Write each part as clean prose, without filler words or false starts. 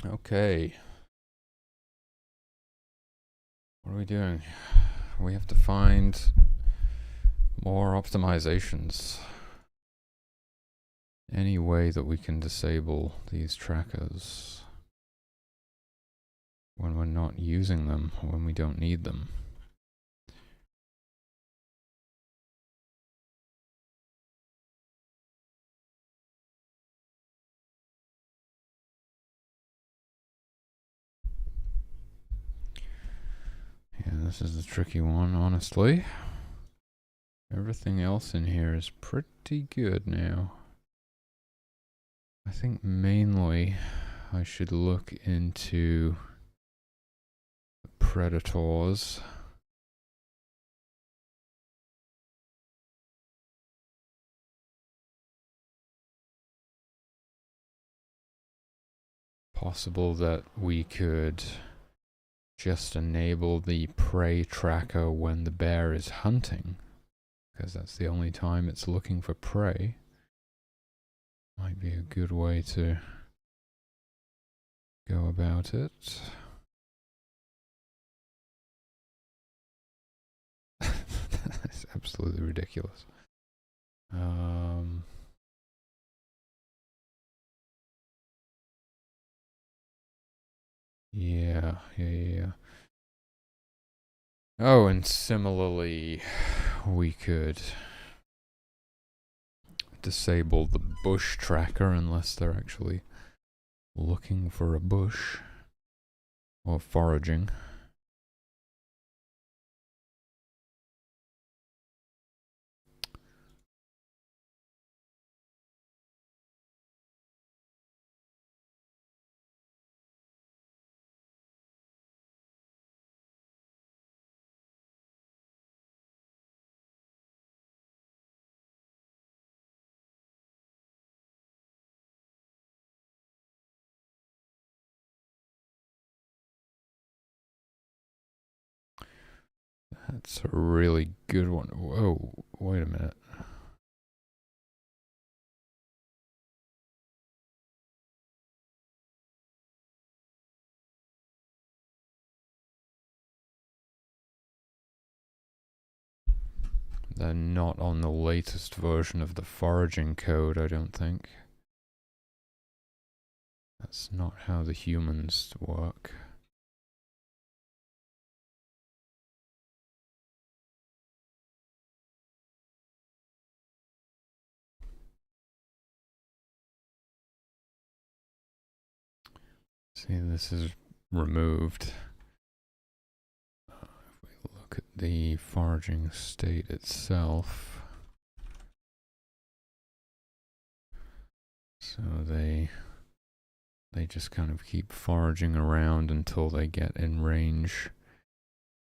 Okay. What are we doing? We have to find more optimizations. Any way that we can disable these trackers when we're not using them, when we don't need them. Yeah, this is a tricky one, honestly. Everything else in here is pretty good now. I think mainly I should look into predators. Possible that we could just enable the prey tracker when the bear is hunting, because that's the only time it's looking for prey. Might be a good way to go about it. That's absolutely ridiculous. Yeah. Oh, and similarly, we could disable the bush tracker unless they're actually looking for a bush or foraging. That's a really good one. Whoa, wait a minute. They're not on the latest version of the foraging code, I don't think. That's not how the humans work. See, this is removed. If we look at the foraging state itself, so they just kind of keep foraging around until they get in range,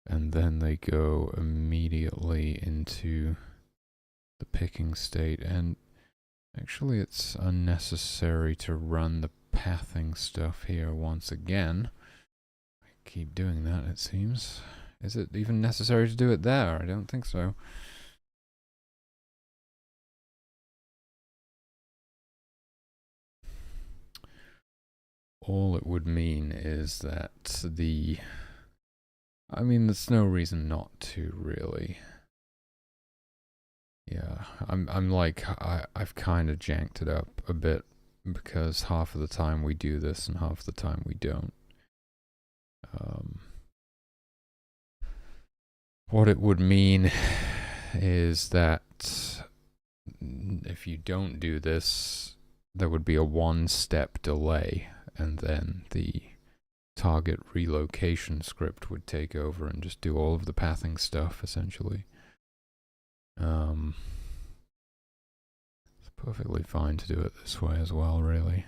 and then they go immediately into the picking state. And actually it's unnecessary to run the pathing stuff here once again. I keep doing that, it seems. Is it even necessary to do it there? I don't think so. All it would mean is that I mean, there's no reason not to, really. Yeah, I'm like, I've kind of janked it up a bit because half of the time we do this and half the time we don't. What it would mean is that if you don't do this, there would be a one-step delay, and then the target relocation script would take over and just do all of the pathing stuff, essentially. It's perfectly fine to do it this way as well, really.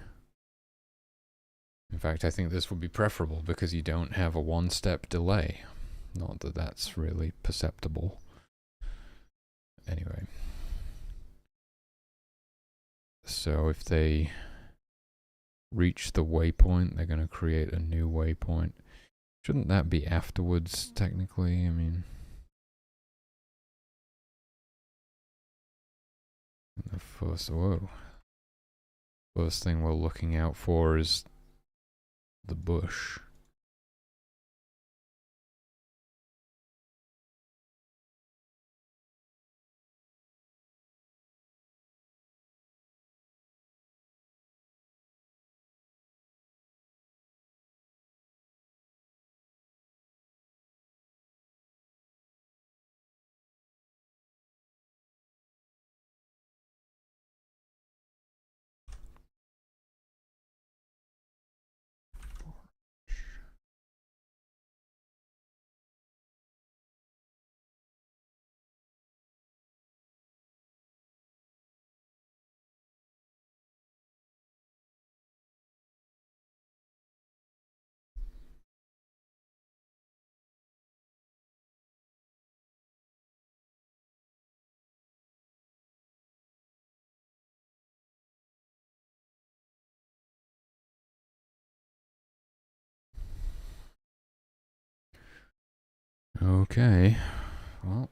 In fact, I think this would be preferable because you don't have a one-step delay. Not that that's really perceptible. Anyway. So if they reach the waypoint, they're going to create a new waypoint. Shouldn't that be afterwards, technically? I mean, the first thing we're looking out for is the bush. Okay, well.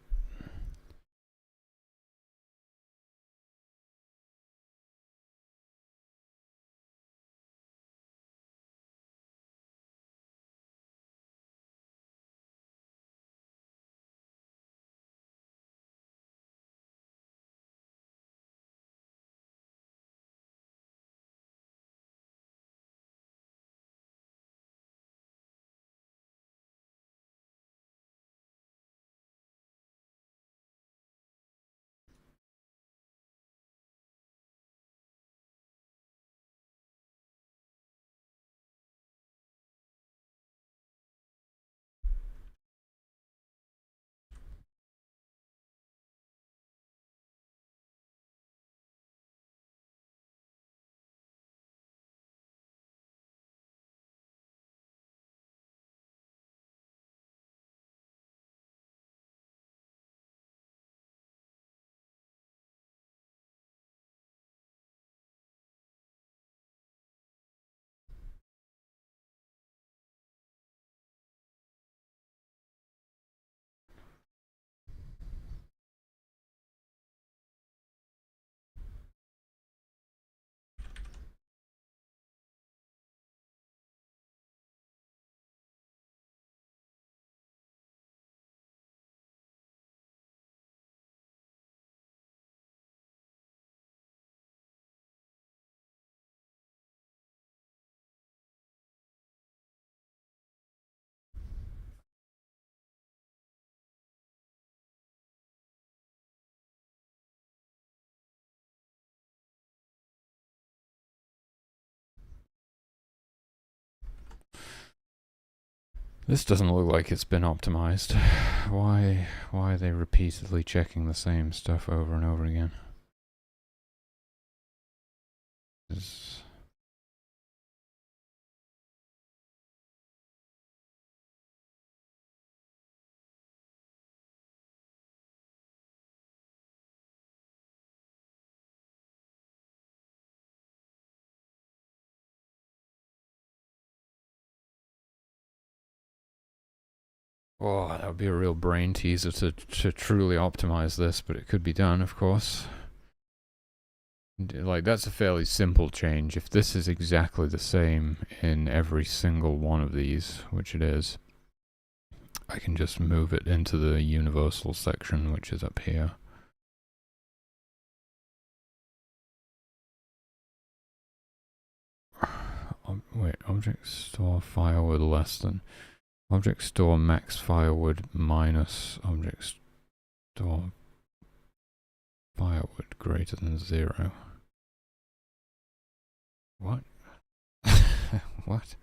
This doesn't look like it's been optimized. Why are they repeatedly checking the same stuff over and over again? Oh, that would be a real brain teaser to truly optimize this, but it could be done, of course. Like, that's a fairly simple change. If this is exactly the same in every single one of these, which it is, I can just move it into the universal section, which is up here. Wait, object store firewood less than object store max firewood minus object store firewood greater than 0. What? What?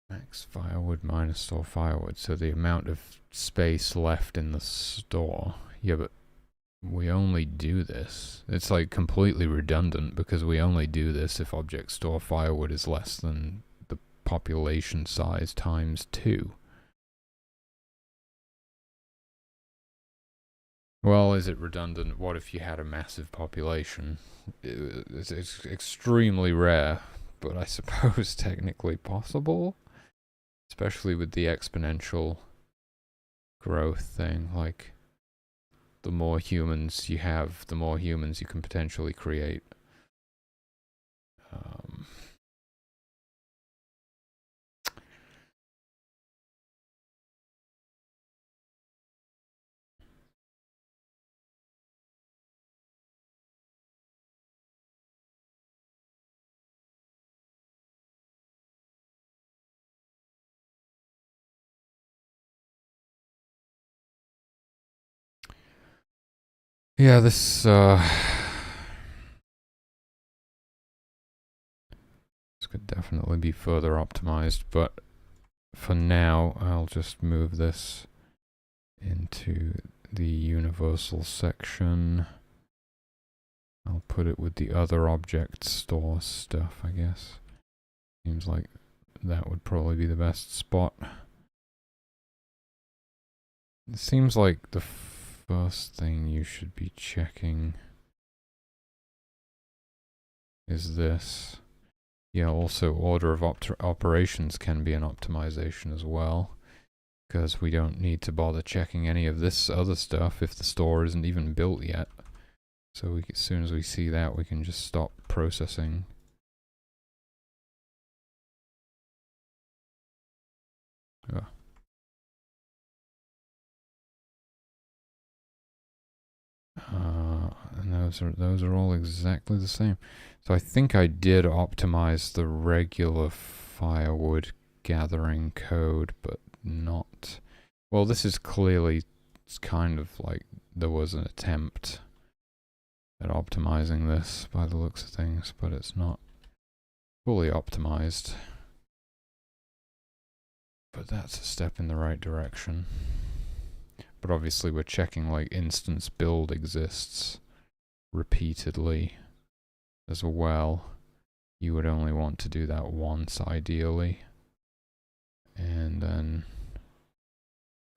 Max firewood minus store firewood. So the amount of space left in the store. Yeah, but we only do this. It's like completely redundant because we only do this if object store firewood is less than the population size times 2. Well, is it redundant? What if you had a massive population? It's extremely rare, but I suppose technically possible. Especially with the exponential growth thing. Like, the more humans you have, the more humans you can potentially create. Yeah, this could definitely be further optimized, but for now I'll just move this into the universal section. I'll put it with the other object store stuff, I guess. Seems like that would probably be the best spot. It seems like the first thing you should be checking is this. Yeah, also order of operations can be an optimization as well, because we don't need to bother checking any of this other stuff if the store isn't even built yet. So as soon as we see that, we can just stop processing. Oh. And those are all exactly the same. So I think I did optimize the regular firewood gathering code, but not. Well, this is clearly, it's kind of like there was an attempt at optimizing this by the looks of things, but it's not fully optimized. But that's a step in the right direction. But obviously we're checking like instance build exists repeatedly as well. You would only want to do that once ideally. And then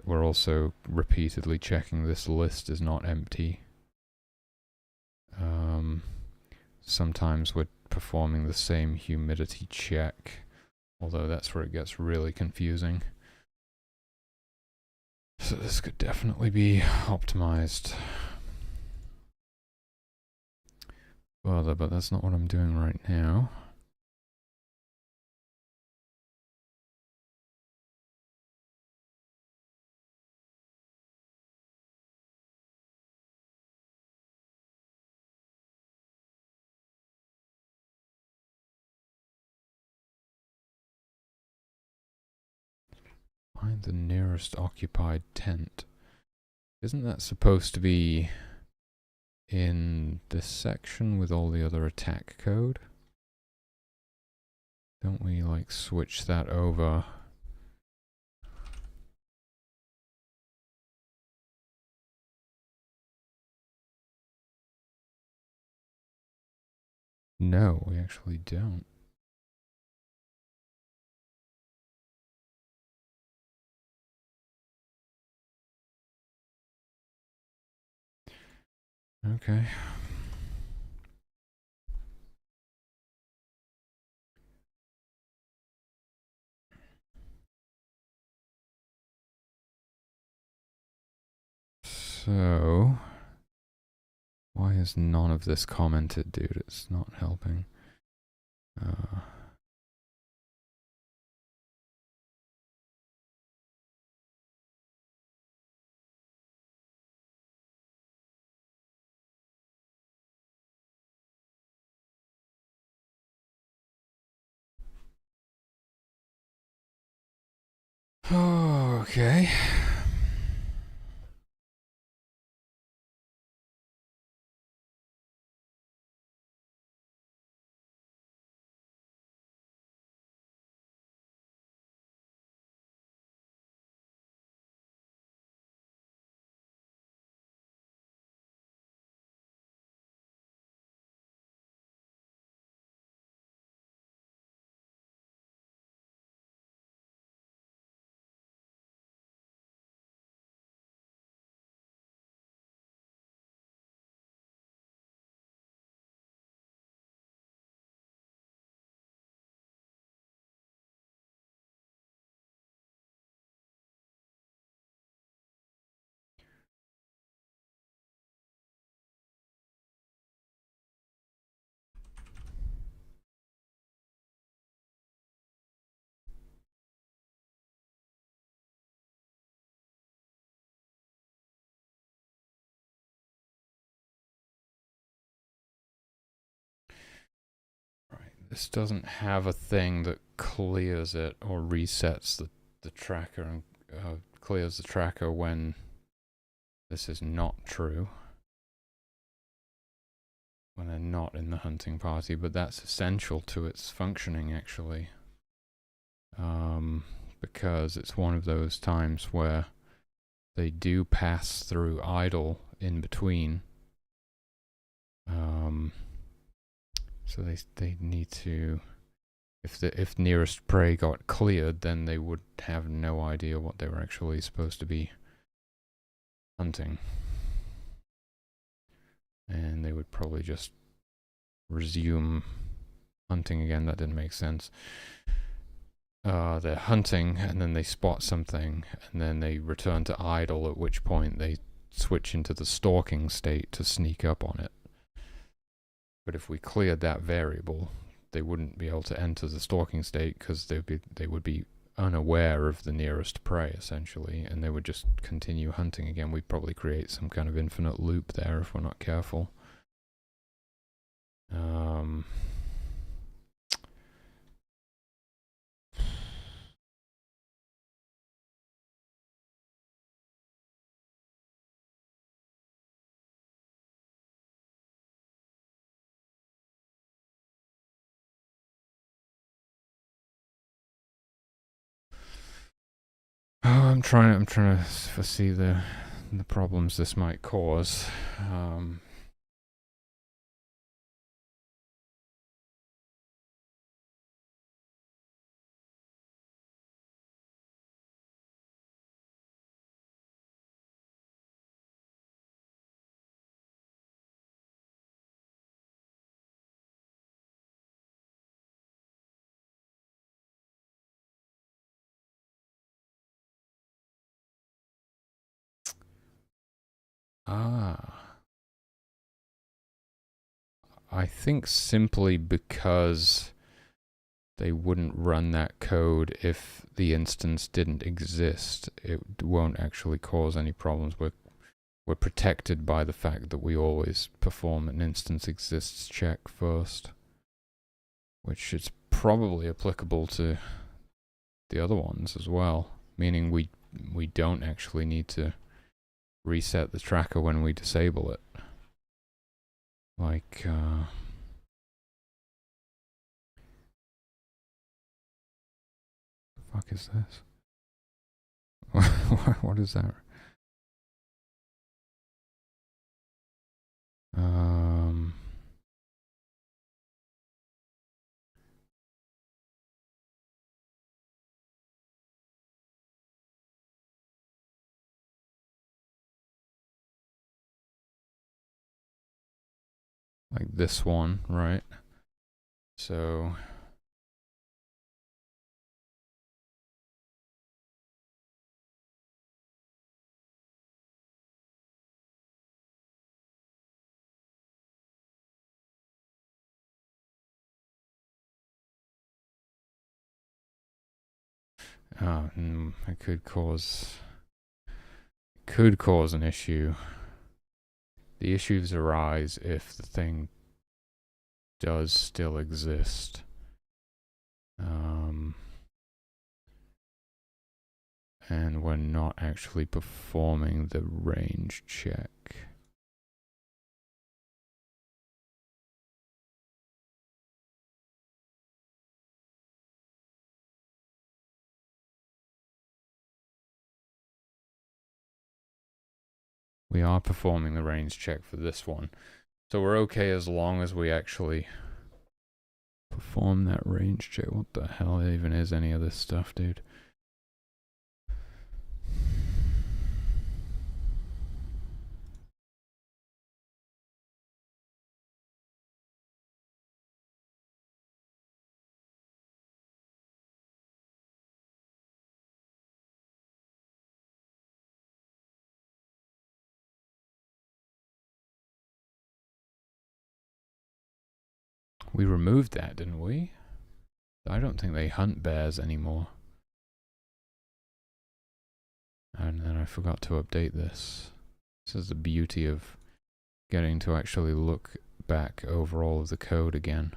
we're also repeatedly checking this list is not empty. Sometimes we're performing the same humidity check, although that's where it gets really confusing. So this could definitely be optimized further, but that's not what I'm doing right now. Find the nearest occupied tent. Isn't that supposed to be in this section with all the other attack code? Don't we like switch that over? No, we actually don't. Okay. So, why is none of this commented, dude? It's not helping. Okay. This doesn't have a thing that clears it or resets the tracker and clears the tracker when this is not true. when they're not in the hunting party, but that's essential to its functioning actually. Because it's one of those times where they do pass through idle in between. So they need to, if nearest prey got cleared, then they would have no idea what they were actually supposed to be hunting. And they would probably just resume hunting again. That didn't make sense. They're hunting and then they spot something and then they return to idle, at which point they switch into the stalking state to sneak up on it. But if we cleared that variable, they wouldn't be able to enter the stalking state because they would be unaware of the nearest prey essentially, and they would just continue hunting again. We'd probably create some kind of infinite loop there if we're not careful. I'm trying to foresee the problems this might cause. I think simply because they wouldn't run that code if the instance didn't exist. It won't actually cause any problems. We're protected by the fact that we always perform an instance exists check first, which is probably applicable to the other ones as well, meaning we don't actually need to reset the tracker when we disable it. Like, the fuck is this? What is that? Like this one, right? So it could cause an issue. The issues arise if the thing does still exist. And we're not actually performing the range check. We are performing the range check for this one. So we're okay as long as we actually perform that range check. What the hell even is any of this stuff, dude? We removed that, didn't we? I don't think they hunt bears anymore. And then I forgot to update this. This is the beauty of getting to actually look back over all of the code again.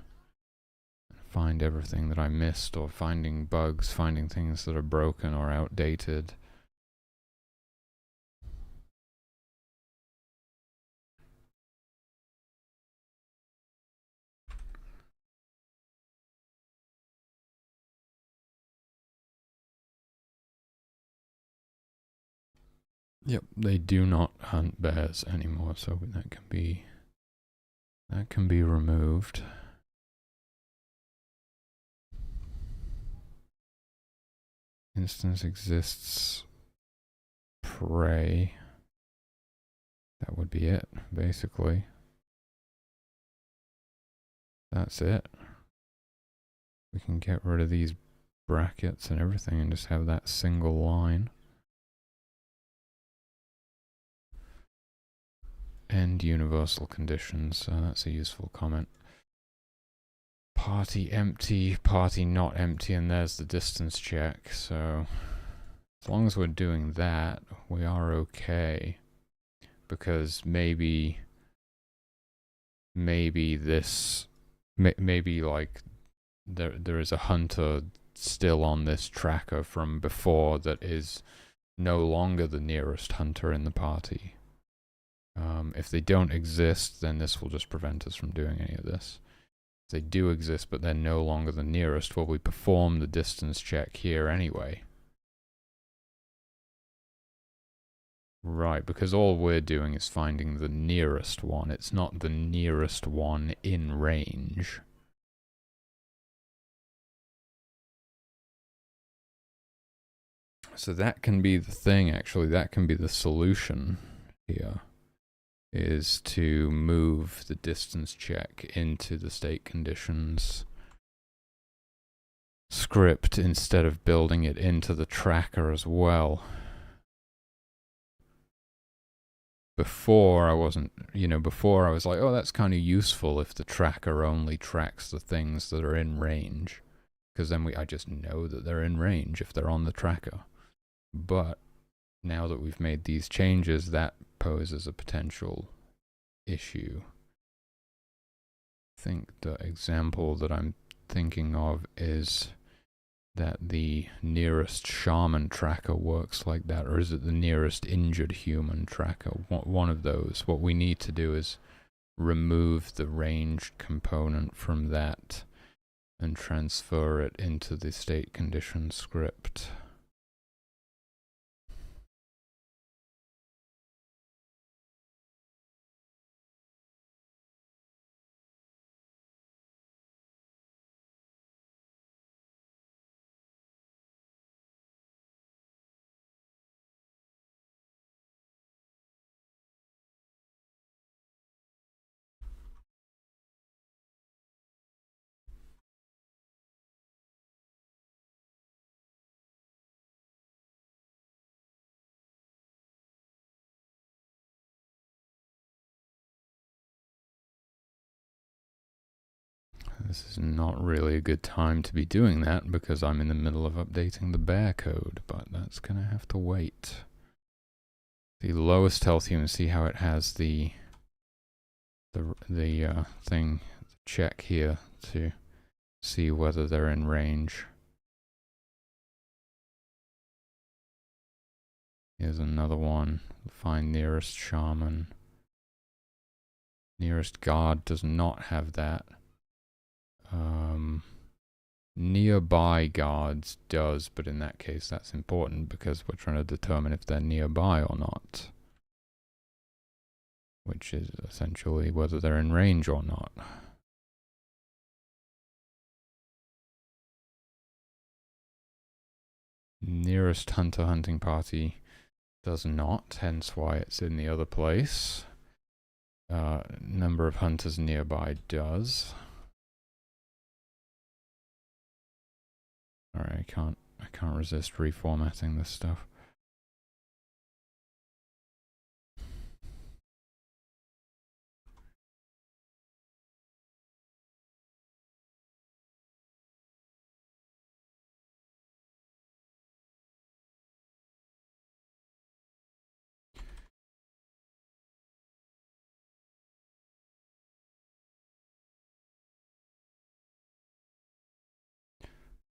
Find everything that I missed, or finding bugs, finding things that are broken or outdated. Yep, they do not hunt bears anymore, so that can be removed. Instance exists prey. That would be it, basically. That's it. We can get rid of these brackets and everything and just have that single line. And universal conditions, that's a useful comment. Party empty, party not empty, and there's the distance check. So as long as we're doing that, we are okay. Because maybe this, maybe like there is a hunter still on this tracker from before that is no longer the nearest hunter in the party. If they don't exist, then this will just prevent us from doing any of this. If they do exist, but they're no longer the nearest, well, we perform the distance check here anyway. Right, because all we're doing is finding the nearest one. It's not the nearest one in range. So that can be the thing, actually. That can be the solution here, is to move the distance check into the state conditions script instead of building it into the tracker as well. Before I wasn't, before I was like, oh, that's kind of useful if the tracker only tracks the things that are in range, because then I just know that they're in range if they're on the tracker. But now that we've made these changes, that poses a potential issue. I think the example that I'm thinking of is that the nearest shaman tracker works like that, or is it the nearest injured human tracker? One of those. What we need to do is remove the ranged component from that and transfer it into the state condition script. This is not really a good time to be doing that because I'm in the middle of updating the bear code, but that's gonna have to wait. The lowest health human, see how it has the thing check here to see whether they're in range. Here's another one. Find nearest shaman. Nearest guard does not have that. Nearby guards does, but in that case that's important because we're trying to determine if they're nearby or not, which is essentially whether they're in range or not. Nearest hunter hunting party does not, hence why it's in the other place. Number of hunters nearby does. Alright, I can't resist reformatting this stuff.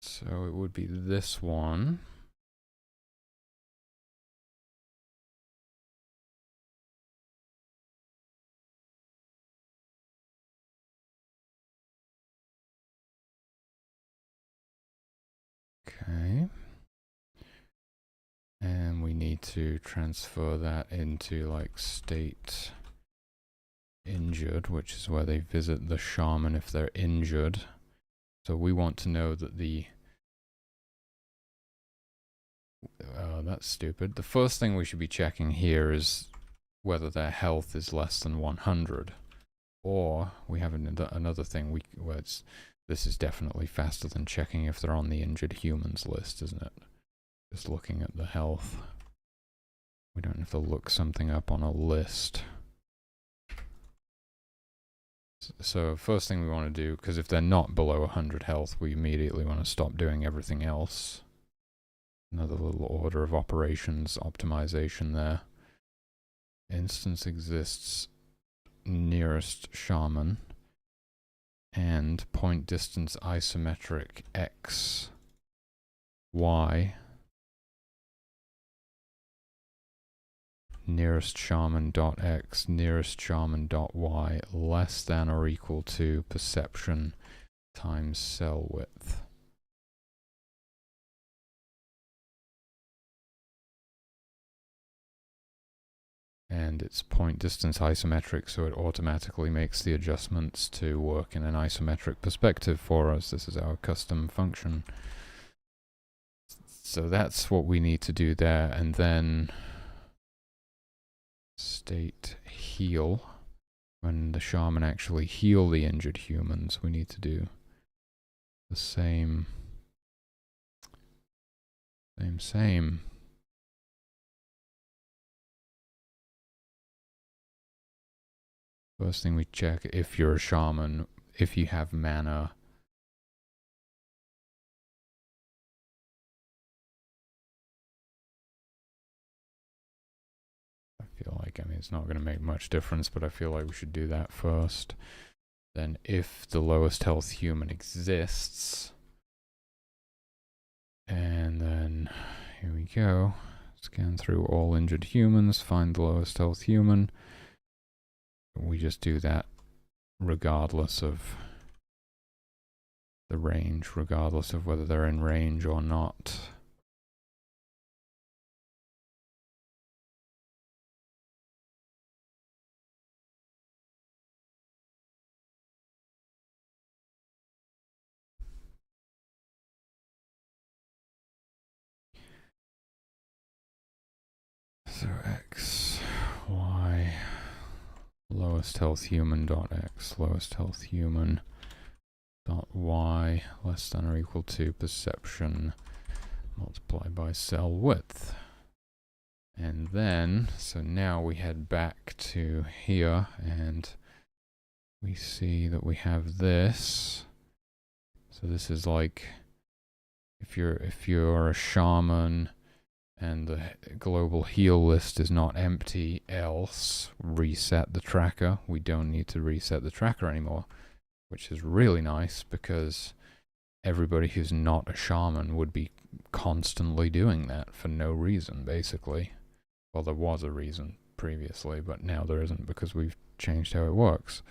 So it would be this one. Okay. And we need to transfer that into like state injured, which is where they visit the shaman if they're injured. So we want to know that the that's stupid. The first thing we should be checking here is whether their health is less than 100. Or we have another thing where this is definitely faster than checking if they're on the injured humans list, isn't it? Just looking at the health. We don't have to look something up on a list. So first thing we want to do, because if they're not below 100 health, we immediately want to stop doing everything else. Another little order of operations optimization there. Instance exists nearest shaman and point distance isometric x y nearest shaman dot x nearest shaman dot y less than or equal to perception times cell width. And it's point distance isometric, so it automatically makes the adjustments to work in an isometric perspective for us. This is our custom function. So that's what we need to do there. And then state heal. When the shaman actually heal the injured humans, we need to do the same. First thing we check if you're a shaman, if you have mana. I feel like, I mean, it's not going to make much difference, but I feel like we should do that first. Then if the lowest health human exists, and then here we go. Scan through all injured humans, find the lowest health human. We just do that regardless of the range, regardless of whether they're in range or not. So x, y, lowest health human dot x, lowest health human dot y less than or equal to perception multiplied by cell width. And then, so now we head back to here and we see that we have this. So this is like if you're a shaman and the global heal list is not empty, else reset the tracker. We don't need to reset the tracker anymore, which is really nice because everybody who's not a shaman would be constantly doing that for no reason, basically. Well, there was a reason previously, but now there isn't because we've changed how it works.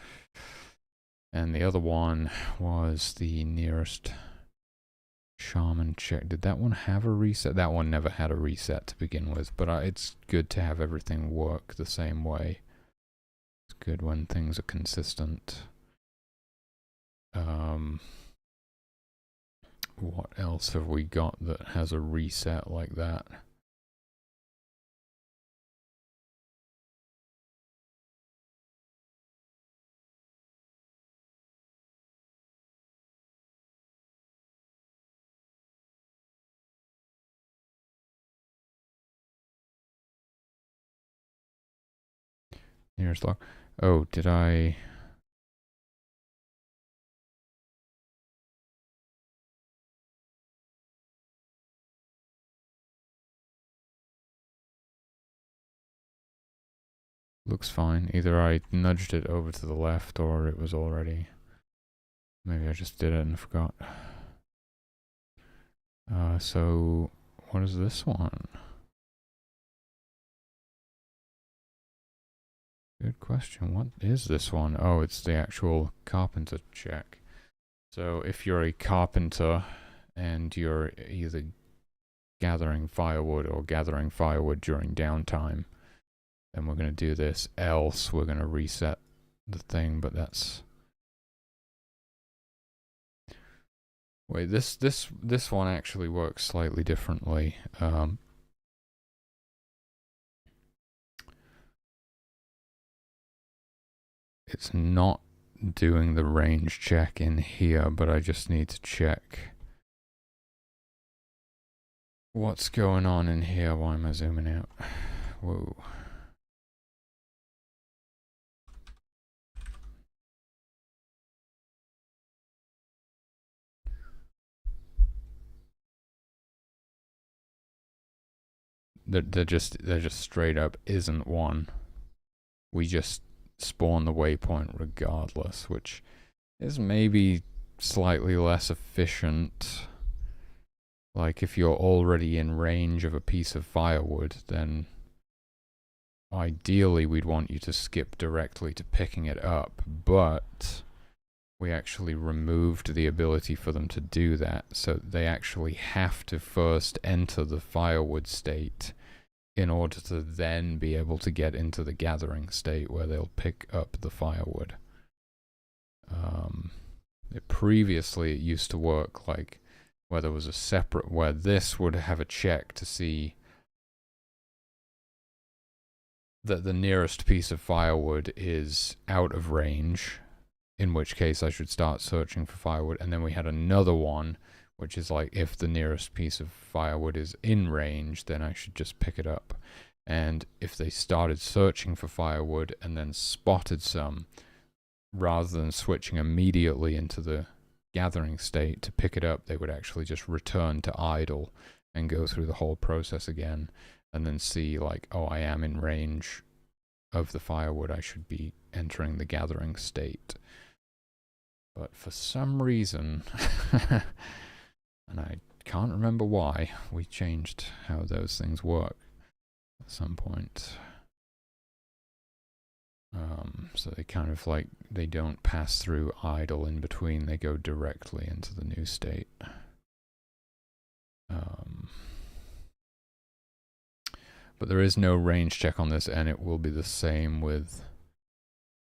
And the other one was the nearest shaman check. Did that one have a reset? That one never had a reset to begin with, but it's good to have everything work the same way. It's good when things are consistent. What else have we got that has a reset like that? Nearest log. Oh, did I? Looks fine. Either I nudged it over to the left or it was already. Maybe I just did it and forgot. So what is this one? Good question. What is this one? Oh, it's the actual carpenter check. So if you're a carpenter and you're either gathering firewood or gathering firewood during downtime, then we're going to do this, else we're going to reset the thing, but that's... Wait, this one actually works slightly differently. It's not doing the range check in here, but I just need to check what's going on in here. Why am I zooming out? Whoa. There just straight up isn't one. We just spawn the waypoint regardless, which is maybe slightly less efficient. Like if you're already in range of a piece of firewood, then ideally we'd want you to skip directly to picking it up, but we actually removed the ability for them to do that, so they actually have to first enter the firewood state in order to then be able to get into the gathering state where they'll pick up the firewood. Previously it used to work like where there was a separate, where this would have a check to see that the nearest piece of firewood is out of range, in which case I should start searching for firewood, and then we had another one which is like if the nearest piece of firewood is in range, then I should just pick it up. And if they started searching for firewood and then spotted some, rather than switching immediately into the gathering state to pick it up, they would actually just return to idle and go through the whole process again, and then see like, oh, I am in range of the firewood, I should be entering the gathering state. But for some reason, and I can't remember why, we changed how those things work at some point. So they kind of like, they don't pass through idle in between, they go directly into the new state. But there is no range check on this, and it will be the same with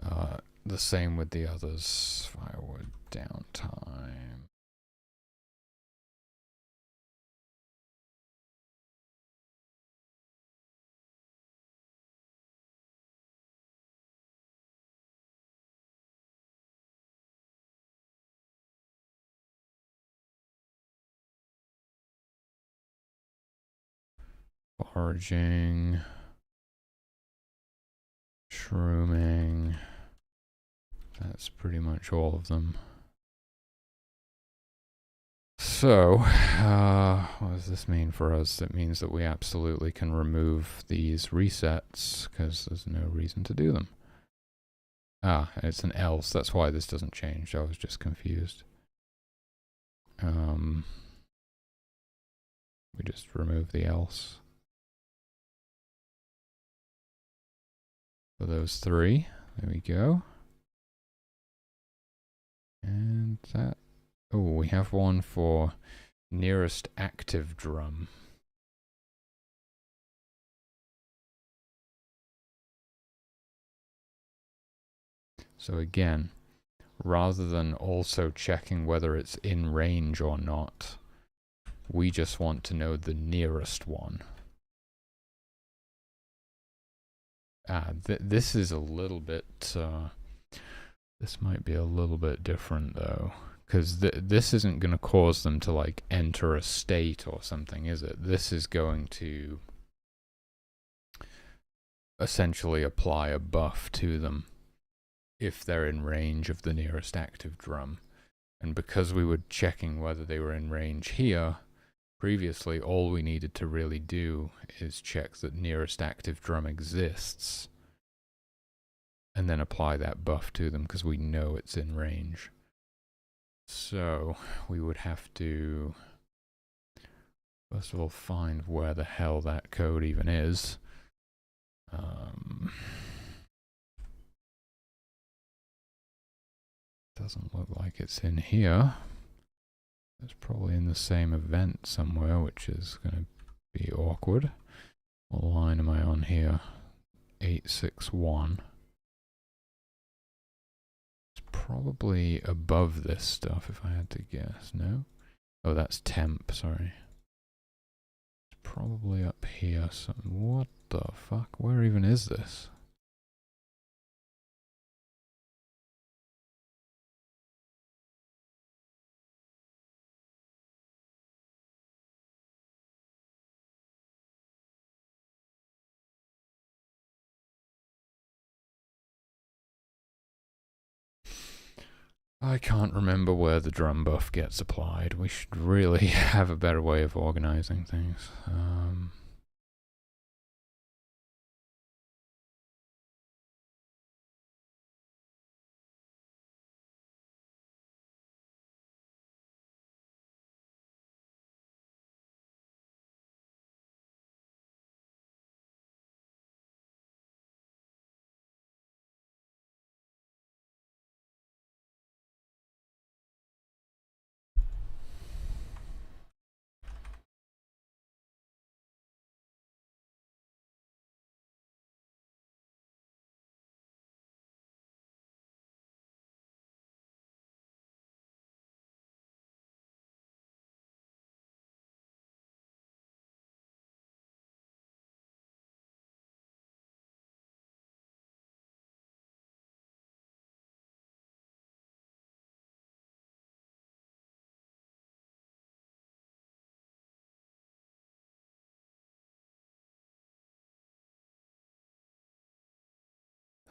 the others. Firewood downtime. Foraging, shrooming, that's pretty much all of them. So, what does this mean for us? It means that we absolutely can remove these resets, because there's no reason to do them. Ah, it's an else, that's why this doesn't change, I was just confused. We just remove the else. For those three, there we go. And that, oh, we have one for nearest active drum. So again, rather than also checking whether it's in range or not, we just want to know the nearest one. This is a little bit, this might be a little bit different though, because this isn't going to cause them to like enter a state or something, is it? This is going to essentially apply a buff to them if they're in range of the nearest active drum. And because we were checking whether they were in range here, previously all we needed to really do is check that nearest active drum exists and then apply that buff to them because we know it's in range. So we would have to first of all find where the hell that code even is. Doesn't look like it's in here. It's probably in the same event somewhere, which is going to Be awkward. What line am I on here? 861. It's probably above this stuff if I had to guess, no? Oh, that's temp, sorry. It's probably up here. What the fuck? Where even is this? I can't remember where the drum buff gets applied. We should really have a better way of organizing things.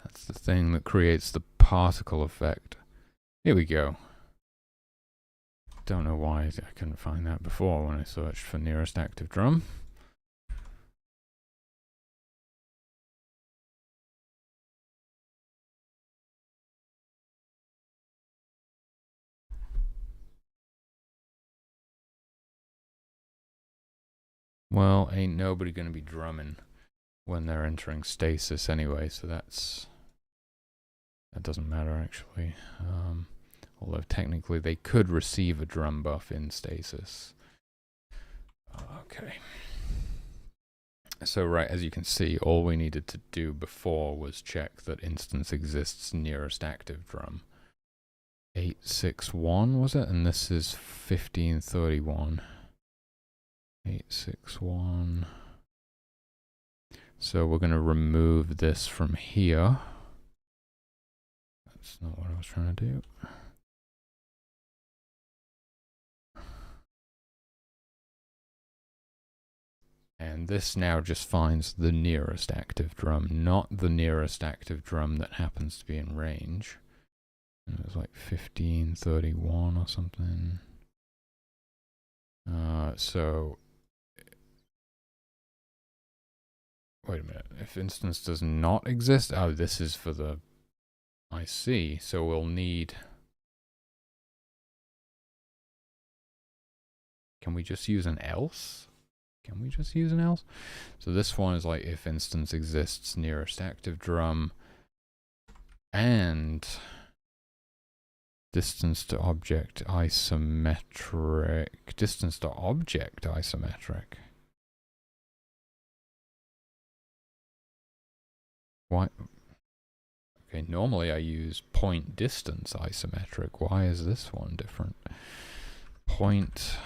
That's the thing that creates the particle effect. Here we go. Don't know why I couldn't find that before when I searched for nearest active drum. Well, ain't nobody gonna be drumming when they're entering stasis anyway, so that doesn't matter actually. Although technically they could receive a drum buff in stasis. Okay. So right, as you can see, all we needed to do before was check that instance exists nearest active drum. 861 was it? And this is 1531. 861. So we're going to remove this from here. That's not what I was trying to do. And this now just finds the nearest active drum, not the nearest active drum that happens to be in range. And it was like 1531 or something. So wait a minute. If instance does not exist, oh, this is for the. I see. So we'll need. Can we just use an else? Can we just use an else? So this one is like if instance exists nearest active drum and distance to object isometric. Distance to object isometric. Why? Okay, normally I use point distance isometric. Why is this one different? Point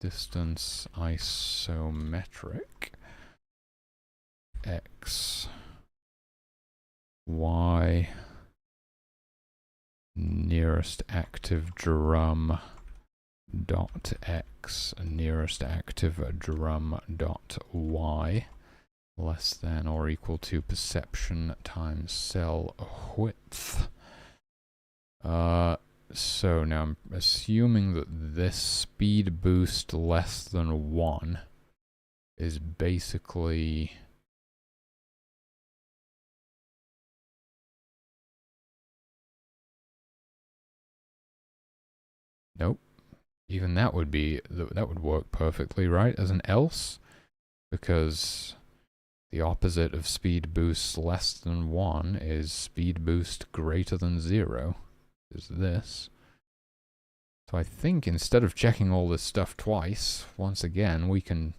distance isometric. X. Y. Nearest active drum dot X. Nearest active drum dot Y. Less than or equal to perception times cell width. So now I'm assuming that this speed boost less than 1 is basically nope. Even that would work perfectly, right? As an else, because the opposite of speed boost less than 1 is speed boost greater than 0. Is this. So I think instead of checking all this stuff twice, once again, we can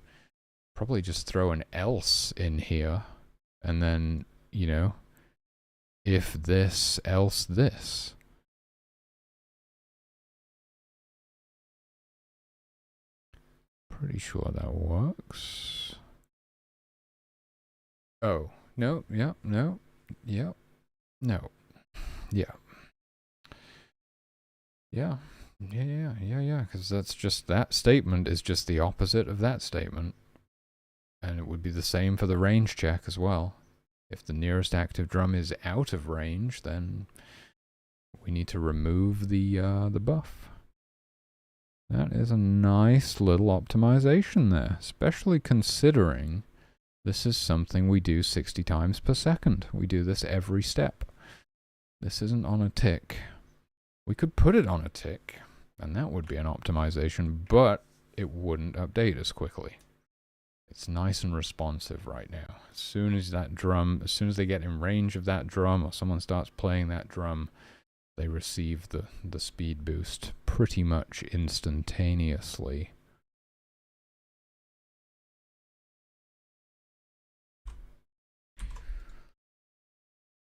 Probably just throw an else in here, and then, you know, if this, else this. Pretty sure that works. Oh, no, yeah, no, yeah, no, yeah. Yeah, because that's just, that statement is just the opposite of that statement. And it would be the same for the range check as well. If the nearest active drum is out of range, then we need to remove the buff. That is a nice little optimization there, especially considering this is something we do 60 times per second. We do this every step. This isn't on a tick. We could put it on a tick, and that would be an optimization, but it wouldn't update as quickly. It's nice and responsive right now. As soon as they get in range of that drum, or someone starts playing that drum, they receive the speed boost pretty much instantaneously.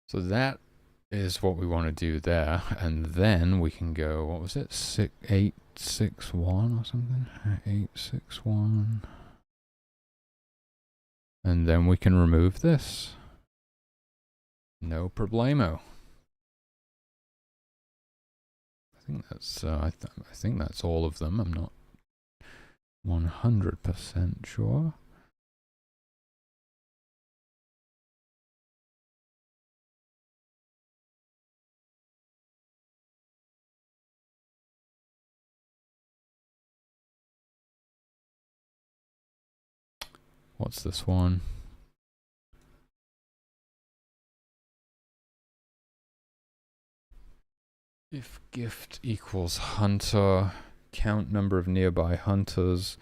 So that is what we want to do there, and then we can go, what was it, 861 or something? 861. And then we can remove this. No problemo. I think that's I think that's all of them. I'm not 100% sure. What's this one? If gift equals hunter, count number of nearby hunters,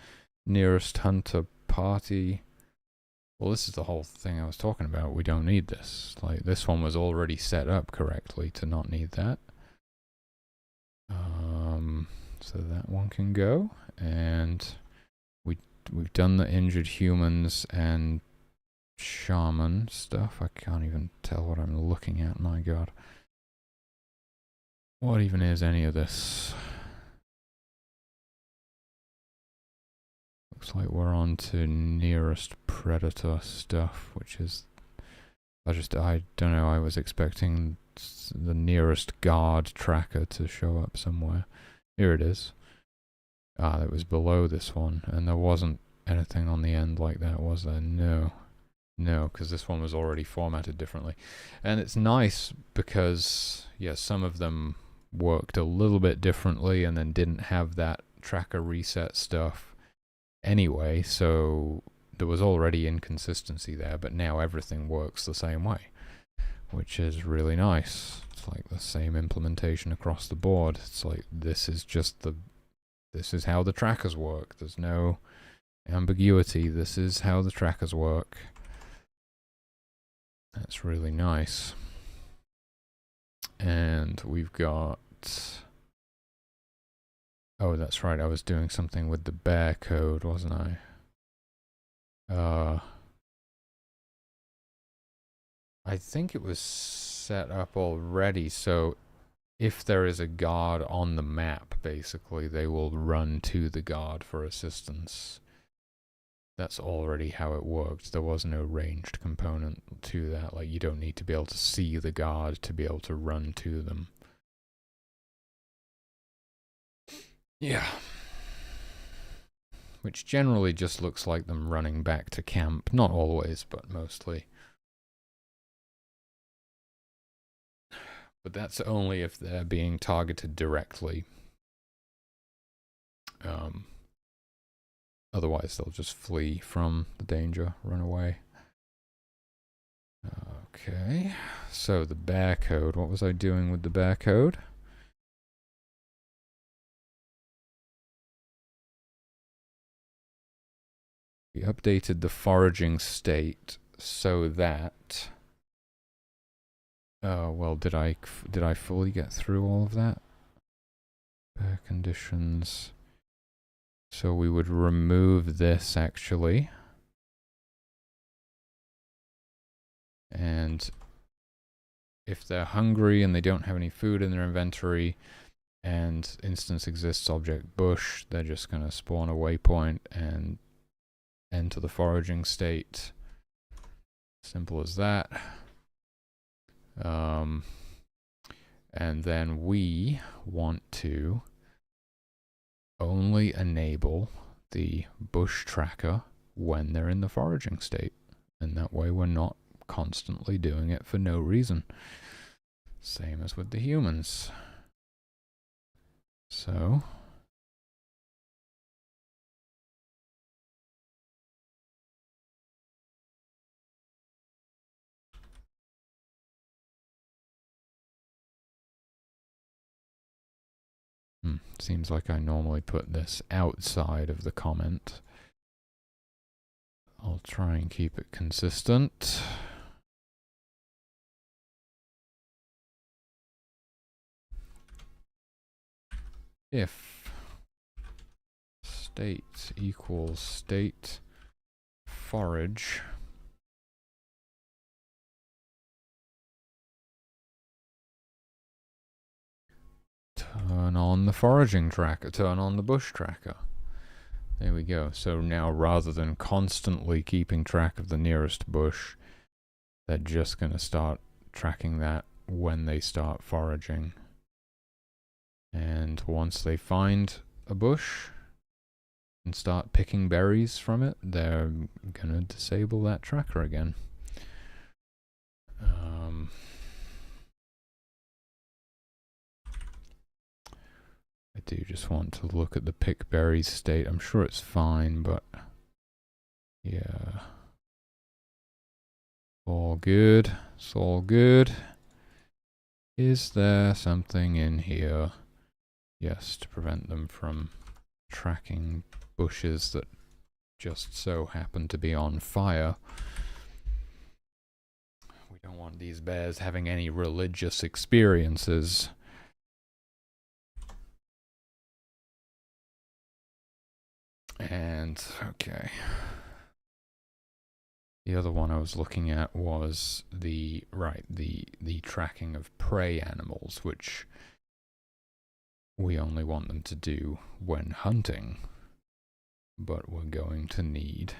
nearest hunter party. Well, this is the whole thing I was talking about. We don't need this. Like, this one was already set up correctly to not need that. So that one can go, and we've done the injured humans and shaman stuff. I can't even tell what I'm looking at, my god. What even is any of this? Looks like we're on to nearest predator stuff, which is, I don't know, I was expecting the nearest guard tracker to show up somewhere. Here it is. Ah, it was below this one, and there wasn't anything on the end like that, was there? No, because this one was already formatted differently. And it's nice because, yeah, some of them worked a little bit differently and then didn't have that tracker reset stuff anyway, so there was already inconsistency there, but now everything works the same way, which is really nice. It's like the same implementation across the board. It's like, this is how the trackers work. There's no ambiguity. This is how the trackers work. That's really nice. And we've got, oh, that's right, I was doing something with the bear code, wasn't I? I think it was set up already, so if there is a guard on the map, basically, they will run to the guard for assistance. That's already how it worked. There was no ranged component to that. Like, you don't need to be able to see the guard to be able to run to them. Yeah. Which generally just looks like them running back to camp. Not always, but mostly. But that's only if they're being targeted directly. Otherwise, they'll just flee from the danger, run away. Okay, so the bear code. What was I doing with the bear code? We updated the foraging state so that... Oh, well, did I fully get through all of that? Bear conditions... So we would remove this, actually. and if they're hungry and they don't have any food in their inventory and instance exists object bush, they're just going to spawn a waypoint and enter the foraging state. Simple as that. And then we want to only enable the bush tracker when they're in the foraging state. And that way we're not constantly doing it for no reason. Same as with the humans. So seems like I normally put this outside of the comment. I'll try and keep it consistent. If state equals state forage, turn on the foraging tracker, turn on the bush tracker. There we go. So now rather than constantly keeping track of the nearest bush, they're just going to start tracking that when they start foraging. And once they find a bush and start picking berries from it, they're going to disable that tracker again. I do just want to look at the pick berries state. I'm sure it's fine, but yeah. All good. It's all good. Is there something in here? Yes, to prevent them from tracking bushes that just so happen to be on fire. We don't want these bears having any religious experiences. And, okay. The other one I was looking at was the tracking of prey animals, which we only want them to do when hunting. But we're going to need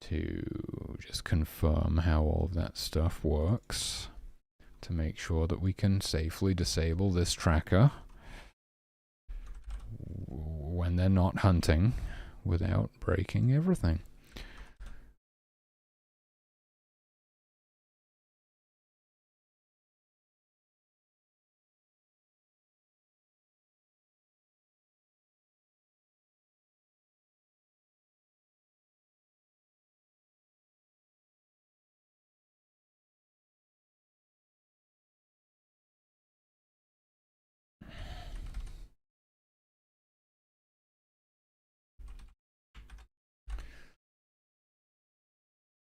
to just confirm how all of that stuff works to make sure that we can safely disable this tracker when they're not hunting without breaking everything.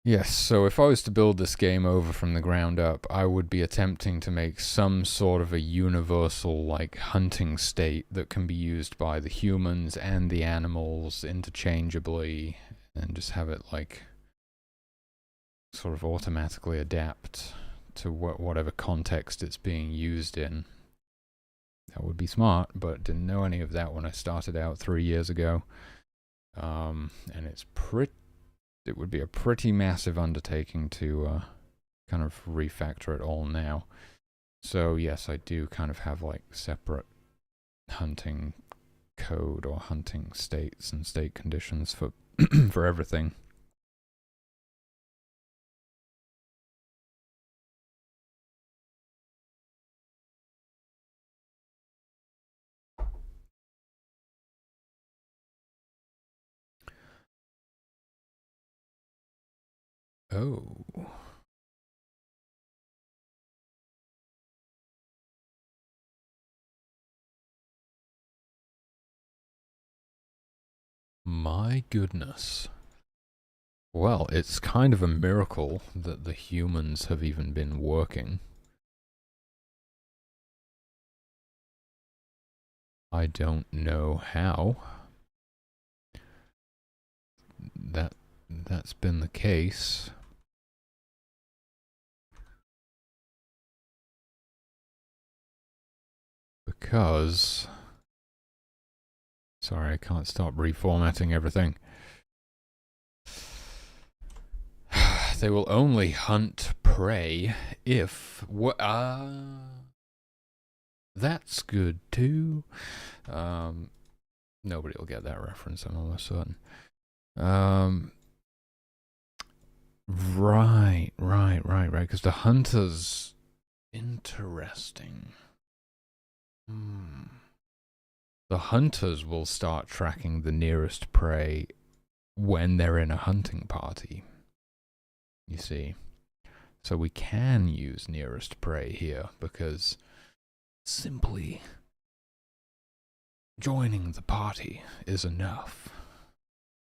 Yes, so if I was to build this game over from the ground up, I would be attempting to make some sort of a universal, like, hunting state that can be used by the humans and the animals interchangeably, and just have it, like, sort of automatically adapt to whatever context it's being used in. That would be smart, but didn't know any of that when I started out 3 years ago. And it would be a pretty massive undertaking to kind of refactor it all now. So yes, I do kind of have like separate hunting code or hunting states and state conditions for for everything. Oh. My goodness. Well, it's kind of a miracle that the humans have even been working. I don't know how that's been the case. because... Sorry, I can't stop reformatting everything. They will only hunt prey if... that's good too. Nobody will get that reference, I'm almost certain. Right, because the hunters... Interesting. The hunters will start tracking the nearest prey when they're in a hunting party. You see. So we can use nearest prey here because simply joining the party is enough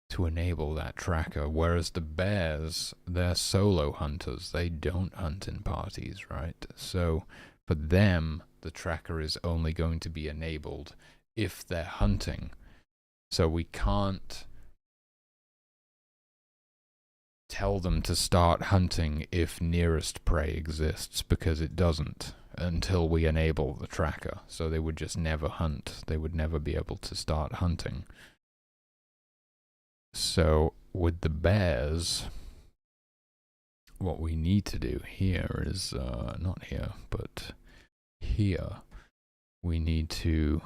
to enable that tracker, whereas the bears, they're solo hunters. They don't hunt in parties, right? So for them, the tracker is only going to be enabled if they're hunting. So we can't tell them to start hunting if nearest prey exists, because it doesn't until we enable the tracker. So they would just never hunt. They would never be able to start hunting. So with the bears, what we need to do here is, not here, but here, we need to...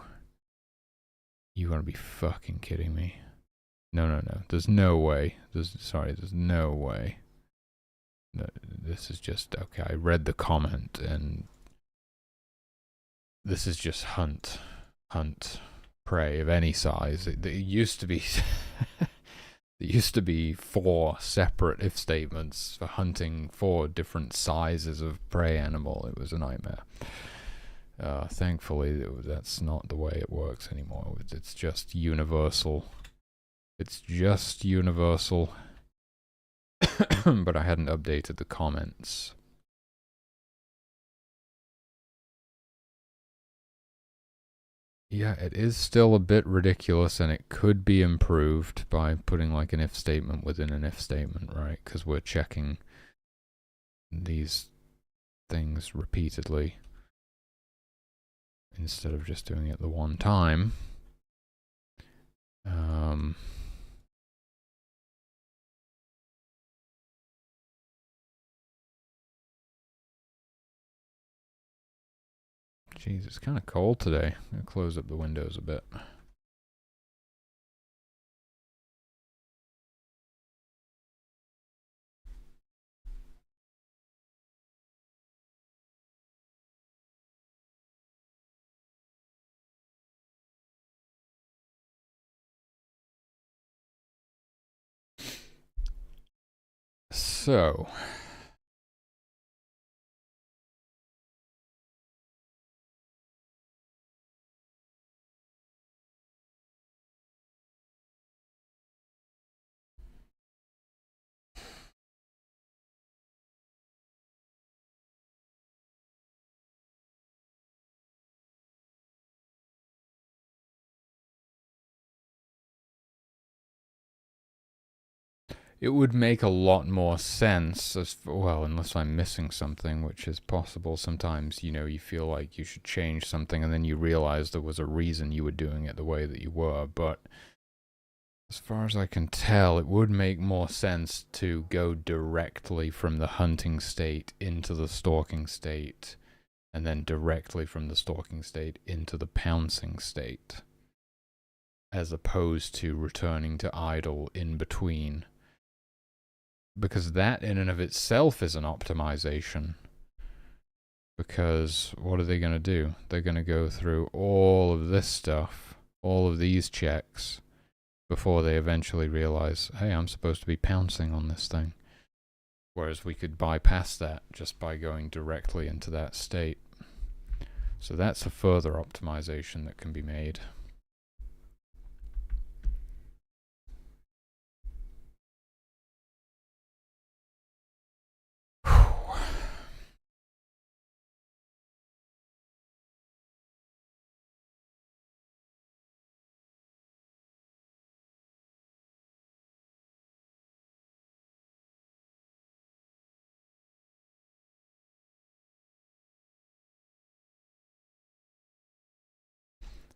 You gotta be fucking kidding me. No. There's no way. There's no way. No, this is just... Okay, I read the comment, and... This is just hunt prey of any size. It used to be... There used to be 4 separate if statements for hunting 4 different sizes of prey animal. It was a nightmare. Thankfully, that's not the way it works anymore. It's just universal. It's just universal. But I hadn't updated the comments. Yeah, it is still a bit ridiculous, and it could be improved by putting like an if statement within an if statement, right? Because we're checking these things repeatedly instead of just doing it the one time. Jeez, it's kind of cold today. I'm going to close up the windows a bit. So... It would make a lot more sense, well, unless I'm missing something, which is possible. Sometimes, you know, you feel like you should change something, and then you realize there was a reason you were doing it the way that you were. But as far as I can tell, it would make more sense to go directly from the hunting state into the stalking state, and then directly from the stalking state into the pouncing state, as opposed to returning to idle in between. Because that in and of itself is an optimization. Because what are they going to do? They're going to go through all of this stuff, all of these checks, before they eventually realize, hey, I'm supposed to be pouncing on this thing. Whereas we could bypass that just by going directly into that state. So that's a further optimization that can be made.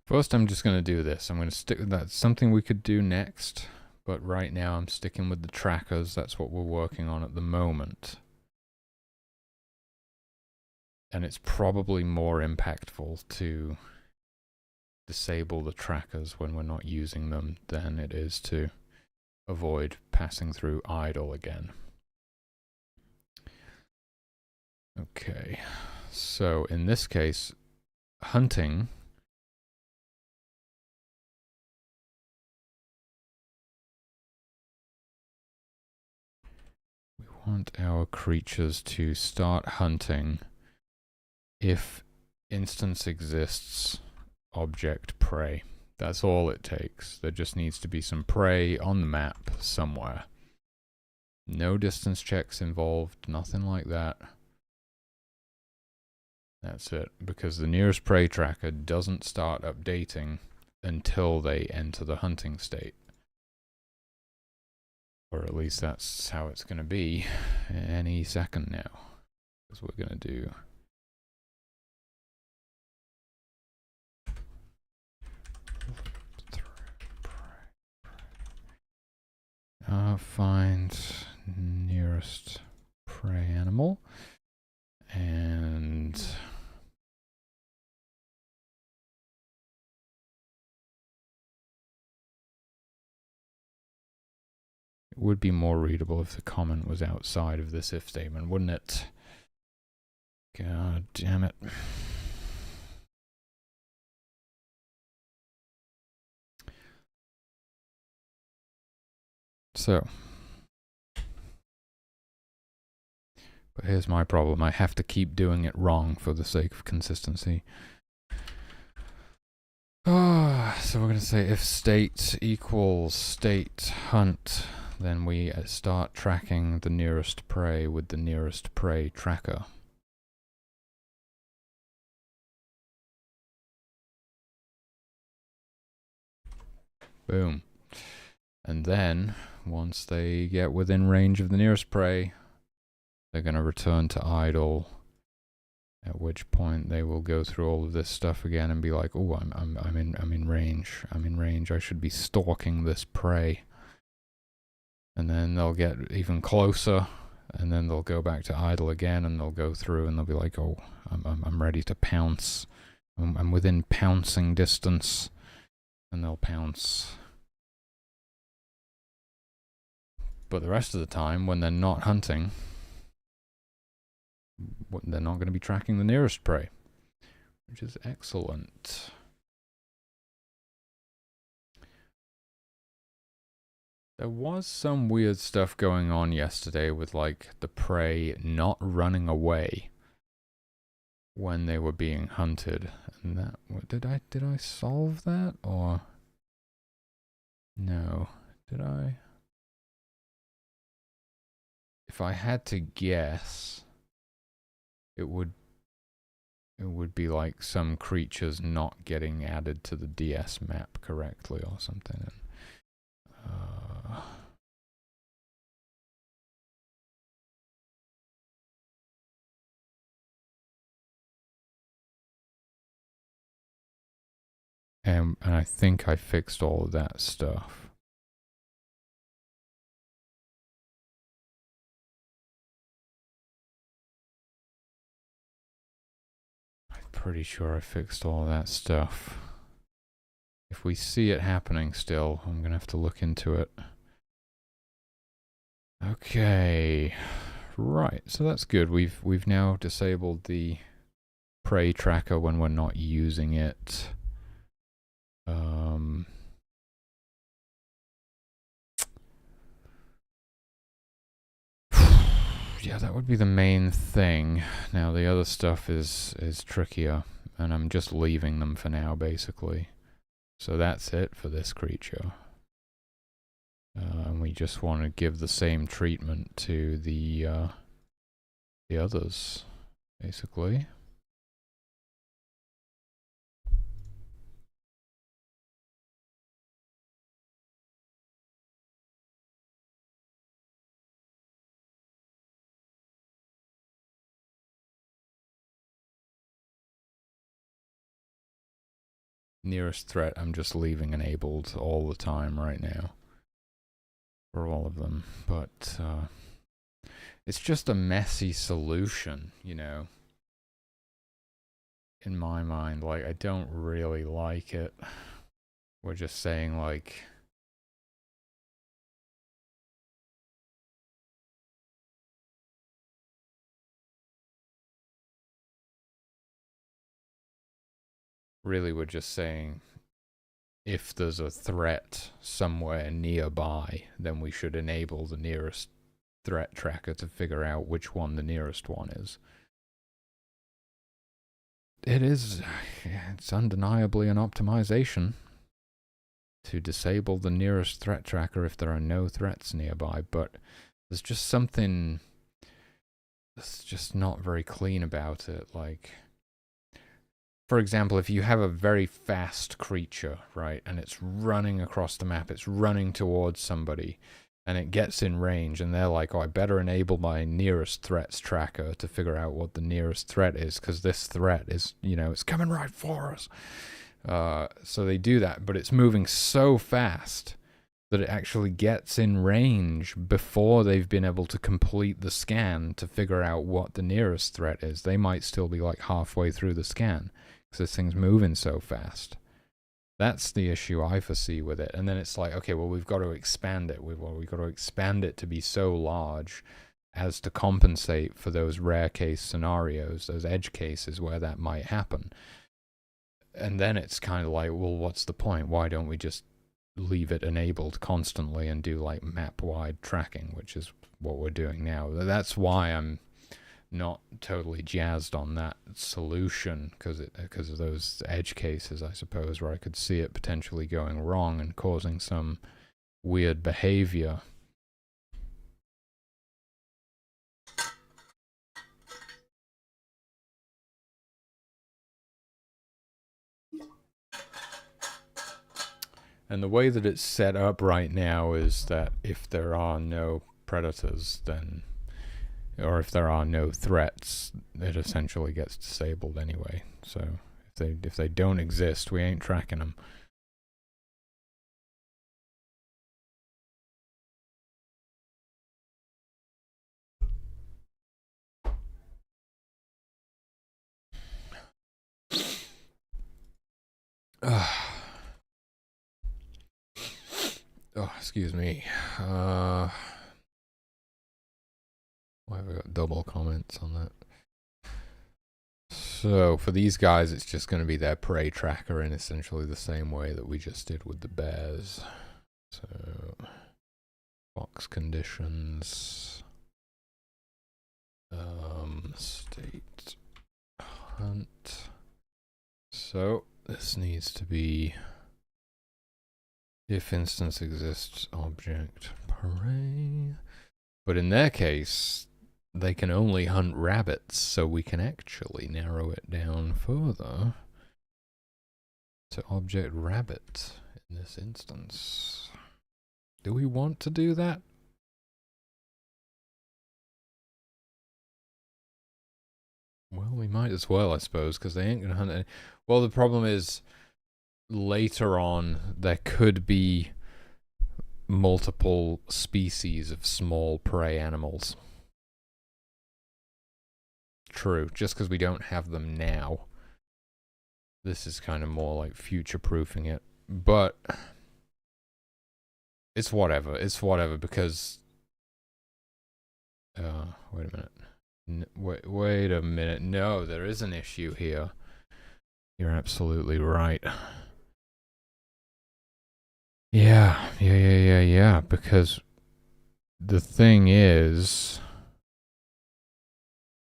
First, I'm just going to do this. I'm going to stick with that. Something we could do next, but right now I'm sticking with the trackers. That's what we're working on at the moment. And it's probably more impactful to disable the trackers when we're not using them than it is to avoid passing through idle again. Okay, so in this case, hunting we want our creatures to start hunting if instance exists, object prey. That's all it takes. There just needs to be some prey on the map somewhere. No distance checks involved, nothing like that. That's it, because the nearest prey tracker doesn't start updating until they enter the hunting state. Or at least that's how it's going to be any second now. Because we're going to do find nearest prey animal, and it would be more readable if the comment was outside of this if statement, wouldn't it? God damn it. So, but here's my problem. I have to keep doing it wrong for the sake of consistency. So we're going to say if state equals state hunt, then we start tracking the nearest prey with the nearest prey tracker. Boom. And then, once they get within range of the nearest prey, they're going to return to idle, at which point they will go through all of this stuff again and be like, oh, I'm in range. I'm in range. I should be stalking this prey. And then they'll get even closer, and then they'll go back to idle again, and they'll go through, and they'll be like, oh, I'm ready to pounce. I'm within pouncing distance, and they'll pounce. But the rest of the time, when they're not hunting, they're not going to be tracking the nearest prey, which is excellent. There was some weird stuff going on yesterday with like the prey not running away when they were being hunted, and that did I solve that, or no? Did I? If I had to guess, it would be like some creatures not getting added to the DS map correctly or something. And I think I fixed all of that stuff. I'm pretty sure I fixed all of that stuff. If we see it happening still, I'm gonna have to look into it. Okay, right. So that's good. We've now disabled the prey tracker when we're not using it. Yeah, that would be the main thing. Now the other stuff is trickier, and I'm just leaving them for now, basically. So that's it for this creature. And we just want to give the same treatment to the others, basically. Nearest threat, I'm just leaving enabled all the time right now for all of them, but it's just a messy solution, you know, in my mind. Like, I don't really like it. We're just saying, like, really we're just saying if there's a threat somewhere nearby, then we should enable the nearest threat tracker to figure out which one the nearest one is. It is, it's undeniably an optimization to disable the nearest threat tracker if there are no threats nearby, but there's just something that's just not very clean about it. Like, for example, if you have a very fast creature, right, and it's running across the map, it's running towards somebody, and it gets in range, and they're like, oh, I better enable my nearest threats tracker to figure out what the nearest threat is, because this threat is, you know, it's coming right for us. So they do that, but it's moving so fast that it actually gets in range before they've been able to complete the scan to figure out what the nearest threat is. They might still be like halfway through the scan because this thing's moving so fast. That's the issue I foresee with it. And then it's like, okay, well, we've got to expand it. We've got to expand it to be so large as to compensate for those rare case scenarios, those edge cases where that might happen. And then it's kind of like, well, what's the point? Why don't we just leave it enabled constantly and do like map-wide tracking, which is what we're doing now. That's why I'm not totally jazzed on that solution, because of those edge cases, I suppose, where I could see it potentially going wrong and causing some weird behavior. And the way that it's set up right now is that if there are no predators, then, or if there are no threats, it essentially gets disabled anyway. So if they don't exist, we ain't tracking them. Oh, excuse me. Why have I got double comments on that? So for these guys, it's just going to be their prey tracker in essentially the same way that we just did with the bears. So box conditions, state hunt. So this needs to be if instance exists object prey. But in their case, they can only hunt rabbits, so we can actually narrow it down further to object rabbit in this instance. Do we want to do that? Well, we might as well, I suppose, because they ain't going to hunt any. Well, the problem is, later on, there could be multiple species of small prey animals. True, just because we don't have them now. This is kind of more like future-proofing it. But it's whatever. It's whatever, because... wait a minute. Wait a minute. No, there is an issue here. You're absolutely right. Yeah, because the thing is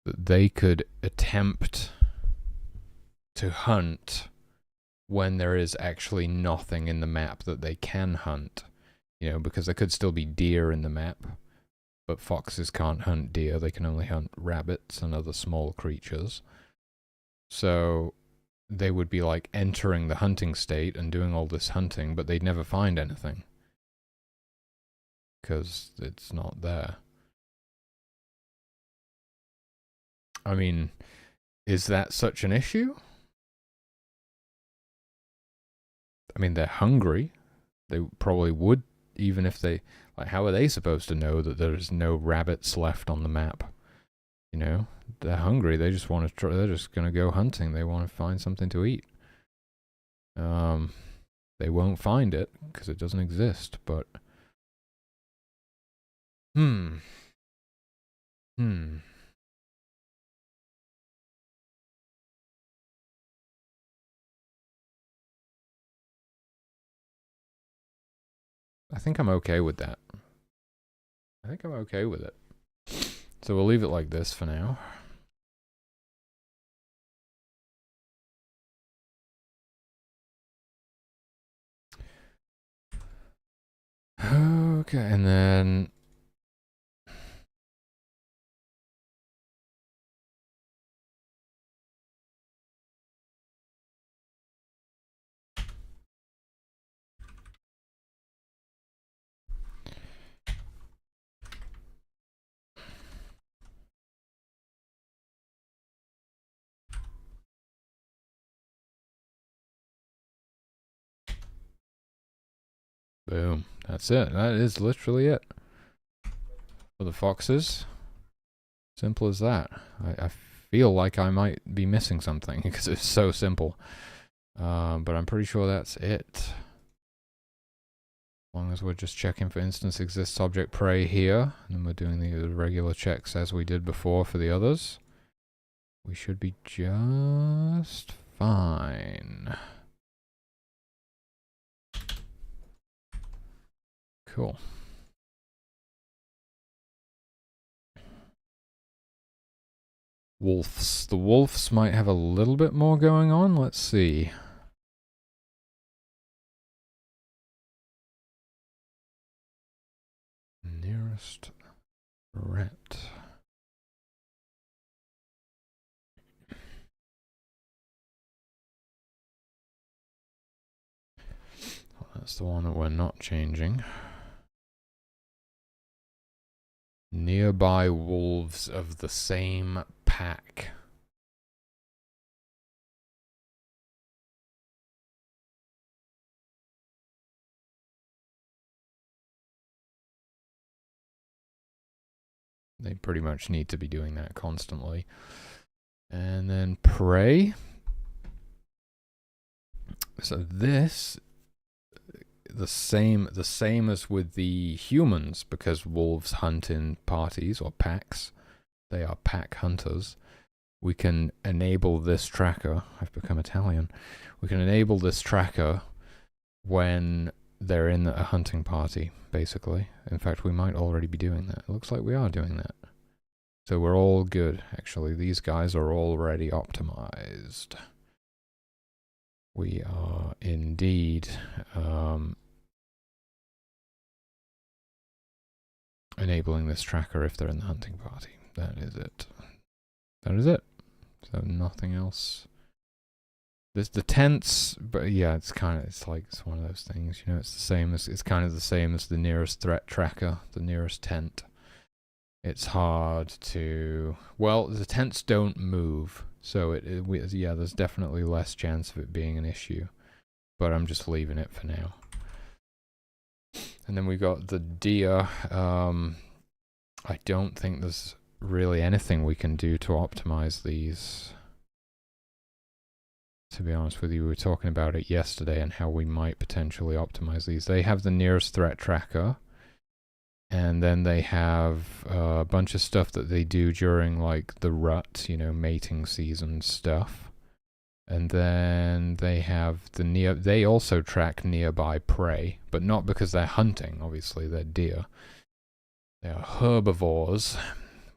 that they could attempt to hunt when there is actually nothing in the map that they can hunt. You know, because there could still be deer in the map, but foxes can't hunt deer. They can only hunt rabbits and other small creatures. So they would be like entering the hunting state and doing all this hunting, but they'd never find anything because it's not there. I mean, is that such an issue? I mean, they're hungry. They probably would, even if they, like, how are they supposed to know that there's no rabbits left on the map? You know, they're hungry. They just want to try, they're just going to go hunting. They want to find something to eat. They won't find it because it doesn't exist, but I think I'm okay with that. I think I'm okay with it. So we'll leave it like this for now. Okay, and then boom. That's it. That is literally it. For the foxes. Simple as that. I feel like I might be missing something because it's so simple. But I'm pretty sure that's it. As long as we're just checking for instance exists object prey here, and then we're doing the regular checks as we did before for the others, we should be just fine. Cool. Wolves. The wolves might have a little bit more going on. Let's see. Nearest threat. Well, that's the one that we're not changing. Nearby wolves of the same pack. They pretty much need to be doing that constantly. And then prey. So this, the same as with the humans, because wolves hunt in parties or packs. They are pack hunters. We can enable this tracker. I've become Italian. We can enable this tracker when they're in a hunting party, basically. In fact, we might already be doing that. It looks like we are doing that. So we're all good, actually. These guys are already optimized. We are indeed enabling this tracker if they're in the hunting party. That is it. That is it. So nothing else. There's the tents, but yeah, it's one of those things, you know, it's kind of the same as the nearest threat tracker, the nearest tent. It's hard to, well, the tents don't move, so yeah, there's definitely less chance of it being an issue, but I'm just leaving it for now. And then we got the deer. I don't think there's really anything we can do to optimize these. To be honest with you, we were talking about it yesterday and how we might potentially optimize these. They have the nearest threat tracker, and then they have a bunch of stuff that they do during like the rut, you know, mating season stuff. And then they have they also track nearby prey, but not because they're hunting, obviously they're deer. They are herbivores,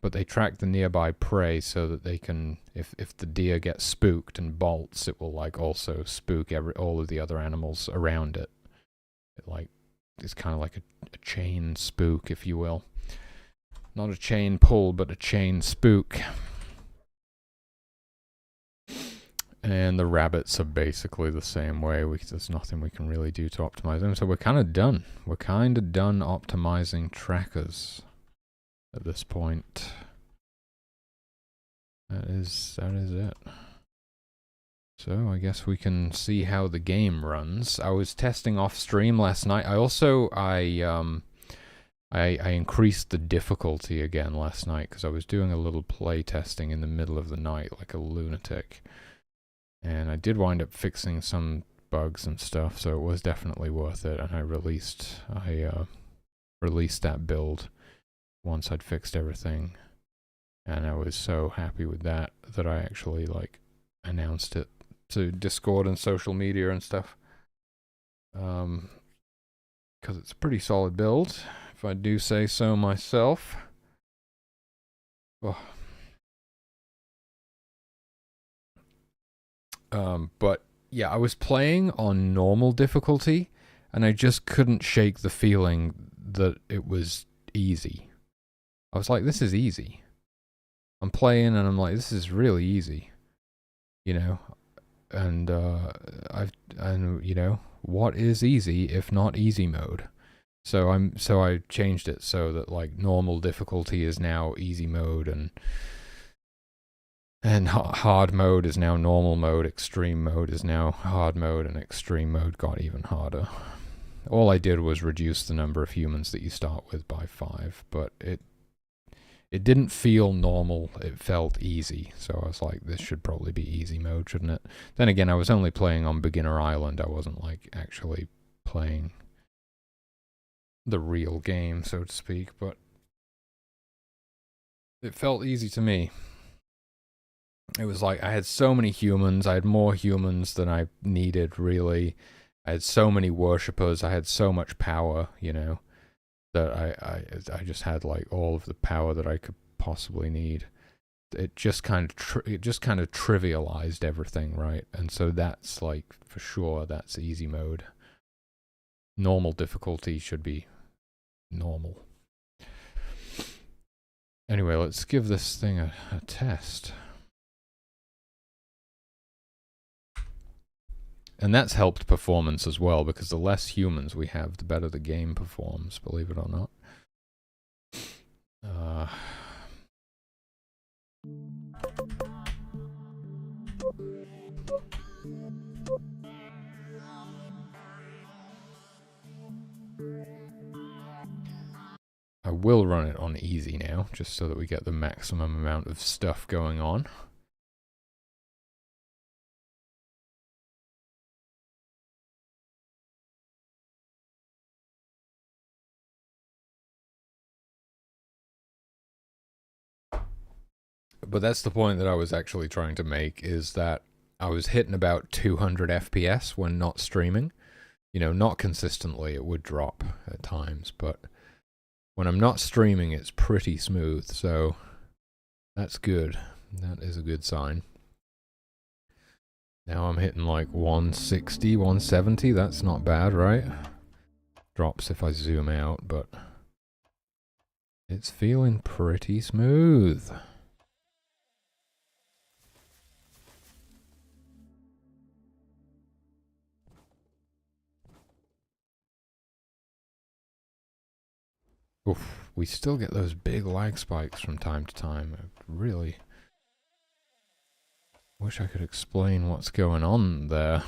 but they track the nearby prey so that they can, if the deer gets spooked and bolts, it will like also spook all of the other animals around it. It's kind of like a chain spook, if you will. Not a chain pull, but a chain spook. And the rabbits are basically the same way. There's nothing we can really do to optimize them. So we're kind of done. We're kind of done optimizing trackers at this point. That is it. So I guess we can see how the game runs. I was testing off stream last night. I increased the difficulty again last night because I was doing a little play testing in the middle of the night like a lunatic. And I did wind up fixing some bugs and stuff, so it was definitely worth it. And I released that build once I'd fixed everything. And I was so happy with that I actually like announced it to Discord and social media and stuff. Because it's a pretty solid build, if I do say so myself. Oh. But yeah, I was playing on normal difficulty, and I just couldn't shake the feeling that it was easy. I was like, this is easy. I'm playing, and I'm like, this is really easy. You know? And, you know, what is easy if not easy mode? So I changed it so that like normal difficulty is now easy mode, and hard mode is now normal mode, extreme mode is now hard mode, and extreme mode got even harder. All I did was reduce the number of humans that you start with by 5, but it didn't feel normal, it felt easy. So I was like, this should probably be easy mode, shouldn't it? Then again, I was only playing on beginner island, I wasn't like actually playing the real game, so to speak, but it felt easy to me. It was like I had so many humans, I had more humans than I needed, really. I had so many worshippers, I had so much power, you know, that I just had like all of the power that I could possibly need. It just kind of trivialized everything, right? And so that's like, for sure, that's easy mode. Normal difficulty should be normal. Anyway, let's give this thing a test. And that's helped performance as well, because the less humans we have, the better the game performs, believe it or not. I will run it on easy now, just so that we get the maximum amount of stuff going on. But that's the point that I was actually trying to make, is that I was hitting about 200 FPS when not streaming. You know, not consistently, it would drop at times, but when I'm not streaming, it's pretty smooth, so that's good. That is a good sign. Now I'm hitting like 160, 170, that's not bad, right? Drops if I zoom out, but it's feeling pretty smooth. Oof, we still get those big lag spikes from time to time. I really wish I could explain what's going on there.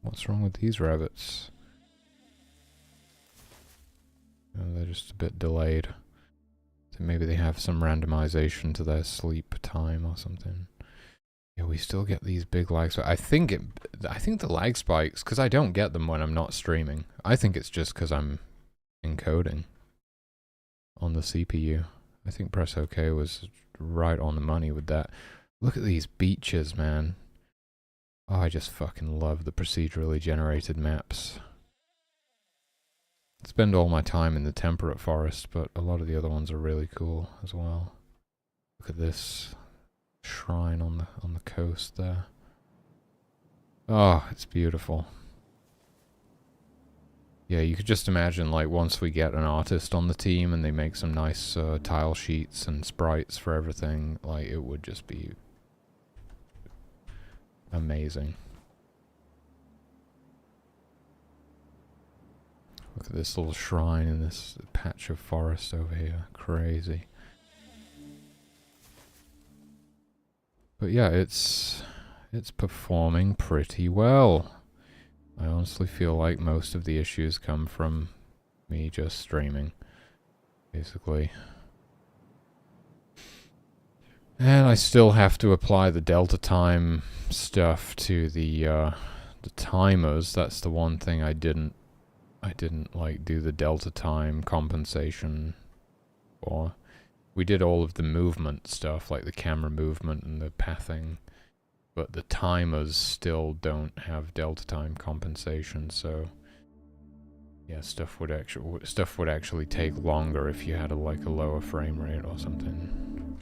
What's wrong with these rabbits? Oh, they're just a bit delayed. So maybe they have some randomization to their sleep time or something. Yeah, we still get these big lag spikes. I think the lag spikes, because I don't get them when I'm not streaming. I think it's just because I'm encoding on the CPU. I think press OK was right on the money with that. Look at these beaches, man. Oh, I just fucking love the procedurally generated maps. I spend all my time in the temperate forest, but a lot of the other ones are really cool as well. Look at this shrine on the coast there. Oh, it's beautiful. Yeah, you could just imagine, like, once we get an artist on the team and they make some nice tile sheets and sprites for everything, like, it would just be amazing. Look at this little shrine in this patch of forest over here. Crazy. But yeah, it's performing pretty well. I honestly feel like most of the issues come from me just streaming, basically. And I still have to apply the delta time stuff to the timers. That's the one thing I didn't like do the delta time compensation for. We did all of the movement stuff, like the camera movement and the pathing, but the timers still don't have delta time compensation, so yeah, stuff would actually take longer if you had like a lower frame rate or something.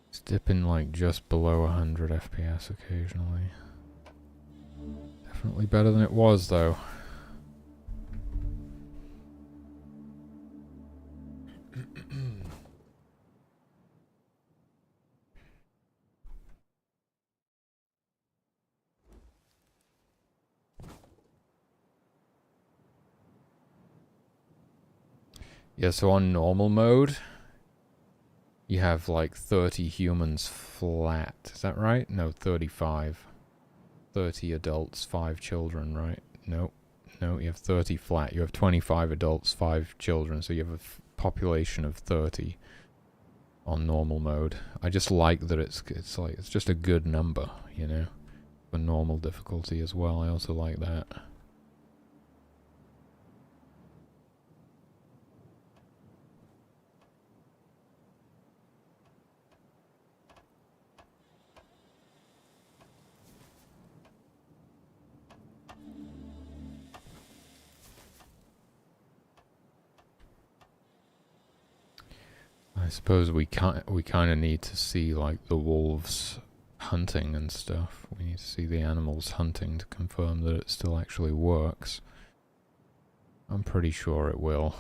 It's dipping like just below 100 FPS occasionally. Definitely better than it was though. Yeah, so on normal mode, you have like 30 humans flat. Is that right? No, 35. 30 adults, 5 children, right? No, you have 30 flat. You have 25 adults, 5 children, so you have a population of 30 on normal mode. I just like that it's just a good number, you know, for normal difficulty as well. I also like that. I suppose we kind of need to see like the wolves hunting and stuff. We need to see the animals hunting to confirm that it still actually works. I'm pretty sure it will.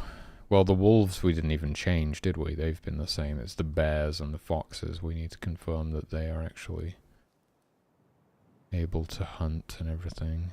Well, the wolves we didn't even change, did we? They've been the same. It's the bears and the foxes. We need to confirm that they are actually able to hunt and everything.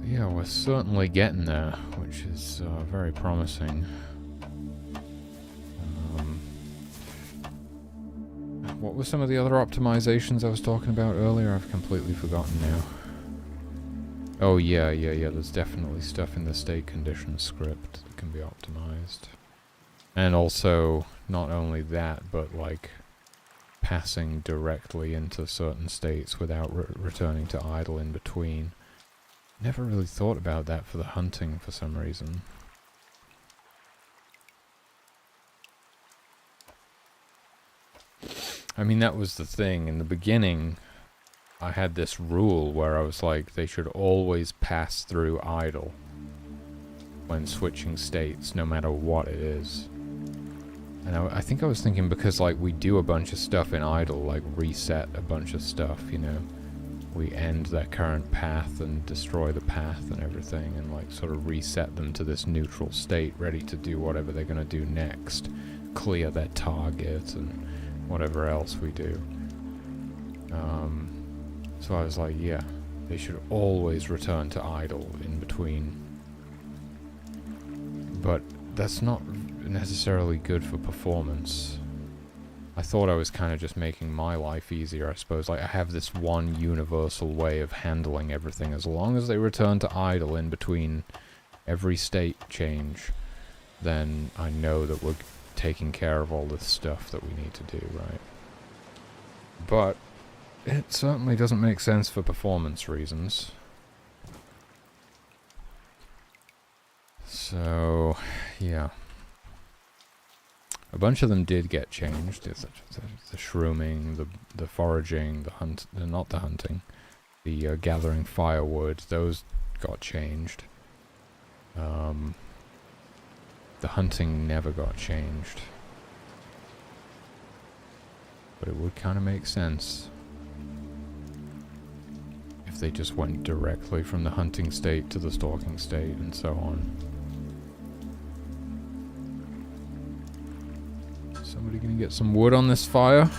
Yeah, we're certainly getting there, which is very promising. What were some of the other optimizations I was talking about earlier? I've completely forgotten now. Oh yeah, there's definitely stuff in the state condition script that can be optimized. And also, not only that, but like passing directly into certain states without returning to idle in between. Never really thought about that for the hunting for some reason. I mean, that was the thing. In the beginning, I had this rule where I was like, they should always pass through idle when switching states, no matter what it is. And I think I was thinking because, like, we do a bunch of stuff in idle, like reset a bunch of stuff, you know? We end their current path and destroy the path and everything and like sort of reset them to this neutral state ready to do whatever they're going to do next. Clear their target and whatever else we do. So I was like, yeah, they should always return to idle in between. But that's not necessarily good for performance. I thought I was kind of just making my life easier, I suppose. Like, I have this one universal way of handling everything. As long as they return to idle in between every state change, then I know that we're taking care of all this stuff that we need to do, right? But it certainly doesn't make sense for performance reasons. So, yeah. A bunch of them did get changed. The shrooming, the foraging, not the hunting, the gathering firewood. Those got changed. The hunting never got changed. But it would kind of make sense if they just went directly from the hunting state to the stalking state and so on. Somebody gonna get some wood on this fire?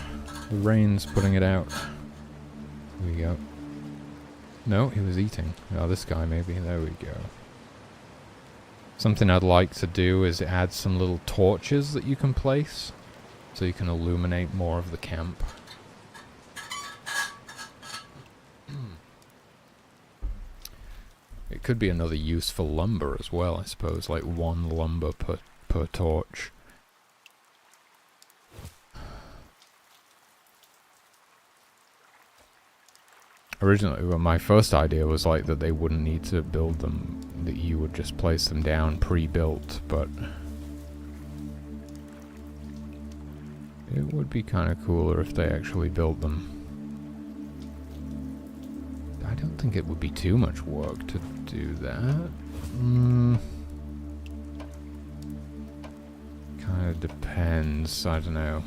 The rain's putting it out. Here we go. No, he was eating. Oh, this guy maybe. There we go. Something I'd like to do is add some little torches that you can place, so you can illuminate more of the camp. It could be another use for lumber as well, I suppose, like one lumber per torch. Originally, well, my first idea was like that they wouldn't need to build them, that you would just place them down pre-built, but it would be kind of cooler if they actually built them. I don't think it would be too much work to do that. Kind of depends, I don't know.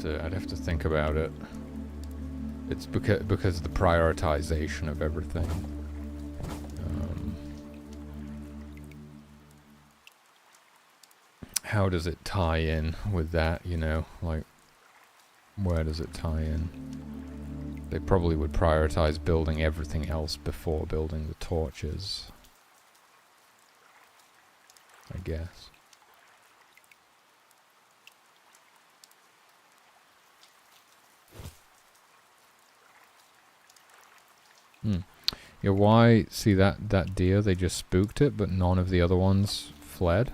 I'd have to think about it. It's because of the prioritization of everything. How does it tie in with that, you know? Like, where does it tie in? They probably would prioritize building everything else before building the torches, I guess. Yeah, why? See that deer, they just spooked it, but none of the other ones fled?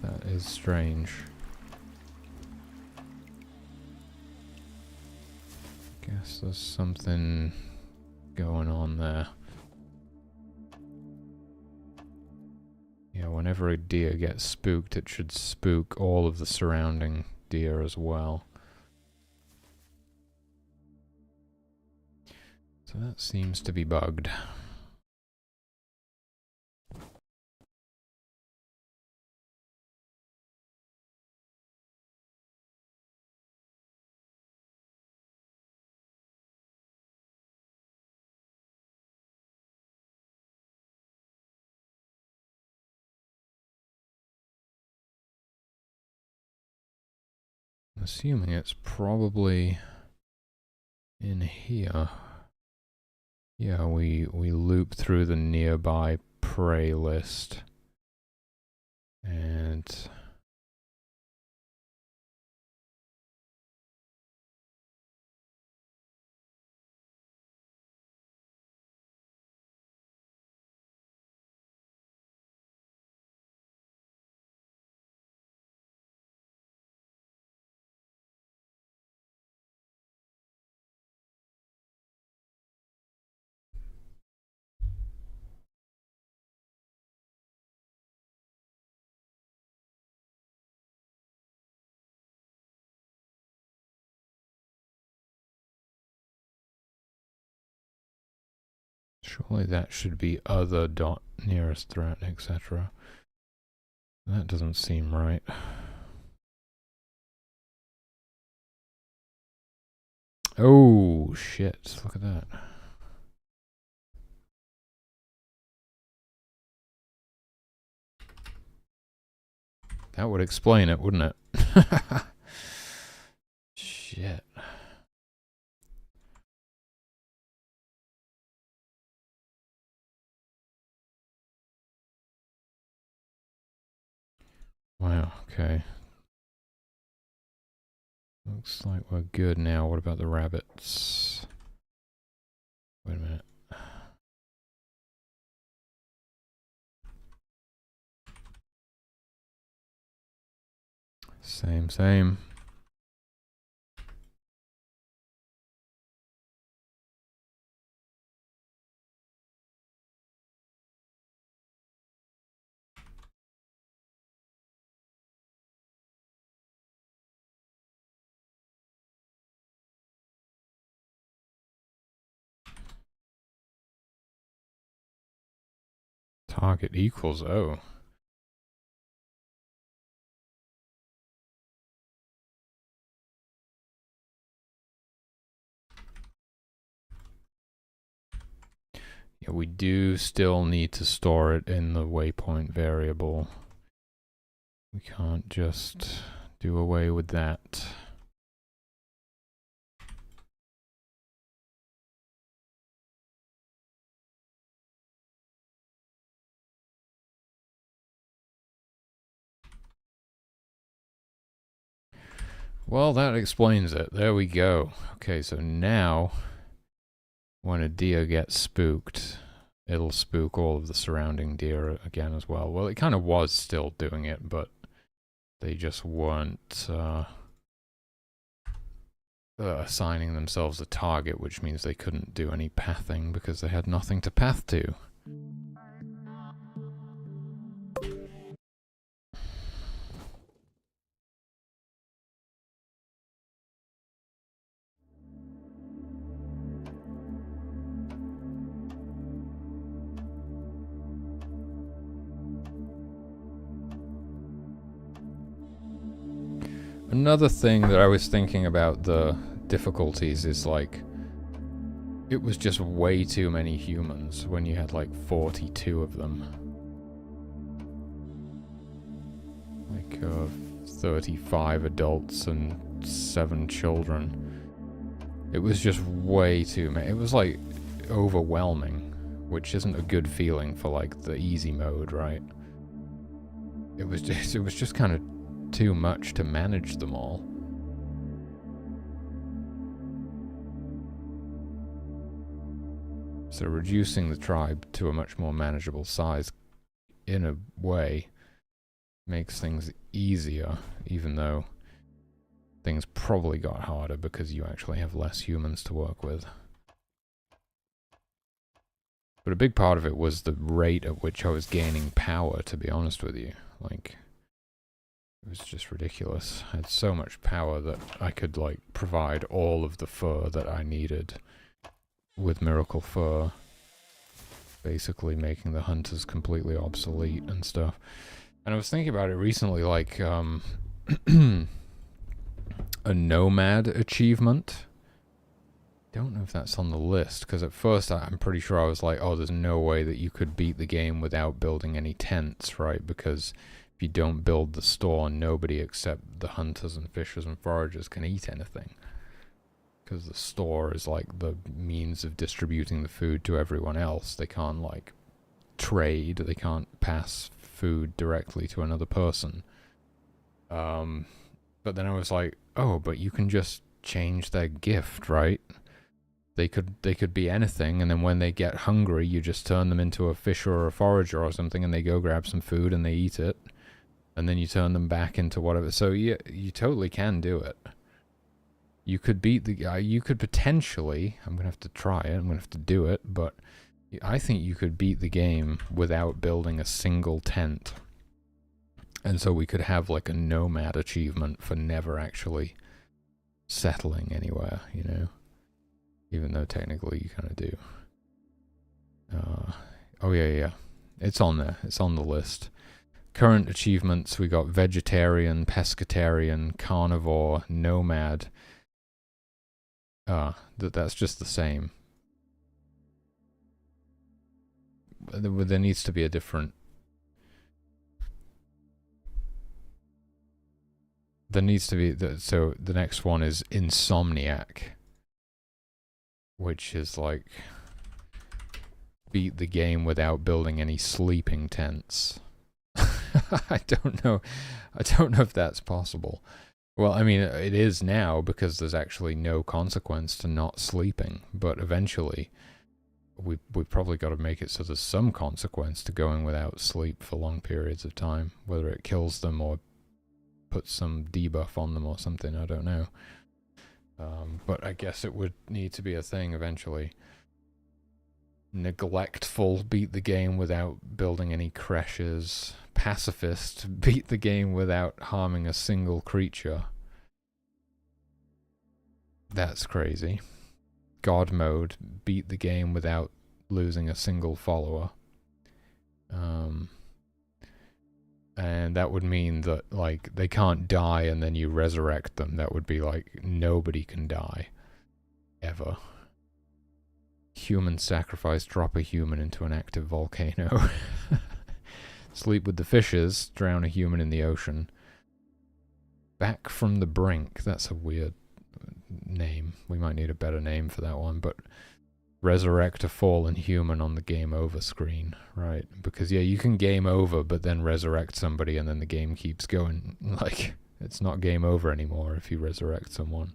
That is strange. Guess there's something going on there. Yeah, whenever a deer gets spooked, it should spook all of the surrounding deer as well. So that seems to be bugged. I'm assuming it's probably in here. Yeah, we loop through the nearby prey list. And surely that should be other dot nearest threat, etc. That doesn't seem right. Oh, shit. Look at that. That would explain it, wouldn't it? Shit. Wow, okay. Looks like we're good now. What about the rabbits? Wait a minute. Same. Target equals O. Yeah, we do still need to store it in the waypoint variable. We can't just do away with that. Well, that explains it. There we go. Okay, so now when a deer gets spooked, it'll spook all of the surrounding deer again as well. Well, it kind of was still doing it, but they just weren't assigning themselves a target, which means they couldn't do any pathing because they had nothing to path to. Another thing that I was thinking about the difficulties is like, it was just way too many humans when you had like 42 of them. Like 35 adults and 7 children. It was just way too many. It was like overwhelming, which isn't a good feeling for like the easy mode, right? It was just kind of too much to manage them all. So reducing the tribe to a much more manageable size, in a way, makes things easier, even though things probably got harder because you actually have less humans to work with. But a big part of it was the rate at which I was gaining power, to be honest with you. Like, it was just ridiculous. I had so much power that I could, like, provide all of the fur that I needed with Miracle Fur, basically making the hunters completely obsolete and stuff. And I was thinking about it recently, like, a nomad achievement. Don't know if that's on the list, because at first I'm pretty sure I was like, oh, there's no way that you could beat the game without building any tents, right? Because if you don't build the store, nobody except the hunters and fishers and foragers can eat anything. Because the store is like the means of distributing the food to everyone else. They can't like trade, they can't pass food directly to another person. But then I was like, oh, but you can just change their gift, right? They could be anything, and then when they get hungry, you just turn them into a fisher or a forager or something, and they go grab some food and they eat it. And then you turn them back into whatever. So you totally can do it. You could beat the guy. You could potentially, I'm going to have to try it, I'm going to have to do it, but I think you could beat the game without building a single tent. And so we could have like a nomad achievement for never actually settling anywhere, you know? Even though technically you kind of do. Oh yeah. It's on there. It's on the list. Current achievements, we got vegetarian, pescatarian, carnivore, nomad. That's just the same. There needs to be a different... There needs to be... So the next one is insomniac. Which is like... beat the game without building any sleeping tents. I don't know if that's possible. Well, I mean, it is now because there's actually no consequence to not sleeping. But eventually, we've probably got to make it so there's some consequence to going without sleep for long periods of time. Whether it kills them or puts some debuff on them or something, I don't know. But I guess it would need to be a thing eventually. Neglectful, beat the game without building any creches. Pacifist, beat the game without harming a single creature. That's crazy. God mode, beat the game without losing a single follower. And that would mean that, like, they can't die and then you resurrect them. That would be like, nobody can die. Ever. Human sacrifice, drop a human into an active volcano. Sleep with the fishes, drown a human in the ocean. Back from the brink. That's a weird name. We might need a better name for that one, but resurrect a fallen human on the game over screen, right? Because yeah, you can game over, but then resurrect somebody and then the game keeps going. Like, it's not game over anymore if you resurrect someone.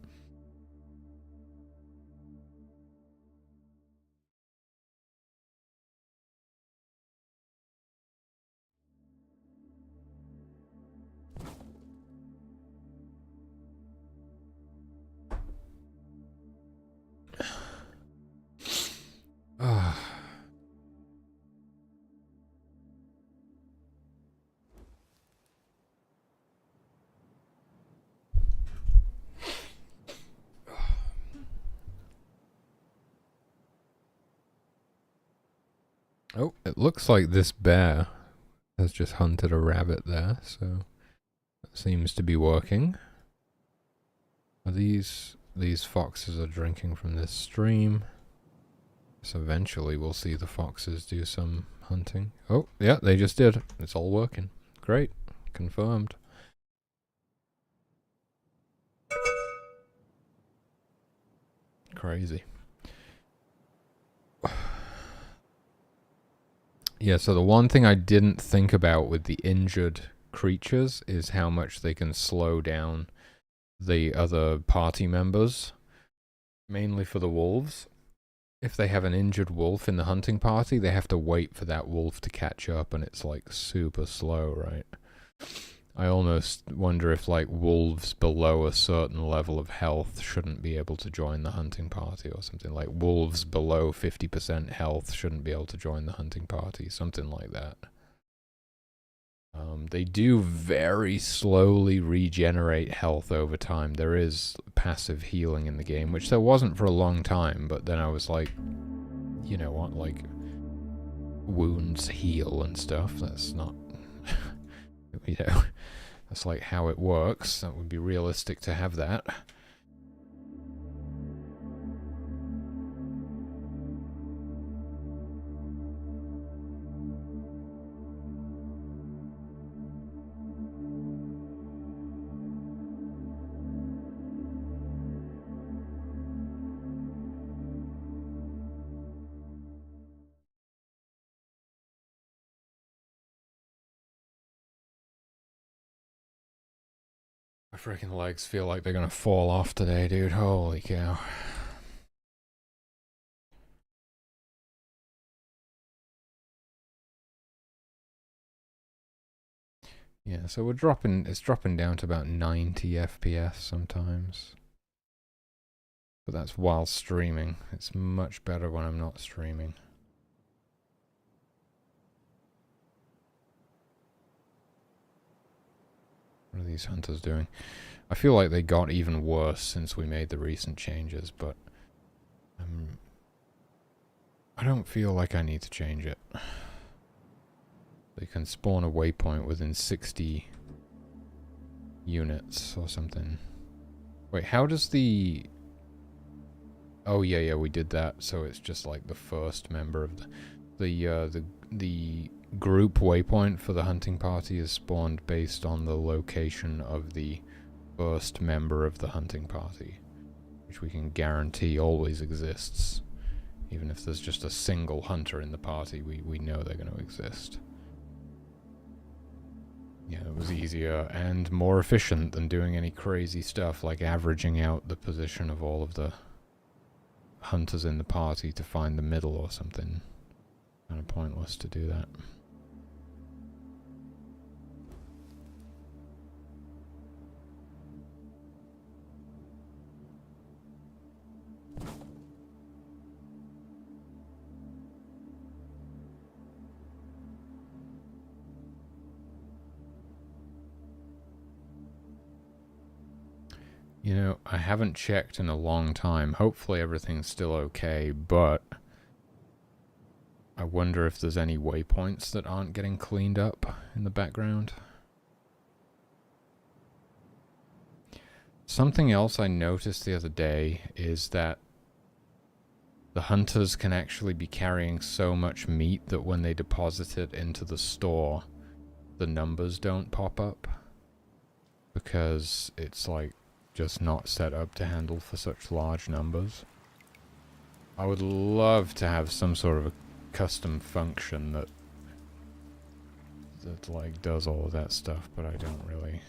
Oh, it looks like this bear has just hunted a rabbit there, so that seems to be working. Are these foxes are drinking from this stream. So eventually we'll see the foxes do some hunting. Oh, yeah, they just did. It's all working. Great. Confirmed. Crazy. Yeah, so the one thing I didn't think about with the injured creatures is how much they can slow down the other party members. Mainly for the wolves. If they have an injured wolf in the hunting party, they have to wait for that wolf to catch up, and it's like super slow, right? I almost wonder if like wolves below a certain level of health shouldn't be able to join the hunting party or something. Like wolves below 50% health shouldn't be able to join the hunting party, something like that. They do very slowly regenerate health over time. There is passive healing in the game, which there wasn't for a long time, but then I was like, you know what, like, wounds heal and stuff. That's not, you know, that's like how it works. That would be realistic to have that. My freaking legs feel like they're gonna fall off today, dude. Holy cow. Yeah, so we're dropping, it's dropping down to about 90 FPS sometimes. But that's while streaming. It's much better when I'm not streaming. What are these hunters doing? I feel like they got even worse since we made the recent changes, but I don't feel like I need to change it. They can spawn a waypoint within 60 units or something. Wait, how does the... Oh yeah, we did that, so it's just like the first member of the group waypoint for the hunting party is spawned based on the location of the first member of the hunting party, which we can guarantee always exists. Even if there's just a single hunter in the party, we know they're going to exist. Yeah, it was easier and more efficient than doing any crazy stuff like averaging out the position of all of the hunters in the party to find the middle or something. Kind of pointless to do that. You know, I haven't checked in a long time. Hopefully everything's still okay, but I wonder if there's any waypoints that aren't getting cleaned up in the background. Something else I noticed the other day is that the hunters can actually be carrying so much meat that when they deposit it into the store, the numbers don't pop up. Because it's like just not set up to handle for such large numbers. I would love to have some sort of a custom function that like does all of that stuff, but I don't really.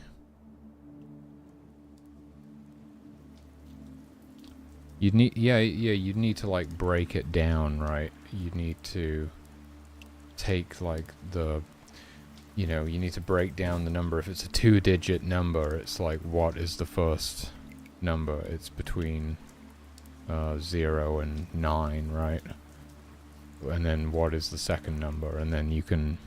You'd need, you'd need to like break it down, right? You'd need to take like the, you know, you need to break down the number. If it's a 2-digit number, it's like, what is the first number? It's between 0 and 9, right? And then what is the second number? And then you can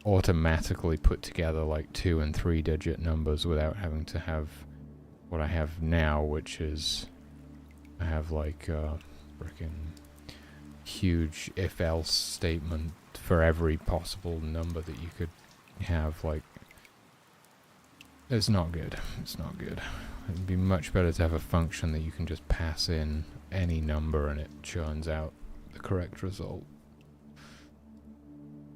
automatically put together like 2- and 3-digit numbers without having to have what I have now, which is I have like a freaking huge if-else statement for every possible number that you could have. Like, it's not good. It's not good. It'd be much better to have a function that you can just pass in any number and it churns out the correct result.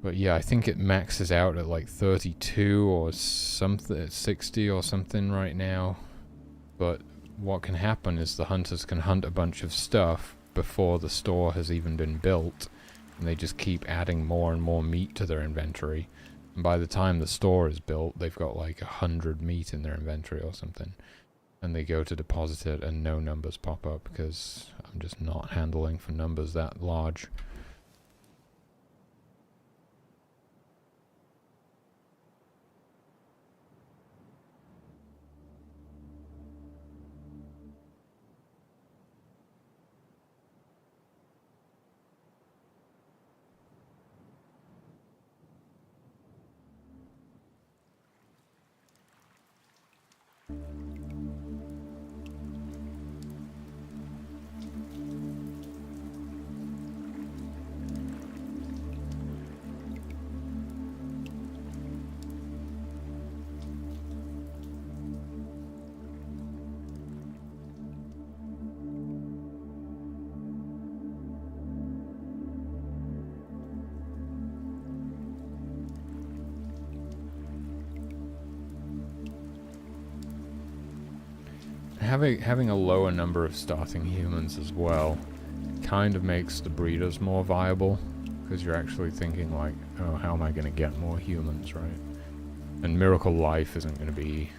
But yeah, I think it maxes out at like 32 or something, 60 or something right now. But what can happen is the hunters can hunt a bunch of stuff before the store has even been built, and they just keep adding more and more meat to their inventory. And by the time the store is built, they've got like 100 meat in their inventory or something. And they go to deposit it and no numbers pop up because I'm just not handling for numbers that large. Having a lower number of starting humans as well kind of makes the breeders more viable, because you're actually thinking like, oh, how am I going to get more humans, right? And Miracle Life isn't going to be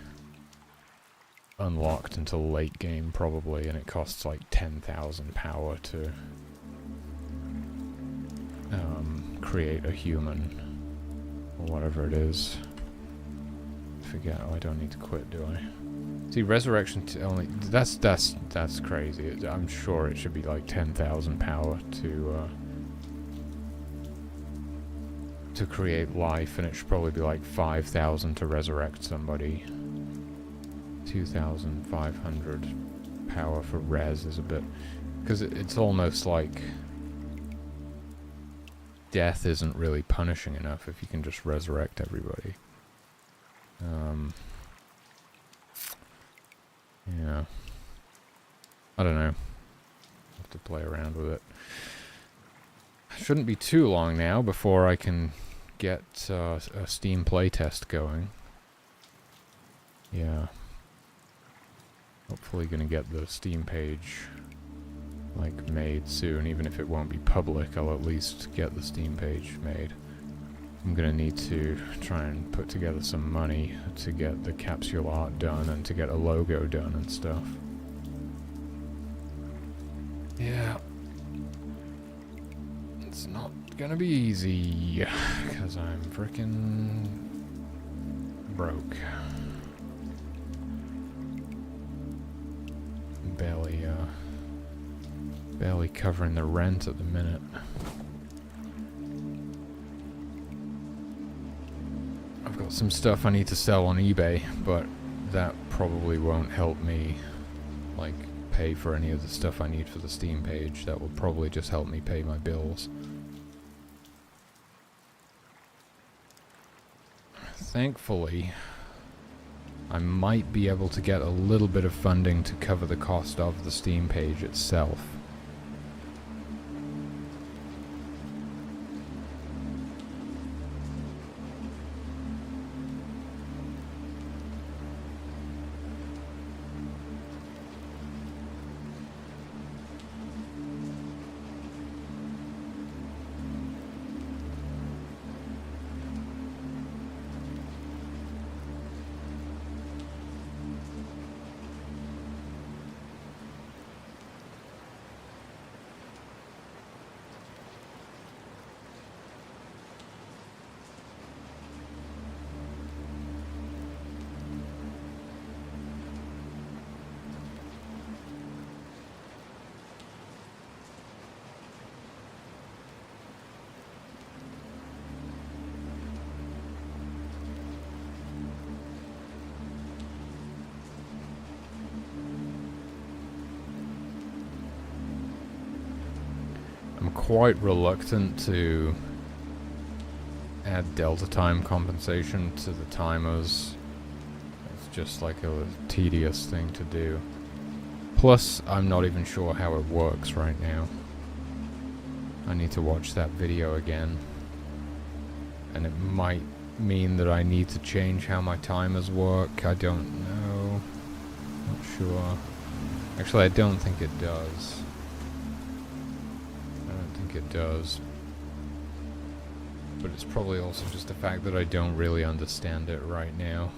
unlocked until late game probably, and it costs like 10,000 power to create a human, or whatever it is. I forget. Oh, I don't need to quit, do I? See, resurrection only, that's crazy. I'm sure it should be like 10,000 power to create life, and it should probably be like 5,000 to resurrect somebody. 2,500 power for res is a bit, because it's almost like death isn't really punishing enough if you can just resurrect everybody. Yeah. I don't know. Have to play around with it. Shouldn't be too long now before I can get a Steam playtest going. Yeah. Hopefully gonna get the Steam page like made soon. Even if it won't be public, I'll at least get the Steam page made. I'm gonna need to try and put together some money to get the capsule art done and to get a logo done and stuff. Yeah. It's not gonna be easy, because I'm frickin' broke. Barely covering the rent at the minute. I've got some stuff I need to sell on eBay, but that probably won't help me, like, pay for any of the stuff I need for the Steam page. That will probably just help me pay my bills. Thankfully, I might be able to get a little bit of funding to cover the cost of the Steam page itself. I'm quite reluctant to add delta time compensation to the timers. It's just like a tedious thing to do. Plus, I'm not even sure how it works right now. I need to watch that video again. And it might mean that I need to change how my timers work. I don't know. Not sure. Actually, I don't think it does. It does, but it's probably also just the fact that I don't really understand it right now.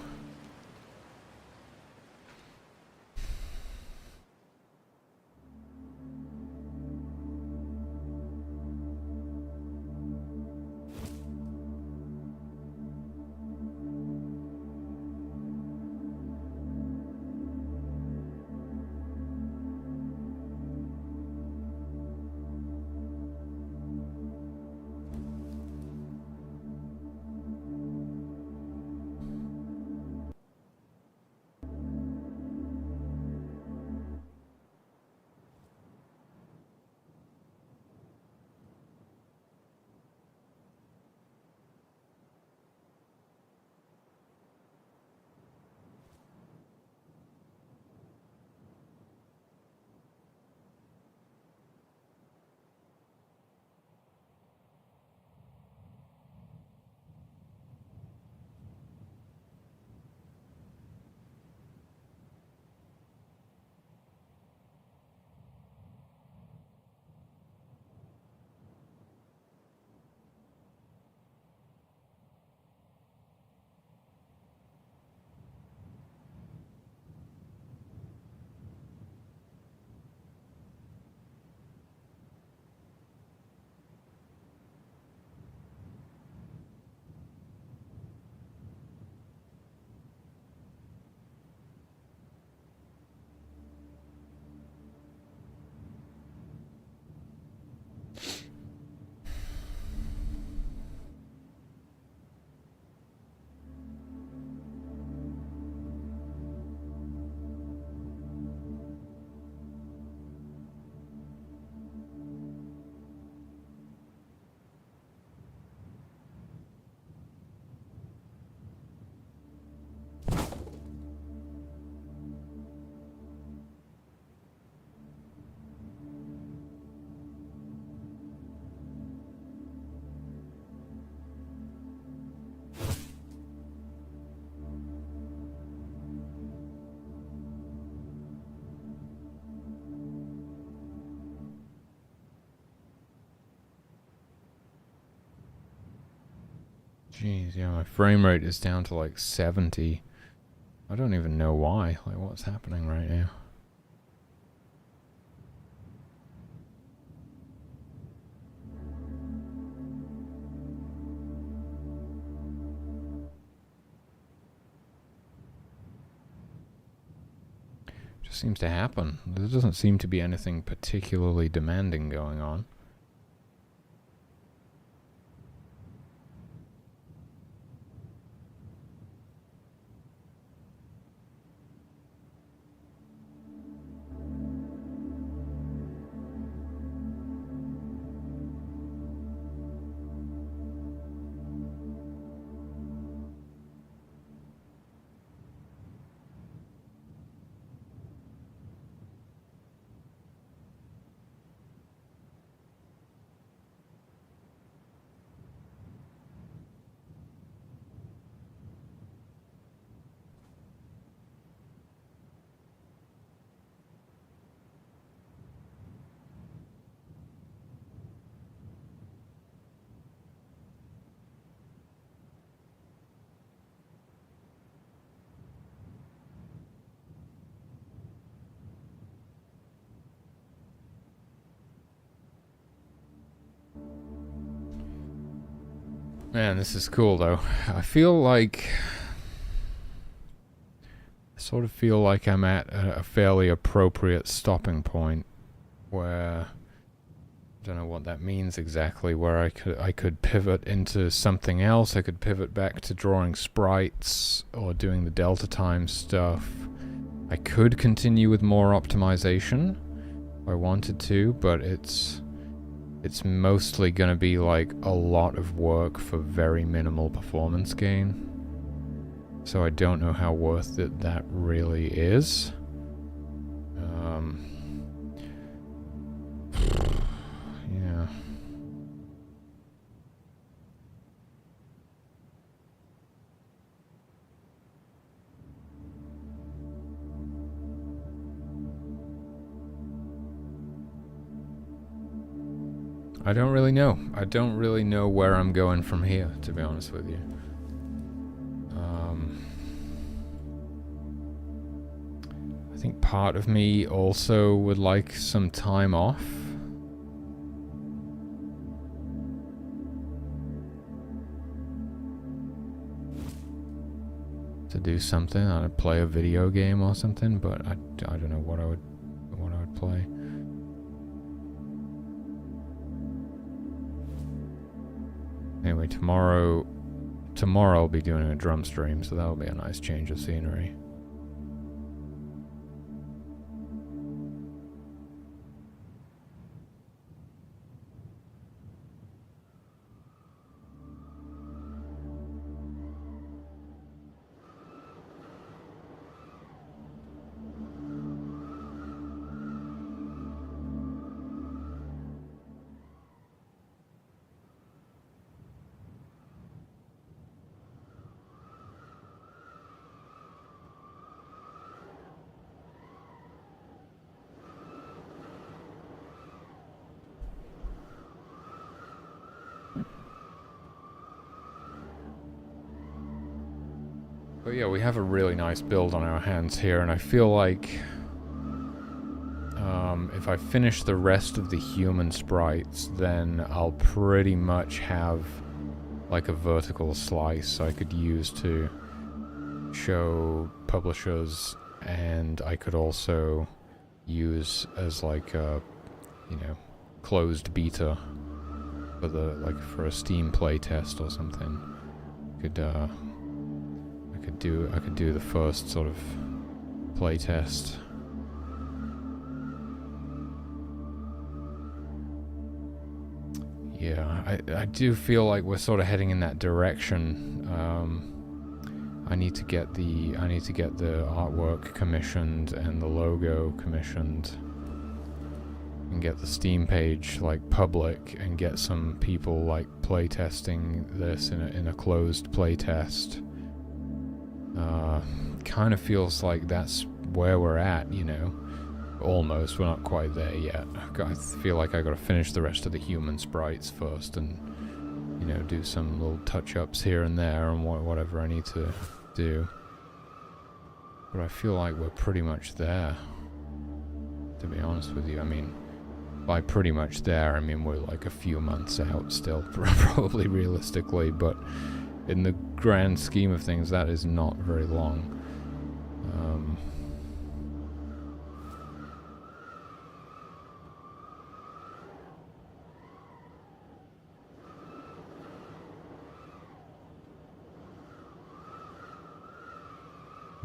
Jeez, yeah, my frame rate is down to like 70. I don't even know why. Like, what's happening right now? Just seems to happen. There doesn't seem to be anything particularly demanding going on. Man, this is cool though. I feel like... I sort of feel like I'm at a fairly appropriate stopping point where... I don't know what that means exactly, where I could pivot into something else. I could pivot back to drawing sprites or doing the delta time stuff. I could continue with more optimization if I wanted to, but it's mostly going to be like a lot of work for very minimal performance gain. So I don't know how worth it that really is. Yeah. I don't really know. I don't really know where I'm going from here, to be honest with you. I think part of me also would like some time off. To do something. I'd play a video game or something, but I don't know what I would play. Anyway, tomorrow I'll be doing a drum stream, so that'll be a nice change of scenery. But yeah, we have a really nice build on our hands here, and I feel like if I finish the rest of the human sprites, then I'll pretty much have like a vertical slice I could use to show publishers, and I could also use as like a, you know, closed beta for the, like, for a Steam playtest or something. I could do the first sort of playtest. Yeah, I do feel like we're sort of heading in that direction. I need to get the artwork commissioned and the logo commissioned, and get the Steam page like public, and get some people like playtesting this in a closed playtest. Kind of feels like that's where we're at, you know. Almost. We're not quite there yet. I feel like I gotta finish the rest of the human sprites first, and, you know, do some little touch-ups here and there, and whatever I need to do. But I feel like we're pretty much there, to be honest with you. I mean, by pretty much there, I mean we're like a few months out still, probably realistically, but in the grand scheme of things, that is not very long.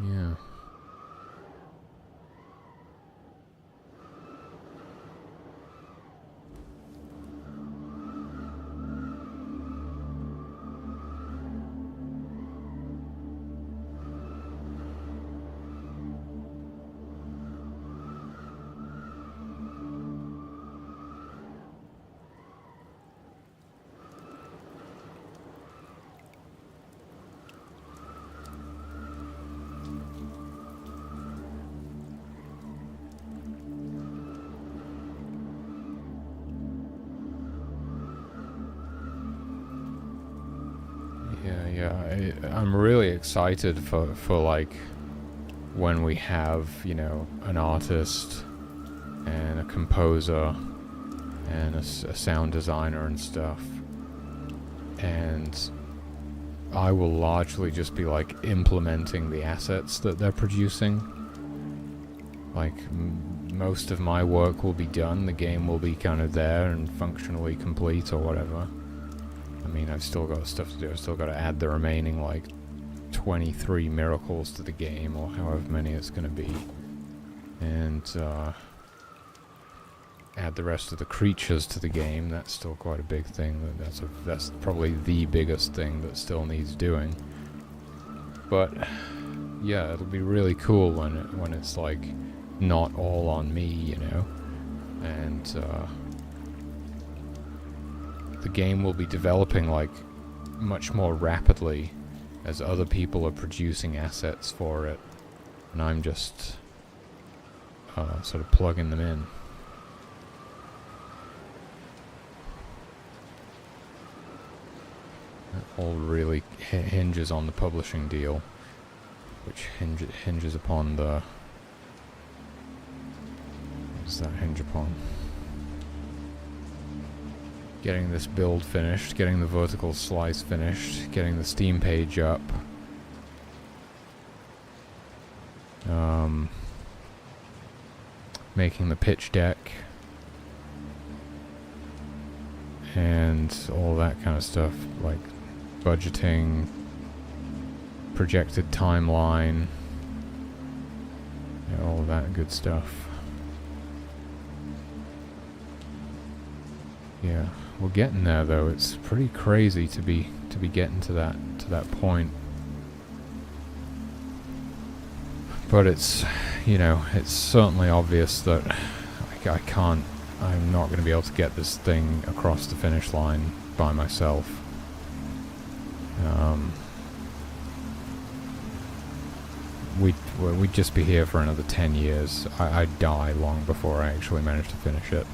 Yeah. I'm really excited for like when we have, you know, an artist and a composer and a sound designer and stuff, and I will largely just be like implementing the assets that they're producing. Like, most of my work will be done, the game will be kind of there and functionally complete or whatever. I mean, I've still got stuff to do, I've still got to add the remaining, like, 23 miracles to the game, or however many it's going to be. And, add the rest of the creatures to the game. That's still quite a big thing. That's probably the biggest thing that still needs doing. But yeah, it'll be really cool when it's like not all on me, you know. And the game will be developing like much more rapidly as other people are producing assets for it, and I'm just sort of plugging them in. It all really hinges on the publishing deal, which hinges upon the... What does that hinge upon? Getting this build finished, getting the vertical slice finished, getting the Steam page up. Making the pitch deck. And all that kind of stuff, like budgeting, projected timeline, yeah, all that good stuff. Yeah, we're getting there though. It's pretty crazy to be getting to that point. But it's, you know, it's certainly obvious that I'm not going to be able to get this thing across the finish line by myself. We'd just be here for another 10 years. I'd die long before I actually managed to finish it.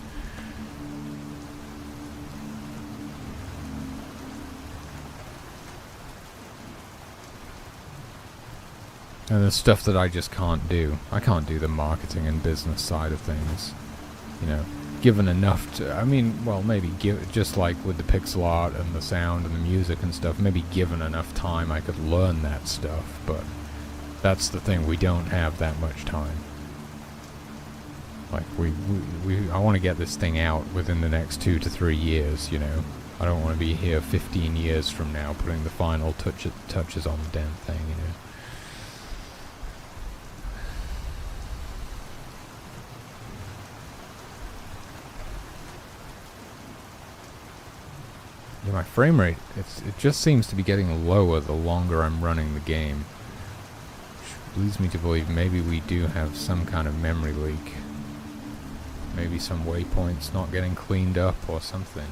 And there's stuff that I just can't do. I can't do the marketing and business side of things. You know, given enough to... I mean, well, maybe just like with the pixel art and the sound and the music and stuff, maybe given enough time I could learn that stuff, but that's the thing, we don't have that much time. Like, I want to get this thing out within the next 2 to 3 years, you know. I don't want to be here 15 years from now putting the final touches on the damn thing, you know. Yeah, my frame rate, it just seems to be getting lower the longer I'm running the game. Which leads me to believe maybe we do have some kind of memory leak. Maybe some waypoints not getting cleaned up or something.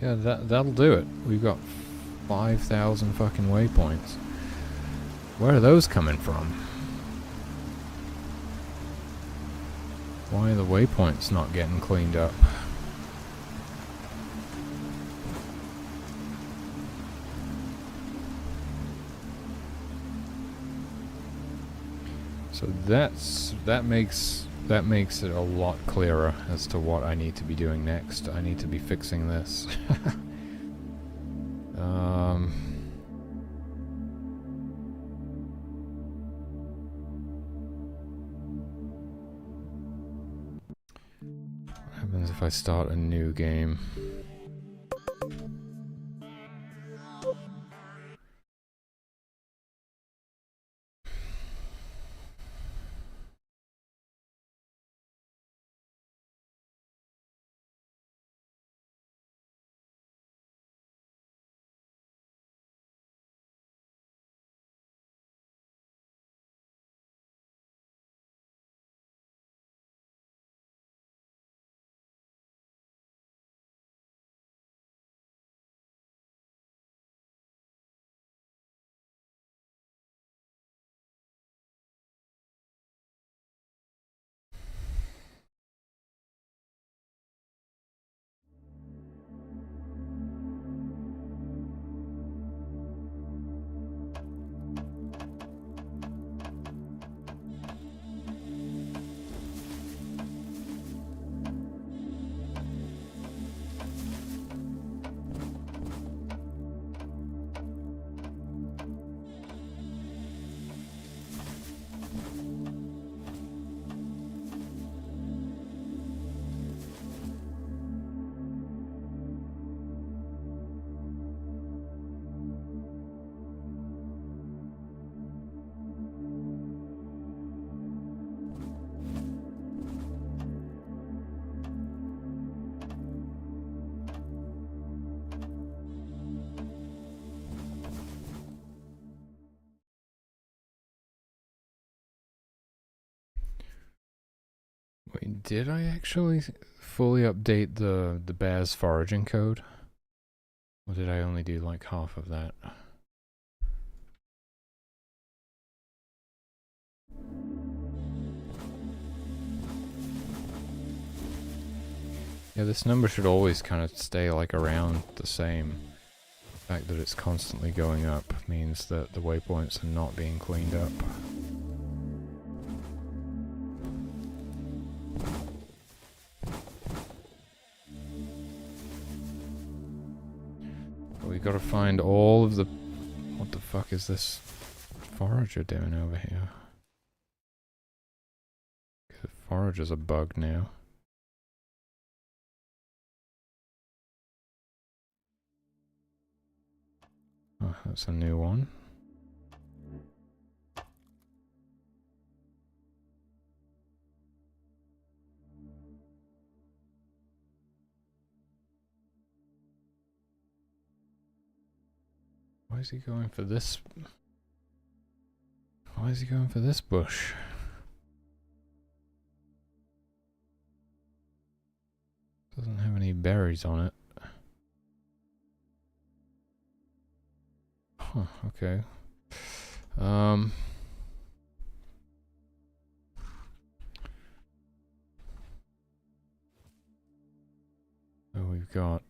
Yeah, that'll do it. We've got 5,000 fucking waypoints. Where are those coming from? Why are the waypoints not getting cleaned up? So that makes it a lot clearer as to what I need to be doing next. I need to be fixing this. What happens if I start a new game? Wait, did I actually fully update the bear's foraging code? Or did I only do like half of that? Yeah, this number should always kind of stay like around the same. The fact that it's constantly going up means that the waypoints are not being cleaned up. But we gotta find all of the... What the fuck is this forager doing over here? The forager's a bug now. Oh, that's a new one. Why is he going for this? Why is he going for this bush? Doesn't have any berries on it. Huh, okay. So we've got,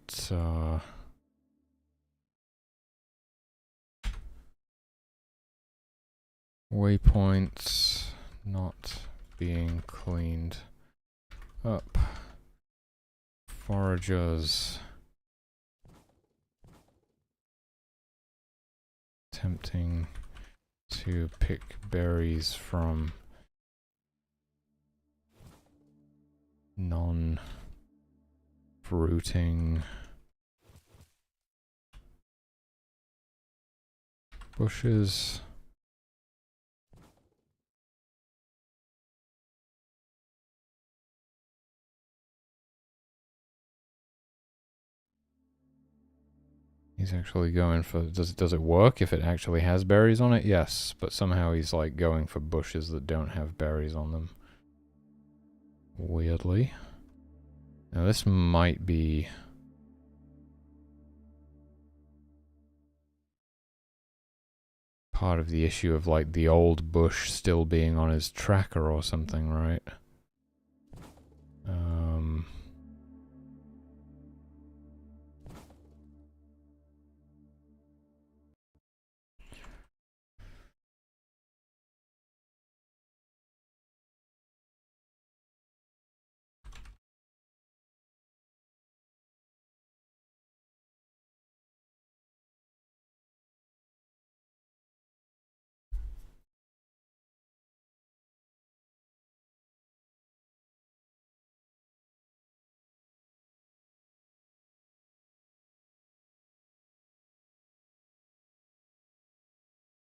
waypoints not being cleaned up. Foragers attempting to pick berries from non-fruiting bushes. He's actually going for... Does it work if it actually has berries on it? Yes, but somehow he's like going for bushes that don't have berries on them. Weirdly. Now this might be... part of the issue of like the old bush still being on his tracker or something, right?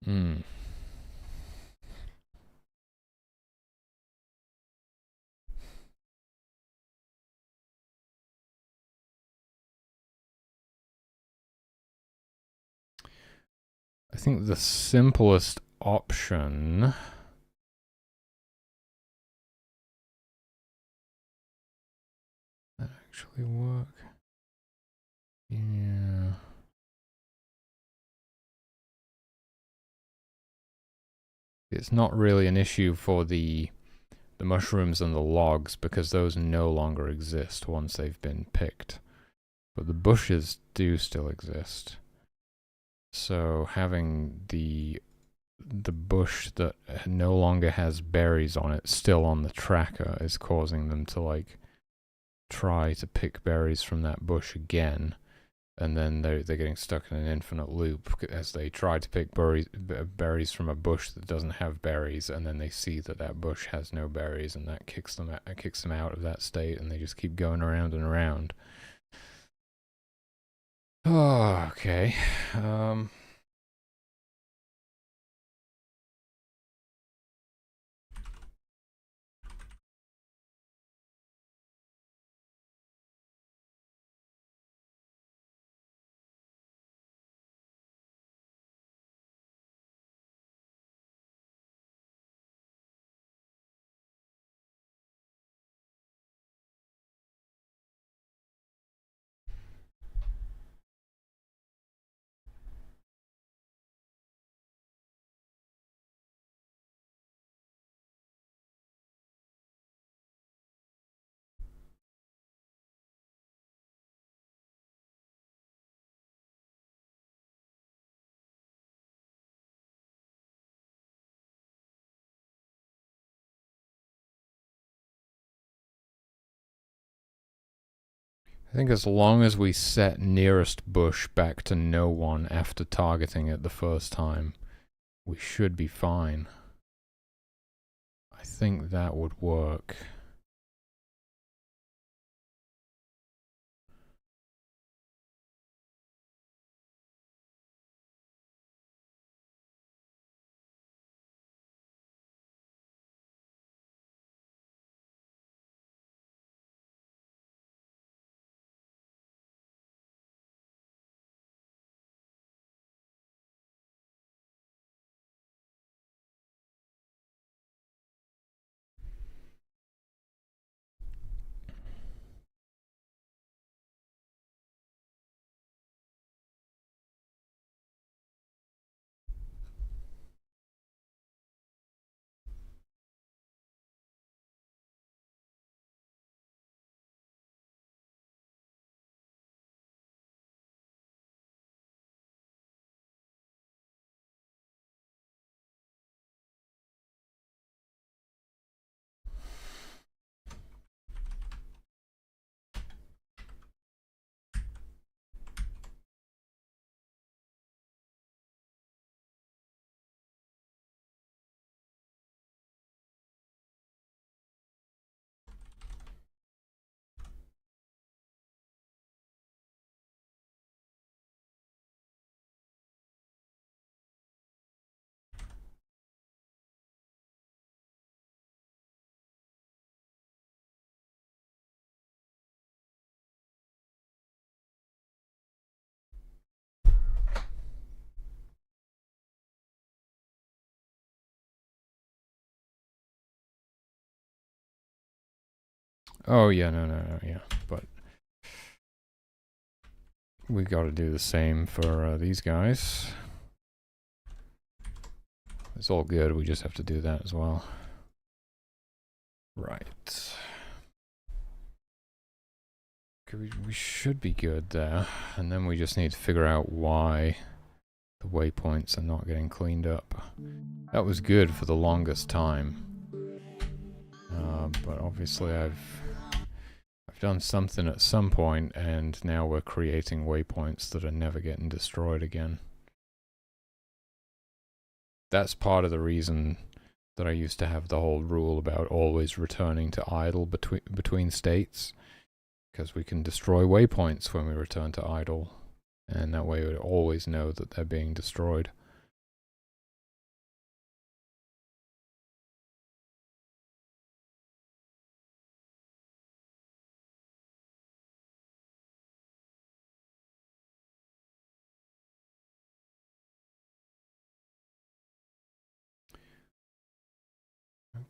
Hmm. I think the simplest option... That actually work? Yeah. It's not really an issue for the mushrooms and the logs because those no longer exist once they've been picked. But the bushes do still exist. So having the bush that no longer has berries on it still on the tracker is causing them to like try to pick berries from that bush again, and then they're getting stuck in an infinite loop as they try to pick berries from a bush that doesn't have berries, and then they see that that bush has no berries, and that kicks them out of that state, and they just keep going around and around. Oh, okay. I think as long as we set nearest bush back to no one after targeting it the first time, we should be fine. I think that would work. Oh yeah, no, yeah, but we got to do the same for these guys. It's all good, we just have to do that as well. Right. We should be good there, and then we just need to figure out why the waypoints are not getting cleaned up. That was good for the longest time. But obviously I've done something at some point, and now we're creating waypoints that are never getting destroyed again. That's part of the reason that I used to have the whole rule about always returning to idle between states, because we can destroy waypoints when we return to idle, and that way we always know that they're being destroyed.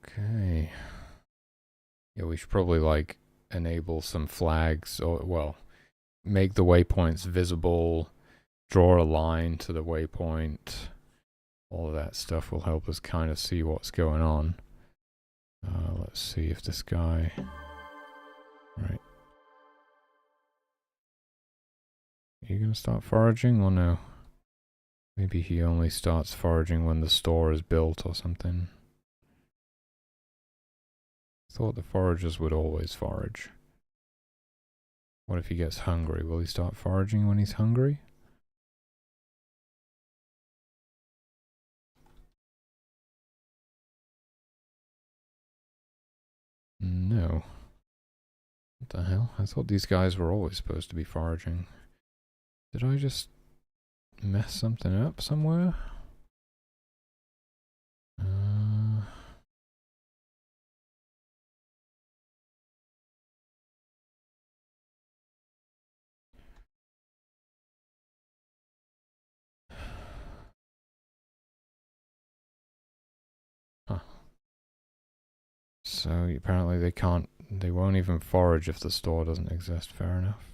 Okay. Yeah, we should probably like enable some flags, or well, make the waypoints visible, draw a line to the waypoint. All of that stuff will help us kind of see what's going on. Let's see if this guy... Right. Are you going to start foraging or no? Maybe he only starts foraging when the store is built or something. Thought the foragers would always forage. What if he gets hungry? Will he start foraging when he's hungry? No. What the hell? I thought these guys were always supposed to be foraging. Did I just mess something up somewhere? Huh. So apparently they won't even forage if the store doesn't exist. Fair enough.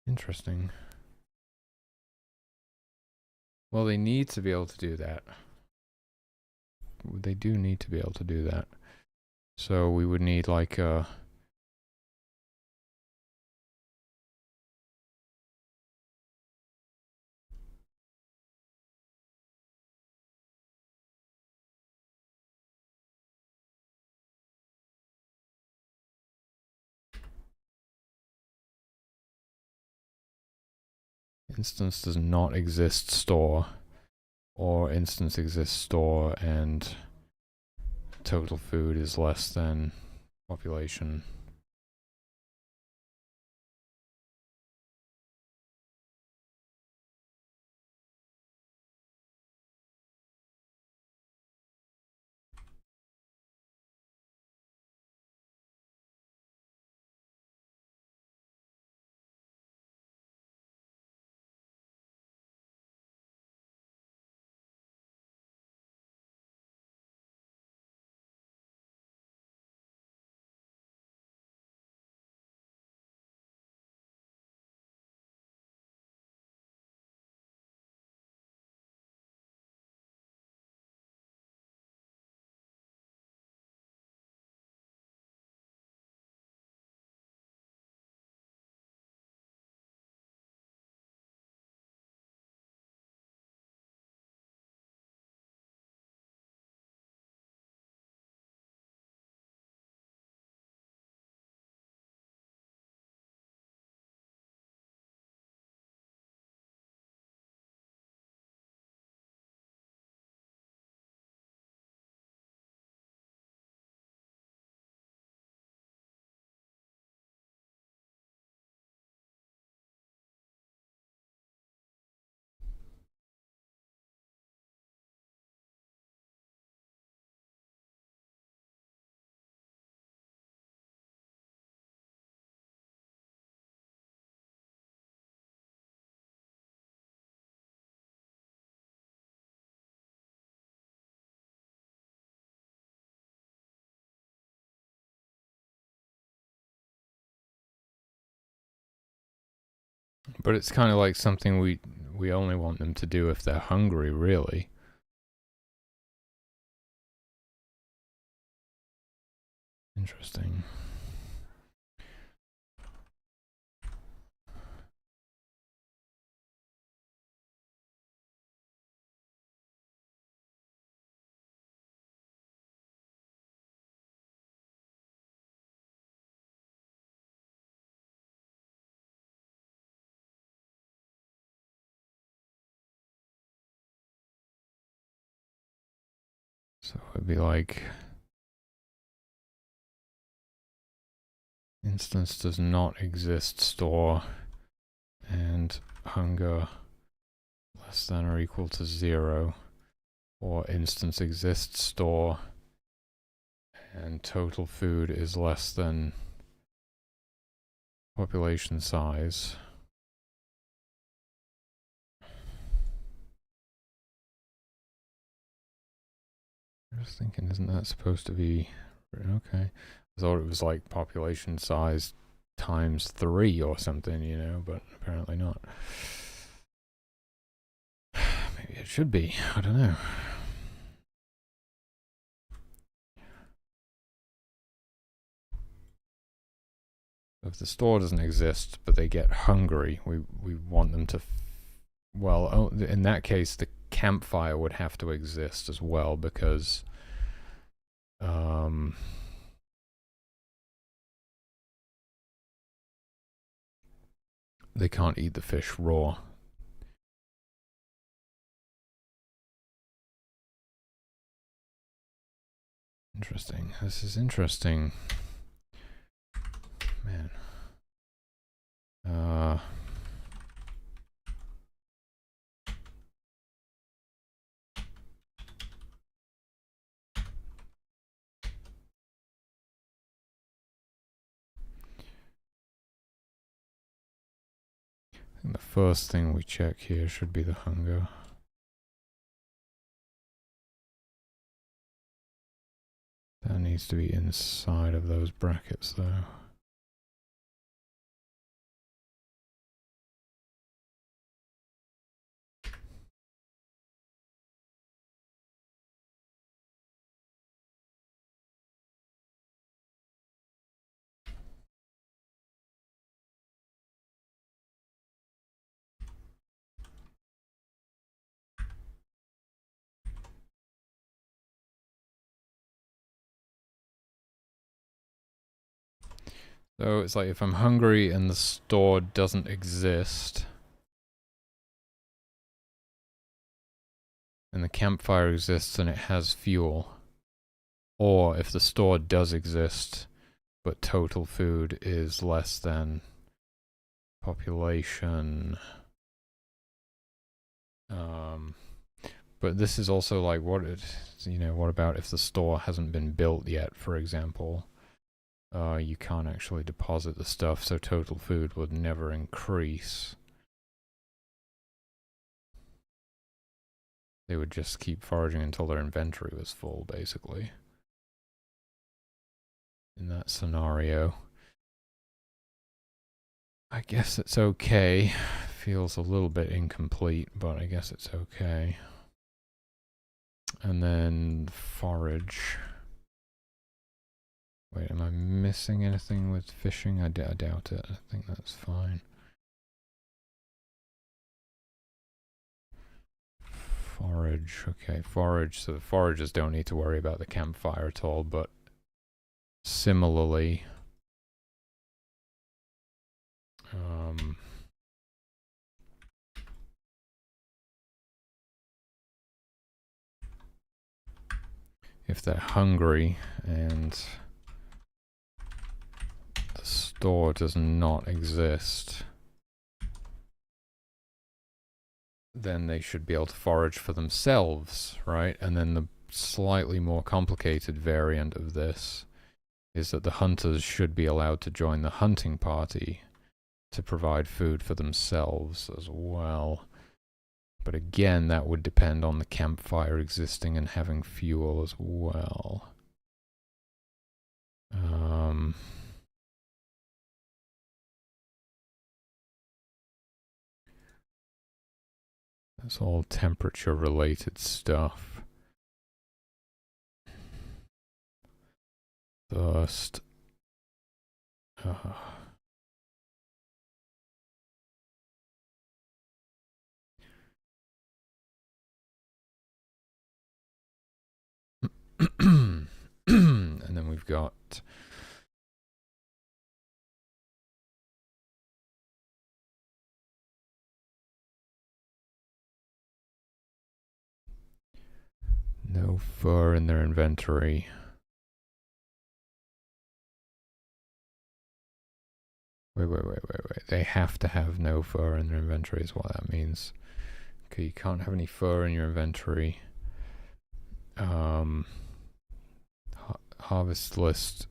Interesting. Well, they need to be able to do that. They do need to be able to do that. So we would need like a... instance does not exist store, or instance exists store and total food is less than population. But it's kind of like something we only want them to do if they're hungry, really. Interesting. So it'd be like instance does not exist store and hunger less than or equal to 0, or instance exists store and total food is less than population size. I was thinking, isn't that supposed to be okay? I thought it was like population size times 3 or something, you know, but apparently not. Maybe it should be. I don't know. If the store doesn't exist, but they get hungry, we want them to. Well, in that case, the campfire would have to exist as well because. They can't eat the fish raw. Interesting. This is interesting. Man. I think the first thing we check here should be the hunger. That needs to be inside of those brackets though. So it's like if I'm hungry and the store doesn't exist, and the campfire exists and it has fuel, or if the store does exist but total food is less than population. But this is also like what about if the store hasn't been built yet, for example? You can't actually deposit the stuff, so total food would never increase. They would just keep foraging until their inventory was full, basically. In that scenario. I guess it's okay. Feels a little bit incomplete, but I guess it's okay. And then forage. Wait, am I missing anything with fishing? I doubt it. I think that's fine. Forage. Okay, forage. So the foragers don't need to worry about the campfire at all, but similarly, if they're hungry and the store does not exist, then they should be able to forage for themselves, right? And then the slightly more complicated variant of this is that the hunters should be allowed to join the hunting party to provide food for themselves as well. But again, that would depend on the campfire existing and having fuel as well. That's all temperature related stuff. Thirst. And then we've got no fur in their inventory. Wait. They have to have no fur in their inventory is what that means. Okay, you can't have any fur in your inventory. Harvest list.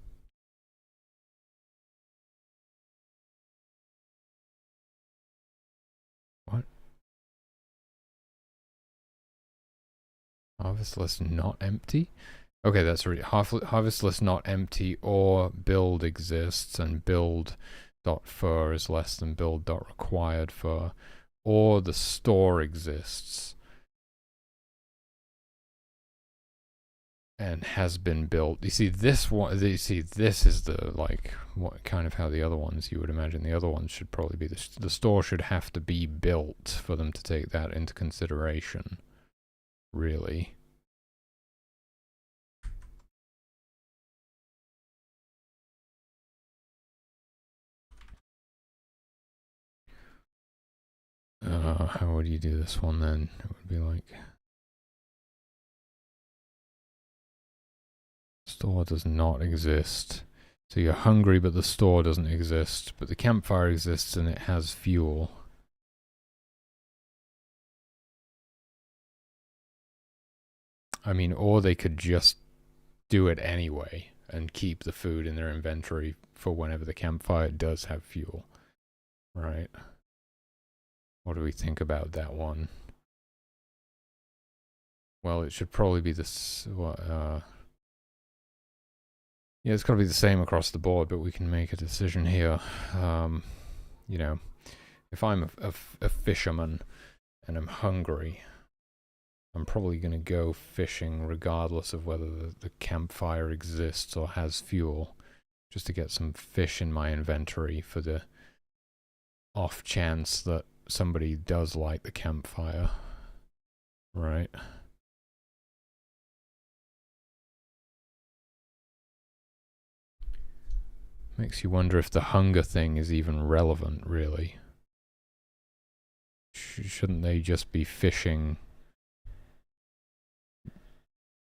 What? Harvest list not empty? Okay, that's right. Harvest list not empty or build exists and build.fur is less than build.required fur, or the store exists and has been built. You see this one, this is the, like, what kind of how the other ones, you would imagine the other ones should probably be, the store should have to be built for them to take that into consideration, really. How would you do this one then? It would be like, store does not exist. So you're hungry, but the store doesn't exist. But the campfire exists and it has fuel. I mean, or they could just do it anyway and keep the food in their inventory for whenever the campfire does have fuel. Right? What do we think about that one? Well, it should probably be this, yeah, it's got to be the same across the board, but we can make a decision here. You know, if I'm a fisherman and I'm hungry, I'm probably going to go fishing regardless of whether the campfire exists or has fuel, just to get some fish in my inventory for the off chance that somebody does like the campfire. Right? Makes you wonder if the hunger thing is even relevant, really. Shouldn't they just be fishing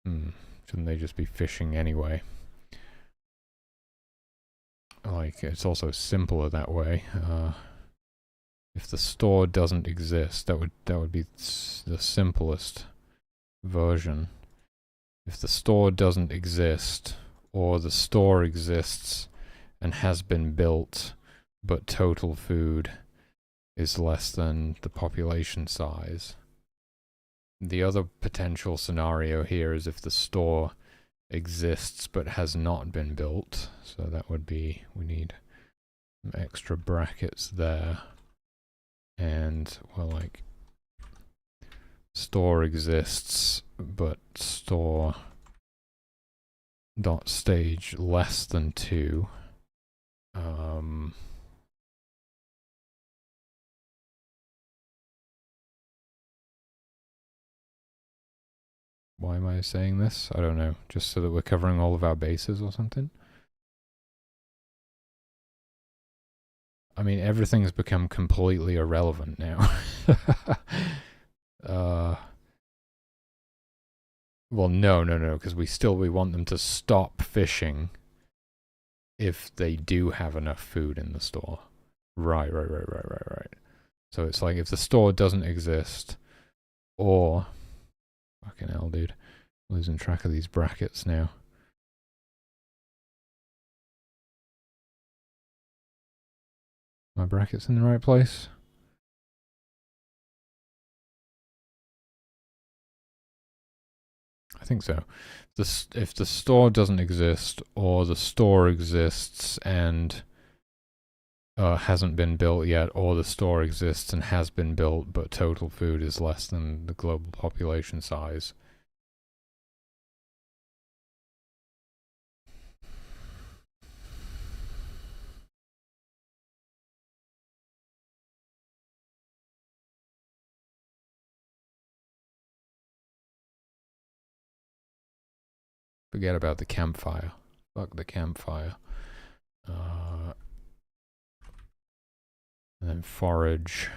Shouldn't they just be fishing anyway? Like, it's also simpler that way. If the store doesn't exist, that would be the simplest version. If the store doesn't exist, or the store exists and has been built, but total food is less than the population size. The other potential scenario here is if the store exists but has not been built. So that would be, we need some extra brackets there. And, well, like, store exists, but store dot stage less than 2. Why am I saying this? I don't know. Just so that we're covering all of our bases or something? I mean, everything's become completely irrelevant now. Well, no, because we want them to stop fishing if they do have enough food in the store. Right. So it's like if the store doesn't exist, or... Fucking hell, dude. Losing track of these brackets now. My brackets in the right place? I think so. If the store doesn't exist, or the store exists and hasn't been built yet, or the store exists and has been built, but total food is less than the global population size. Forget about the campfire. Fuck the campfire. And then forage.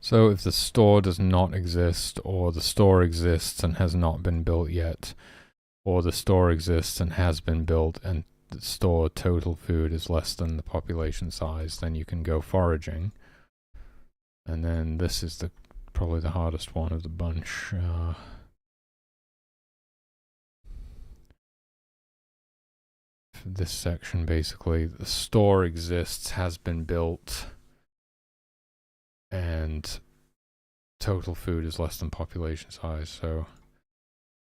So if the store does not exist, or the store exists and has not been built yet, or the store exists and has been built and the store total food is less than the population size, then you can go foraging. And then this is probably the hardest one of the bunch. This section, basically, the store exists, has been built, and total food is less than population size. So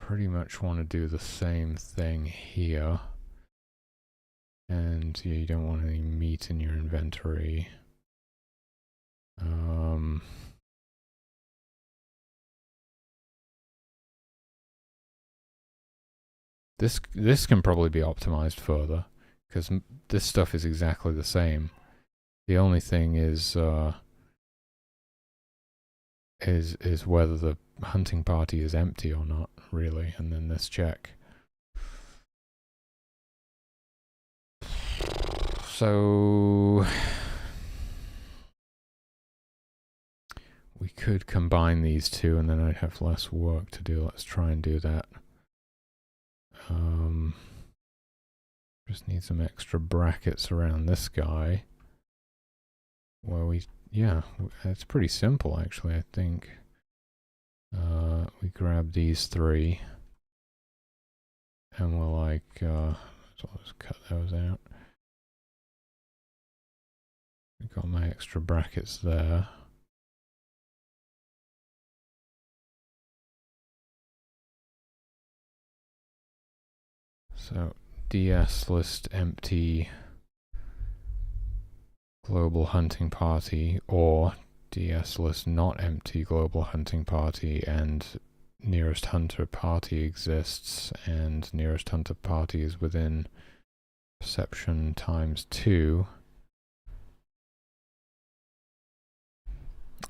pretty much want to do the same thing here. And yeah, you don't want any meat in your inventory. This can probably be optimized further, because this stuff is exactly the same. The only thing is whether the hunting party is empty or not, really, and then this check. So we could combine these two, and then I'd have less work to do. Let's try and do that. Just need some extra brackets around this guy. Where yeah, it's pretty simple actually, I think. We grab these 3. And we're like, so I'll just cut those out. Got my extra brackets there. So DS list empty global hunting party, or DS list not empty global hunting party, and nearest hunter party exists, and nearest hunter party is within perception times 2.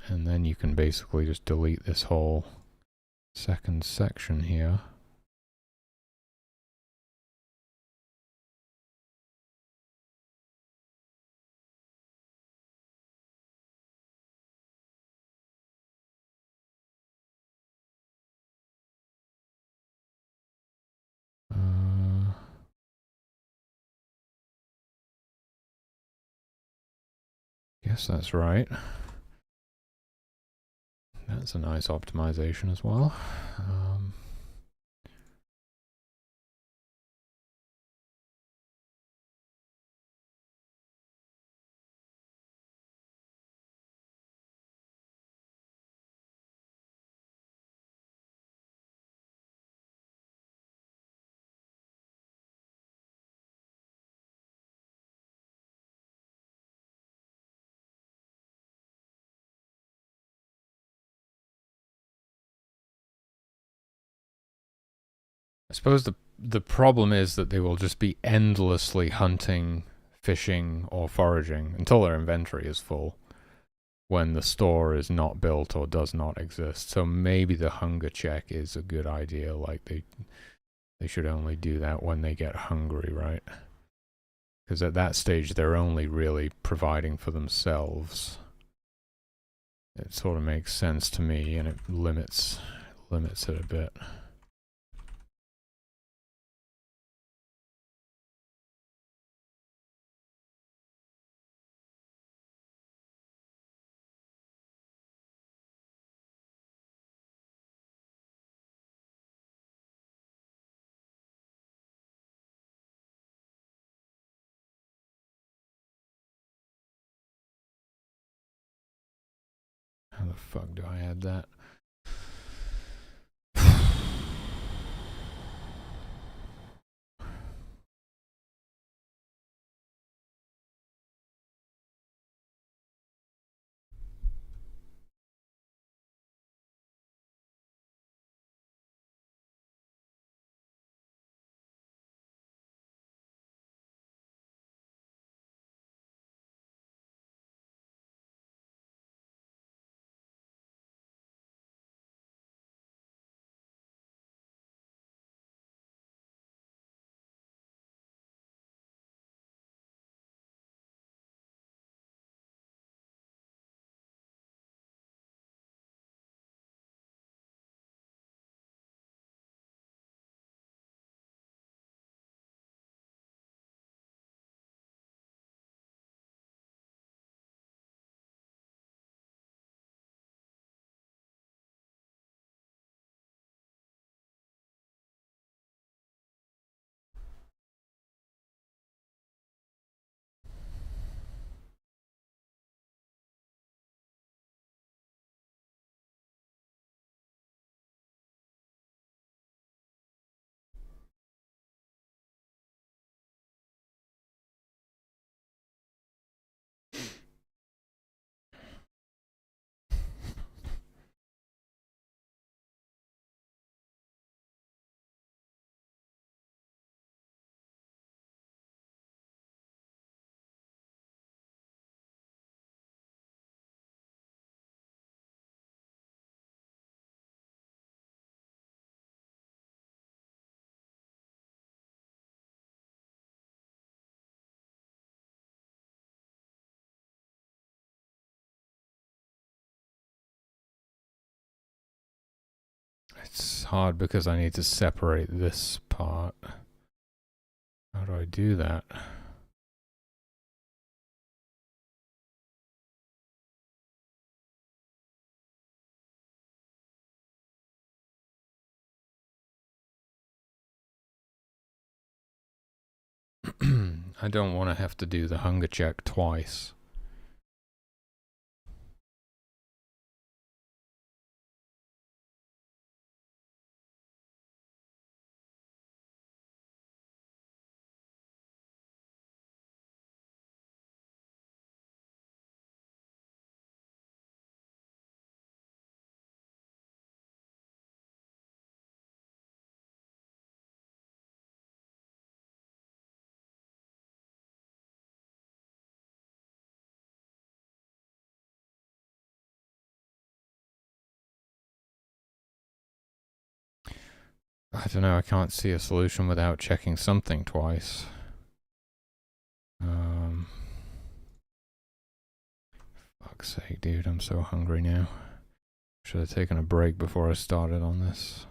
And then you can basically just delete this whole second section here. Guess that's right. That's a nice optimization as well. I suppose the problem is that they will just be endlessly hunting, fishing, or foraging until their inventory is full when the store is not built or does not exist. So maybe the hunger check is a good idea. Like they should only do that when they get hungry, right? Because at that stage they're only really providing for themselves. It sort of makes sense to me, and it limits it a bit. How the fuck do I add that? It's hard because I need to separate this part. How do I do that? I don't want to have to do the hunger check twice. I don't know, I can't see a solution without checking something twice. Fuck's sake, dude, I'm so hungry now. Should have taken a break before I started on this.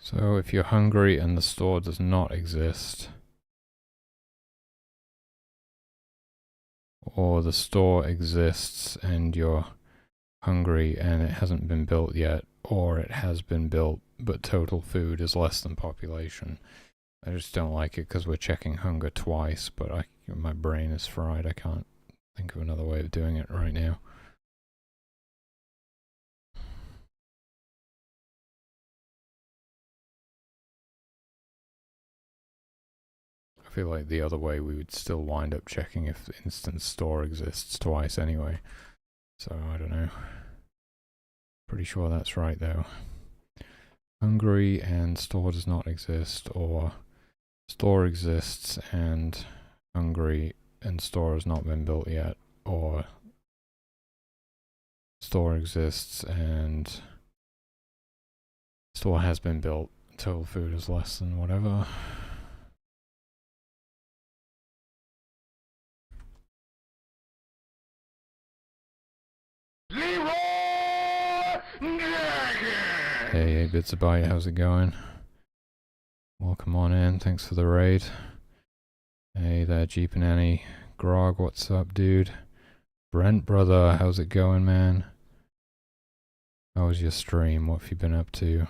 So if you're hungry and the store does not exist, or the store exists and you're hungry and it hasn't been built yet, or it has been built but total food is less than population. I just don't like it because we're checking hunger twice, but my brain is fried. I can't think of another way of doing it right now. I feel like the other way we would still wind up checking if the instant store exists twice anyway. So I don't know. Pretty sure that's right though. Hungry and store does not exist, or store exists and hungry and store has not been built yet, or store exists and store has been built, total food is less than whatever. Hey, Bits of Bite, how's it going? Welcome on in, thanks for the raid. Hey there, Jeep and Annie. Grog, what's up, dude? Brent, brother, how's it going, man? How was your stream? What have you been up to?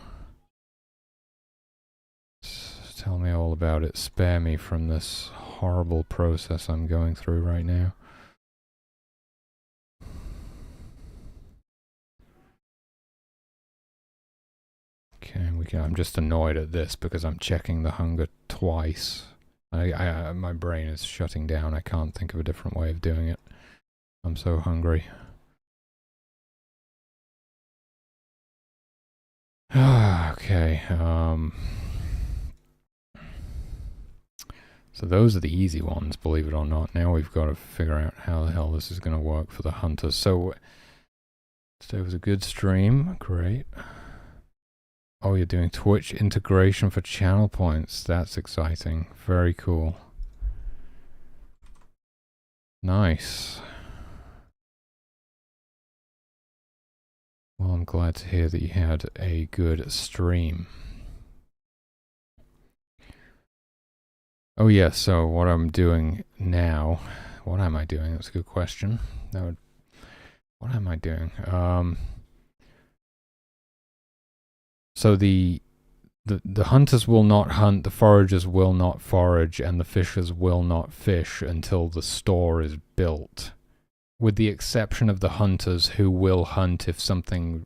Tell me all about it. Spare me from this horrible process I'm going through right now. Okay, I'm just annoyed at this because I'm checking the hunger twice. My brain is shutting down. I can't think of a different way of doing it. I'm so hungry. Okay, so those are the easy ones, believe it or not. Now we've got to figure out how the hell this is going to work for the hunters. So, today was a good stream. Great. Oh, you're doing Twitch integration for channel points. That's exciting. Very cool. Nice. Well, I'm glad to hear that you had a good stream. Oh yeah, so what I'm doing now, what am I doing? That's a good question. What am I doing? So the hunters will not hunt, the foragers will not forage, and the fishers will not fish until the store is built. With the exception of the hunters who will hunt if something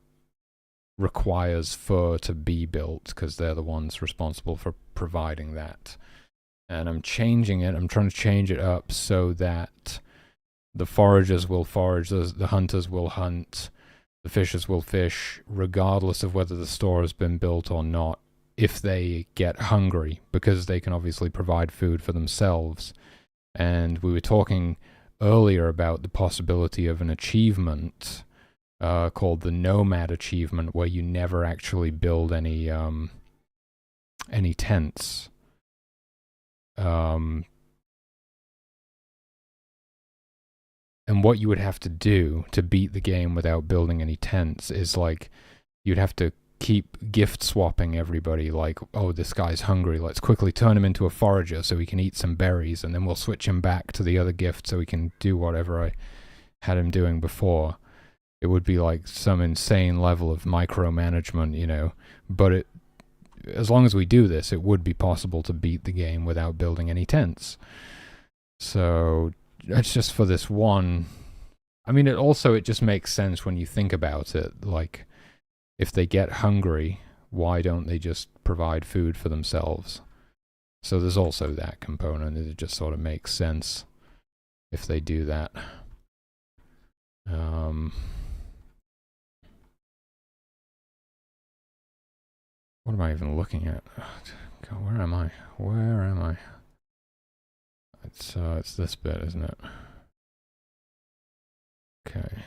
requires fur to be built, because they're the ones responsible for providing that. And I'm changing it, I'm trying to change it up so that the foragers will forage, the hunters will hunt, the fishers will fish, regardless of whether the store has been built or not, if they get hungry, because they can obviously provide food for themselves. And we were talking earlier about the possibility of an achievement called the Nomad achievement, where you never actually build any tents. And what you would have to do to beat the game without building any tents is like, you'd have to keep gift swapping everybody, like, oh, this guy's hungry, let's quickly turn him into a forager so he can eat some berries, and then we'll switch him back to the other gift so he can do whatever I had him doing before. It would be like some insane level of micromanagement, you know, but as long as we do this, it would be possible to beat the game without building any tents. So that's just for this one. I mean, it just makes sense when you think about it, like, if they get hungry, why don't they just provide food for themselves? So there's also that component. It just sort of makes sense if they do that. What am I even looking at? God, where am I? Where am I? It's this bit, isn't it? Okay.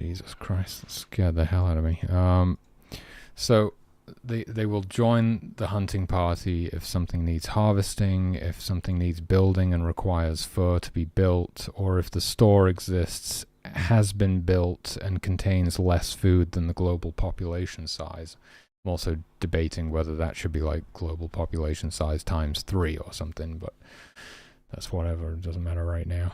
Jesus Christ, that scared the hell out of me. So they will join the hunting party if something needs harvesting, if something needs building and requires fur to be built, or if the store exists, has been built, and contains less food than the global population size. I'm also debating whether that should be like global population size times 3 or something, but that's whatever, it doesn't matter right now.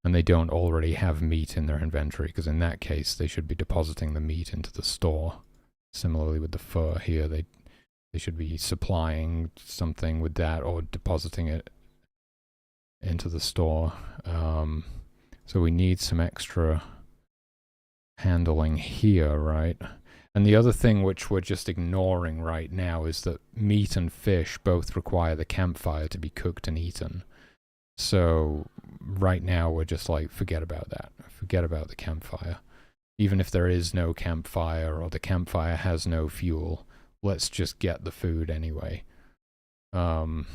And they don't already have meat in their inventory, because in that case they should be depositing the meat into the store. Similarly with the fur here, they should be supplying something with that or depositing it into the store. So we need some extra handling here, right? And the other thing which we're just ignoring right now is that meat and fish both require the campfire to be cooked and eaten. So right now we're just like, forget about that. Forget about the campfire. Even if there is no campfire or the campfire has no fuel, let's just get the food anyway. I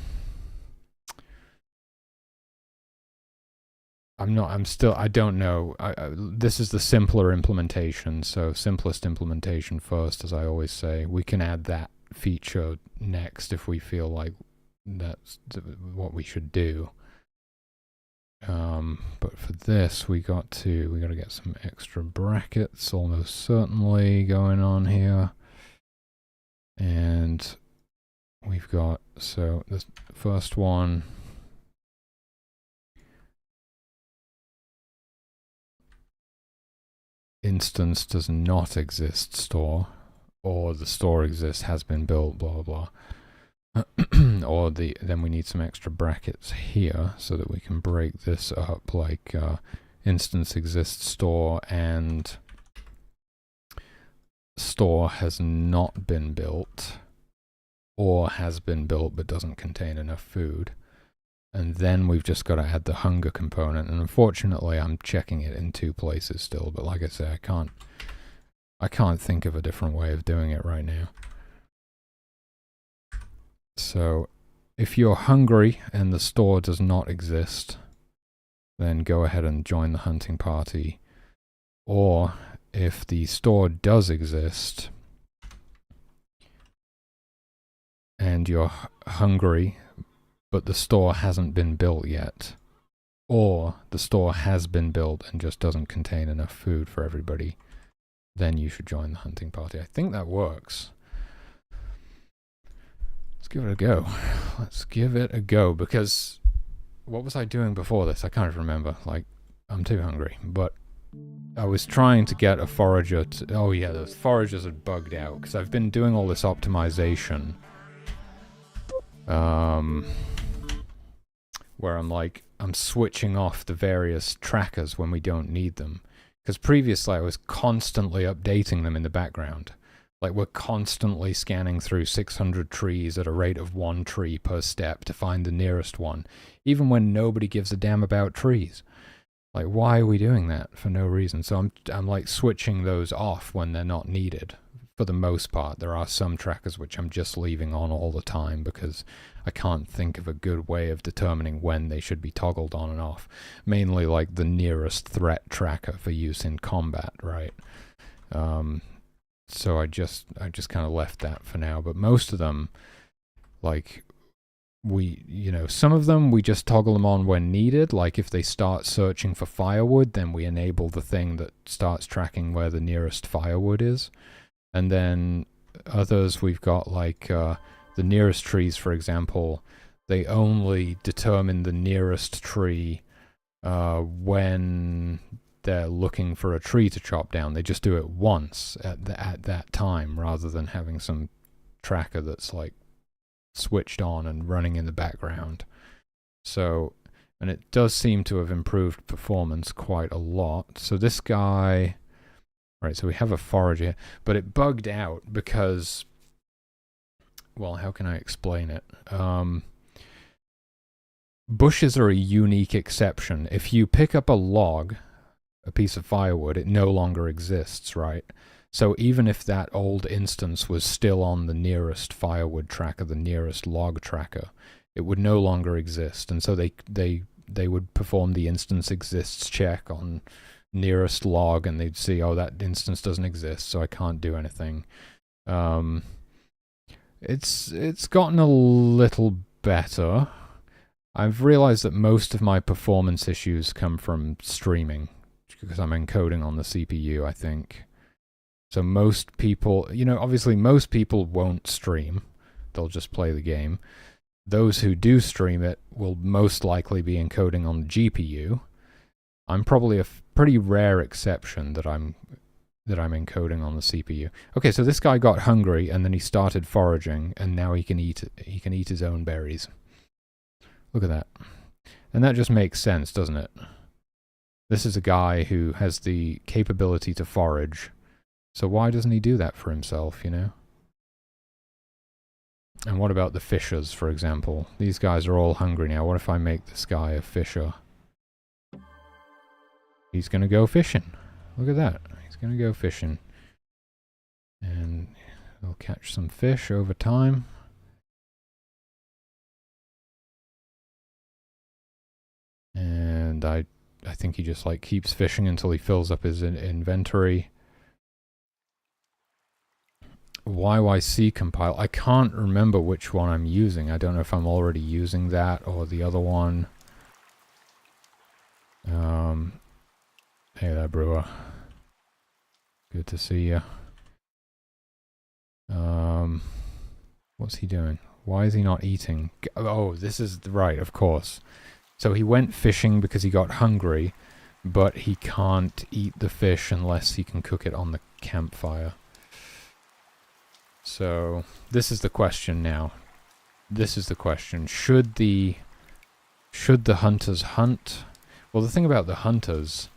don't know. This is the simpler implementation, so simplest implementation first, as I always say. We can add that feature next if we feel like that's what we should do. But for this, we got to get some extra brackets, almost certainly, going on here. And we've got, so the first one, instance does not exist store, or the store exists, has been built, blah, blah, blah. Or then we need some extra brackets here so that we can break this up, like instance exists store and store has not been built, or has been built but doesn't contain enough food. And then we've just got to add the hunger component, and unfortunately I'm checking it in 2 places still, but like I say, I can't think of a different way of doing it right now. So if you're hungry and the store does not exist, then go ahead and join the hunting party. Or if the store does exist and you're hungry but the store hasn't been built yet, or the store has been built and just doesn't contain enough food for everybody, then you should join the hunting party. I think that works. Let's give it a go. Let's give it a go, because what was I doing before this? I can't remember. Like, I'm too hungry. But I was trying to get a forager to... Oh yeah, those foragers had bugged out, because I've been doing all this optimization. Where I'm switching off the various trackers when we don't need them. Because previously I was constantly updating them in the background. Like, we're constantly scanning through 600 trees at a rate of 1 tree per step to find the nearest one, even when nobody gives a damn about trees. Like, why are we doing that for no reason? So I'm like switching those off when they're not needed. For the most part, there are some trackers which I'm just leaving on all the time because I can't think of a good way of determining when they should be toggled on and off. Mainly like the nearest threat tracker for use in combat, right? So I just kind of left that for now. But most of them, like, some of them we just toggle them on when needed. Like if they start searching for firewood, then we enable the thing that starts tracking where the nearest firewood is. And then others we've got like the nearest trees, for example, they only determine the nearest tree when they're looking for a tree to chop down. They just do it once at that time, rather than having some tracker that's like switched on and running in the background. So, and it does seem to have improved performance quite a lot. So this guy, right, so we have a forager, but it bugged out because, well, how can I explain it? Bushes are a unique exception. If you pick up a log, a piece of firewood, it no longer exists, right? So even if that old instance was still on the nearest firewood tracker, the nearest log tracker, it would no longer exist. And so they would perform the instance exists check on nearest log, and they'd see, oh, that instance doesn't exist, so I can't do anything. It's gotten a little better. I've realized that most of my performance issues come from streaming, because I'm encoding on the CPU, I think. So most people, obviously most people won't stream. They'll just play the game. Those who do stream it will most likely be encoding on the GPU. I'm probably a pretty rare exception that I'm encoding on the CPU. Okay, so this guy got hungry and then he started foraging, and now he can eat his own berries. Look at that. And that just makes sense, doesn't it? This is a guy who has the capability to forage. So why doesn't he do that for himself, And what about the fishers, for example? These guys are all hungry now. What if I make this guy a fisher? He's going to go fishing. Look at that. He's going to go fishing. And he'll catch some fish over time. And I think he just like keeps fishing until he fills up his inventory. YYC compile. I can't remember which one I'm using. I don't know if I'm already using that or the other one. Hey there, Brewer. Good to see you. What's he doing? Why is he not eating? Oh, this is right, of course. So he went fishing because he got hungry, but he can't eat the fish unless he can cook it on the campfire. So this is the question now. This is the question. Should the hunters hunt? Well, the thing about the hunters,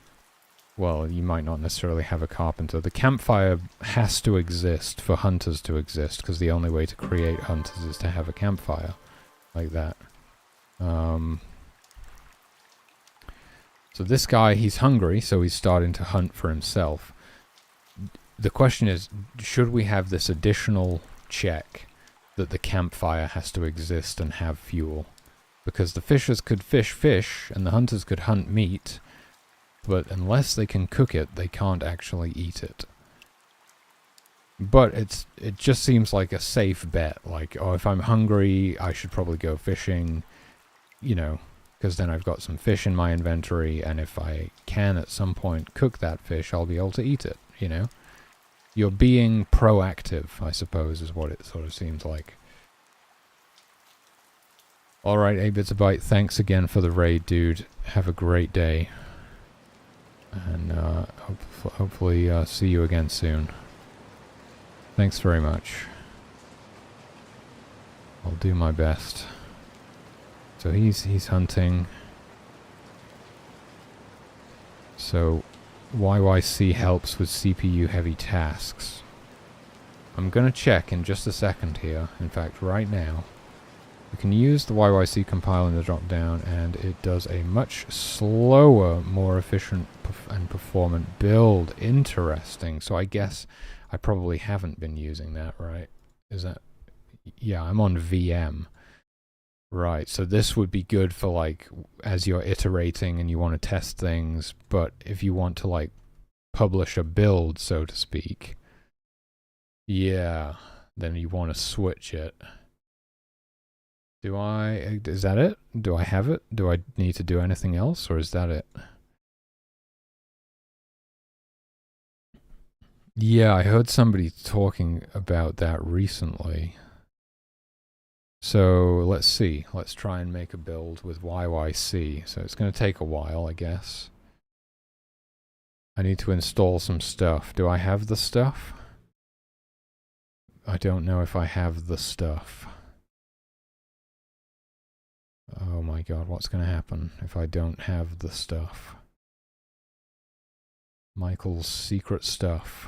well, you might not necessarily have a carpenter. The campfire has to exist for hunters to exist, because the only way to create hunters is to have a campfire like that. So this guy, he's hungry, so he's starting to hunt for himself. The question is, should we have this additional check that the campfire has to exist and have fuel? Because the fishers could fish, and the hunters could hunt meat, but unless they can cook it, they can't actually eat it. But it just seems like a safe bet. Like, oh, if I'm hungry, I should probably go fishing, because then I've got some fish in my inventory, and if I can at some point cook that fish, I'll be able to eat it, You're being proactive, I suppose, is what it sort of seems like. Alright, 8bits, thanks again for the raid, dude. Have a great day. And hopefully see you again soon. Thanks very much. I'll do my best. So he's hunting. So YYC helps with CPU heavy tasks. I'm gonna check in just a second here. In fact, right now. We can use the YYC compile in the drop down, and it does a much slower, more efficient and performant build. Interesting. So I guess I probably haven't been using that, right? Is that... Yeah, I'm on VM. Right, so this would be good for, like, as you're iterating and you want to test things, but if you want to, like, publish a build, so to speak, Yeah, then you want to switch it. Is that it? Do I have it? Do I need to do anything else, or is that it? Yeah, I heard somebody talking about that recently. So let's see. Let's try and make a build with YYC. So it's going to take a while, I guess. I need to install some stuff. Do I have the stuff? I don't know if I have the stuff. Oh my god, what's going to happen if I don't have the stuff? Michael's secret stuff.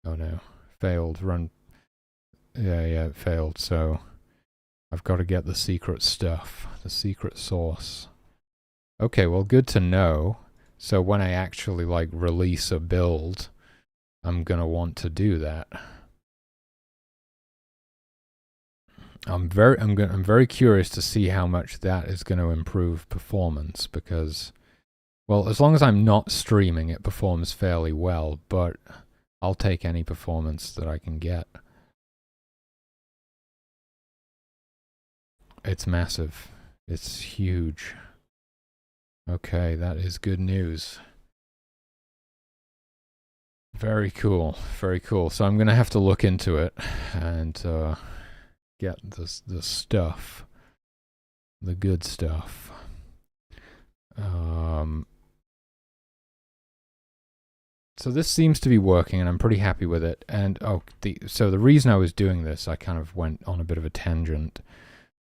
Oh no. Failed. Run. Yeah, it failed. So I've got to get the secret stuff. The secret source. Okay, well, good to know. So when I actually, like, release a build, I'm going to want to do that. I'm very curious to see how much that is going to improve performance, because, well, as long as I'm not streaming, it performs fairly well, but I'll take any performance that I can get. It's massive. It's huge. Okay, that is good news. Very cool, very cool. So I'm going to have to look into it and get the stuff, the good stuff. So this seems to be working, and I'm pretty happy with it. And so the reason I was doing this, I kind of went on a bit of a tangent,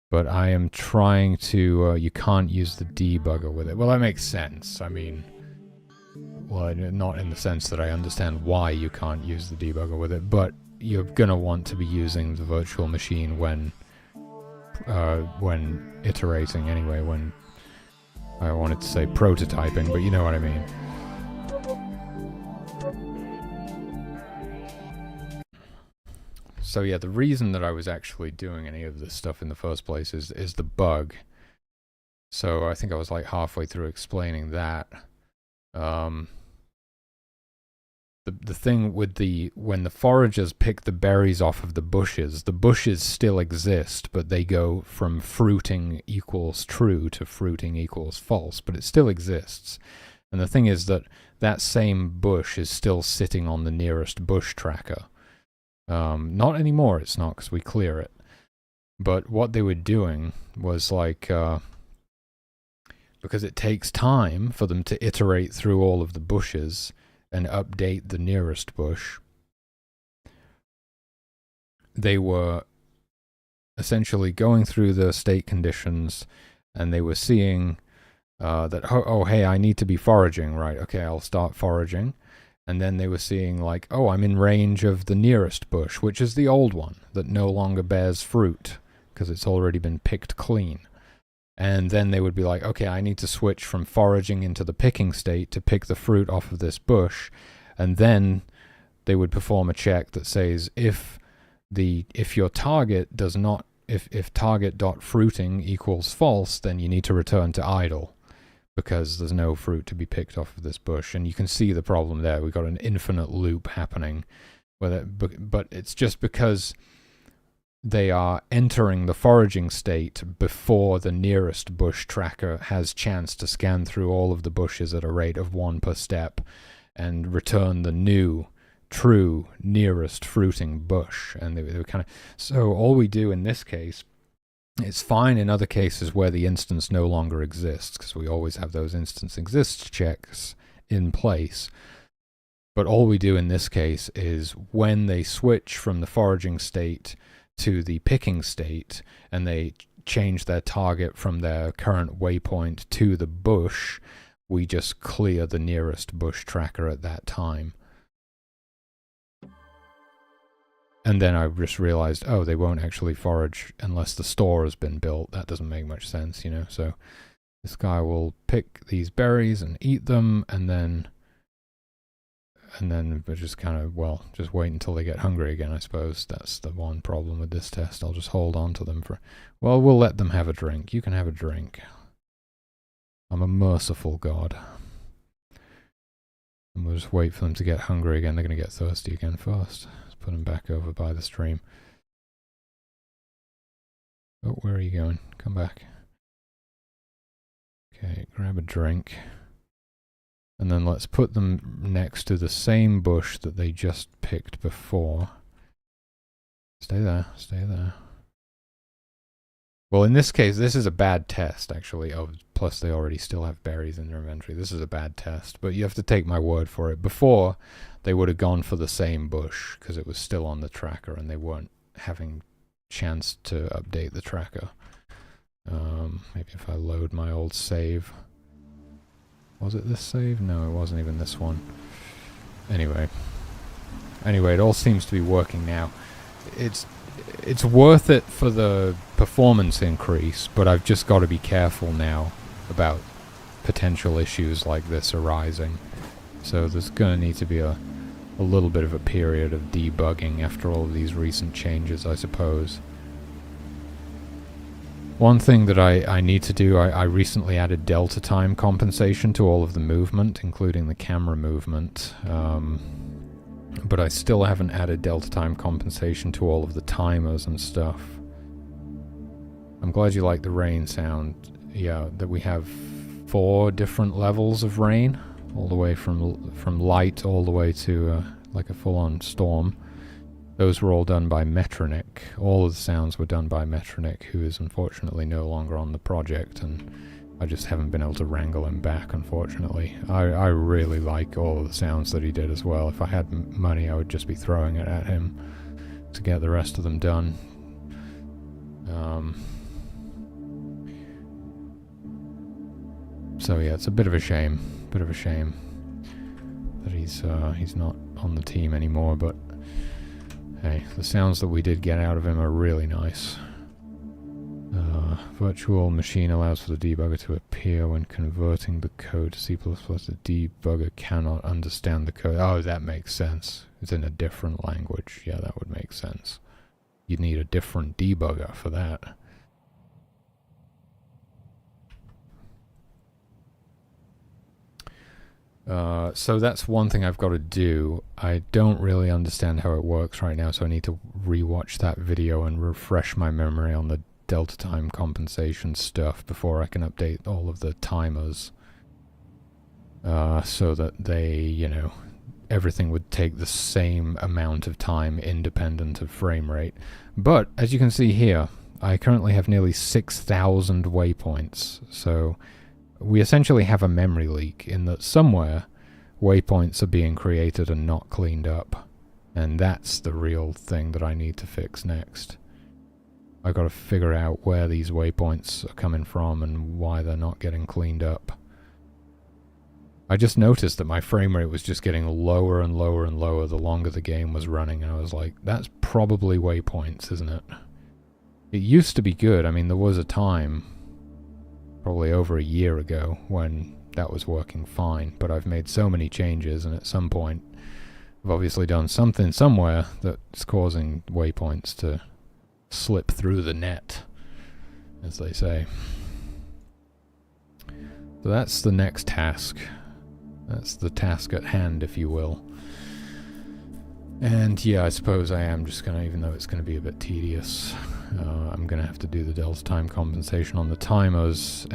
but I am trying to. You can't use the debugger with it. Well, that makes sense. I mean, well, not in the sense that I understand why you can't use the debugger with it, but you're gonna want to be using the virtual machine when iterating. Anyway, when I wanted to say prototyping, but you know what I mean. So yeah, the reason that I was actually doing any of this stuff in the first place is the bug. So I think I was like halfway through explaining that. The thing with when the foragers pick the berries off of the bushes still exist, but they go from fruiting equals true to fruiting equals false, but it still exists. And the thing is that same bush is still sitting on the nearest bush tracker. Not anymore, it's not, because we clear it. But what they were doing was like, because it takes time for them to iterate through all of the bushes and update the nearest bush, they were essentially going through the state conditions, and they were seeing that, oh, hey, I need to be foraging, right? Okay, I'll start foraging. And then they were seeing like, oh, I'm in range of the nearest bush, which is the old one that no longer bears fruit because it's already been picked clean. And then they would be like, okay, I need to switch from foraging into the picking state to pick the fruit off of this bush. And then they would perform a check that says if your target does not, if target.fruiting equals false, then you need to return to idle, because there's no fruit to be picked off of this bush. And you can see the problem there. We've got an infinite loop happening, but it's just because they are entering the foraging state before the nearest bush tracker has chance to scan through all of the bushes at a rate of 1 per step and return the new, true, nearest fruiting bush. And they were kind of... So all we do in this case, it's fine in other cases where the instance no longer exists, because we always have those instance exists checks in place. But all we do in this case is when they switch from the foraging state to the picking state, and they change their target from their current waypoint to the bush, we just clear the nearest bush tracker at that time. And then I just realized, oh, they won't actually forage unless the store has been built. That doesn't make much sense, you know. So this guy will pick these berries and eat them, and then we just kind of, well, just wait until they get hungry again, I suppose. That's the one problem with this test. I'll just hold on to them for... Well, we'll let them have a drink. You can have a drink. I'm a merciful God. A And we'll just wait for them to get hungry again. They're going to get thirsty again first. Let's put them back over by the stream. Oh, where are you going? Come back. Okay, grab a drink. And then let's put them next to the same bush that they just picked before. Stay there, stay there. Well, in this case, this is a bad test, actually. Oh, plus they already still have berries in their inventory. This is a bad test, but you have to take my word for it. Before, they would have gone for the same bush, because it was still on the tracker, and they weren't having chance to update the tracker. Maybe if I load my old save. Was it this save? No, it wasn't even this one. Anyway, it all seems to be working now. It's worth it for the performance increase, but I've just got to be careful now about potential issues like this arising. So there's going to need to be a little bit of a period of debugging after all of these recent changes, I suppose. One thing that I need to do, I recently added delta time compensation to all of the movement, including the camera movement. But I still haven't added delta time compensation to all of the timers and stuff. I'm glad you like the rain sound. Yeah, that we have 4 different levels of rain, all the way from light all the way to like a full-on storm. Those were all done by Metronic. All of the sounds were done by Metronic, who is unfortunately no longer on the project, and I just haven't been able to wrangle him back, unfortunately. I really like all of the sounds that he did as well. If I had money, I would just be throwing it at him to get the rest of them done. So yeah, it's a bit of a shame. That he's not on the team anymore, but hey, the sounds that we did get out of him are really nice. Virtual machine allows for the debugger to appear when converting the code to C++. The debugger cannot understand the code. Oh, that makes sense. It's in a different language. Yeah, that would make sense. You'd need a different debugger for that. So that's one thing I've got to do. I don't really understand how it works right now, so I need to rewatch that video and refresh my memory on the delta time compensation stuff before I can update all of the timers. So that they, you know, everything would take the same amount of time independent of frame rate. But, as you can see here, I currently have nearly 6,000 waypoints, so we essentially have a memory leak in that somewhere waypoints are being created and not cleaned up. And that's the real thing that I need to fix next. I've got to figure out where these waypoints are coming from and why they're not getting cleaned up. I just noticed that my frame rate was just getting lower and lower and lower the longer the game was running, and I was like, that's probably waypoints, isn't it? It used to be good. I mean, there was a time, probably over a year ago, when that was working fine, but I've made so many changes, and at some point I've obviously done something somewhere that's causing waypoints to slip through the net, as they say. So that's the next task. That's the task at hand, if you will. And yeah, I suppose I am just gonna, even though it's gonna be a bit tedious, I'm gonna have to do the delta time compensation on the timers,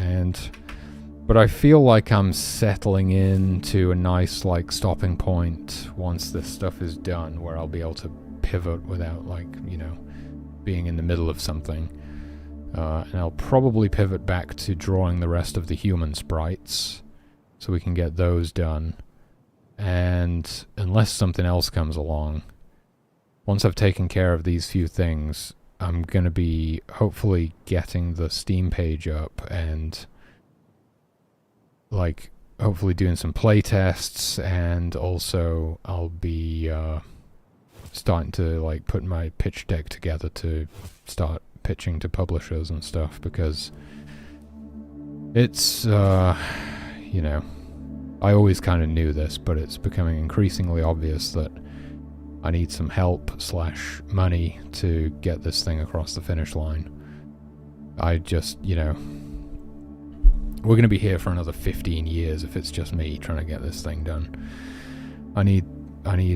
but I feel like I'm settling into a nice, like, stopping point once this stuff is done, where I'll be able to pivot without, like, you know, being in the middle of something. And I'll probably pivot back to drawing the rest of the human sprites, so we can get those done. And unless something else comes along, once I've taken care of these few things, I'm going to be hopefully getting the Steam page up and, like, hopefully doing some play tests, and also I'll be starting to, like, put my pitch deck together to start pitching to publishers and stuff, because it's, you know, I always kind of knew this, but it's becoming increasingly obvious that I need some help / money to get this thing across the finish line. I just, you know, we're going to be here for another 15 years if it's just me trying to get this thing done. I need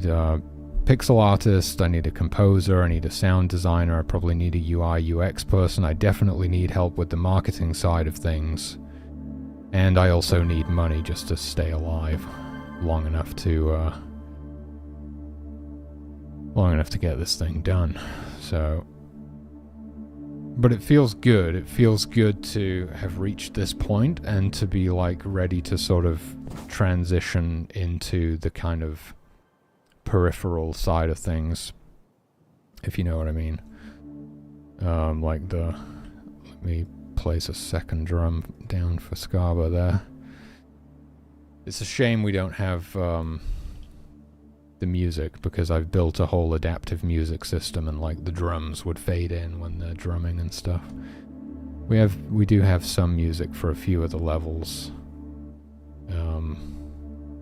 a pixel artist, I need a composer, I need a sound designer, I probably need a UI UX person, I definitely need help with the marketing side of things, and I also need money just to stay alive long enough to get this thing done. So, but it feels good. It feels good to have reached this point and to be like ready to sort of transition into the kind of peripheral side of things, if you know what I mean. Let me place a second drum down for Scaba there. It's a shame we don't have the music, because I've built a whole adaptive music system, and like the drums would fade in when they're drumming and stuff. We do have some music for a few of the levels,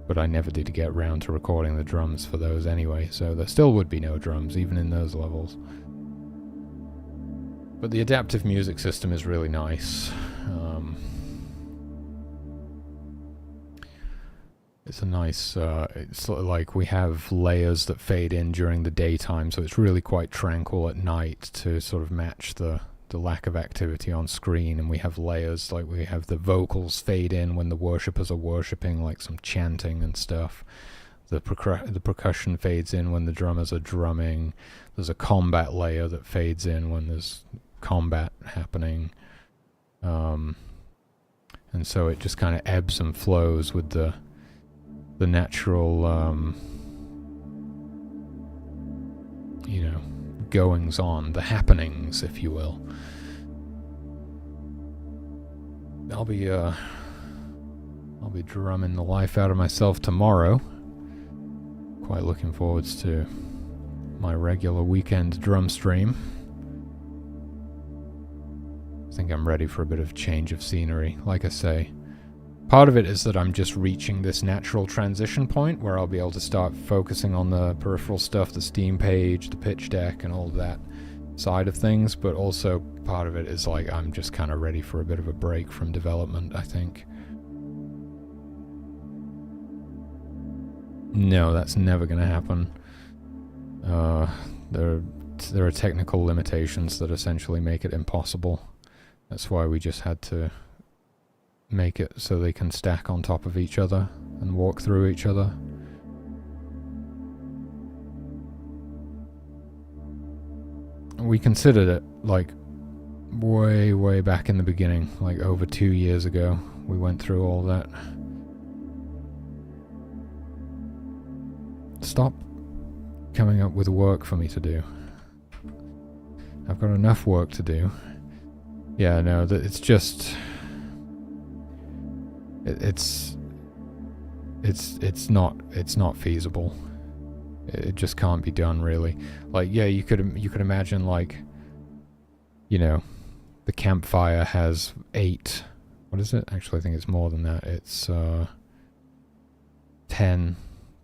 but I never did get around to recording the drums for those anyway, so there still would be no drums even in those levels. But the adaptive music system is really nice. It's a nice, it's sort of like we have layers that fade in during the daytime, so it's really quite tranquil at night to sort of match the lack of activity on screen. And we have layers, like we have the vocals fade in when the worshippers are worshipping, like some chanting and stuff. The percussion fades in when the drummers are drumming. There's a combat layer that fades in when there's combat happening. And so it just kind of ebbs and flows with the natural, goings on, the happenings, if you will. I'll be drumming the life out of myself tomorrow. Quite looking forward to my regular weekend drum stream. I think I'm ready for a bit of change of scenery. Like I say, part of it is that I'm just reaching this natural transition point where I'll be able to start focusing on the peripheral stuff, the Steam page, the pitch deck, and all of that side of things, but also part of it is like I'm just kind of ready for a bit of a break from development, I think. No, that's never going to happen. There are technical limitations that essentially make it impossible. That's why we just had to make it so they can stack on top of each other and walk through each other. We considered it like way back in the beginning, like over 2 years ago. We went through all that. Stop coming up with work for me to do. I've got enough work to do. Yeah, no, it's just... It's not feasible. It just can't be done, really. Like, yeah, you could imagine, like, the campfire has 8. What is it? Actually, I think it's more than that. It's 10.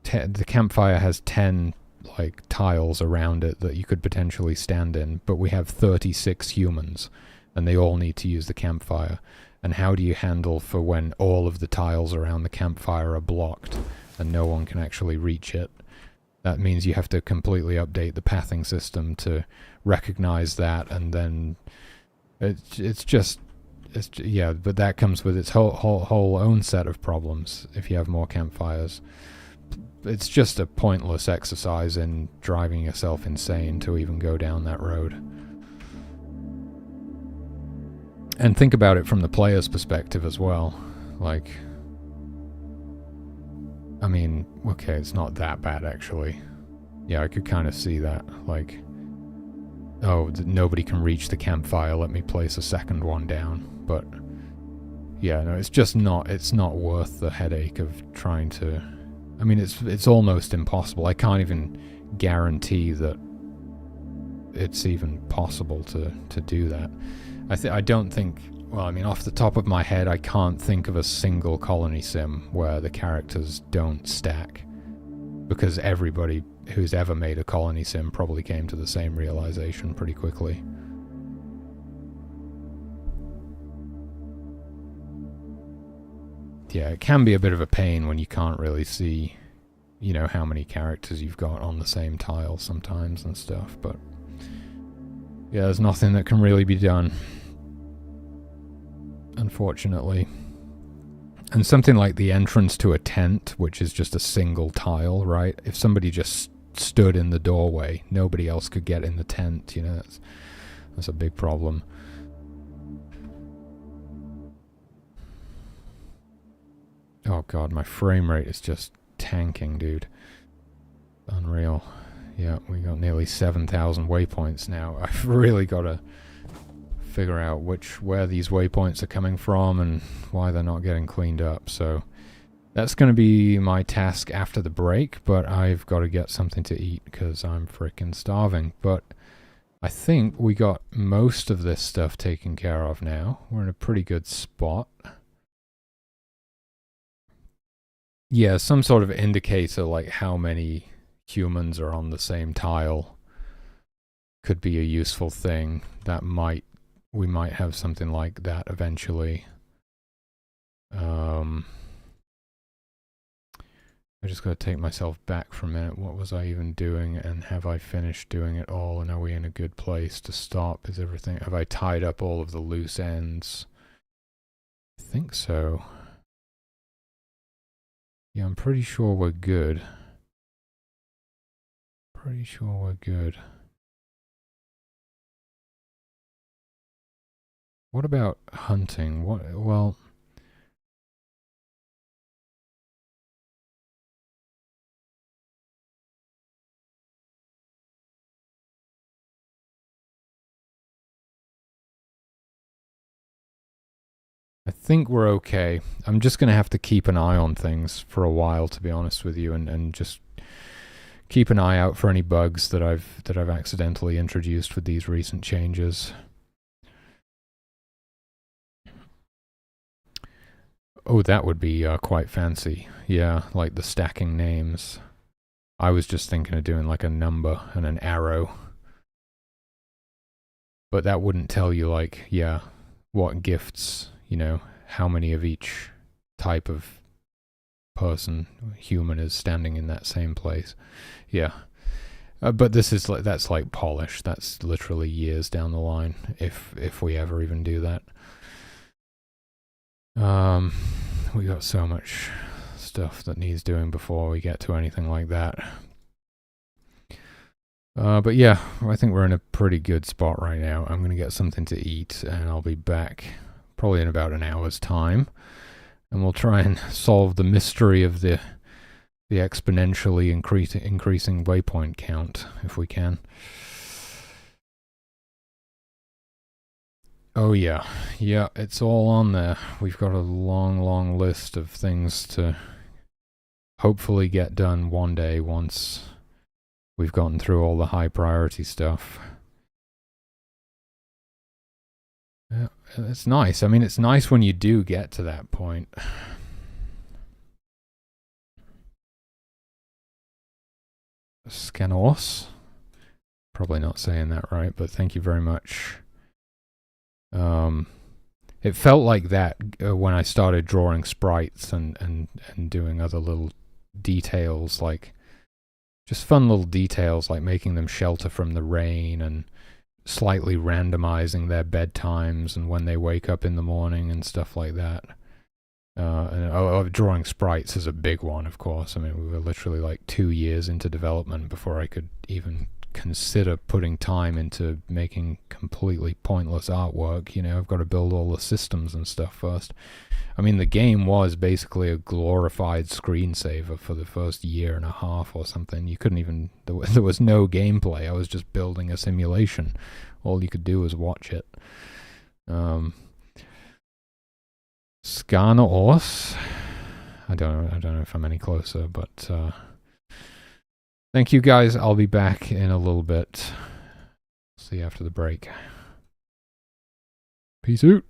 The campfire has 10 like tiles around it that you could potentially stand in, but we have 36 humans, and they all need to use the campfire. And how do you handle for when all of the tiles around the campfire are blocked and no one can actually reach it? That means you have to completely update the pathing system to recognize that, and then yeah, but that comes with its whole own set of problems if you have more campfires. It's just a pointless exercise in driving yourself insane to even go down that road. And think about it from the player's perspective as well. Like, I mean, okay, it's not that bad actually. Yeah, I could kind of see that. Like, oh, nobody can reach the campfire, let me place a second one down. But yeah, no, it's just not, it's not worth the headache of trying to... I mean, it's almost impossible. I can't even guarantee that it's even possible to do that. I don't think... Well, I mean, off the top of my head, I can't think of a single ColonySIM where the characters don't stack. Because everybody who's ever made a ColonySIM probably came to the same realization pretty quickly. Yeah, it can be a bit of a pain when you can't really see you know, how many characters you've got on the same tile sometimes and stuff, but yeah, there's nothing that can really be done, unfortunately. And something like the entrance to a tent, which is just a single tile, right? If somebody just stood in the doorway, nobody else could get in the tent, you know, that's a big problem. Oh god, my frame rate is just tanking, dude. Unreal. Yeah, we got nearly 7,000 waypoints now. I've really got to figure out where these waypoints are coming from and why they're not getting cleaned up. So that's going to be my task after the break, but I've got to get something to eat because I'm freaking starving. But I think we got most of this stuff taken care of now. We're in a pretty good spot. Yeah, some sort of indicator like how many humans are on the same tile could be a useful thing. We might have something like that eventually. I just got to take myself back for a minute. What was I even doing, and have I finished doing it all, and are we in a good place to stop? Is everything, have I tied up all of the loose ends? I think so. Yeah, I'm pretty sure we're good. Pretty sure we're good. What about hunting? Well, I think we're okay. I'm just going to have to keep an eye on things for a while, to be honest with you, and just keep an eye out for any bugs that I've accidentally introduced with these recent changes. Oh, that would be quite fancy. Yeah, like the stacking names. I was just thinking of doing like a number and an arrow. But that wouldn't tell you, like, yeah, what gifts, you know, how many of each type of person, human, is standing in that same place. Yeah. But this is like, that's like polish. That's literally years down the line, if we ever even do that. We got so much stuff that needs doing before we get to anything like that. But yeah, I think we're in a pretty good spot right now. I'm going to get something to eat, and I'll be back probably in about an hour's time. And we'll try and solve the mystery of the exponentially increasing waypoint count, if we can. Oh yeah, it's all on there. We've got a long list of things to hopefully get done one day once we've gotten through all the high priority stuff. Yeah, it's nice. I mean, it's nice when you do get to that point. Scanos? Probably not saying that right, but thank you very much. It felt like that when I started drawing sprites and doing other little details, like just fun little details, like making them shelter from the rain and slightly randomizing their bedtimes and when they wake up in the morning and stuff like that. And drawing sprites is a big one, of course. I mean, we were literally like 2 years into development before I could even consider putting time into making completely pointless artwork. You know, I've got to build all the systems and stuff first. I mean, the game was basically a glorified screensaver for the first year and a half or something. You couldn't even, there was no gameplay. I was just building a simulation. All you could do was watch it. Skana Ors. I don't know if I'm any closer, but thank you guys. I'll be back in a little bit. See you after the break. Peace out.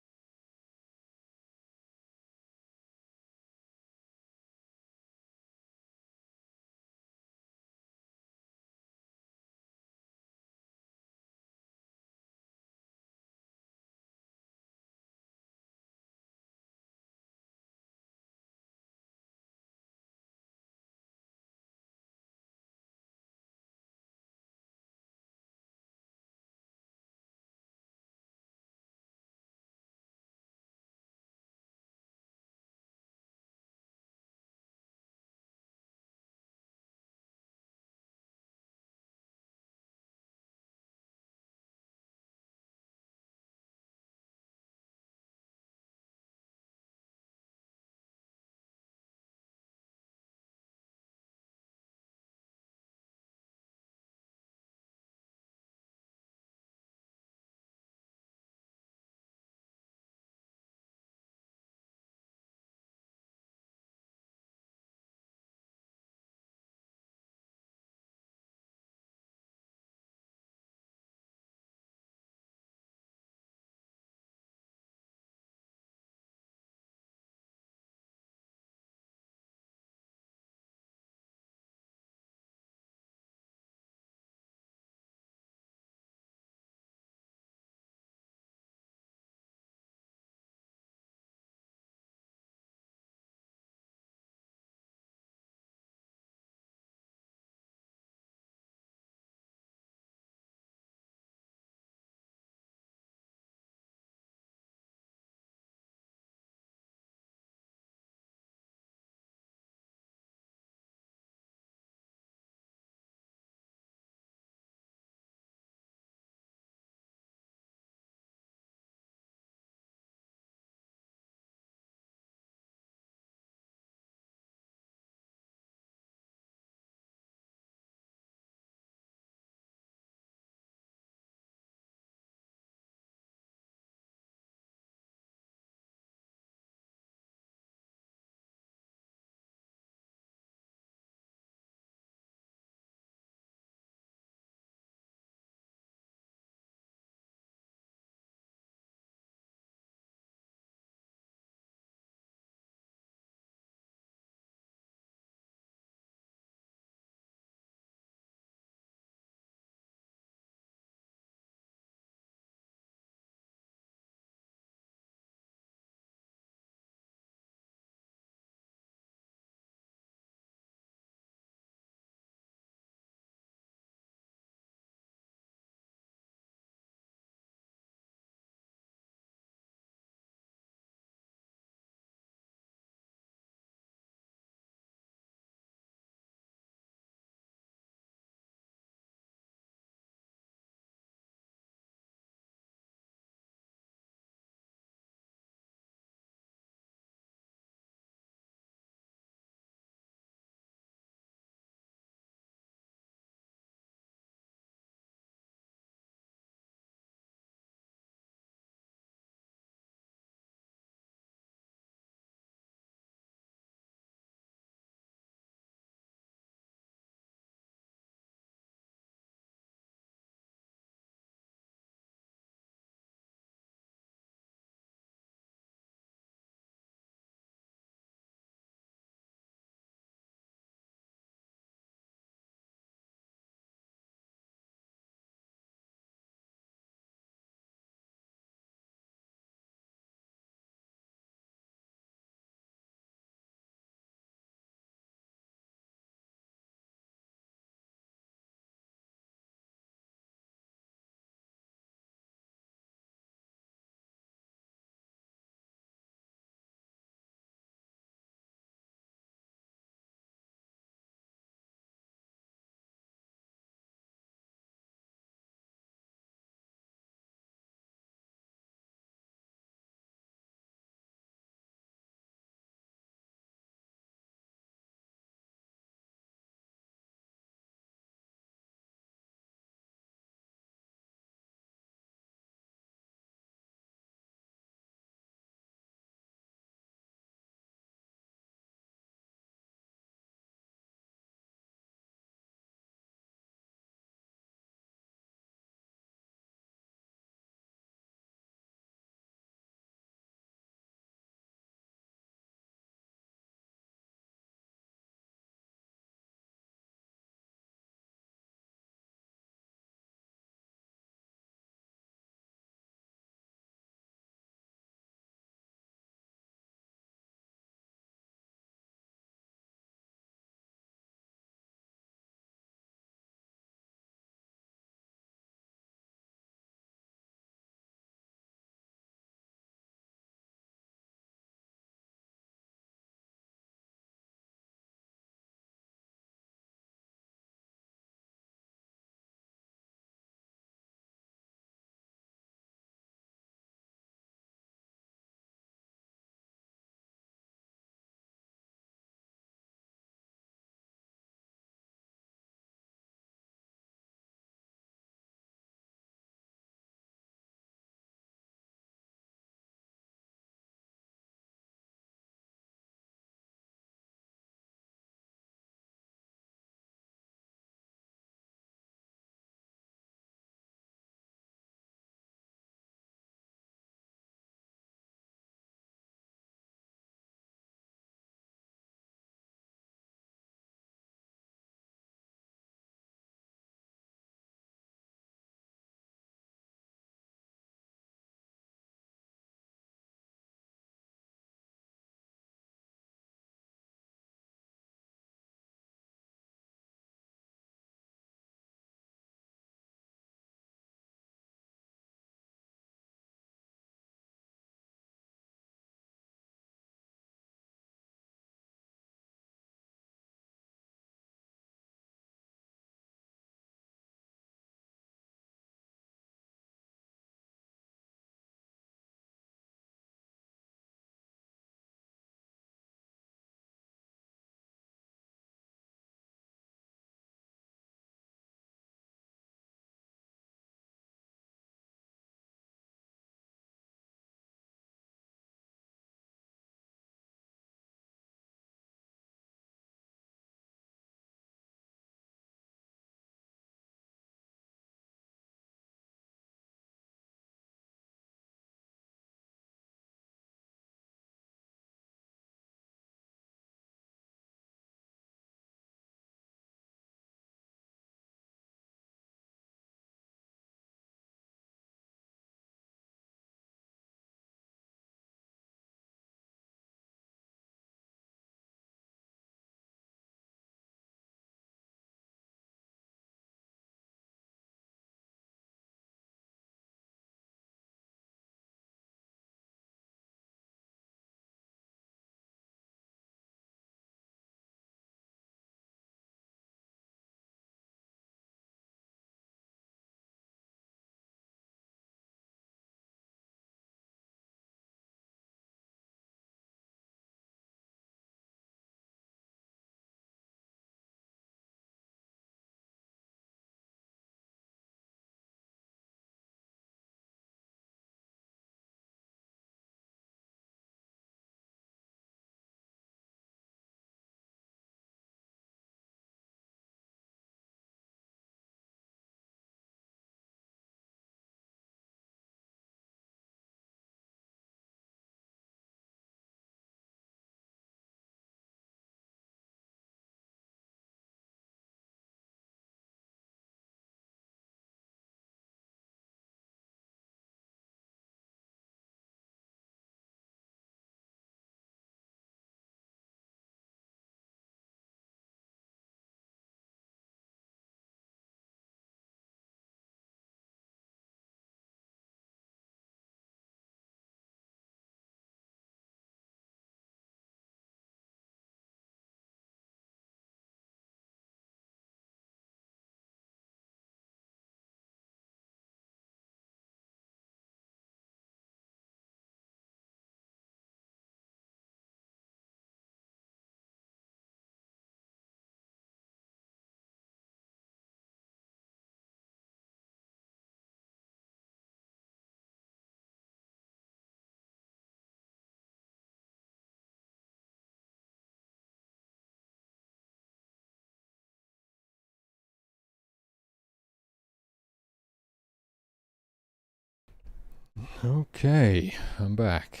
Okay, I'm back.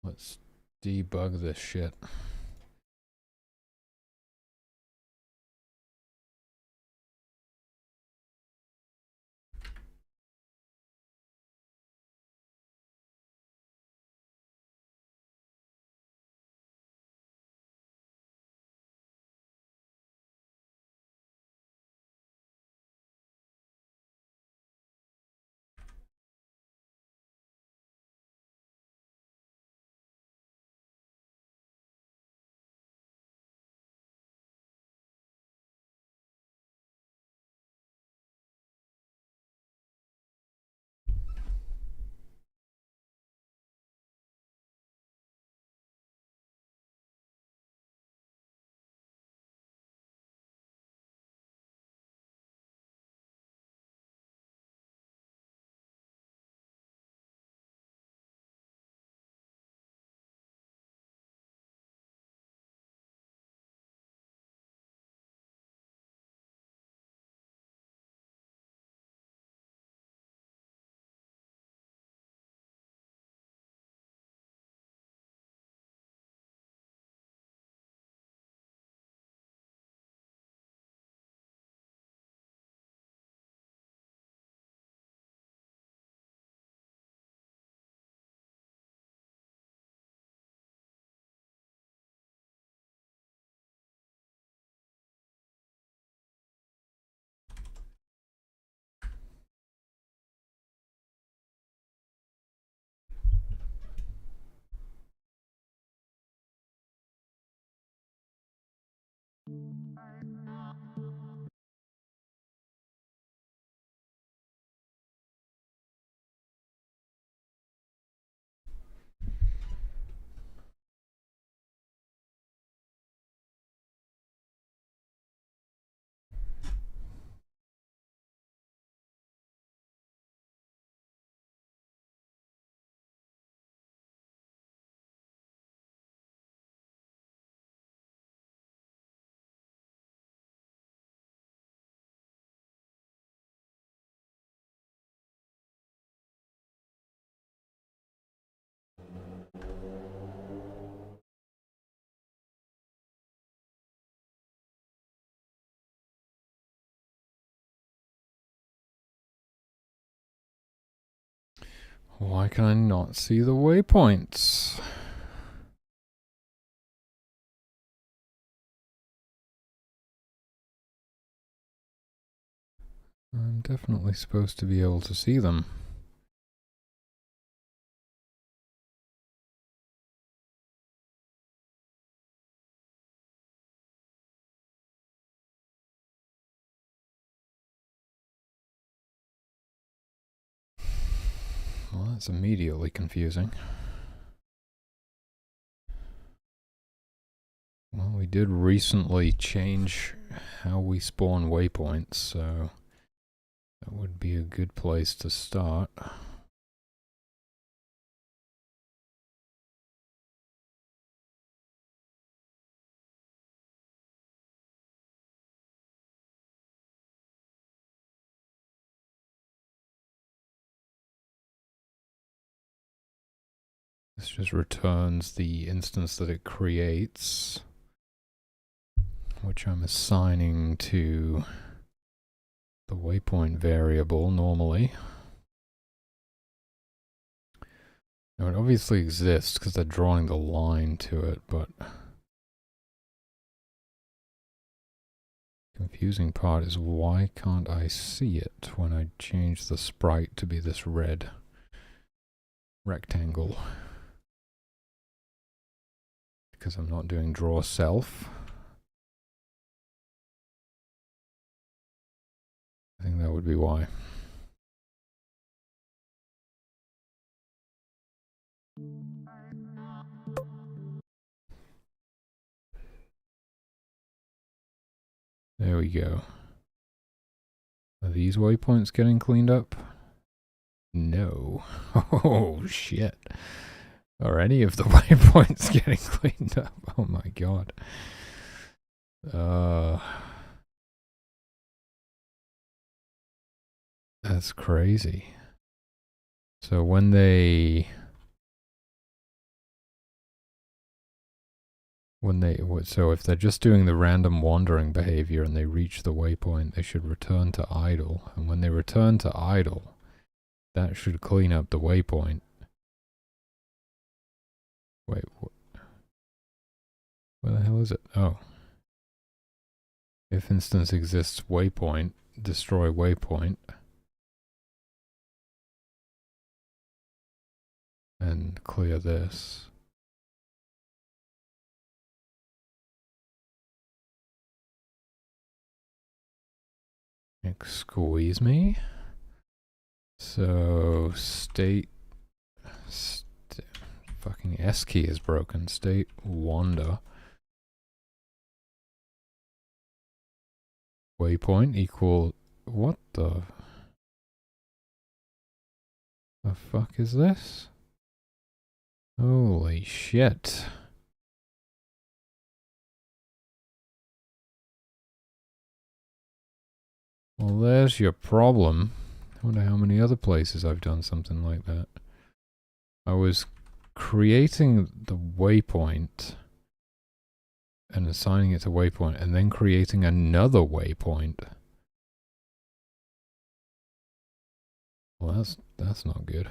Let's debug this shit. Why can I not see the waypoints? I'm definitely supposed to be able to see them. Well, that's immediately confusing. Well, we did recently change how we spawn waypoints, so that would be a good place to start. This just returns the instance that it creates, which I'm assigning to the waypoint variable normally. Now it obviously exists because they're drawing the line to it, but confusing part is why can't I see it when I change the sprite to be this red rectangle? Because I'm not doing draw self. I think that would be why. There we go. Are these waypoints getting cleaned up? No. Oh shit. Are any of the waypoints getting cleaned up? Oh my god. That's crazy. So when they so if they're just doing the random wandering behavior and they reach the waypoint, they should return to idle. And when they return to idle, that should clean up the waypoint. Wait, where the hell is it? Oh. If instance exists waypoint, destroy waypoint. And clear this. Squeeze me. So state fucking S key is broken. State wander. Waypoint equal what the fuck is this? Holy shit. Well, there's your problem. I wonder how many other places I've done something like that. I was creating the waypoint and assigning it to waypoint and then creating another waypoint. Well, that's not good.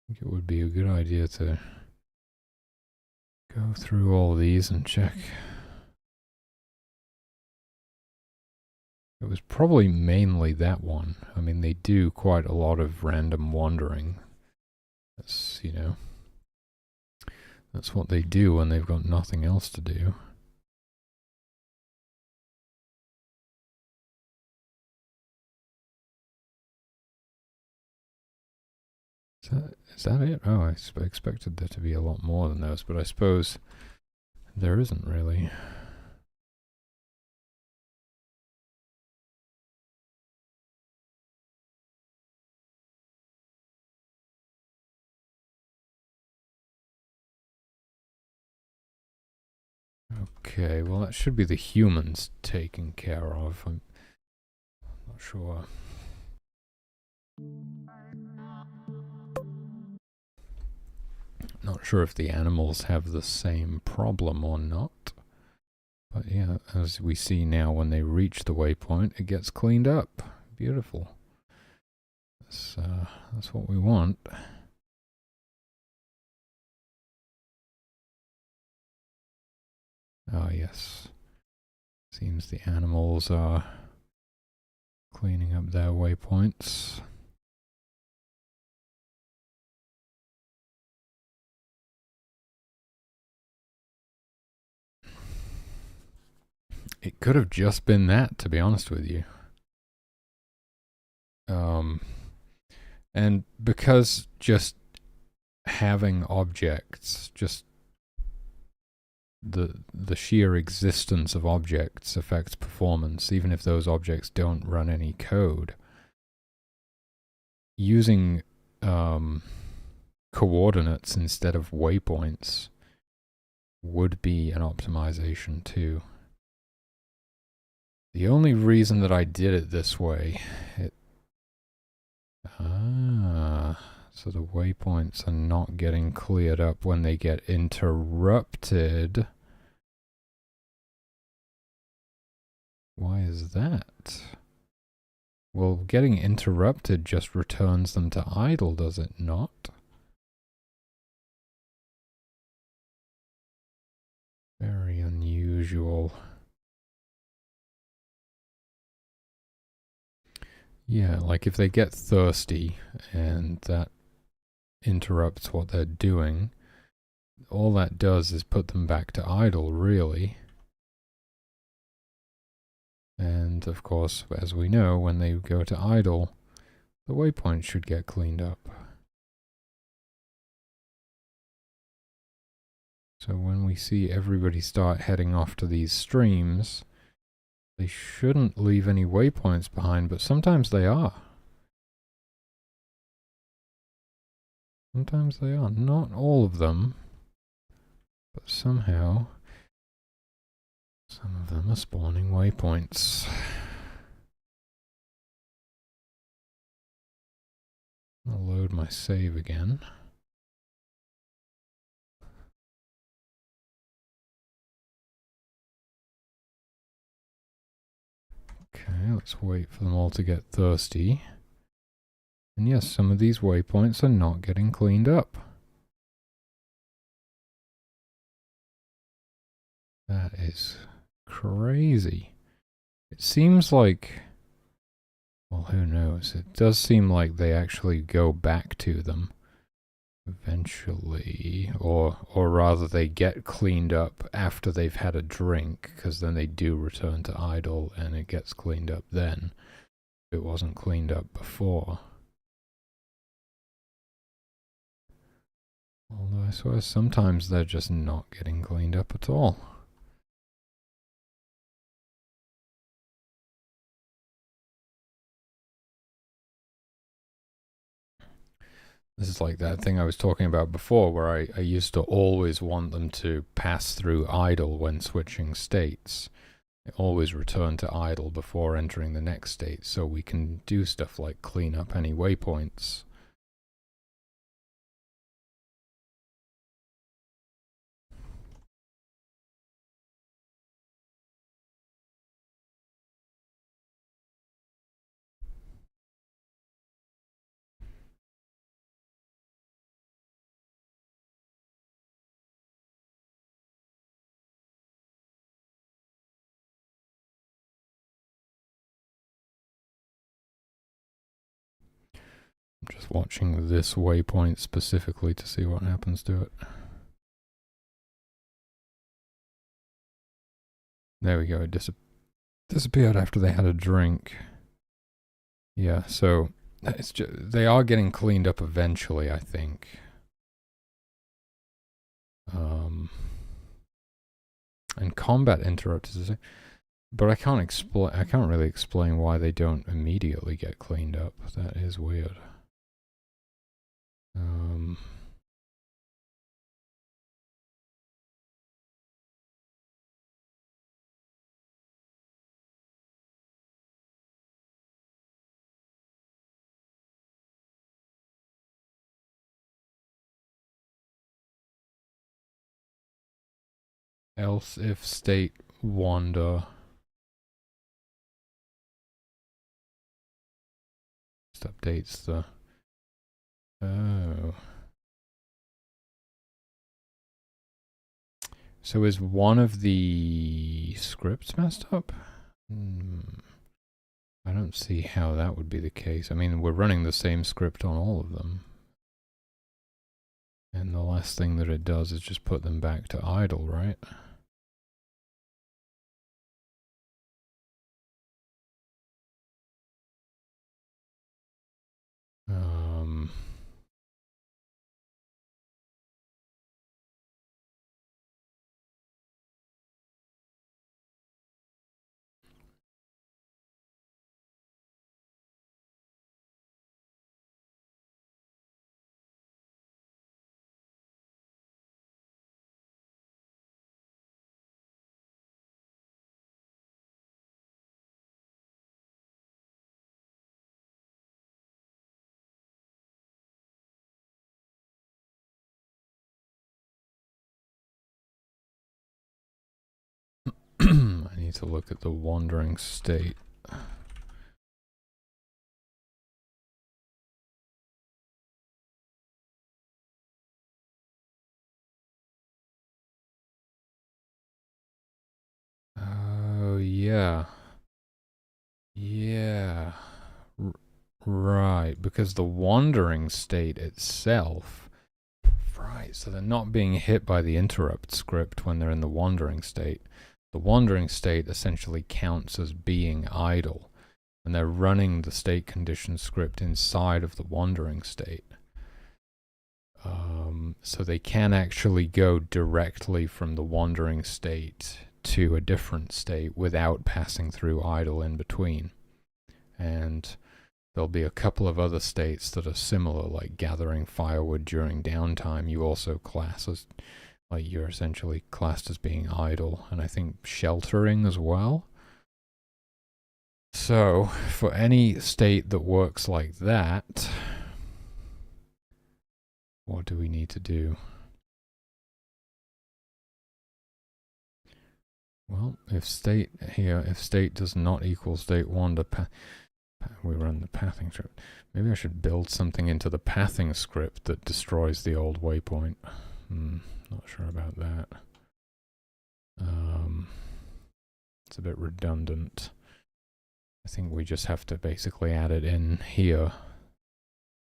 I think it would be a good idea to go through all these and check. It was probably mainly that one. I mean, they do quite a lot of random wandering. That's, you know, that's what they do when they've got nothing else to do. Is that it? Oh, I expected there to be a lot more than those, but I suppose there isn't really. Okay, well that should be the humans taken care of. I'm not sure. Not sure if the animals have the same problem or not. But yeah, as we see now, when they reach the waypoint, it gets cleaned up. Beautiful. That's what we want. Ah, yes. Seems the animals are cleaning up their waypoints. It could have just been that, to be honest with you. And because just having objects, just the sheer existence of objects affects performance, even if those objects don't run any code. Using coordinates instead of waypoints would be an optimization too. The only reason that I did it this way, so the waypoints are not getting cleared up when they get interrupted. Why is that? Well, getting interrupted just returns them to idle, does it not? Very unusual. Yeah, like if they get thirsty and that interrupts what they're doing, all that does is put them back to idle, really. And of course, as we know, when they go to idle, the waypoint should get cleaned up. So when we see everybody start heading off to these streams, they shouldn't leave any waypoints behind, but sometimes they are. Sometimes they are. Not all of them, but somehow some of them are spawning waypoints. load my save again. Okay, let's wait for them all to get thirsty. And yes, some of these waypoints are not getting cleaned up. That is crazy. It seems like, well, who knows? It does seem like they actually go back to them eventually, or rather they get cleaned up after they've had a drink, because then they do return to idle and it gets cleaned up then. It wasn't cleaned up before. Although I swear sometimes they're just not getting cleaned up at all. This is like that thing I was talking about before, where I used to always want them to pass through idle when switching states. They always return to idle before entering the next state, so we can do stuff like clean up any waypoints. I'm just watching this waypoint specifically to see what happens to it. There we go, it disappeared after they had a drink. Yeah, so it's just, they are getting cleaned up eventually, I think. And combat interrupts, but I can't really explain why they don't immediately get cleaned up. That is weird. Else if state wander. Just updates the... Oh. So is one of the scripts messed up? I don't see how that would be the case. I mean, we're running the same script on all of them. And the last thing that it does is just put them back to idle, right? I need to look at the wandering state. Oh, yeah. Yeah. Right, because the wandering state itself... Right, so they're not being hit by the interrupt script when they're in the wandering state. The wandering state essentially counts as being idle, and they're running the state condition script inside of the wandering state. So they can actually go directly from the wandering state to a different state without passing through idle in between. And there'll be a couple of other states that are similar, like gathering firewood during downtime. You also class as, like, you're essentially classed as being idle, and I think sheltering as well. So for any state that works like that, What do we need to do? Well, if state here, if state does not equal state 1 to we run the pathing script. Maybe I should build something into the pathing script that destroys the old waypoint. Not sure about that. It's a bit redundant. I think we just have to basically add it in here.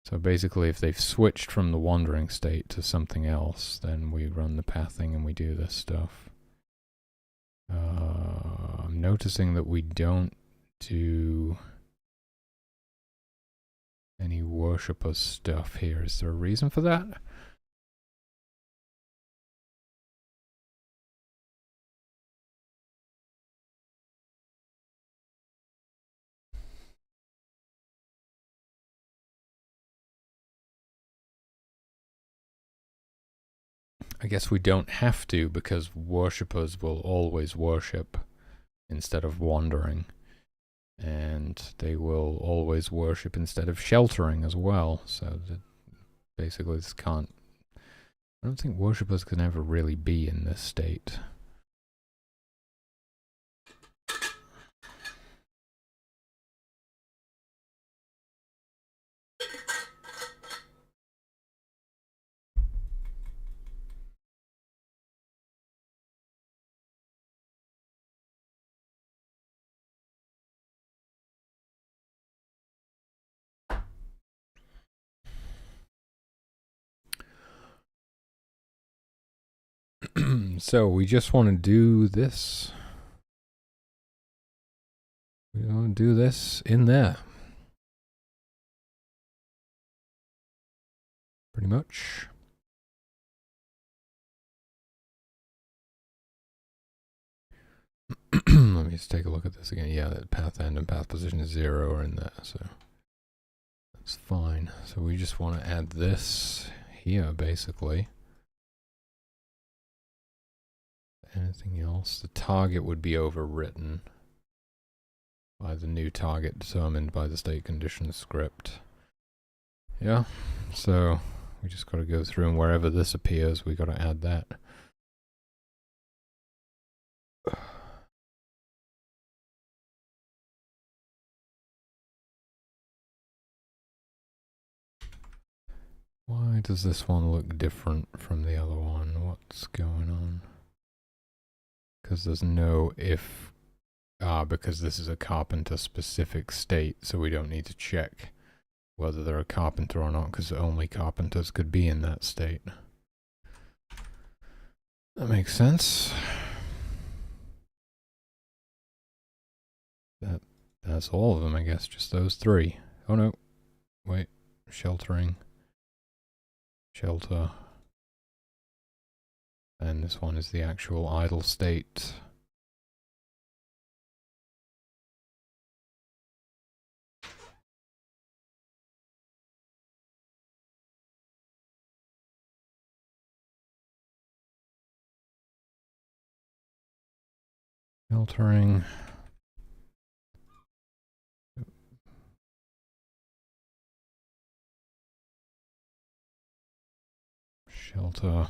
So basically, if they've switched from the wandering state to something else, then we run the pathing and we do this stuff. I'm noticing that we don't do any worshipper stuff here. Is there a reason for that? I guess we don't have to, because worshippers will always worship instead of wandering. And they will always worship instead of sheltering as well. So that basically this can't... I don't think worshippers can ever really be in this state. So we just want to do this. We want to do this in there. Pretty much. Let me just take a look at this again. Yeah, that path end and path position is 0 are in there, so that's fine. So we just want to add this here, basically. Anything else? The target would be overwritten by the new target determined by the state condition script. Yeah, so we just got to go through, and wherever this appears, we got to add that. Why does this one look different from the other one? What's going on? Because there's no if. Because this is a carpenter specific state, so we don't need to check whether they're a carpenter or not, because only carpenters could be in that state. That makes sense. That's all of them, I guess, just those 3. Oh no, wait, sheltering, shelter, and this one is the actual idle state. Sheltering. Shelter.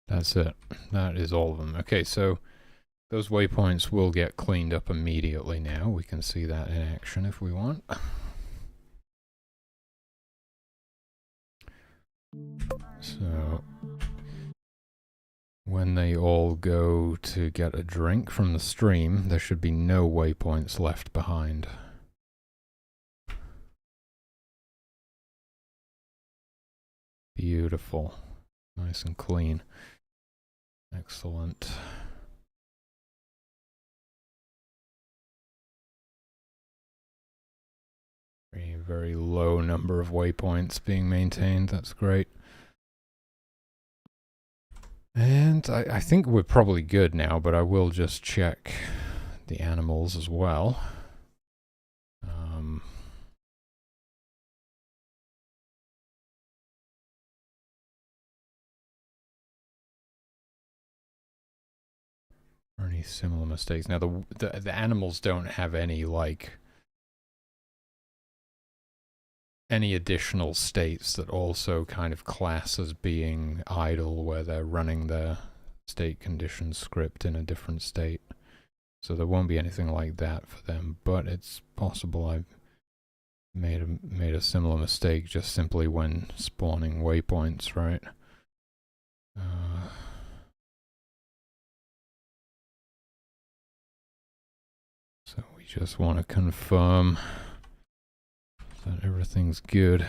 That's it. That is all of them. Okay, so those waypoints will get cleaned up immediately now. We can see that in action if we want. So when they all go to get a drink from the stream, there should be no waypoints left behind. Beautiful. Nice and clean. Excellent. Very, very low number of waypoints being maintained. That's great. And I think we're probably good now, but I will just check the animals as well. Are any Any similar mistakes? Now the animals don't have any like any additional states that also kind of class as being idle, where they're running their state condition script in a different state. So there won't be anything like that for them, but it's possible I've made a similar mistake just simply when spawning waypoints, right? So we just want to confirm that everything's good.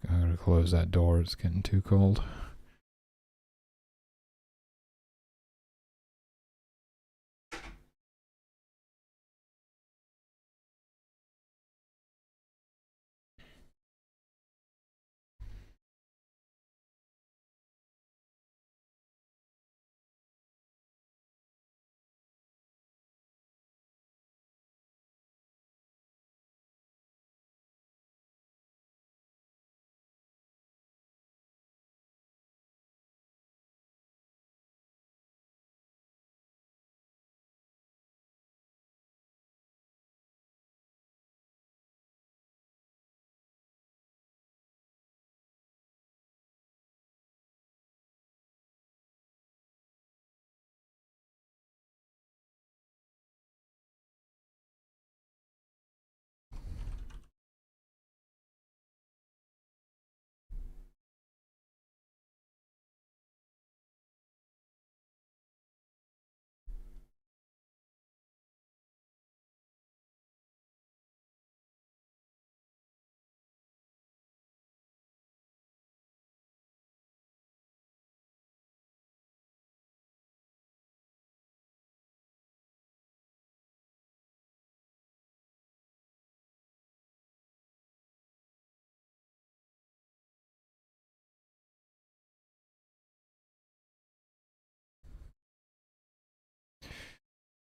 I gotta close that door, it's getting too cold.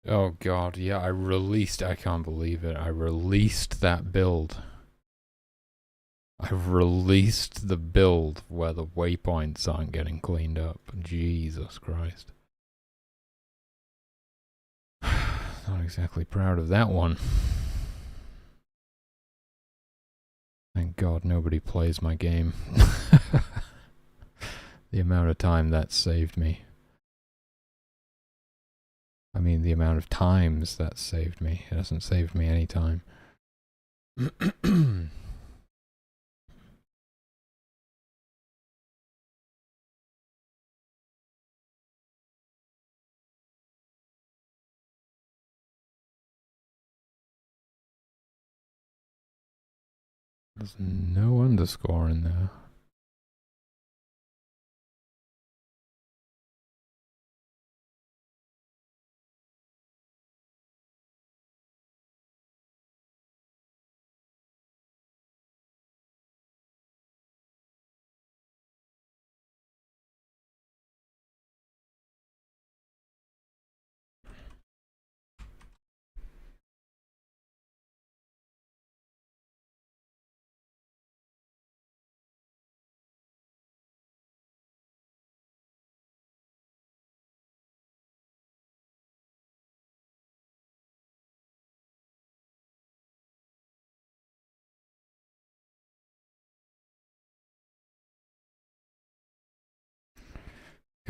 Oh god, yeah, I can't believe it, I released that build. I've released the build where the waypoints aren't getting cleaned up. Jesus Christ. Not exactly proud of that one. Thank God nobody plays my game. The amount of time that saved me. I mean, the amount of times that saved me. It hasn't saved me any time. There's no underscore in there.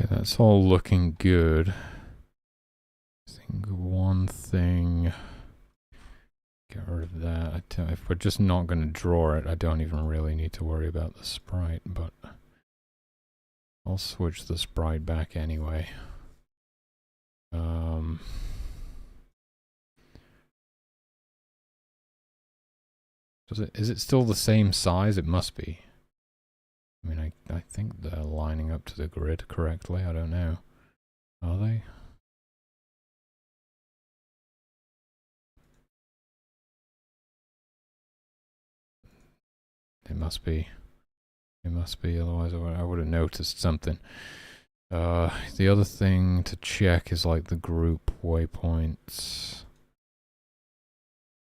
Okay, that's all looking good. I think one thing, get rid of that. If we're just not going to draw it, I don't even really need to worry about the sprite, but I'll switch the sprite back anyway. Is it still the same size? It must be. I mean, I think they're lining up to the grid correctly. I don't know. Are they? It must be. It must be, otherwise I would have noticed something. The other thing to check is like the group waypoints.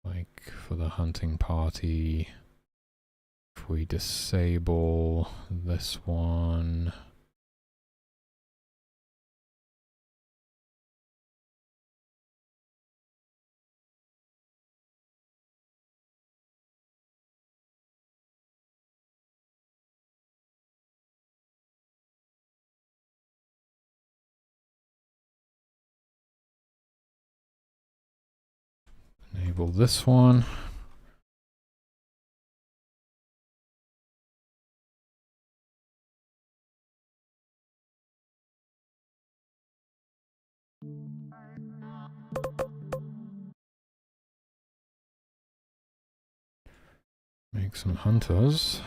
Like for the hunting party, if we disable this one, enable this one. Make some hunters.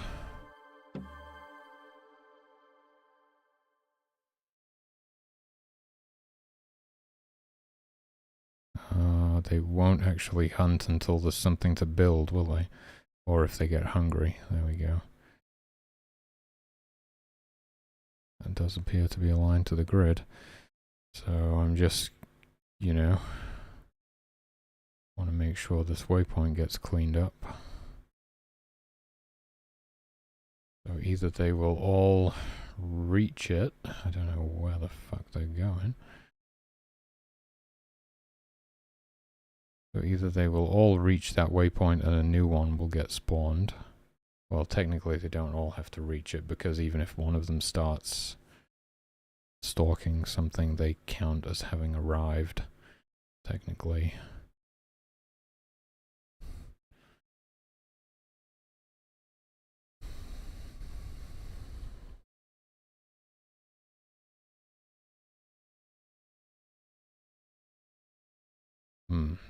They won't actually hunt until there's something to build, will they? Or if they get hungry. There we go. That does appear to be aligned to the grid. So I'm just, you know, want to make sure this waypoint gets cleaned up. So either they will all reach it. I don't know where the fuck they're going. So either they will all reach that waypoint and a new one will get spawned. Well, technically they don't all have to reach it, because even if one of them starts stalking something, they count as having arrived, technically.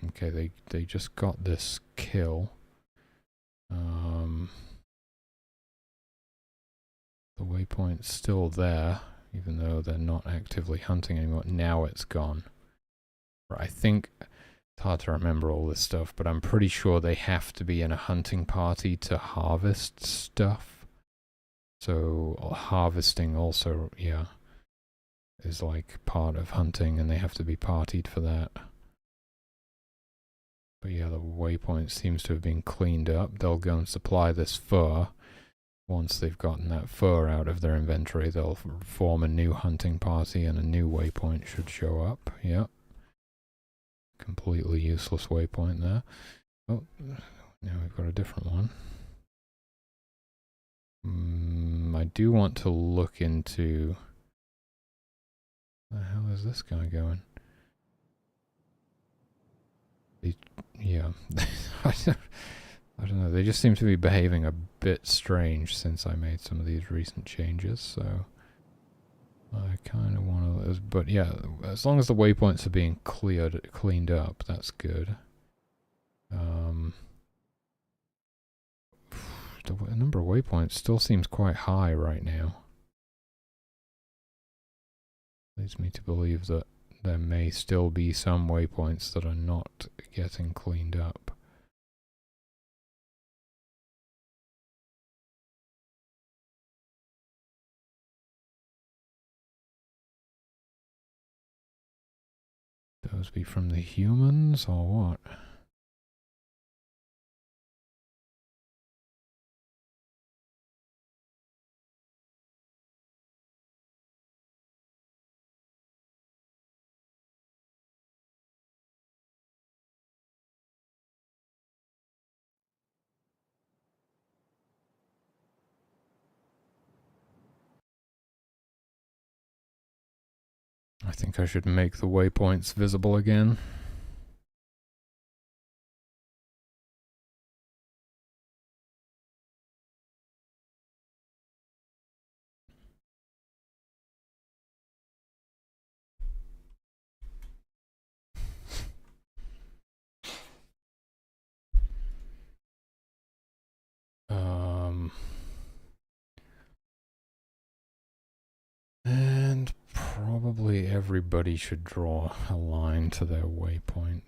Okay, they just got this kill. The waypoint's still there, even though they're not actively hunting anymore. Now it's gone. I think it's hard to remember all this stuff, but I'm pretty sure they have to be in a hunting party to harvest stuff. So harvesting also, yeah, is like part of hunting, and they have to be partied for that. But yeah, the waypoint seems to have been cleaned up. They'll go and supply this fur. Once they've gotten that fur out of their inventory, they'll form a new hunting party and a new waypoint should show up. Yep. Completely useless waypoint there. Oh, now we've got a different one. I do want to look into... Where the hell is this guy going? Yeah. I don't know, they just seem to be behaving a bit strange since I made some of these recent changes, so I kind of want to, but yeah, as long as the waypoints are being cleaned up, that's good. The number of waypoints still seems quite high right now. Leads me to believe that there may still be some waypoints that are not getting cleaned up. Those be from the humans or what? I think I should make the waypoints visible again. And probably everybody should draw a line to their waypoint.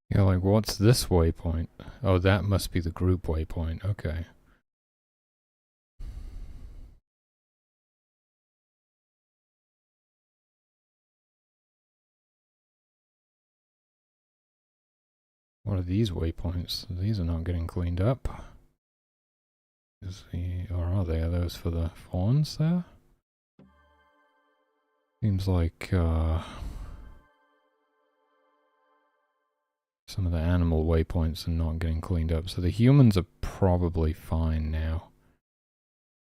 Yeah, like what's this waypoint? Oh, that must be the group waypoint. Okay. What are these waypoints? These are not getting cleaned up. Or are they? Are those for the fawns there? Seems like some of the animal waypoints are not getting cleaned up. So the humans are probably fine now.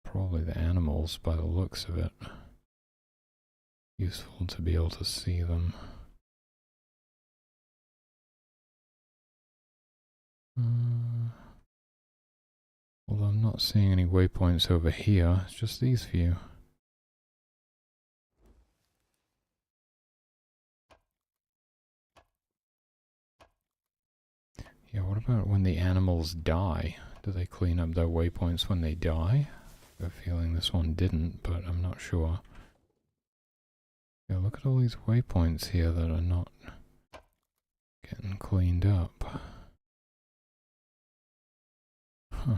Probably the animals by the looks of it. Useful to be able to see them. Although I'm not seeing any waypoints over here, it's just these few. Yeah, what about when the animals die? Do they clean up their waypoints when they die? I have a feeling this one didn't, but I'm not sure. Yeah, look at all these waypoints here that are not getting cleaned up. Huh.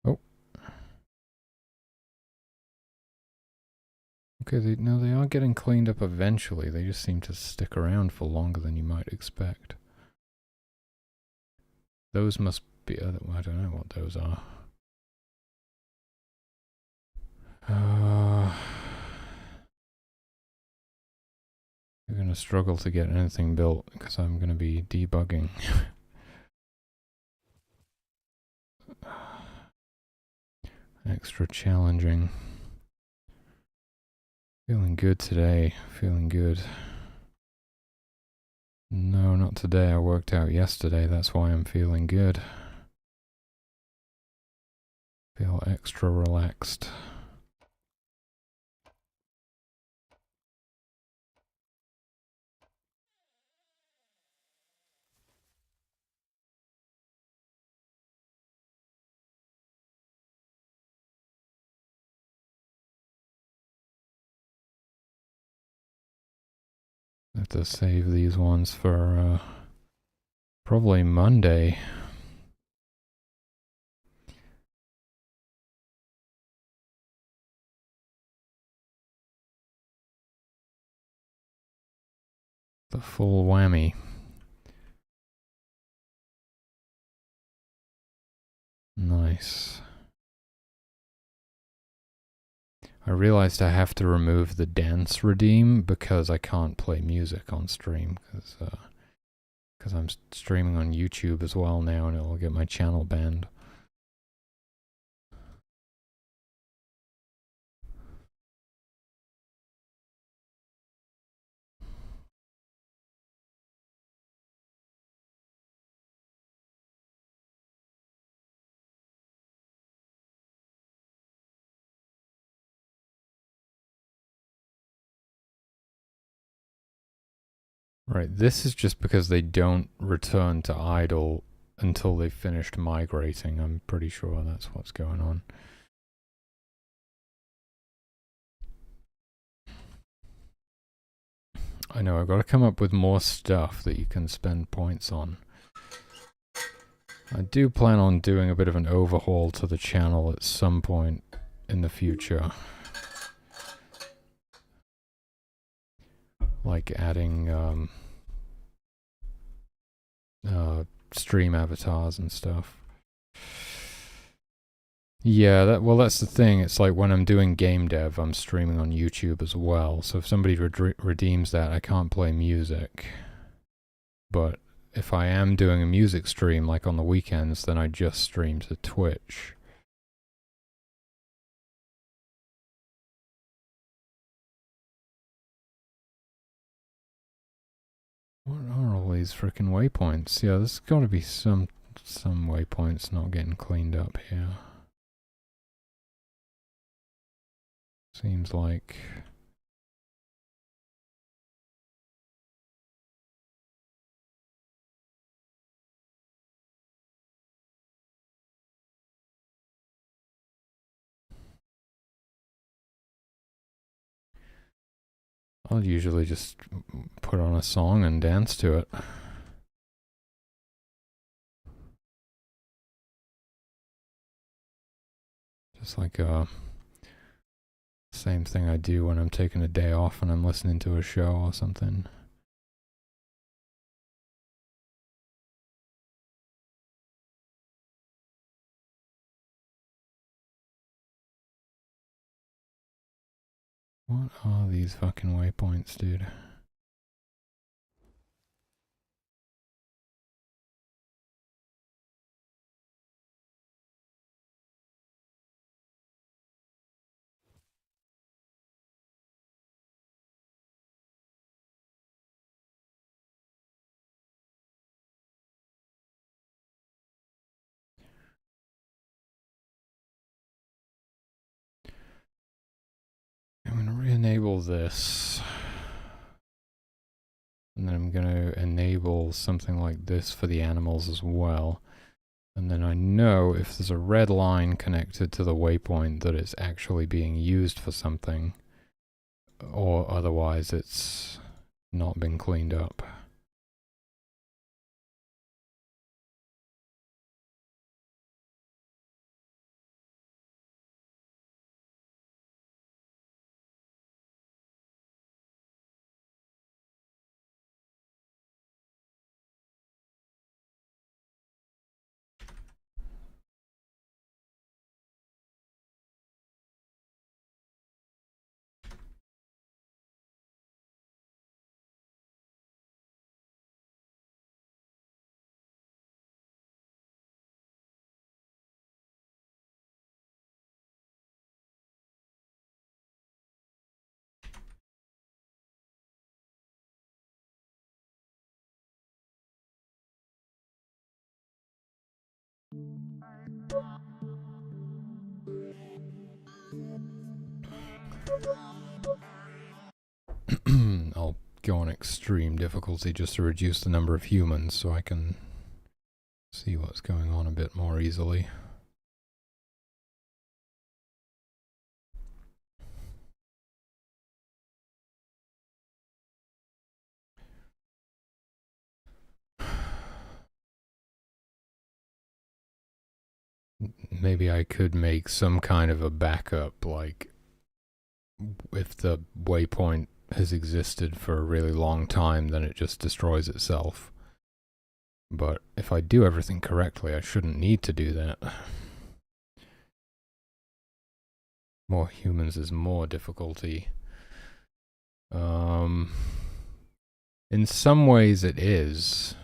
Oh. Okay, they are getting cleaned up eventually. They just seem to stick around for longer than you might expect. Those must be, I don't know what those are. You're going to struggle to get anything built because I'm going to be debugging. Extra challenging. Feeling good today. Feeling good. No, not today. I worked out yesterday. That's why I'm feeling good. Feel extra relaxed. I have to save these ones for probably Monday. The full whammy. Nice. I realized I have to remove the dance redeem because I can't play music on stream because I'm streaming on YouTube as well now and it'll get my channel banned. Right, this is just because they don't return to idle until they've finished migrating. I'm pretty sure that's what's going on. I know, I've got to come up with more stuff that you can spend points on. I do plan on doing a bit of an overhaul to the channel at some point in the future. Like adding stream avatars and stuff. Yeah, well, that's the thing. It's like when I'm doing game dev, I'm streaming on YouTube as well. So if somebody redeems that, I can't play music. But if I am doing a music stream, like on the weekends, then I just stream to Twitch. What are all these freaking waypoints? Yeah, there's got to be some waypoints not getting cleaned up here. Seems like... I'll usually just put on a song and dance to it. Just like same thing I do when I'm taking a day off and I'm listening to a show or something. What are these fucking waypoints, dude? I'm going to re-enable this. And then I'm going to enable something like this for the animals as well. And then I know if there's a red line connected to the waypoint that it's actually being used for something, or otherwise it's not been cleaned up. I'll go on extreme difficulty just to reduce the number of humans so I can see what's going on a bit more easily. Maybe I could make some kind of a backup, like if the waypoint has existed for a really long time, then it just destroys itself. But if I do everything correctly, I shouldn't need to do that. More humans is more difficulty. In some ways it is.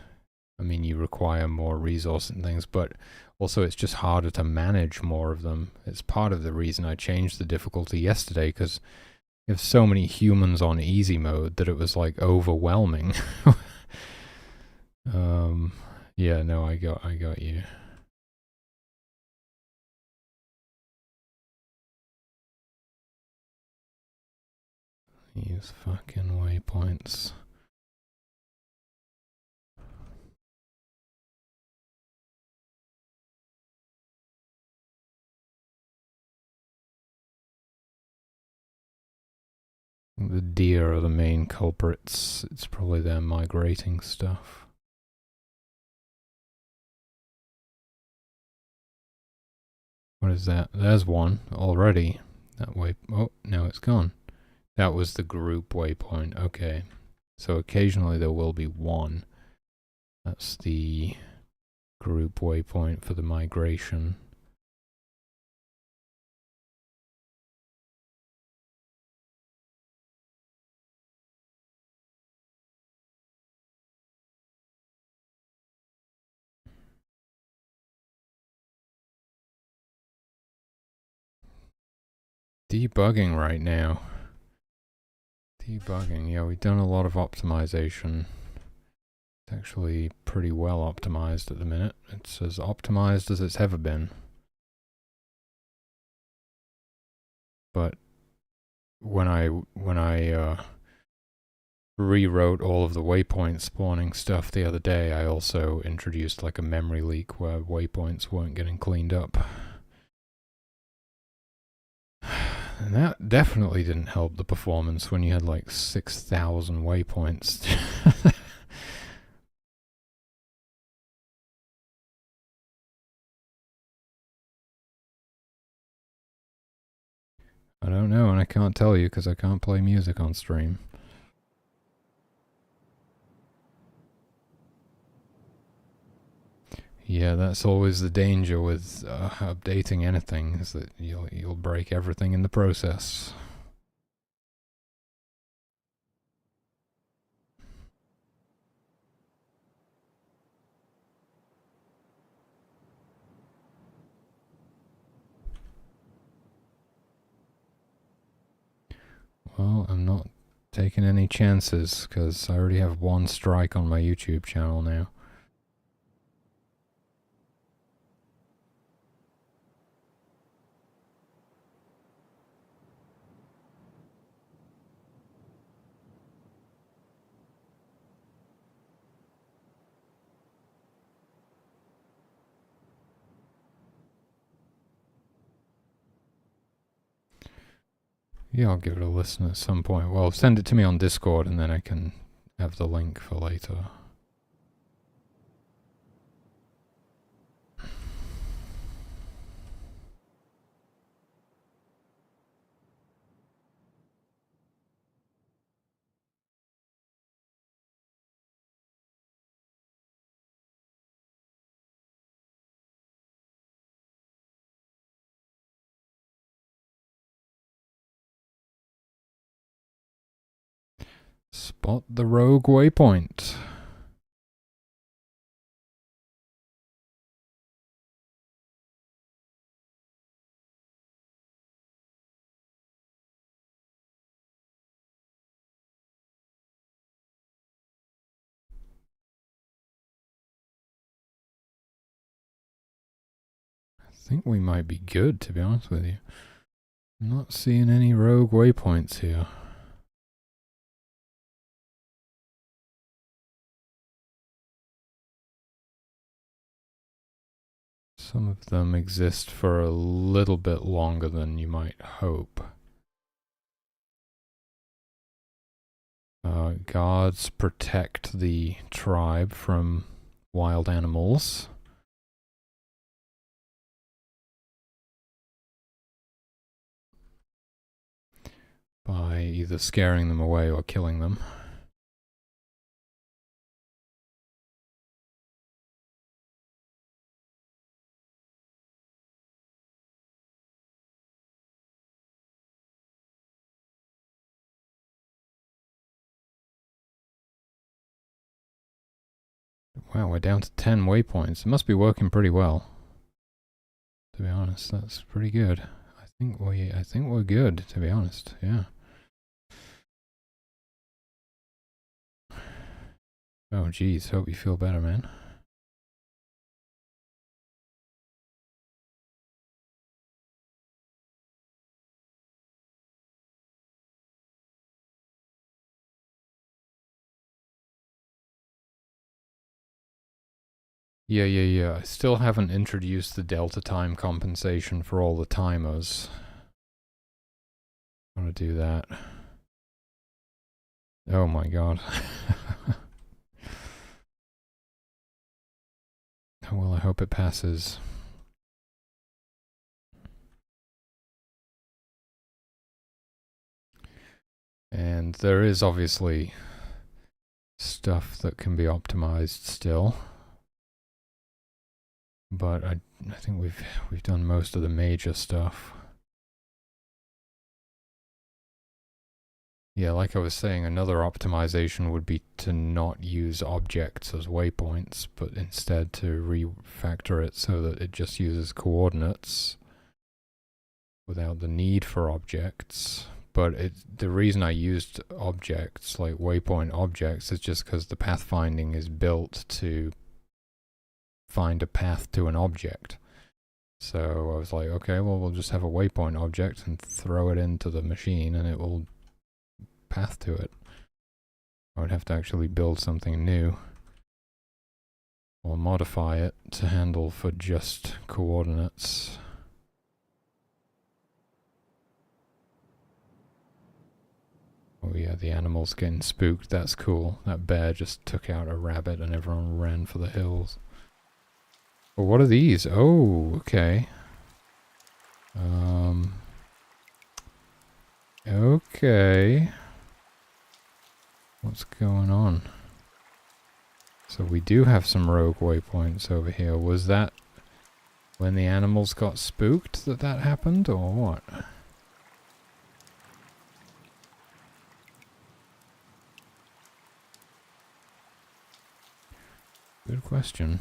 I mean, you require more resource and things, but also it's just harder to manage more of them. It's part of the reason I changed the difficulty yesterday, because you have so many humans on easy mode that it was like overwhelming. Yeah, no, I got you. These fucking waypoints. The deer are the main culprits. It's probably their migrating stuff. What is that? There's one already. That way. Oh, now it's gone. That was the group waypoint. Okay. So occasionally there will be one. That's the group waypoint for the migration. Debugging right now. Debugging, yeah, we've done a lot of optimization. It's actually pretty well optimized at the minute. It's as optimized as it's ever been. But when I rewrote all of the waypoint spawning stuff the other day, I also introduced like a memory leak where waypoints weren't getting cleaned up. And that definitely didn't help the performance when you had like 6,000 waypoints. I don't know, and I can't tell you because I can't play music on stream. Yeah, that's always the danger with updating anything, is that you'll break everything in the process. Well, I'm not taking any chances because I already have one strike on my YouTube channel now. Yeah, I'll give it a listen at some point. Well, send it to me on Discord and then I can have the link for later. Spot the rogue waypoint. I think we might be good, to be honest with you. I'm not seeing any rogue waypoints here. Some of them exist for a little bit longer than you might hope. Gods protect the tribe from wild animals. By either scaring them away or killing them. Wow, we're down to 10 waypoints. It must be working pretty well. To be honest, that's pretty good. I think we're good, to be honest, yeah. Oh geez, hope you feel better, man. Yeah. I still haven't introduced the delta time compensation for all the timers. I want to do that. Oh my god. Well, I hope it passes. And there is obviously stuff that can be optimized still. But I think we've done most of the major stuff. Yeah, like I was saying, another optimization would be to not use objects as waypoints, but instead to refactor it so that it just uses coordinates without the need for objects. But the reason I used objects, like waypoint objects, is just because the pathfinding is built to find a path to an object. So I was like, okay, well, we'll just have a waypoint object and throw it into the machine and it will path to it. I would have to actually build something new or modify it to handle for just coordinates. Oh yeah, the animal's getting spooked. That's cool. That bear just took out a rabbit and everyone ran for the hills. Well, what are these? Oh, okay. Okay. What's going on? So we do have some rogue waypoints over here. Was that when the animals got spooked that happened, or what? Good question.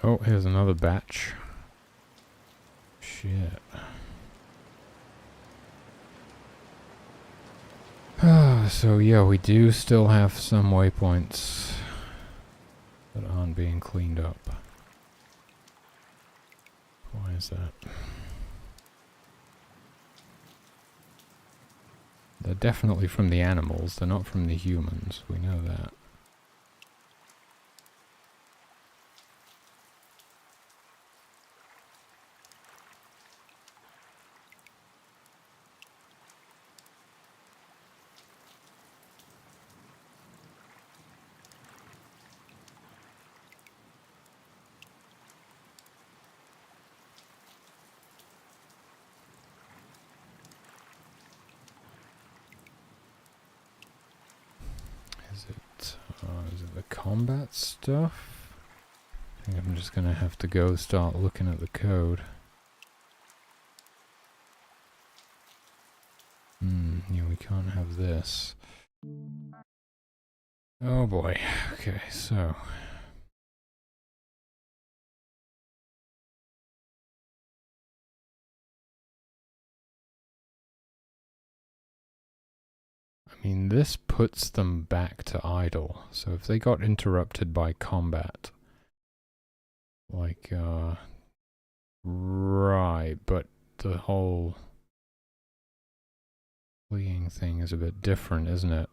Oh, here's another batch. Shit. So yeah, we do still have some waypoints that aren't being cleaned up. Why is that? They're definitely from the animals, they're not from the humans, we know that. Is it the combat stuff? I think I'm just gonna have to go start looking at the code. Yeah, we can't have this. Oh boy. Okay, so. I mean, this puts them back to idle. So if they got interrupted by combat, like, right, but the whole fleeing thing is a bit different, isn't it?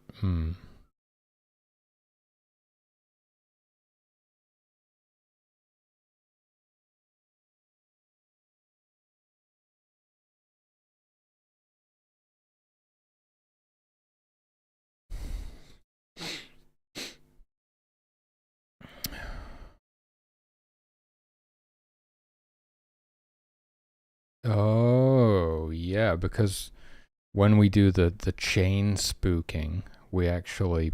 Oh, yeah, because when we do the chain spooking, we actually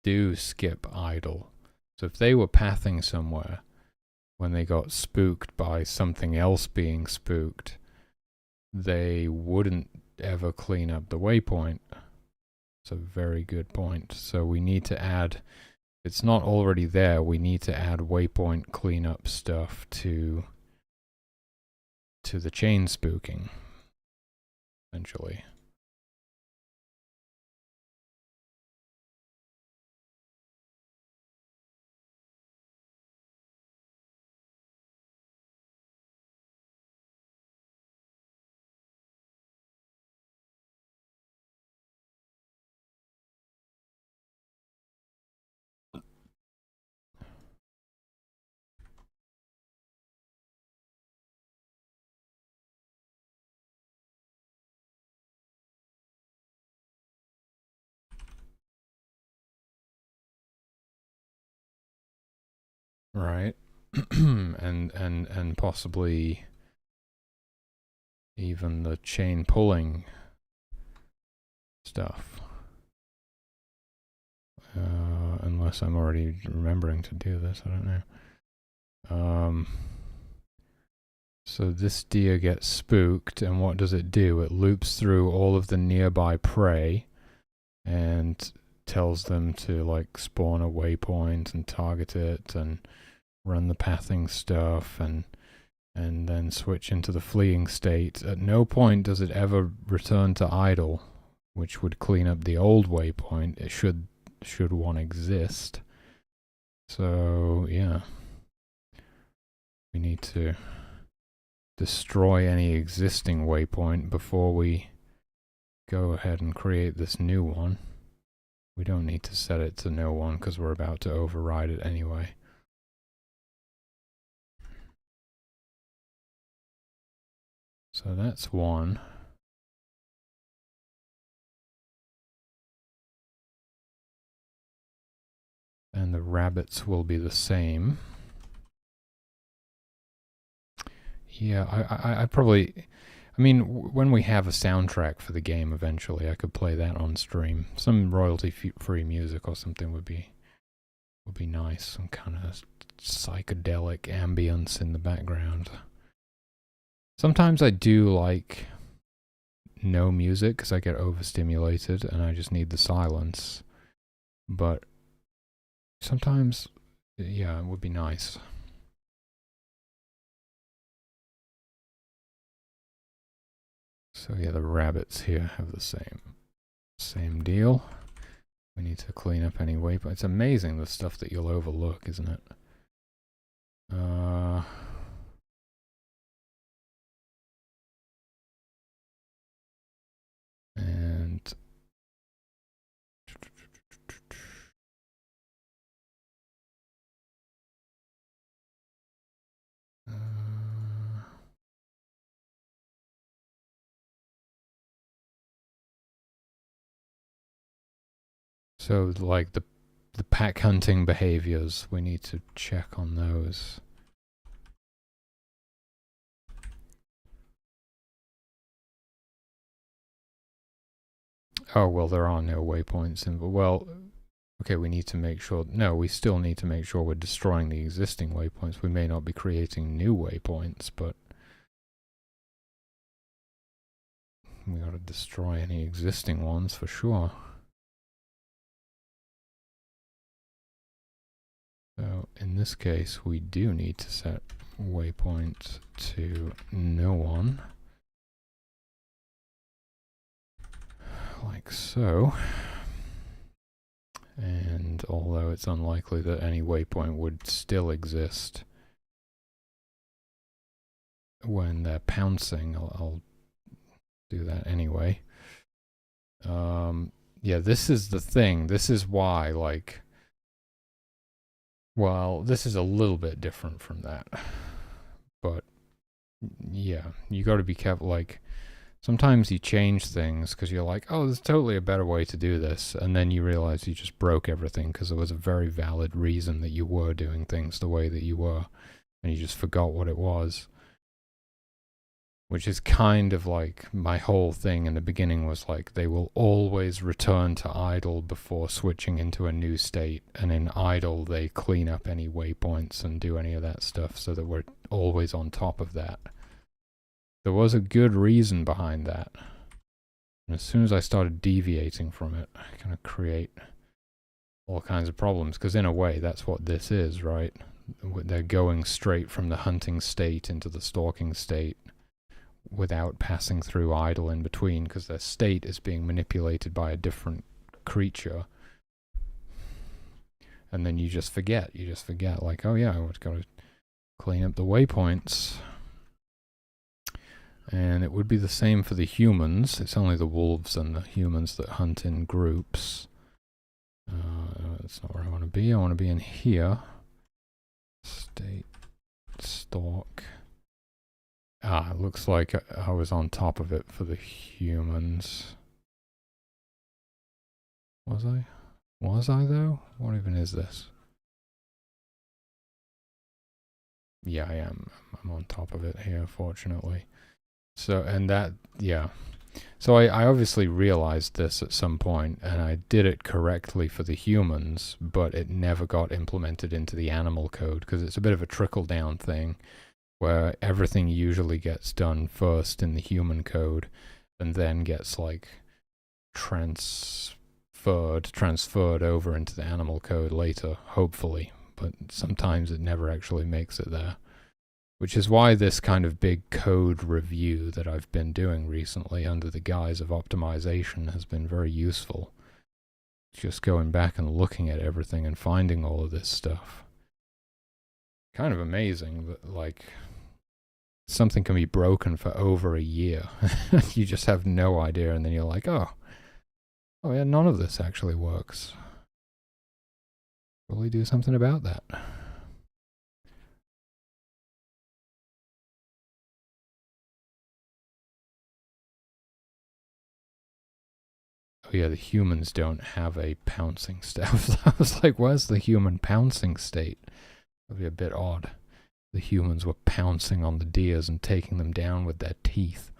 do skip idle. So if they were pathing somewhere when they got spooked by something else being spooked, they wouldn't ever clean up the waypoint. It's a very good point. So we need to add, it's not already there, we need to add waypoint cleanup stuff to the chain spooking, essentially. right? and possibly even the chain pulling stuff. Unless I'm already remembering to do this, I don't know. So this deer gets spooked, and what does it do? It loops through all of the nearby prey and tells them to like spawn a waypoint and target it and run the pathing stuff and then switch into the fleeing state. At no point does it ever return to idle, which would clean up the old waypoint. It should one exist. So yeah, we need to destroy any existing waypoint before we go ahead and create this new one. We don't need to set it to no one because we're about to override it anyway. So that's one. And the rabbits will be the same. Yeah, I probably, I mean, when we have a soundtrack for the game eventually, I could play that on stream. Some royalty-free music or something would be nice. Some kind of psychedelic ambience in the background. Sometimes I do like no music because I get overstimulated and I just need the silence. But sometimes, yeah, it would be nice. So yeah, the rabbits here have the same deal. We need to clean up anyway, but it's amazing the stuff that you'll overlook, isn't it? And so like the pack hunting behaviors, we need to check on those. Oh, well, there are no waypoints in, well, okay, we need to make sure, no, we still need to make sure we're destroying the existing waypoints. We may not be creating new waypoints, but we gotta destroy any existing ones for sure. So in this case, we do need to set waypoint to no one. Like so. And although it's unlikely that any waypoint would still exist when they're pouncing, I'll do that anyway. Yeah, this is the thing. This is why, like, well, this is a little bit different from that. But yeah, you got to be careful. Like, sometimes you change things because you're like, oh, there's totally a better way to do this. And then you realize you just broke everything because there was a very valid reason that you were doing things the way that you were. And you just forgot what it was. Which is kind of like my whole thing in the beginning was like, they will always return to idle before switching into a new state. And in idle, they clean up any waypoints and do any of that stuff so that we're always on top of that. There was a good reason behind that. And as soon as I started deviating from it, I kind of create all kinds of problems. Because in a way, that's what this is, right? They're going straight from the hunting state into the stalking state without passing through idle in between, because their state is being manipulated by a different creature. And then you just forget. Like, oh yeah, I've got to clean up the waypoints. And it would be the same for the humans. It's only the wolves and the humans that hunt in groups. That's not where I want to be. I want to be in here. State stalk. Ah, it looks like I was on top of it for the humans. Was I? Was I though? What even is this? Yeah, I am. I'm on top of it here, fortunately. So, and that, yeah. So I obviously realized this at some point, and I did it correctly for the humans, but it never got implemented into the animal code, because it's a bit of a trickle-down thing, where everything usually gets done first in the human code, and then gets, like, transferred over into the animal code later, hopefully. But sometimes it never actually makes it there. Which is why this kind of big code review that I've been doing recently under the guise of optimization has been very useful. Just going back and looking at everything and finding all of this stuff. Kind of amazing that, like, something can be broken for over a year. You just have no idea, and then you're like, oh yeah, none of this actually works. Probably do something about that. Oh yeah, the humans don't have a pouncing state. I was like, where's the human pouncing state? That'd be a bit odd. The humans were pouncing on the deers and taking them down with their teeth.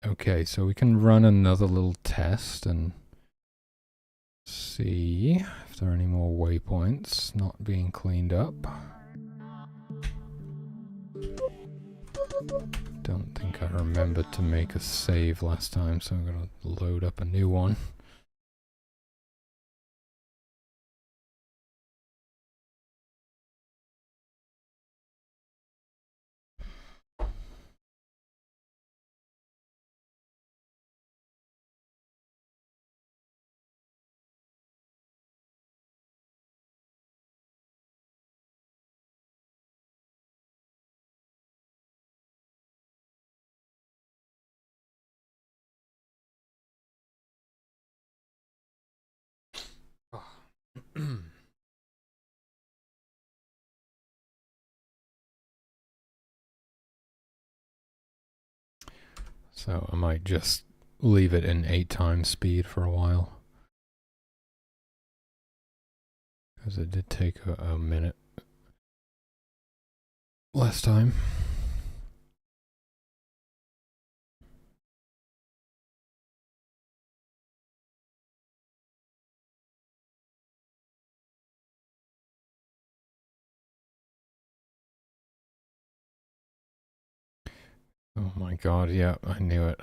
Okay, so we can run another little test and see if there are any more waypoints not being cleaned up. Don't think I remembered to make a save last time, so I'm going to load up a new one. So I might just leave it in 8 times speed for a while, because it did take a minute last time. Oh my god, yeah, I knew it.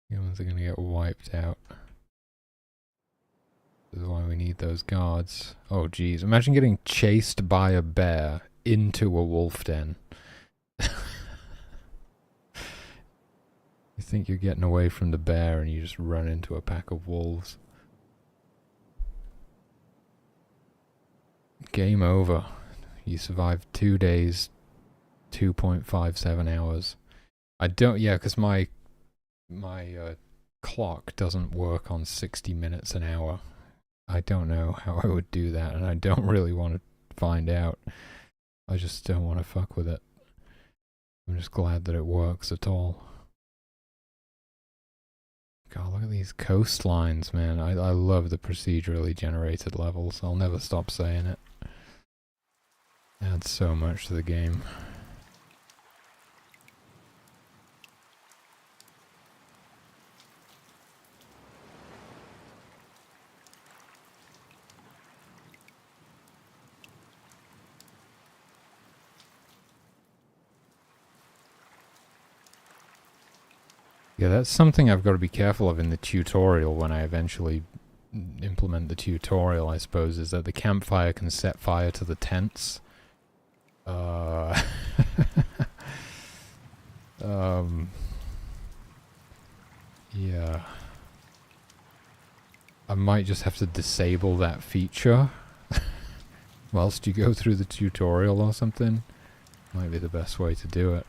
Humans are gonna get wiped out. This is why we need those guards. Oh geez, imagine getting chased by a bear into a wolf den. You think you're getting away from the bear and you just run into a pack of wolves. Game over. You survived 2 days, 2.57 hours. I don't, yeah, because my clock doesn't work on 60 minutes an hour. I don't know how I would do that, and I don't really want to find out. I just don't want to fuck with it. I'm just glad that it works at all. God, look at these coastlines, man. I love the procedurally generated levels. I'll never stop saying it. Adds so much to the game. Yeah, that's something I've got to be careful of in the tutorial when I eventually implement the tutorial, I suppose, is that the campfire can set fire to the tents. Yeah. I might just have to disable that feature whilst you go through the tutorial or something. Might be the best way to do it.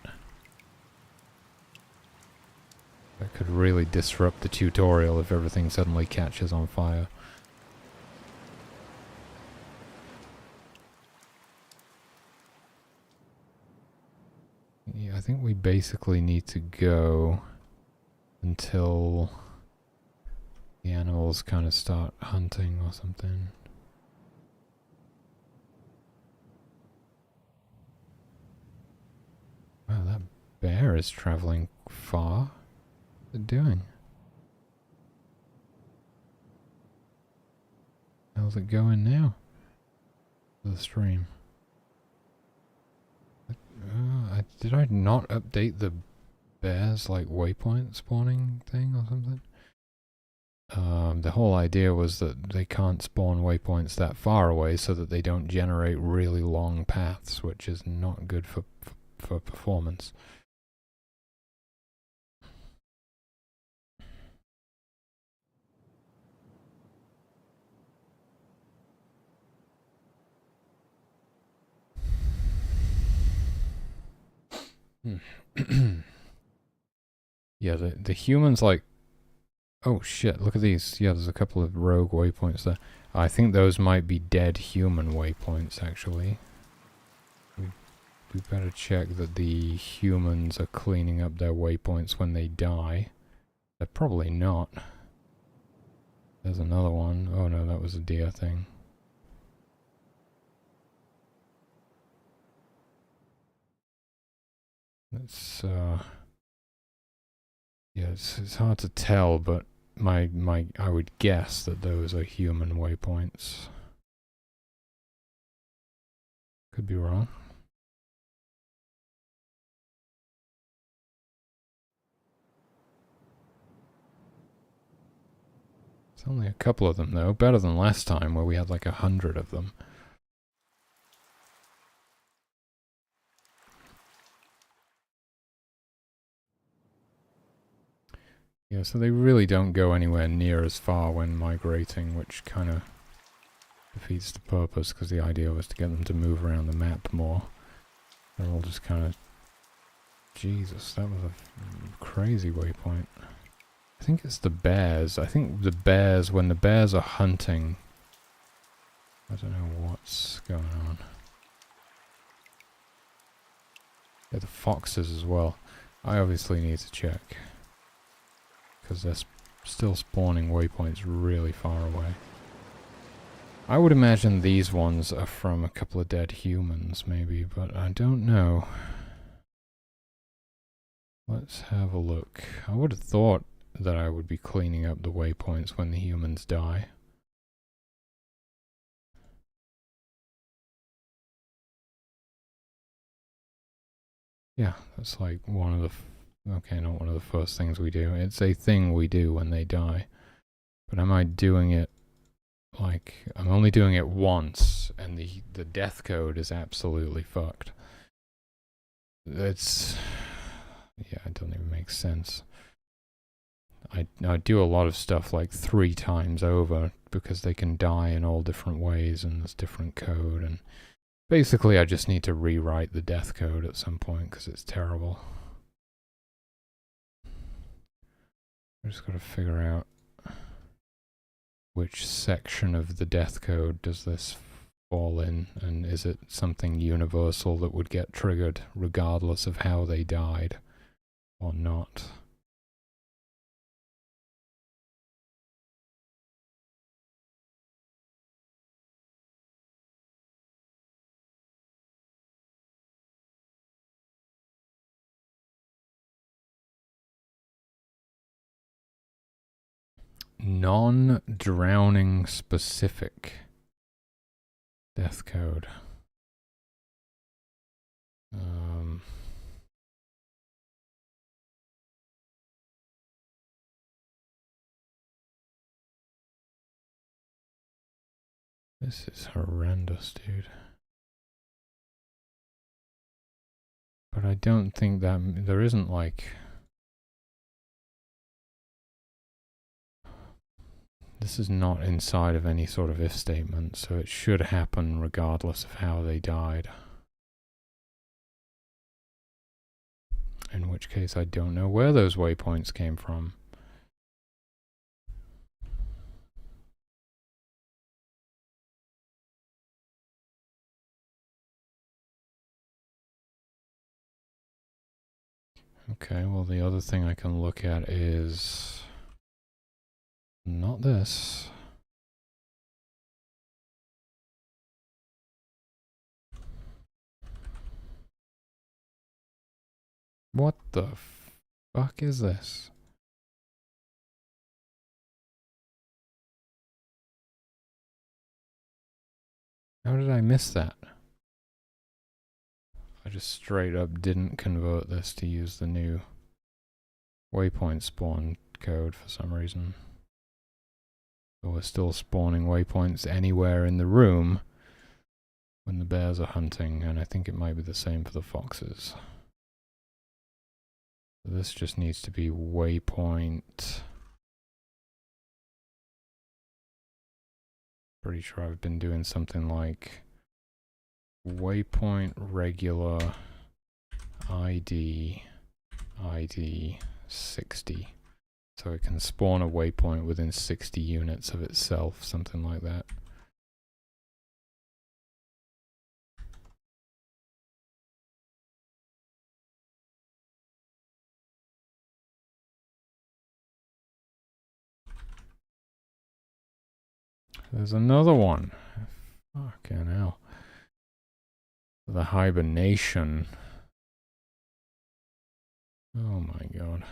That could really disrupt the tutorial if everything suddenly catches on fire. think we basically need to go until the animals kind of start hunting or something. Wow, that bear is traveling far. What's it doing? How's it going now? The stream. Did I not update the bears like waypoint spawning thing or something? The whole idea was that they can't spawn waypoints that far away so that they don't generate really long paths, which is not good for performance. Yeah, the humans like... Oh shit, look at these. Yeah, there's a couple of rogue waypoints there. I think those might be dead human waypoints, actually. We better check that the humans are cleaning up their waypoints when they die. They're probably not. There's another one. Oh no, that was a deer thing. It's yeah, it's hard to tell, but I would guess that those are human waypoints. Could be wrong. It's only a couple of them though. Better than last time where we had like 100 of them. Yeah, so they really don't go anywhere near as far when migrating, which kind of defeats the purpose, because the idea was to get them to move around the map more. They're all just kind of... Jesus, that was a crazy waypoint. I think it's the bears. I think the bears, when the bears are hunting... I don't know what's going on. Yeah, the foxes as well. I obviously need to check. Because they're still spawning waypoints really far away. I would imagine these ones are from a couple of dead humans, maybe, but I don't know. Let's have a look. I would have thought that I would be cleaning up the waypoints when the humans die. Yeah, that's like one of the... okay, not one of the first things we do. It's a thing we do when they die. But am I doing it like... I'm only doing it once, and the death code is absolutely fucked. It's... yeah, it doesn't even make sense. I do a lot of stuff like 3 times over because they can die in all different ways and there's different code, and basically I just need to rewrite the death code at some point because it's terrible. I just got to figure out which section of the death code does this fall in, and is it something universal that would get triggered regardless of how they died or not. Non-drowning specific death code. This is horrendous, dude. But I don't think that there isn't like... This is not inside of any sort of if statement, so it should happen regardless of how they died. In which case I don't know where those waypoints came from. Okay, well the other thing I can look at is not this. What the fuck is this? How did I miss that? I just straight up didn't convert this to use the new waypoint spawn code for some reason. So we're still spawning waypoints anywhere in the room when the bears are hunting, and I think it might be the same for the foxes. So this just needs to be waypoint. Pretty sure I've been doing something like waypoint regular ID 60. So it can spawn a waypoint within 60 units of itself, something like that. There's another one. Fucking hell. The hibernation. Oh my god.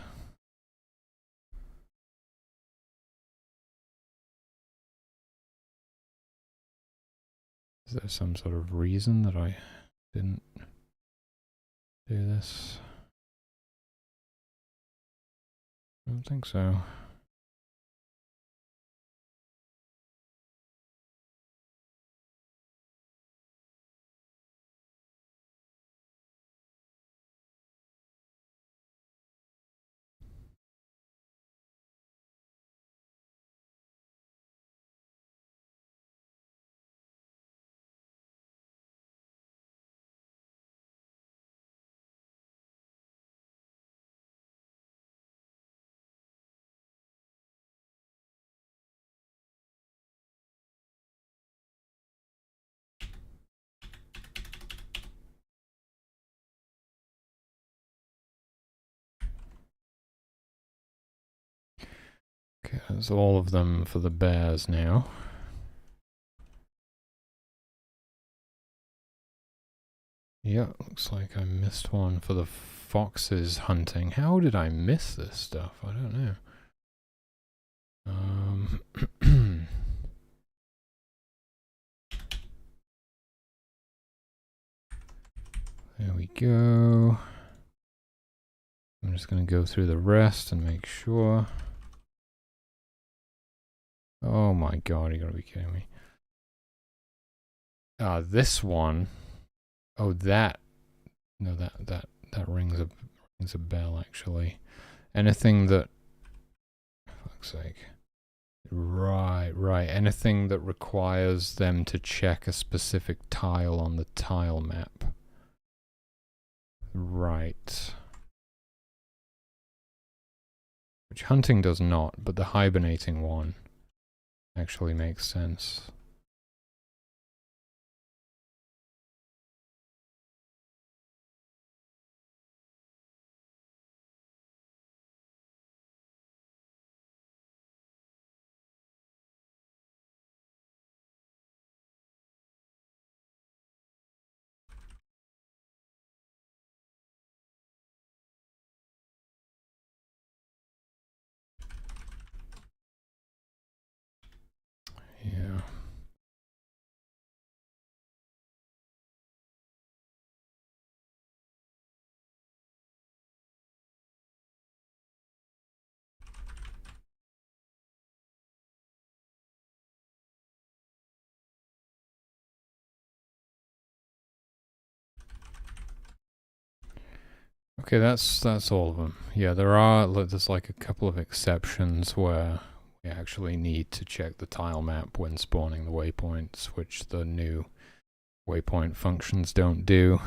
Is there some sort of reason that I didn't do this? I don't think so. Okay, that's all of them for the bears now. Yeah, looks like I missed one for the foxes hunting. How did I miss this stuff? I don't know. There we go. I'm just going to go through the rest and make sure. Oh my god, you gotta be kidding me. This one. Oh, that. No, that rings a bell actually. Anything that. For fuck's sake. Right. Anything that requires them to check a specific tile on the tile map. Right. Which hunting does not, but the hibernating one actually makes sense. Yeah. Okay, that's all of them. Yeah, there's like a couple of exceptions where we actually need to check the tile map when spawning the waypoints, which the new waypoint functions don't do.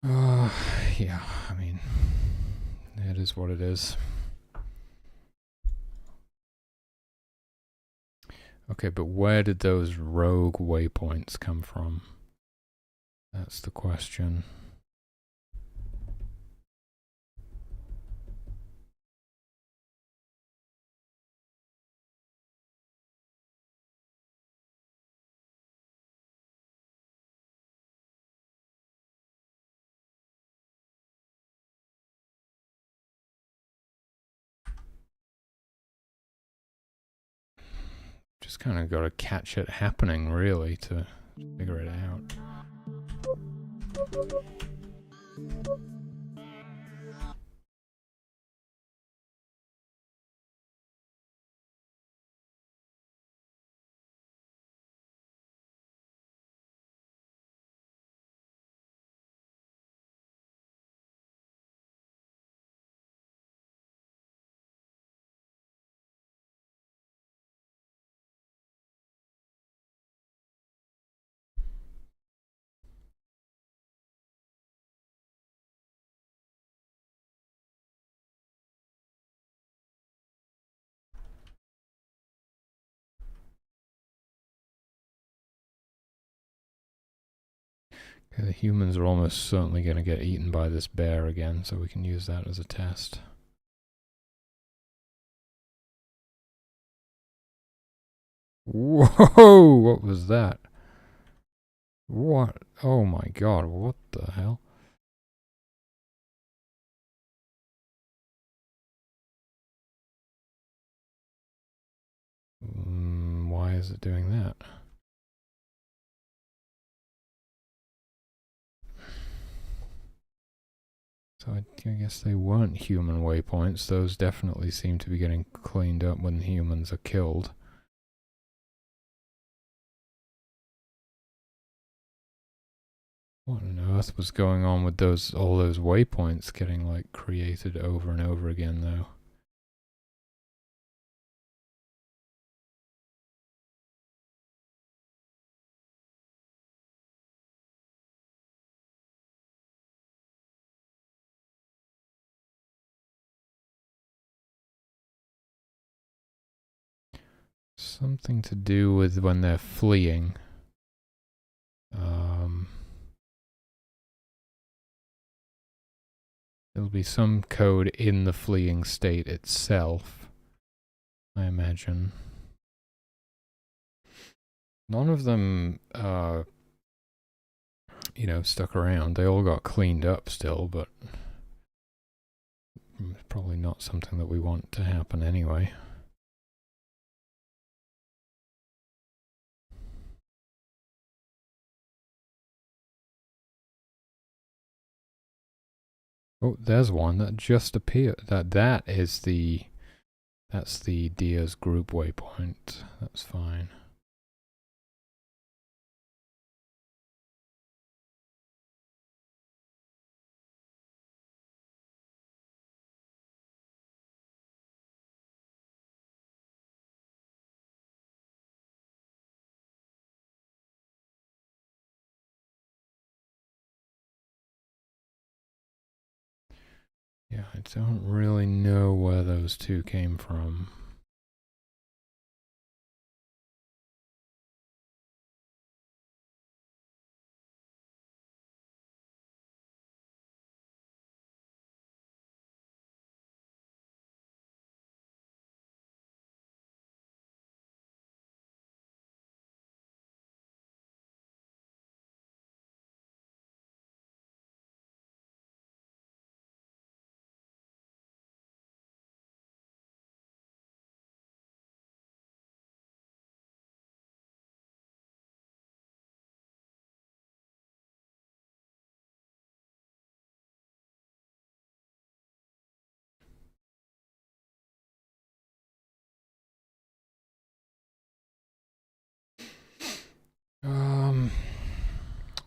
Yeah, I mean, it is what it is. Okay, but where did those rogue waypoints come from? That's the question. Just kind of got to catch it happening, really, to figure it out. Okay, the humans are almost certainly going to get eaten by this bear again, so we can use that as a test. Whoa! What was that? What? Oh my god, what the hell? Why is it doing that? So I guess they weren't human waypoints. Those definitely seem to be getting cleaned up when humans are killed. What on earth was going on with all those waypoints getting like created over and over again though? Something to do with when they're fleeing. There'll be some code in the fleeing state itself, I imagine. None of them, you know, stuck around. They all got cleaned up still, but it's probably not something that we want to happen anyway. Oh, there's one that just appeared. That's the Dia's group waypoint. That's fine. Yeah, I don't really know where those two came from.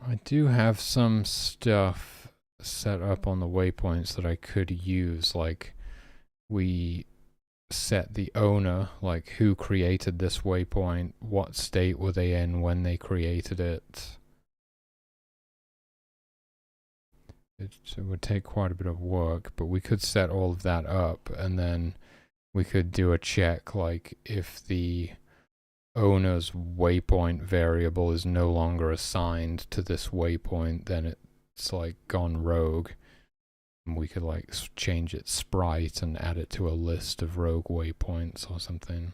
I do have some stuff set up on the waypoints that I could use, like we set the owner, like who created this waypoint, what state were they in when they created it. It would take quite a bit of work, but we could set all of that up, and then we could do a check, like if the owner's waypoint variable is no longer assigned to this waypoint, then it's like gone rogue. And we could like change its sprite and add it to a list of rogue waypoints or something.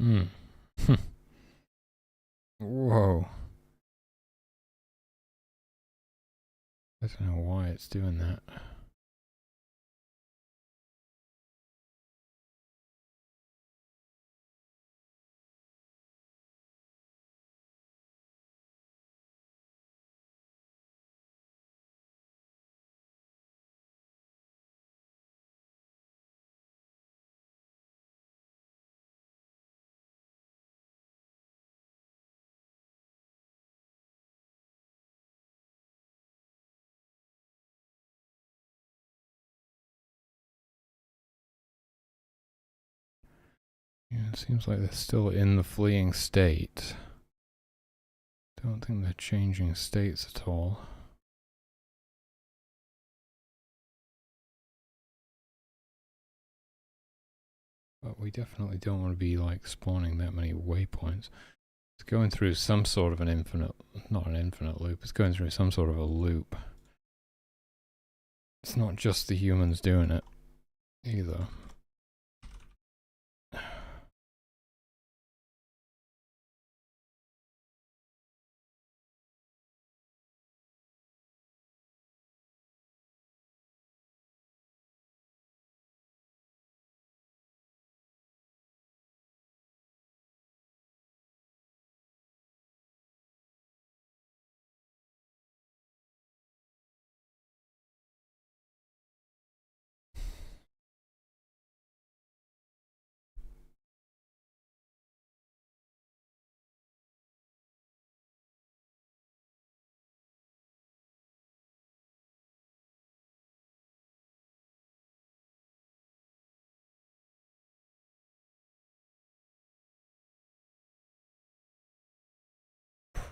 Hmm. Whoa. I don't know why it's doing that. Yeah, it seems like they're still in the fleeing state. Don't think they're changing states at all. But we definitely don't want to be like spawning that many waypoints. It's going through some sort of an infinite, not an infinite loop, it's going through some sort of a loop. It's not just the humans doing it either.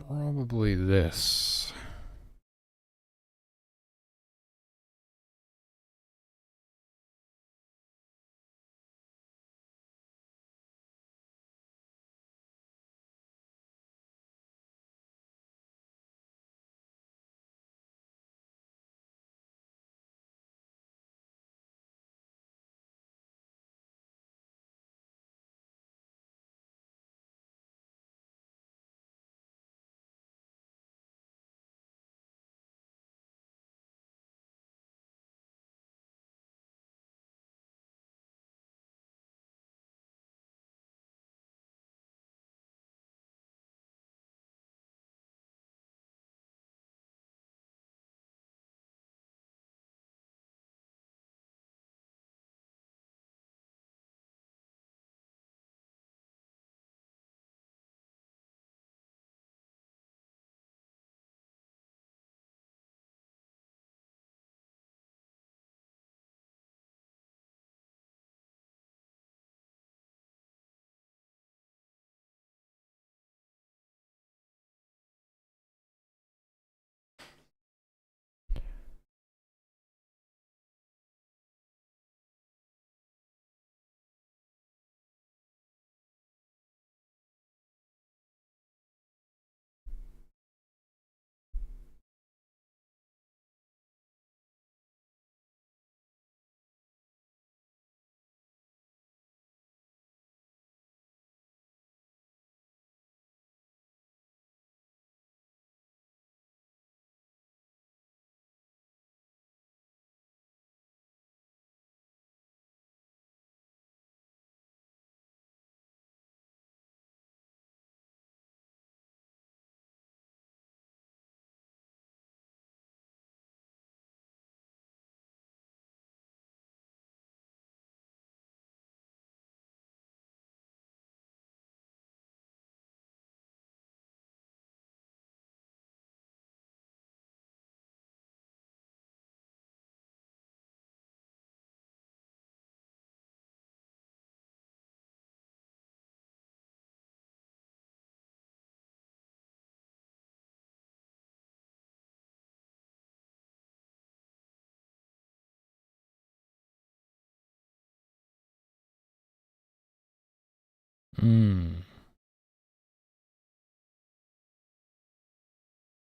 Probably this.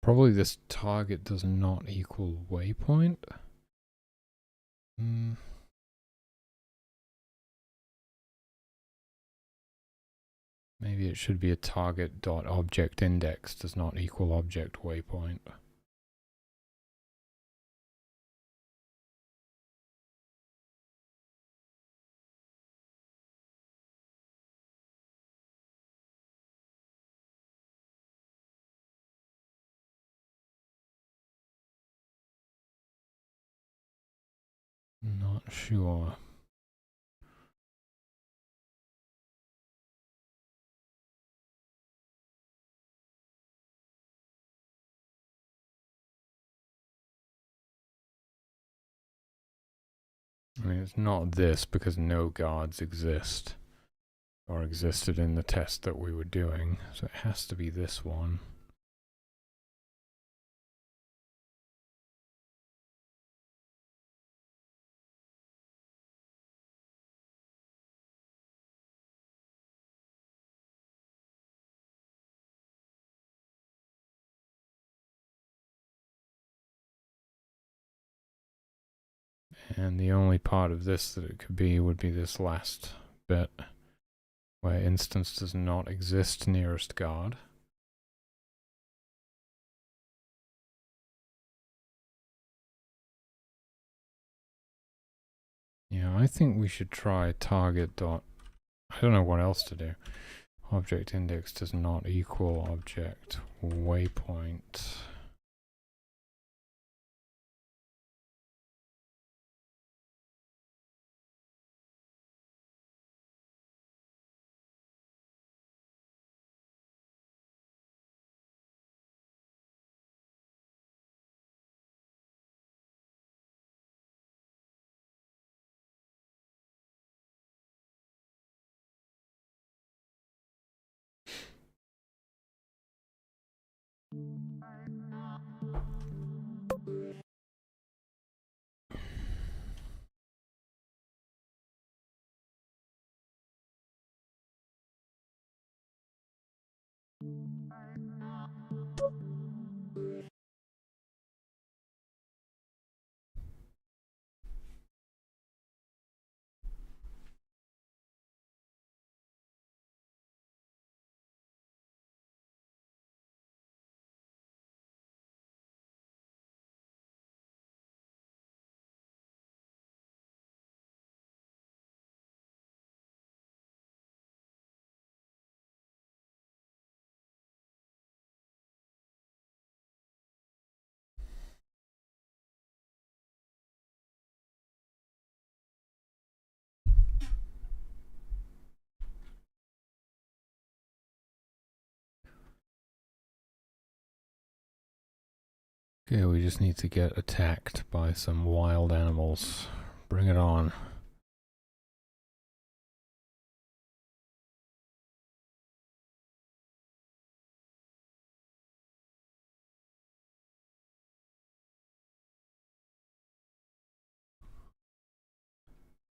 Probably this target does not equal waypoint. Maybe it should be a target.object index does not equal object waypoint. Not sure. I mean, it's not this because no guards exist or existed in the test that we were doing, so it has to be this one. And the only part of this that it could be would be this last bit, where instance does not exist nearest guard. Yeah, I think we should try target dot. I don't know what else to do. Object index does not equal object waypoint. Okay, we just need to get attacked by some wild animals. Bring it on.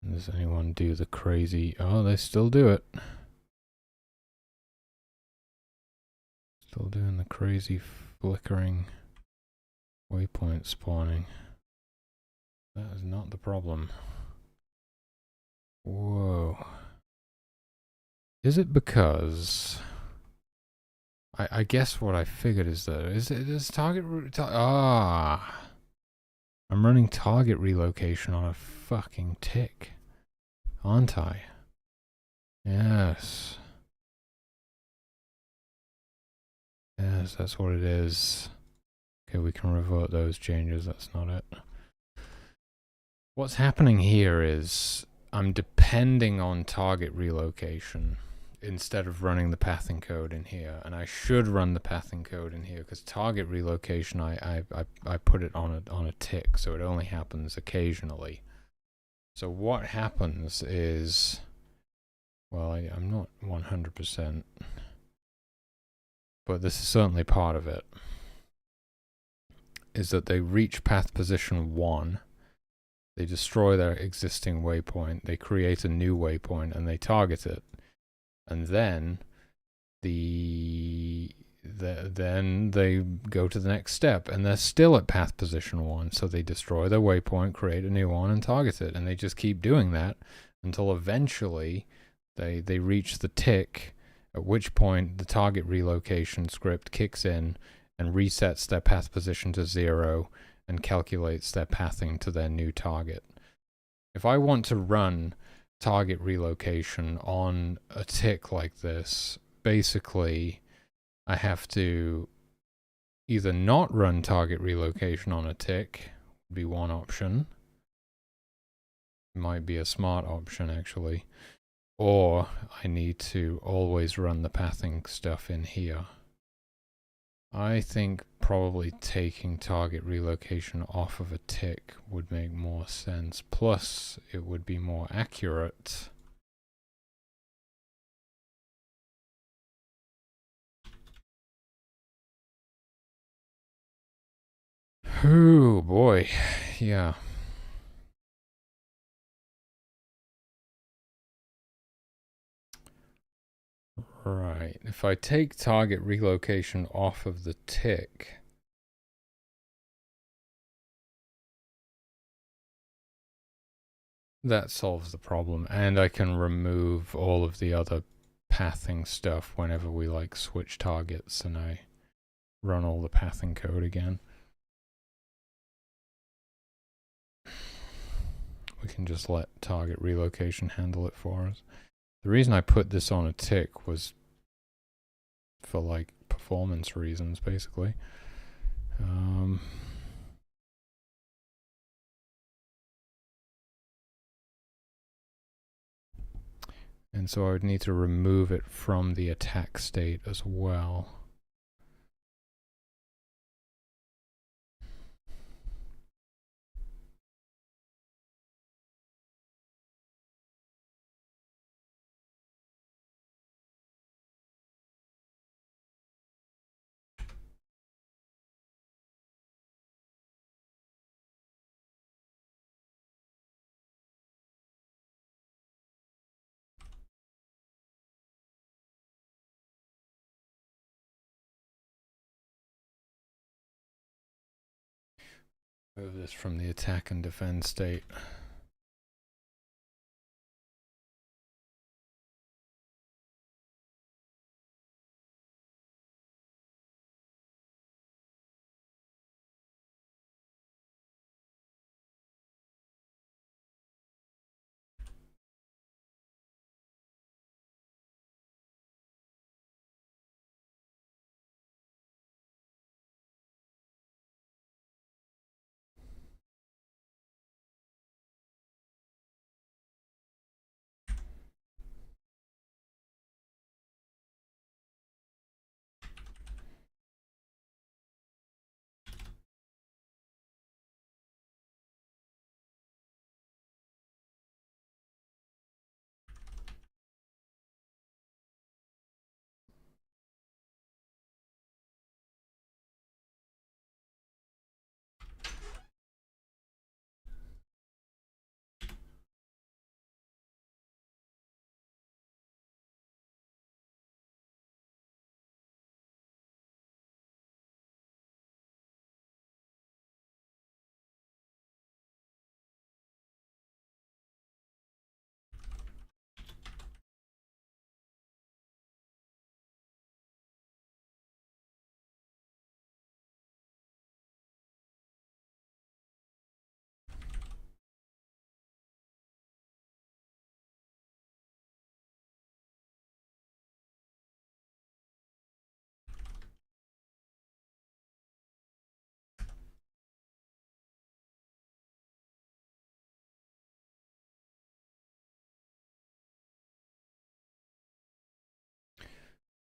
Does anyone do the crazy? Oh, they still do it. Still doing the crazy flickering waypoint spawning. That is not the problem. Whoa. Is it because... I guess what I figured is that... Is target... I'm running target relocation on a fucking tick. Aren't I? Yes. Yes, that's what it is. Okay, we can revert those changes, that's not it. What's happening here is I'm depending on target relocation instead of running the path encode in here, and I should run the path encode in here because target relocation I put it on a tick, so it only happens occasionally. So what happens is, well, I'm not 100%, but this is certainly part of it, is that they reach path position 1, they destroy their existing waypoint, they create a new waypoint, and they target it. And then then they go to the next step, and they're still at path position 1, so they destroy their waypoint, create a new one, and target it. And they just keep doing that until eventually they reach the tick, at which point the target relocation script kicks in and resets their path position to 0 and calculates their pathing to their new target. If I want to run target relocation on a tick like this, basically I have to either not run target relocation on a tick, would be one option. Might be a smart option actually. Or I need to always run the pathing stuff in here. I think probably taking target relocation off of a tick would make more sense. Plus, it would be more accurate. Oh boy, yeah. Right, if I take target relocation off of the tick, that solves the problem, and I can remove all of the other pathing stuff whenever we like switch targets and I run all the pathing code again. We can just let target relocation handle it for us. The reason I put this on a tick was for like performance reasons, basically. And so I would need to remove it from the attack state as well. Move this from the attack and defend state.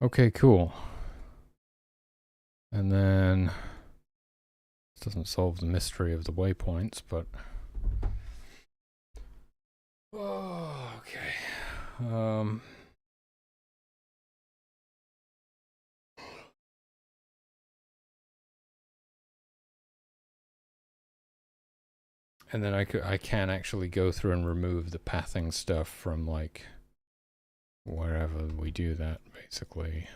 Okay, cool. And then this doesn't solve the mystery of the waypoints, but oh, okay. And then I can actually go through and remove the pathing stuff from like wherever we do that, basically.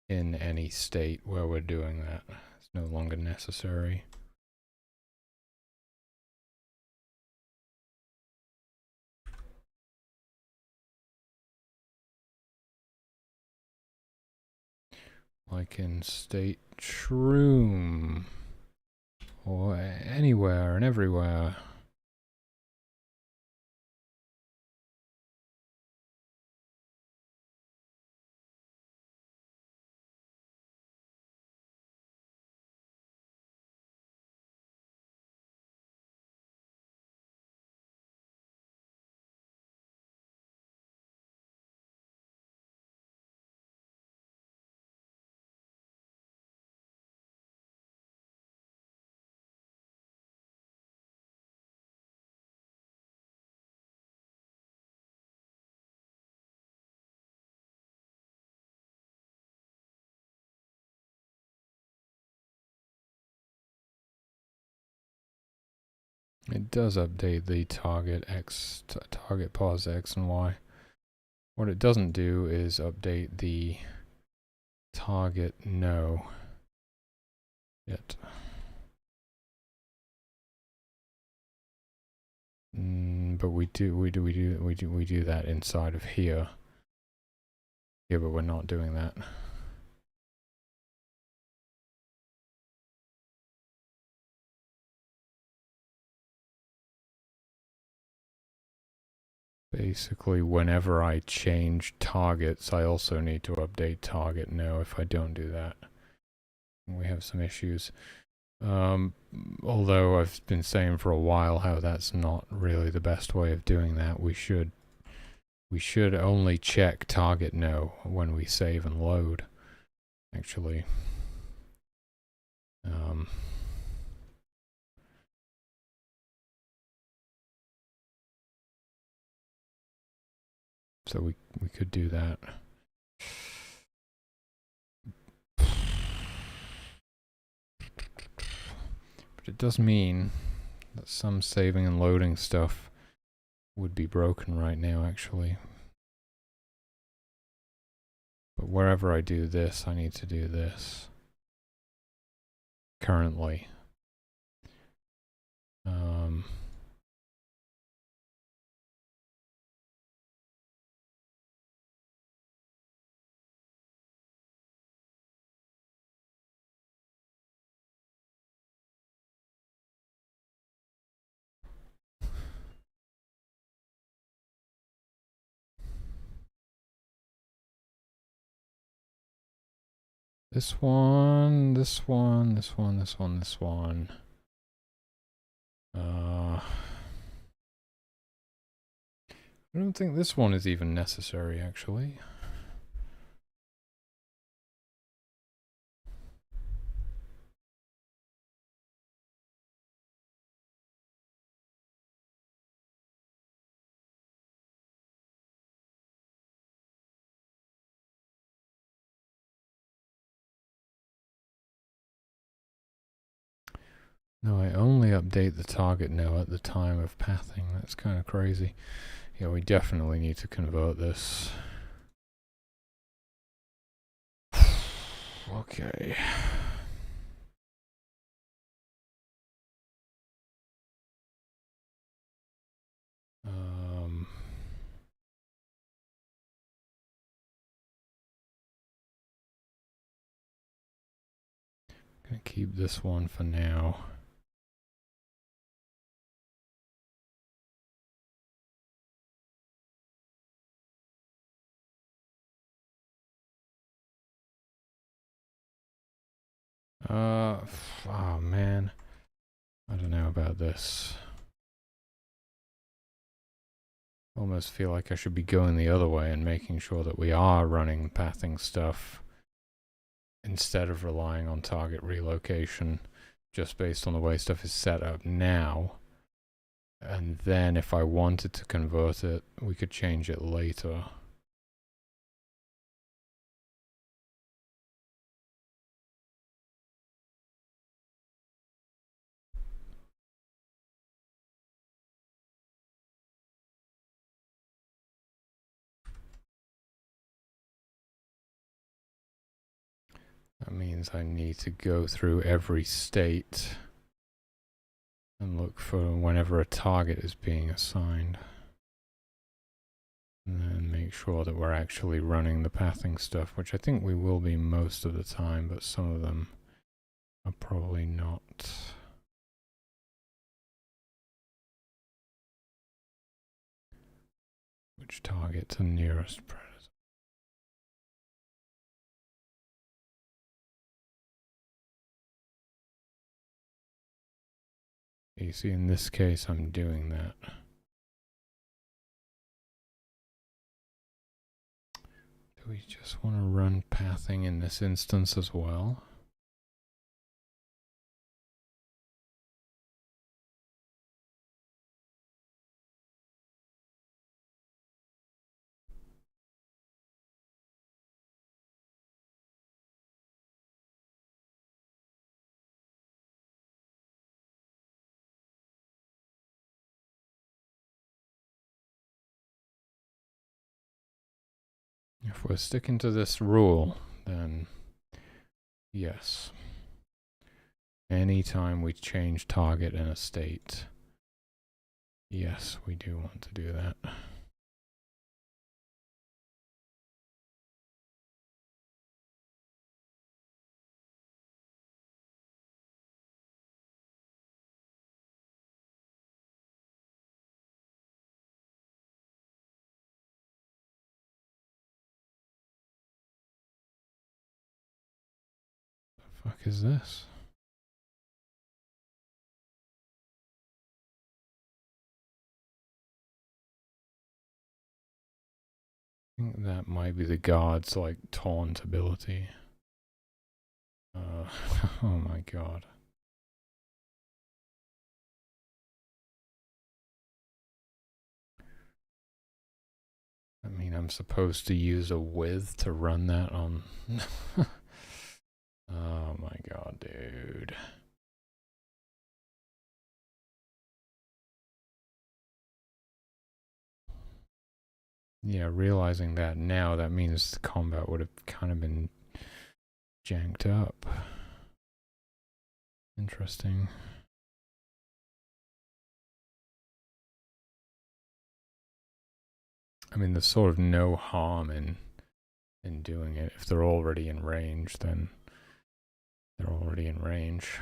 In any state where we're doing that. It's no longer necessary. like in state shroom, or anywhere and everywhere. It does update the target target pos X and Y. What it doesn't do is update the target no yet. But we do that inside of here. Yeah, but we're not doing that. Basically, whenever I change targets, I also need to update target no. If I don't do that, we have some issues. Although I've been saying for a while how that's not really the best way of doing that. We should only check target no when we save and load, actually. So we could do that. But it does mean that some saving and loading stuff would be broken right now, actually. But wherever I do this, I need to do this. Currently. This one, this one, this one, this one, this one. I don't think this one is even necessary, actually. No, I only update the target now at the time of pathing. That's kind of crazy. Yeah, we definitely need to convert this. Okay. Gonna keep this one for now. Oh man. I don't know about this. Almost feel like I should be going the other way and making sure that we are running pathing stuff instead of relying on target relocation just based on the way stuff is set up now. And then if I wanted to convert it, we could change it later. That means I need to go through every state and look for whenever a target is being assigned. And then make sure that we're actually running the pathing stuff, which I think we will be most of the time, but some of them are probably not. Which target to nearest predator? You see, in this case, I'm doing that. Do we just want to run pathing in this instance as well? If we're sticking to this rule, then yes. Anytime we change target in a state, yes, we do want to do that. The fuck is this? I think that might be the guard's like taunt ability. Oh my god. I mean, I'm supposed to use a with to run that on. Oh my god, dude. Yeah, realizing that now, that means the combat would have kind of been janked up. Interesting. I mean, there's sort of no harm in doing it. If they're already in range, then they're already in range.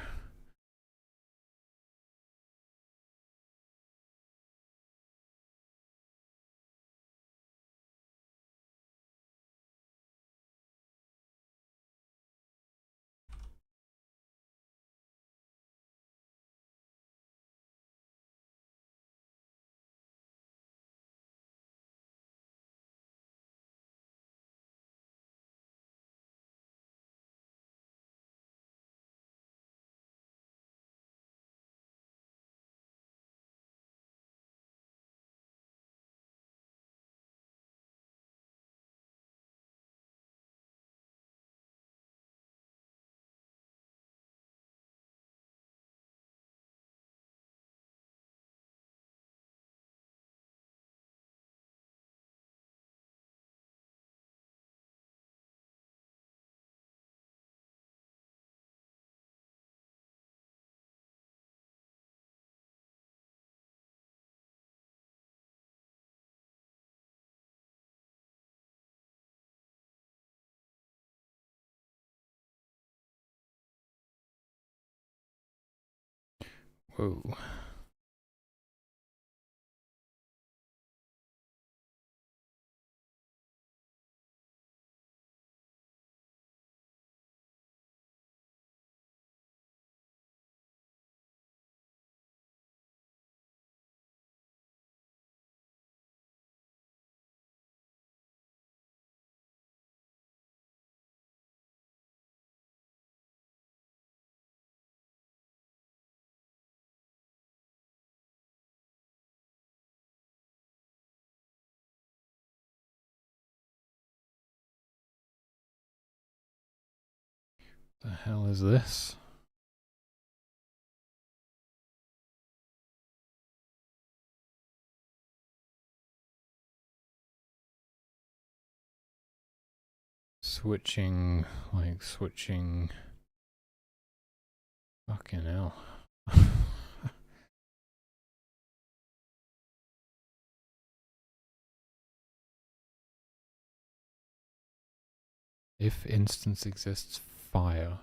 Whoa. The hell is this? Switching, like switching. Fucking hell. If instance exists, fire.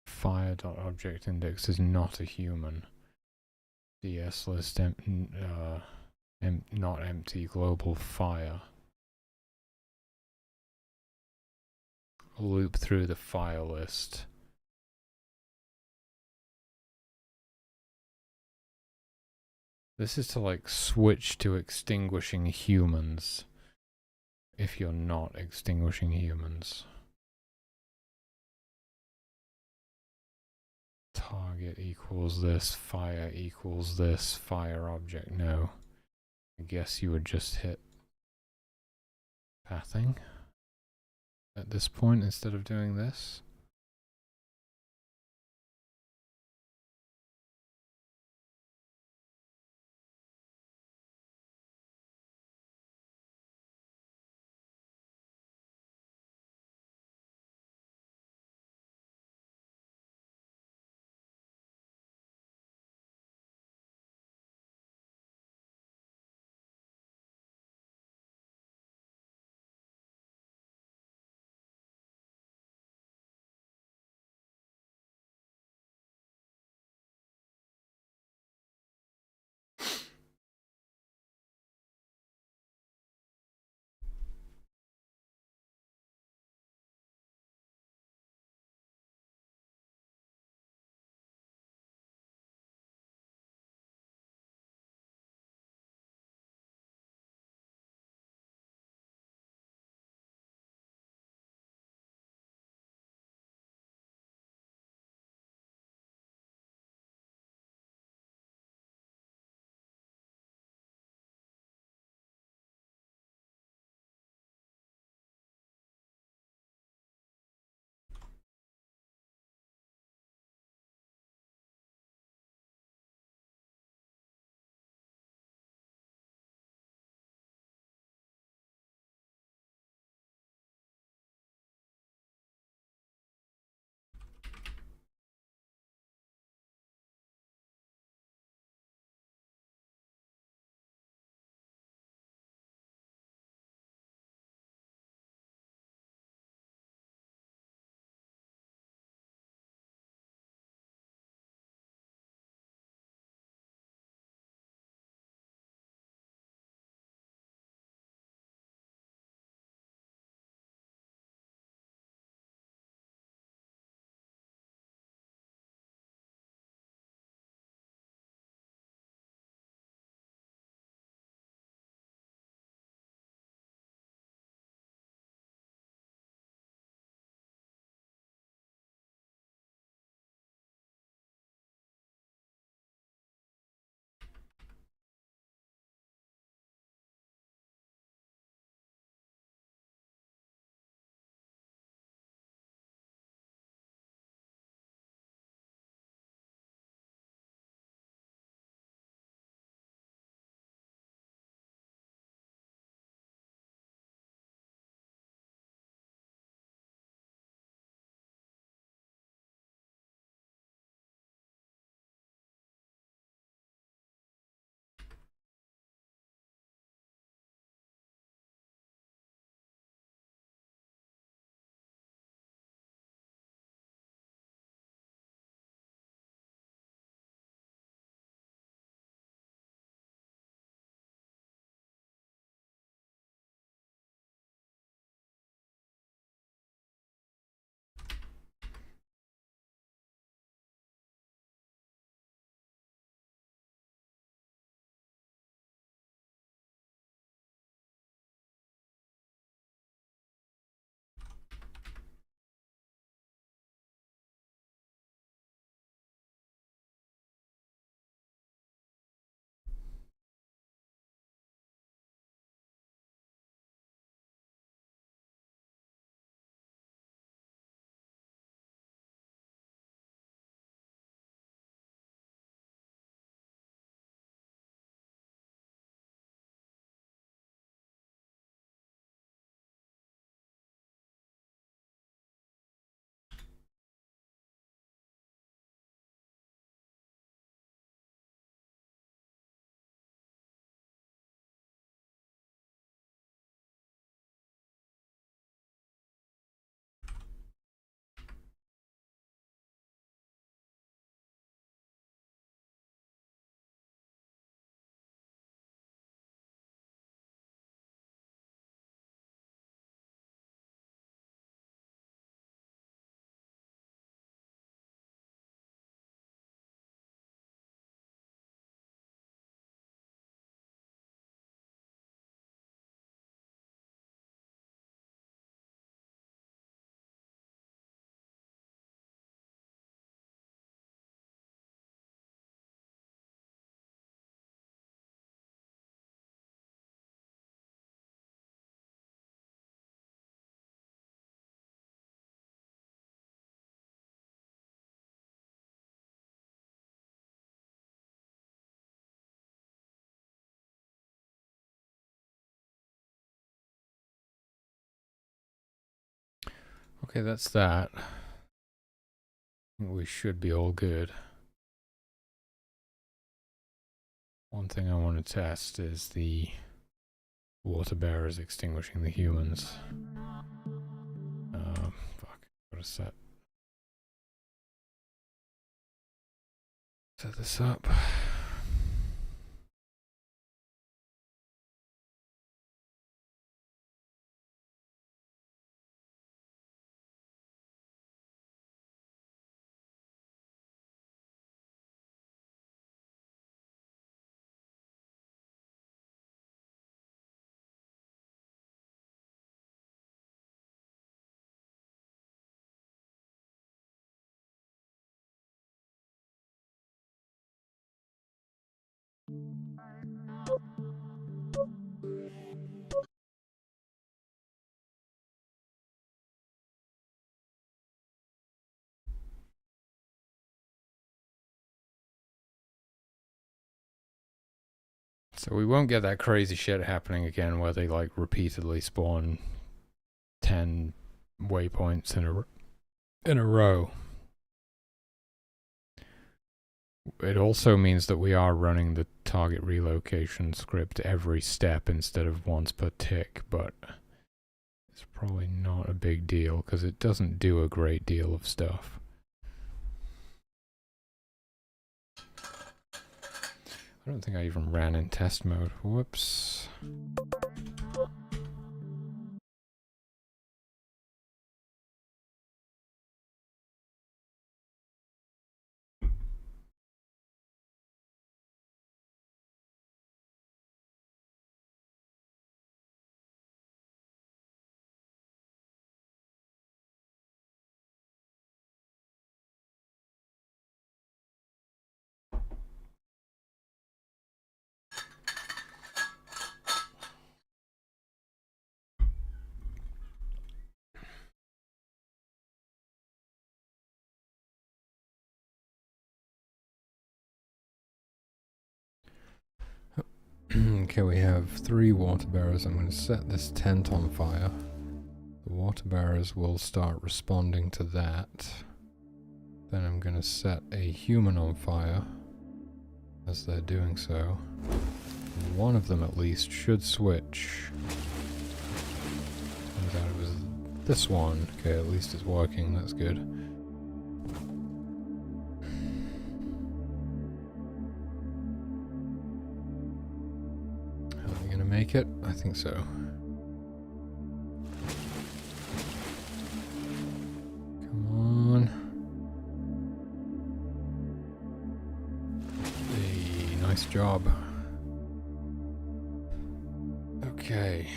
Fire.objectIndex is not a human. DS list not empty global fire. Loop through the file list. This is to like switch to extinguishing humans if you're not extinguishing humans. Target equals this, fire equals this, fire object, no. I guess you would just hit pathing at this point instead of doing this. Okay, that's that. We should be all good. One thing I want to test is the water bearers extinguishing the humans. Fuck. Gotta set this up. So we won't get that crazy shit happening again where they like repeatedly spawn 10 waypoints in a row. It also means that we are running the target relocation script every step instead of once per tick, but it's probably not a big deal because it doesn't do a great deal of stuff. I don't think I even ran in test mode. Whoops. Okay, we have 3 water bearers. I'm going to set this tent on fire. The water bearers will start responding to that. Then I'm going to set a human on fire as they're doing so. One of them at least should switch. Turns out it was this one. Okay, at least it's working. That's good. Are we going to make it? I think so. Nice job. Okay.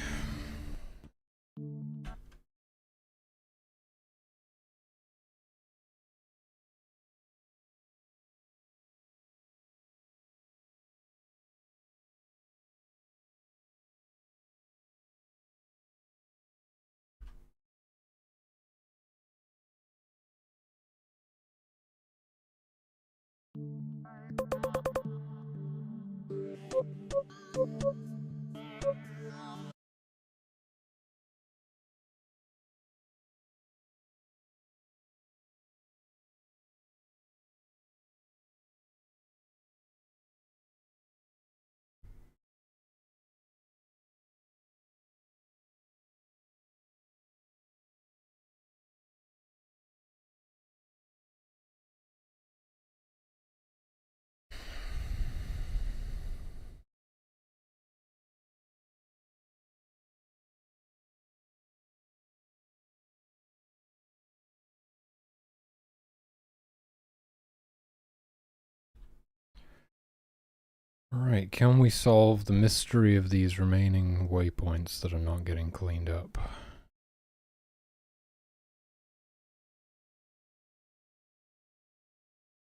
Alright, can we solve the mystery of these remaining waypoints that are not getting cleaned up?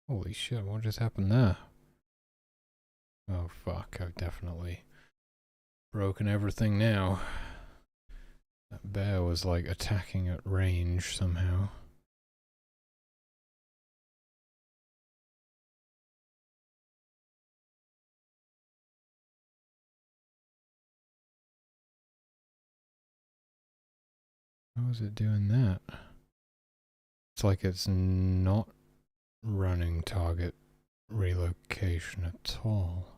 Holy shit, what just happened there? Oh fuck, I've definitely broken everything now. That bear was like attacking at range somehow. How was it doing that? It's like it's not running target relocation at all.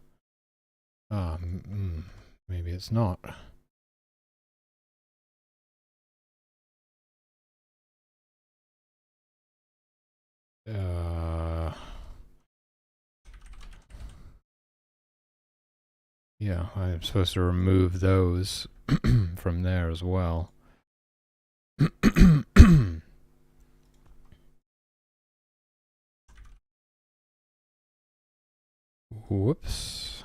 Maybe it's not. Yeah, I'm supposed to remove those from there as well. Whoops.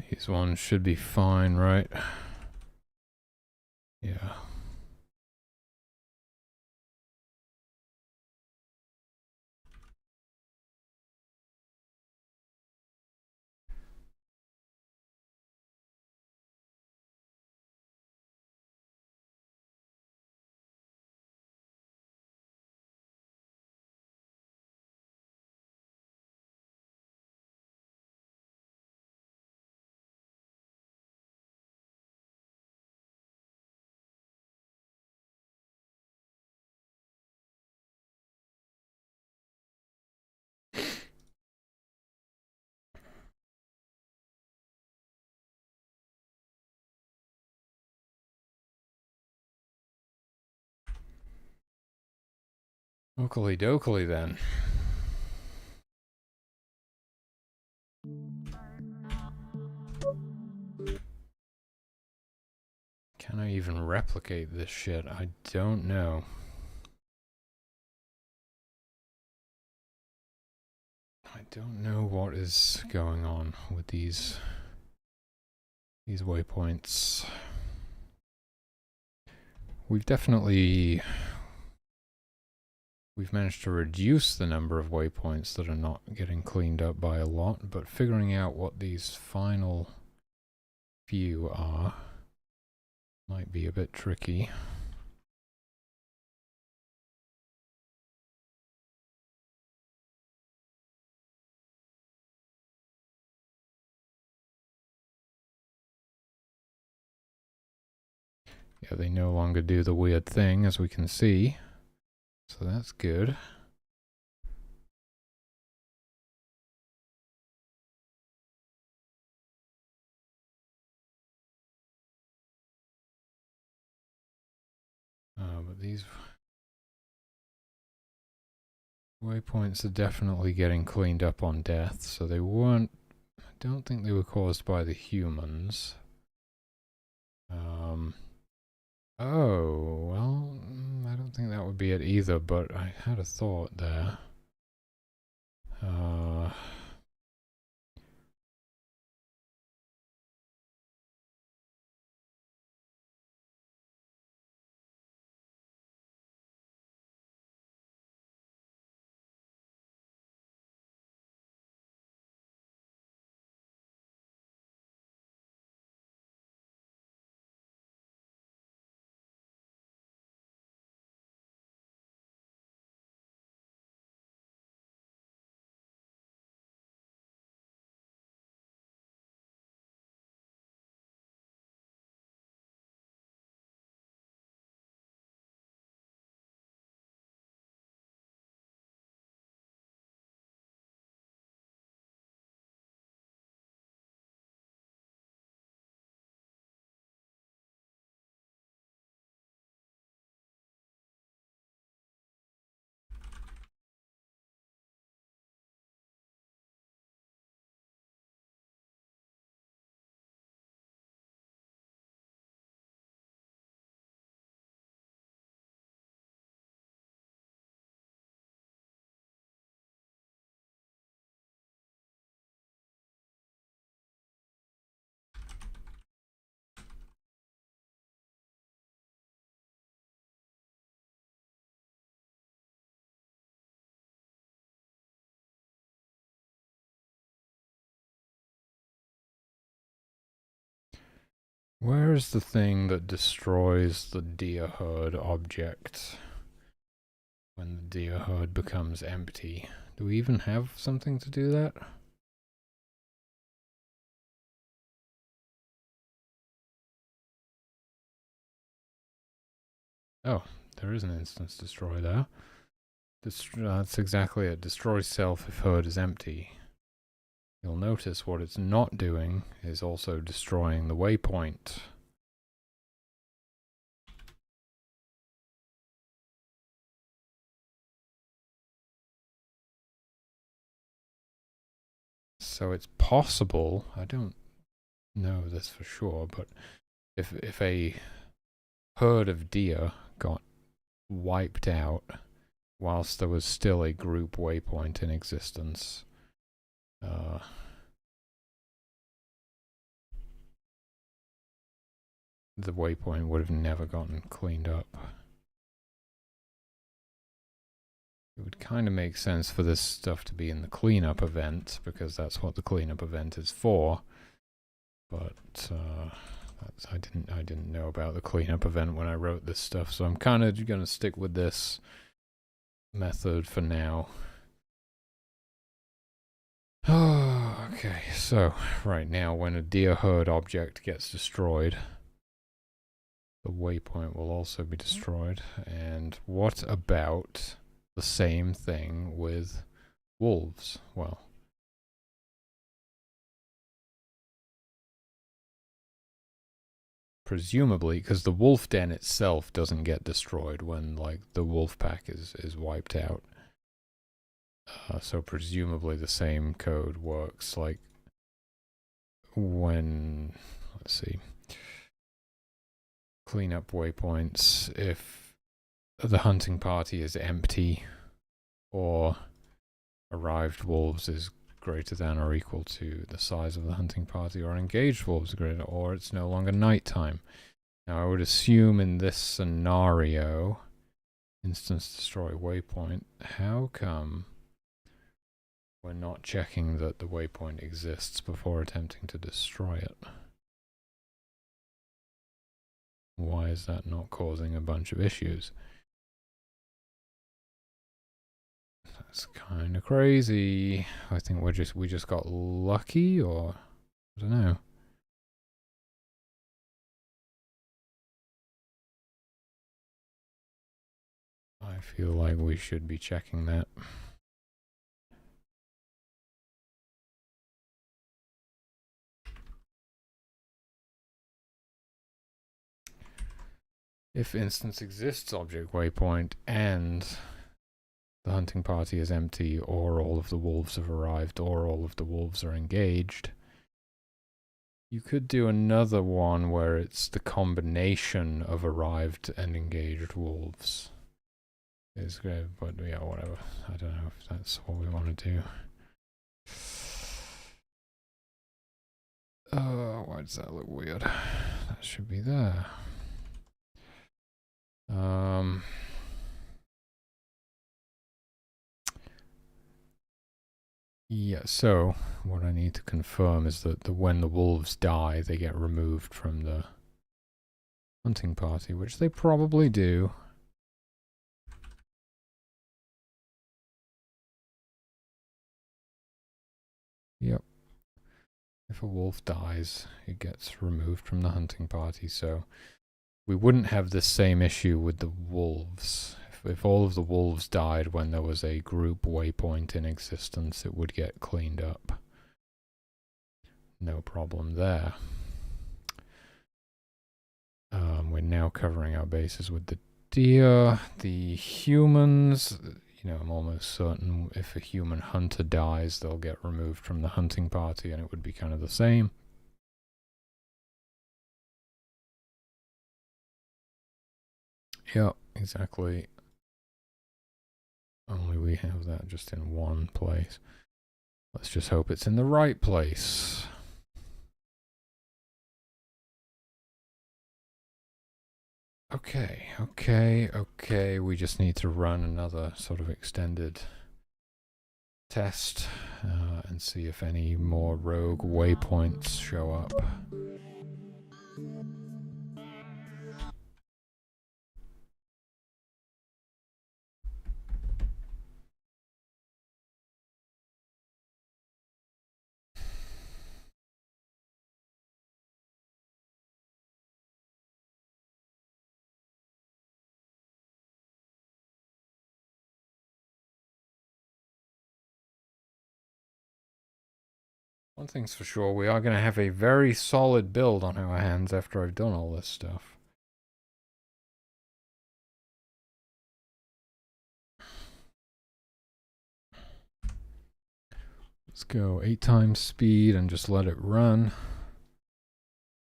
These ones should be fine, right? Yeah. Oakley dokley then. Can I even replicate this shit? I don't know. I don't know what is going on with these waypoints. We've managed to reduce the number of waypoints that are not getting cleaned up by a lot, but figuring out what these final few are might be a bit tricky. Yeah, they no longer do the weird thing, as we can see. So that's good. But these waypoints are definitely getting cleaned up on death, so they weren't... I don't think they were caused by the humans. Oh, well, I don't think that would be it either, but I had a thought there. Where is the thing that destroys the deer herd object when the deer herd becomes empty? Do we even have something to do that? Oh, there is an instance destroy there. That's exactly it. Destroy self if herd is empty. You'll notice what it's not doing is also destroying the waypoint. So it's possible, I don't know this for sure, but if a herd of deer got wiped out whilst there was still a group waypoint in existence, the waypoint would have never gotten cleaned up. It would kind of make sense for this stuff to be in the cleanup event, because that's what the cleanup event is for. But I didn't know about the cleanup event when I wrote this stuff, so I'm kind of going to stick with this method for now. Okay, so right now when a deer herd object gets destroyed, the waypoint will also be destroyed. And what about the same thing with wolves? Well, presumably, because the wolf den itself doesn't get destroyed when, like, the wolf pack is wiped out. So presumably the same code works, like, when, let's see, clean up waypoints if the hunting party is empty or arrived wolves is greater than or equal to the size of the hunting party, or engaged wolves are greater, or it's no longer nighttime. Now I would assume in this scenario, instance destroy waypoint, how come we're not checking that the waypoint exists before attempting to destroy it? Why is that not causing a bunch of issues? That's kind of crazy. I think we just got lucky, or I don't know. I feel like we should be checking that. If instance exists object waypoint and the hunting party is empty, or all of the wolves have arrived, or all of the wolves are engaged, you could do another one where it's the combination of arrived and engaged wolves. Is good, but yeah, whatever. I don't know if that's what we want to do. Why does that look weird? That should be there. Yeah, so what I need to confirm is that when the wolves die, they get removed from the hunting party, which they probably do. Yep. If a wolf dies, it gets removed from the hunting party, so we wouldn't have the same issue with the wolves. If all of the wolves died when there was a group waypoint in existence, it would get cleaned up. No problem there. We're now covering our bases with the deer. The humans, you know, I'm almost certain if a human hunter dies, they'll get removed from the hunting party, and it would be kind of the same. Yeah, exactly. Only we have that just in one place. Let's just hope it's in the right place. Okay. We just need to run another sort of extended test and see if any more rogue waypoints show up. One thing's for sure, we are going to have a very solid build on our hands after I've done all this stuff. Let's go 8 times speed and just let it run.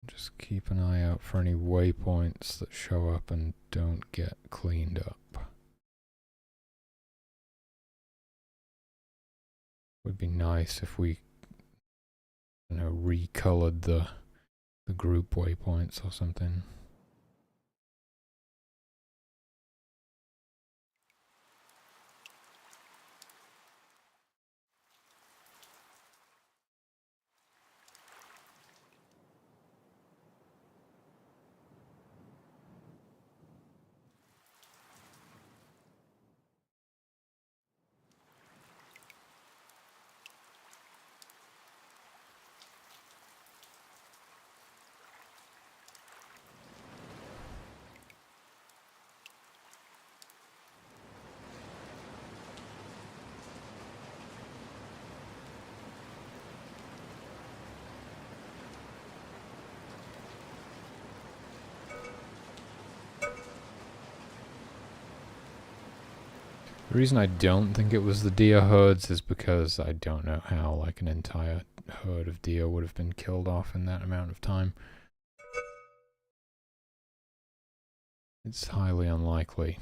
Just keep an eye out for any waypoints that show up and don't get cleaned up. Would be nice if we, you know, recolored the group waypoints or something. The reason I don't think it was the deer herds is because I don't know how like an entire herd of deer would have been killed off in that amount of time. It's highly unlikely.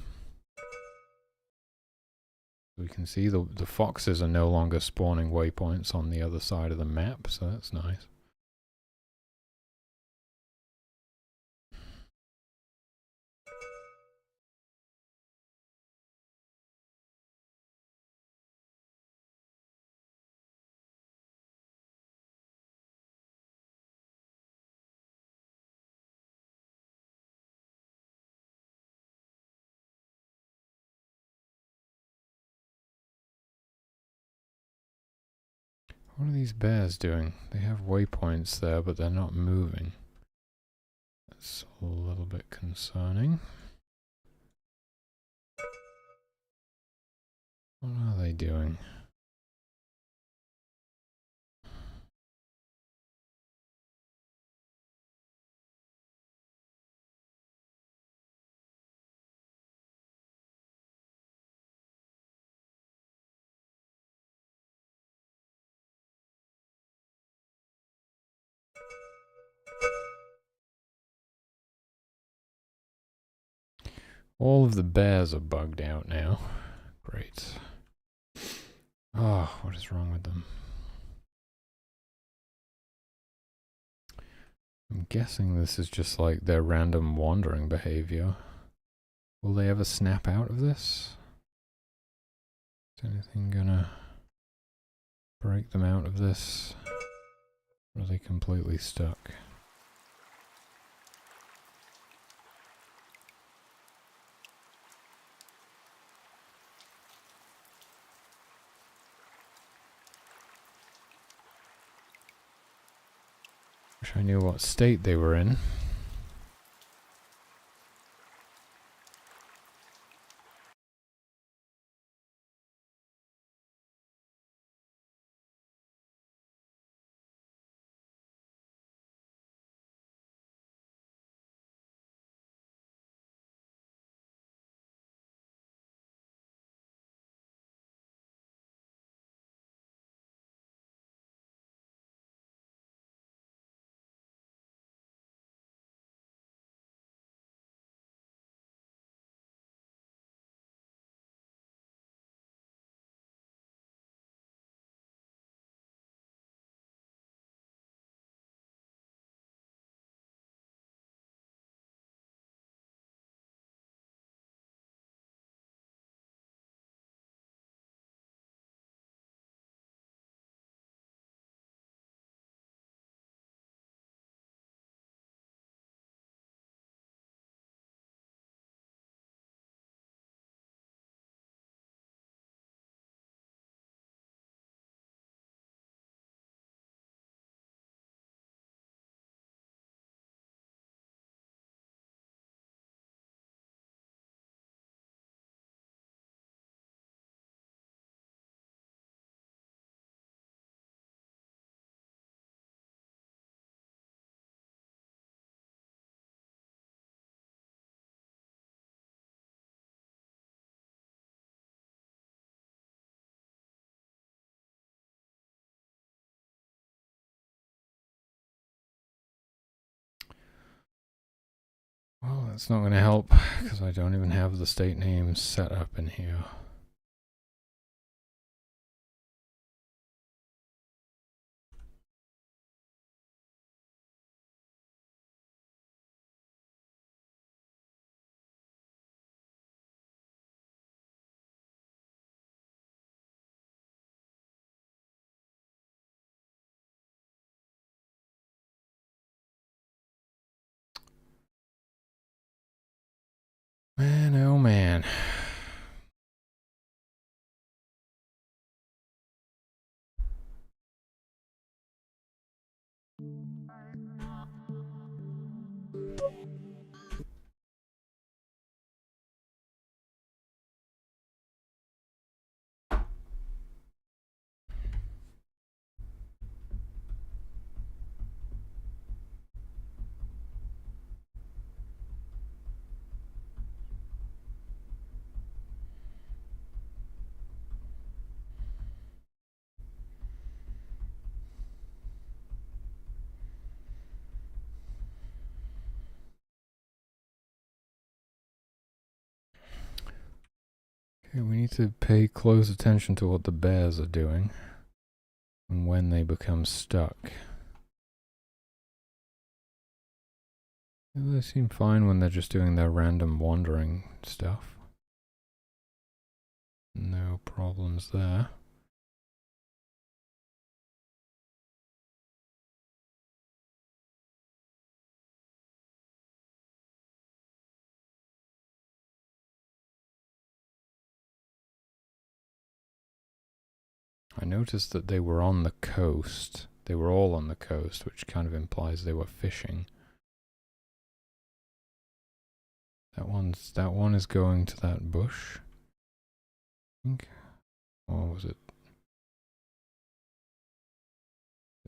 We can see the foxes are no longer spawning waypoints on the other side of the map, so that's nice. What are these bears doing? They have waypoints there, but they're not moving. That's a little bit concerning. What are they doing? All of the bears are bugged out now. Great. Oh, what is wrong with them? I'm guessing this is just like their random wandering behavior. Will they ever snap out of this? Is anything gonna break them out of this? Or are they completely stuck? Wish I knew what state they were in. That's not going to help because I don't even have the state names set up in here. Man, oh man. Okay, we need to pay close attention to what the bears are doing and when they become stuck. They seem fine when they're just doing their random wandering stuff. No problems there. I noticed that they were on the coast. They were all on the coast, which kind of implies they were fishing. That one is going to that bush. I think. Or was it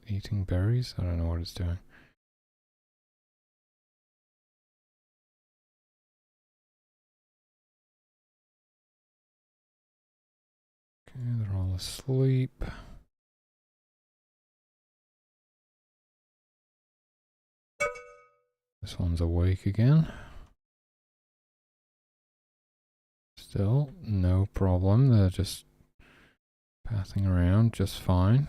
eating berries? I don't know what it's doing. Okay, they're all asleep. This one's awake again. Still, no problem. They're just passing around just fine.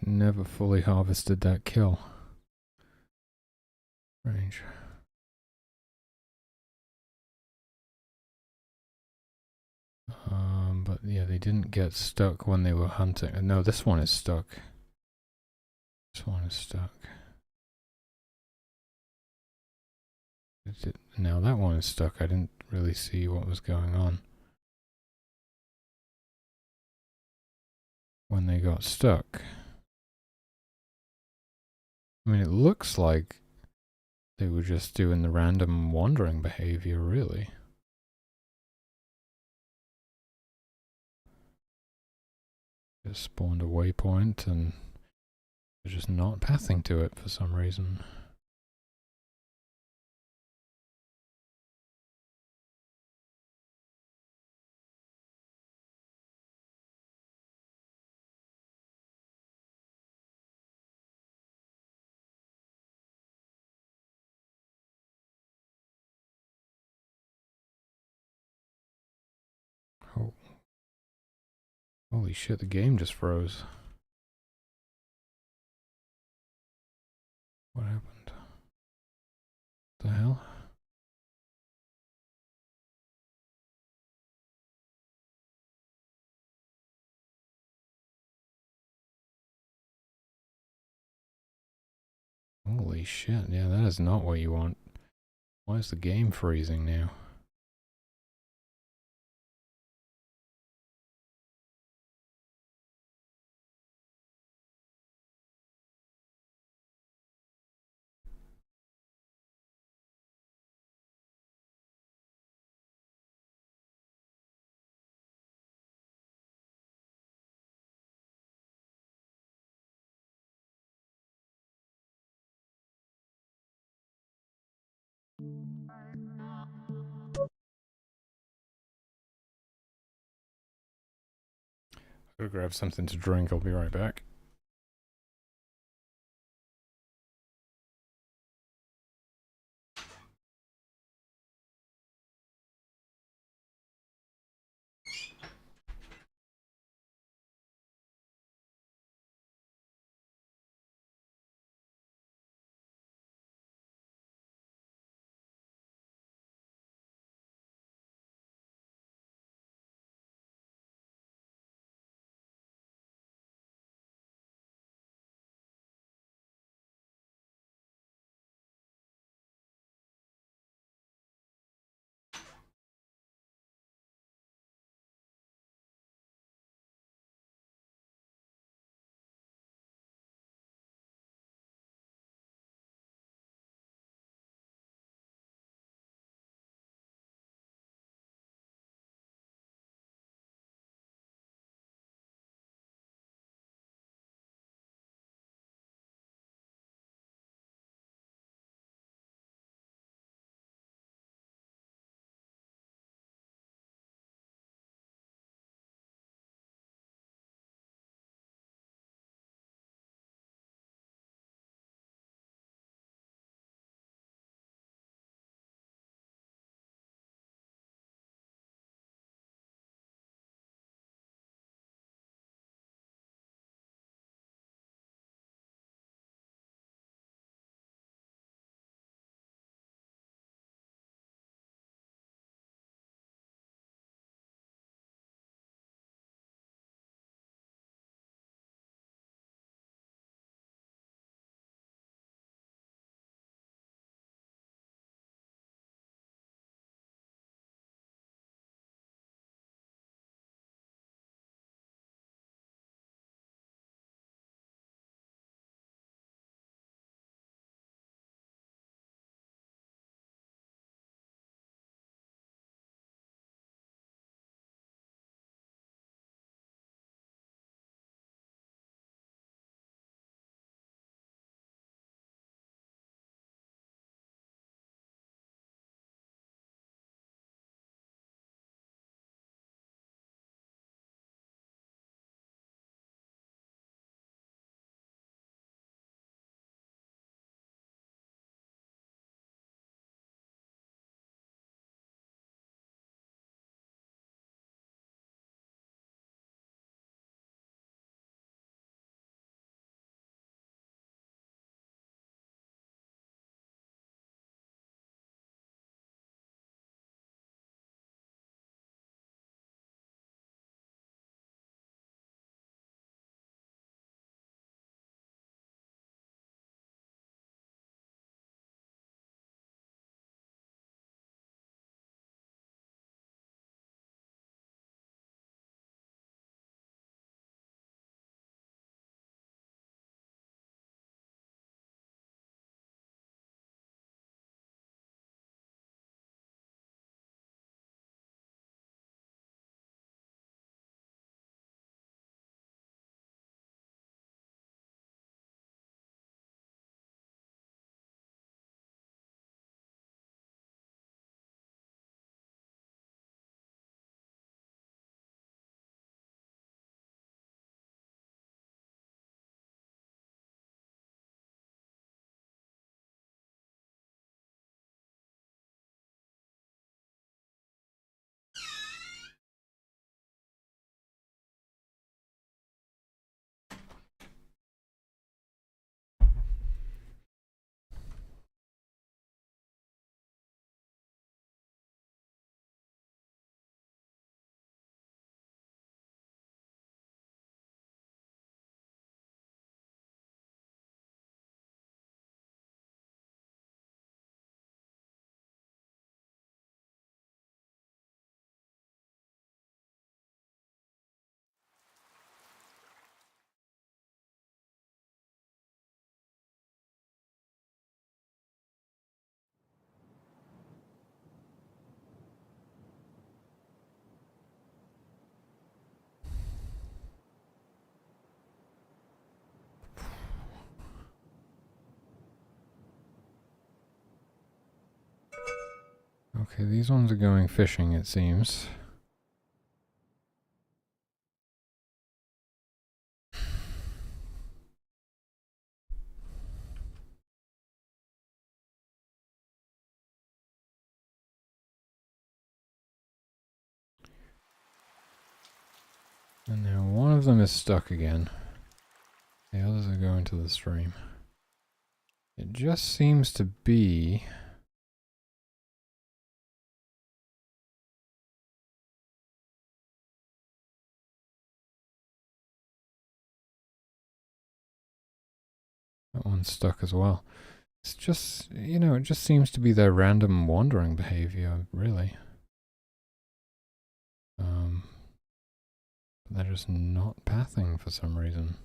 never fully harvested that kill. Range. But yeah, they didn't get stuck when they were hunting. No, this one is stuck. This one is stuck. Now that one is stuck. I didn't really see what was going on when they got stuck. I mean, it looks like they were just doing the random wandering behavior, really. Just spawned a waypoint and they're just not pathing to it for some reason. Oh. Holy shit, the game just froze. What happened? What the hell? Holy shit, yeah, that is not what you want. Why is the game freezing now? Go grab something to drink, I'll be right back. Okay, these ones are going fishing, it seems. And now one of them is stuck again. The others are going to the stream. It just seems to be... That one's stuck as well. It's just, you know, it just seems to be their random wandering behavior, really. They're just not pathing for some reason.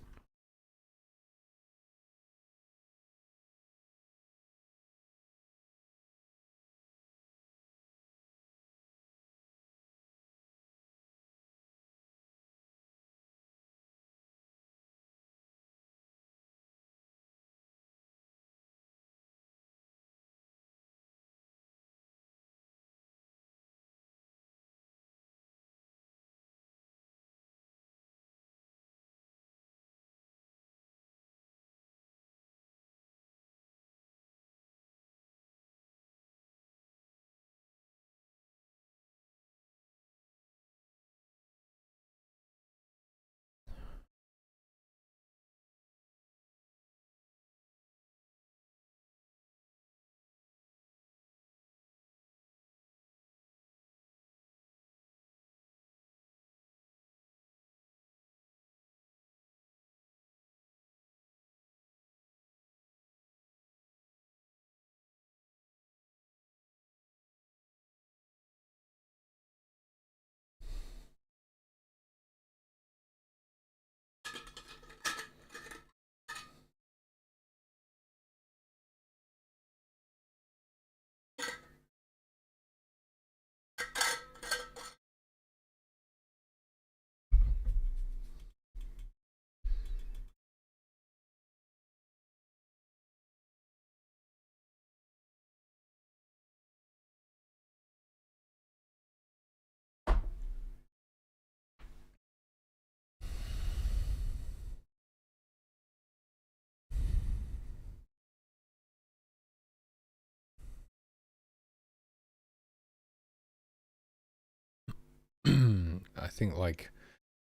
I think, like,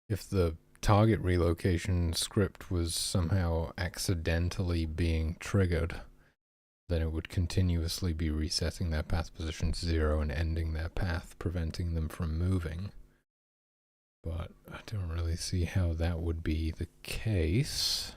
if the target relocation script was somehow accidentally being triggered, then it would continuously be resetting their path position to 0 and ending their path, preventing them from moving. But I don't really see how that would be the case.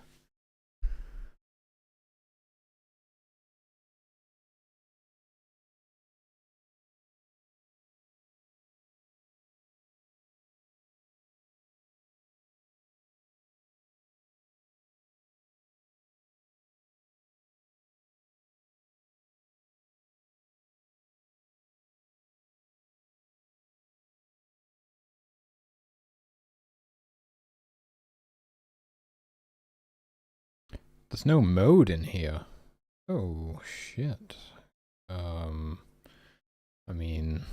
There's no mode in here. Oh, shit. I mean...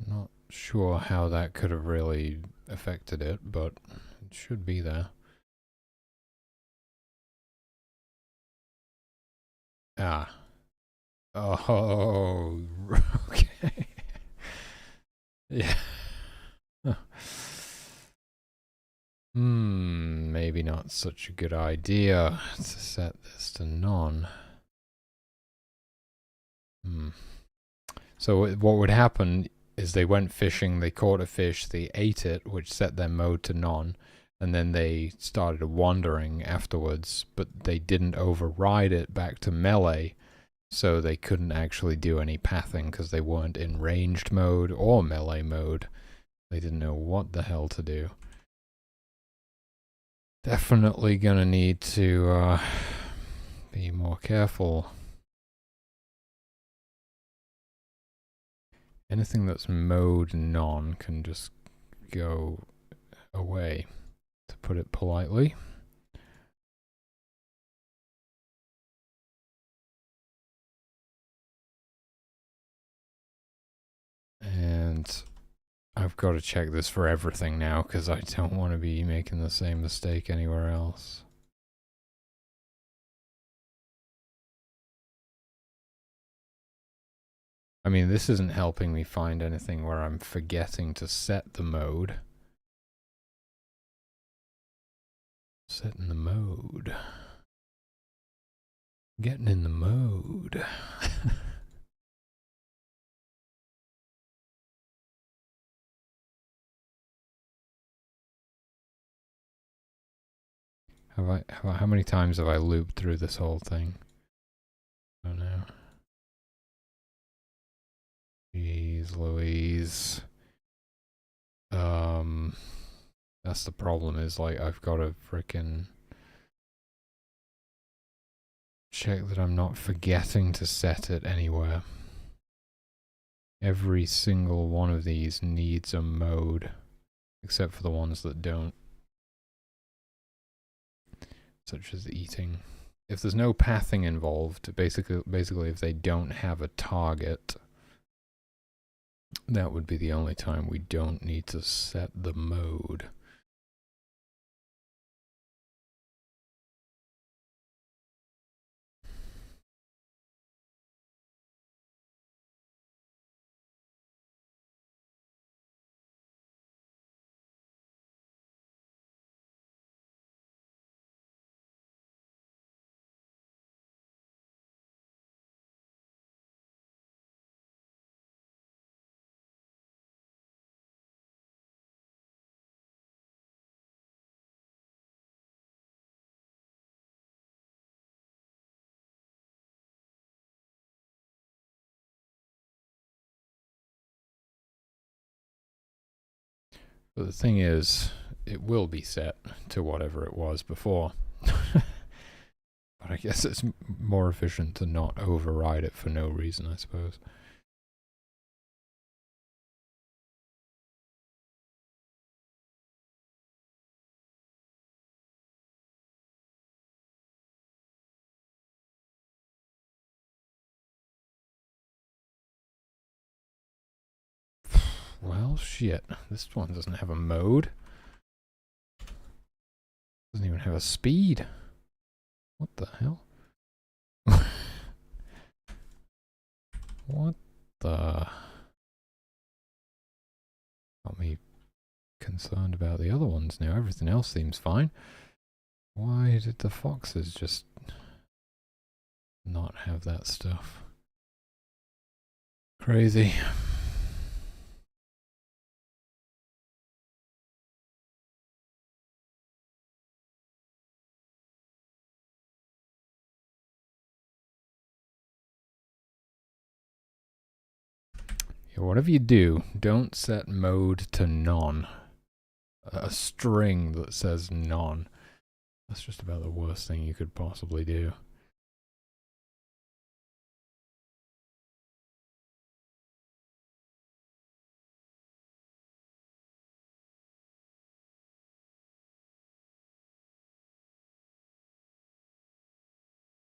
Not sure how that could have really affected it, but it should be there. Ah. Oh, okay. Yeah. Maybe not such a good idea to set this to none. So what would happen is they went fishing, they caught a fish, they ate it, which set their mode to none, and then they started wandering afterwards, but they didn't override it back to melee, so they couldn't actually do any pathing because they weren't in ranged mode or melee mode. They didn't know what the hell to do. Definitely gonna need to be more careful. anything that's mode non can just go away, to put it politely. And I've got to check this for everything now because I don't want to be making the same mistake anywhere else. I mean, this isn't helping me find anything where I'm forgetting to set the mode. Setting the mode. Getting in the mode. How many times have I looped through this whole thing? I don't know. Jeez Louise. That's the problem, is like I've got to frickin' check that I'm not forgetting to set it anywhere. Every single one of these needs a mode, except for the ones that don't. Such as eating. If there's no pathing involved, basically if they don't have a target, that would be the only time we don't need to set the mode. But the thing is, it will be set to whatever it was before. But I guess it's more efficient to not override it for no reason, I suppose. Well, shit. This one doesn't have a mode. Doesn't even have a speed. What the hell? What the... Got me concerned about the other ones now. Everything else seems fine. Why did the foxes just not have that stuff? Crazy. Yeah, whatever you do, don't set mode to none. A string that says none. That's just about the worst thing you could possibly do.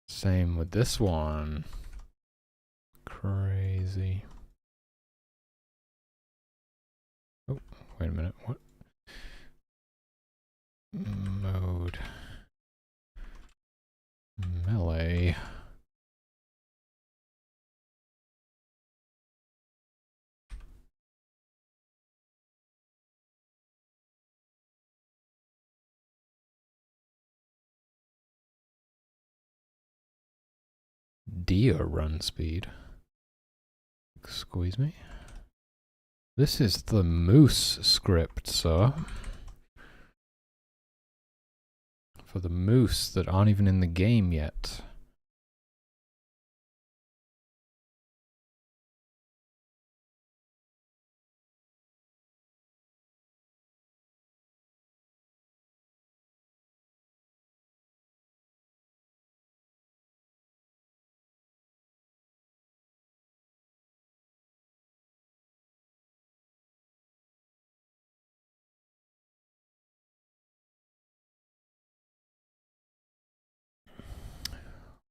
Same with this one. Crazy. Oh, wait a minute. What? Mode. Melee. Deer run speed. Excuse me. This is the moose script, sir. For the moose that aren't even in the game yet.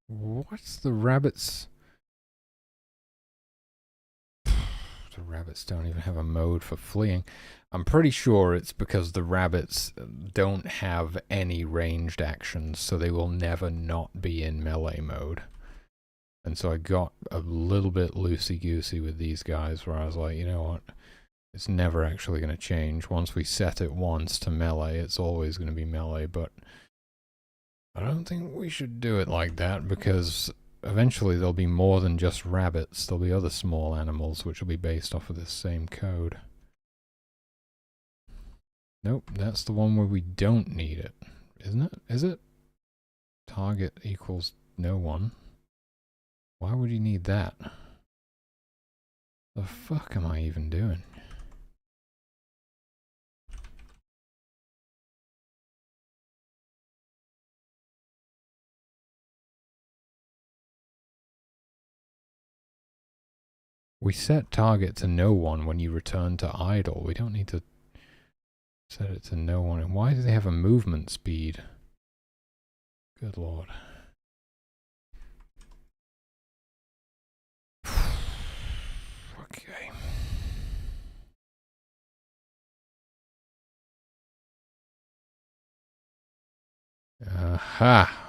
What's the rabbits? The rabbits don't even have a mode for fleeing. I'm pretty sure it's because the rabbits don't have any ranged actions, so they will never not be in melee mode. And so I got a little bit loosey-goosey with these guys, where I was like, you know what? It's never actually going to change. Once we set it once to melee, it's always going to be melee, but I don't think we should do it like that, because eventually there'll be more than just rabbits. There'll be other small animals which will be based off of this same code. Nope, that's the one where we don't need it, isn't it? Is it? Target equals no one. Why would you need that? The fuck am I even doing? We set target to no one when you return to idle. We don't need to set it to no one. And why do they have a movement speed? Good lord. Okay. Aha!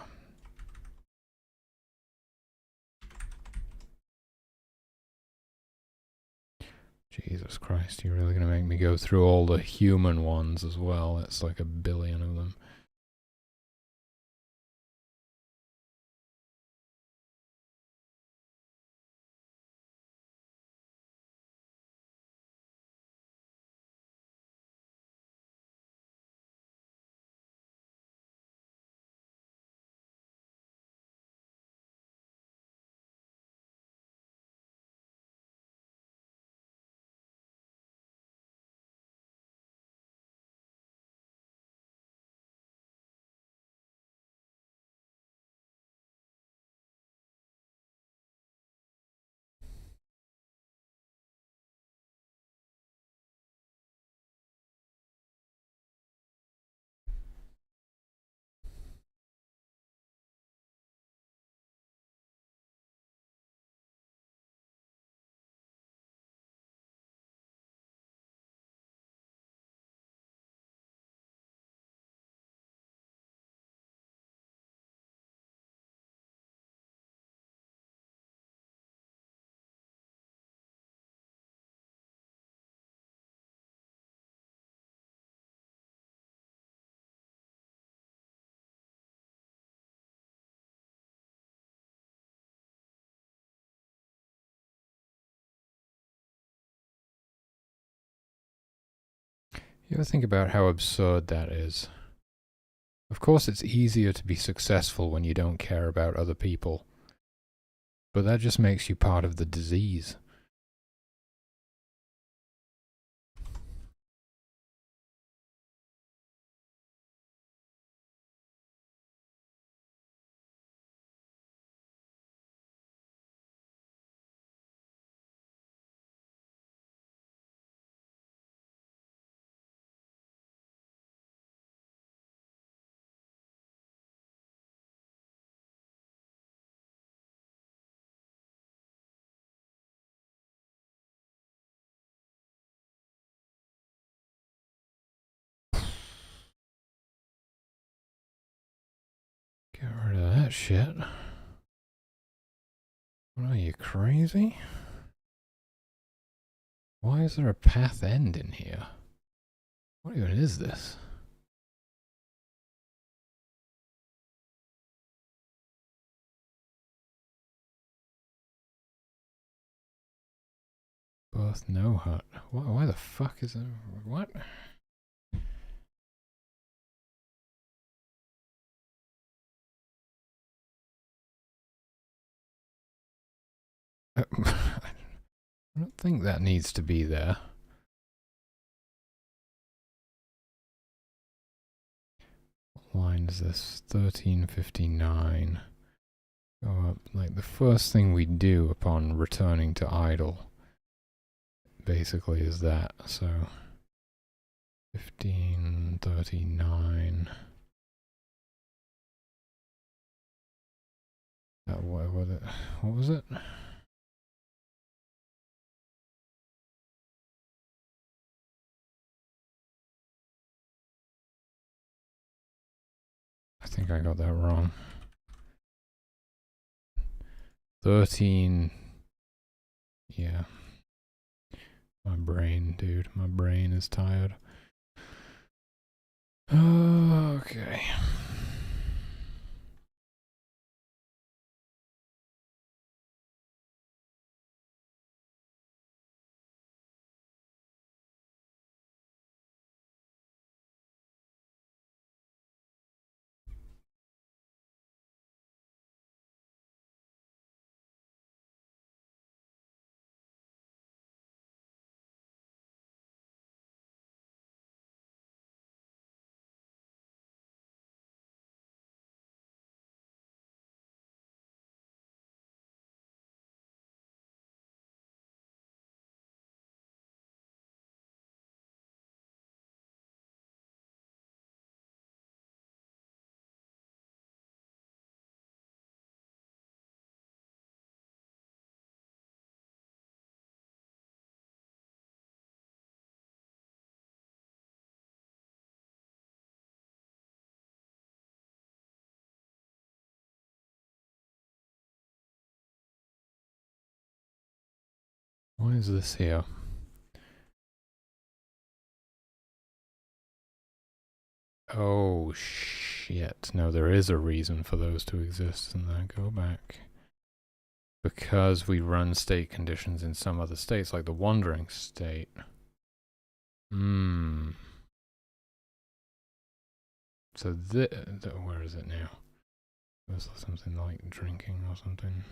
Jesus Christ, you're really gonna make me go through all the human ones as well. That's like 1 billion of them. You ever think about how absurd that is? Of course it's easier to be successful when you don't care about other people. But that just makes you part of the disease. Get rid of that shit. What are you, crazy? Why is there a path end in here? What even is this? Birth no hut. Why the fuck is there? What? I don't think that needs to be there. What line is this? 1359. Go up. Like the first thing we do upon returning to idle basically is that. So 1539. what was it? I think I got that wrong. 13. Yeah. My brain, dude. My brain is tired. Okay. Why is this here? Oh, shit. No, there is a reason for those to exist, and then go back. Because we run state conditions in some other states, like the wandering state. So where is it now? Was something like drinking or something?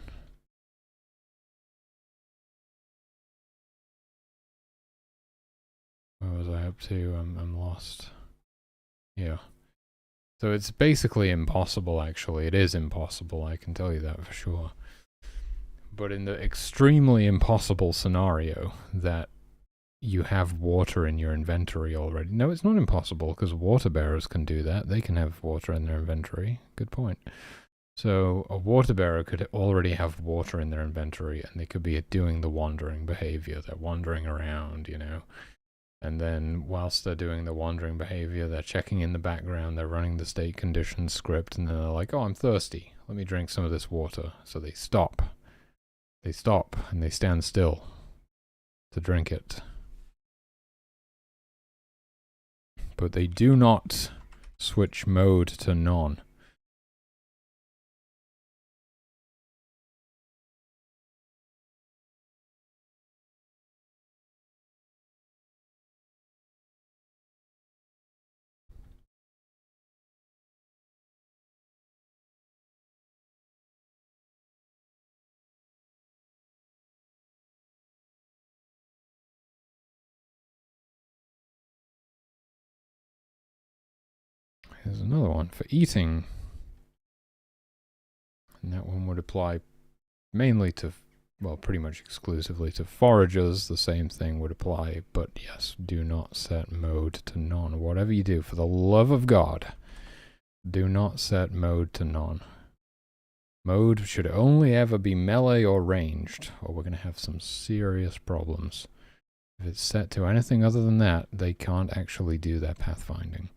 Where was I up to? I'm lost. Yeah. So it's basically impossible, actually. It is impossible, I can tell you that for sure. But in the extremely impossible scenario that you have water in your inventory already. No, it's not impossible, because water bearers can do that. They can have water in their inventory. Good point. So a water bearer could already have water in their inventory, and they could be doing the wandering behavior. They're wandering around, you know. And then whilst they're doing the wandering behavior, they're checking in the background, they're running the state conditions script, and then they're like, oh, I'm thirsty. Let me drink some of this water. So they stop. They stop, and they stand still to drink it. But they do not switch mode to none. Here's another one for eating. And that one would apply mainly to, well, pretty much exclusively to foragers. The same thing would apply, but yes, do not set mode to none. Whatever you do, for the love of God, do not set mode to none. Mode should only ever be melee or ranged, or we're going to have some serious problems. If it's set to anything other than that, they can't actually do their pathfinding.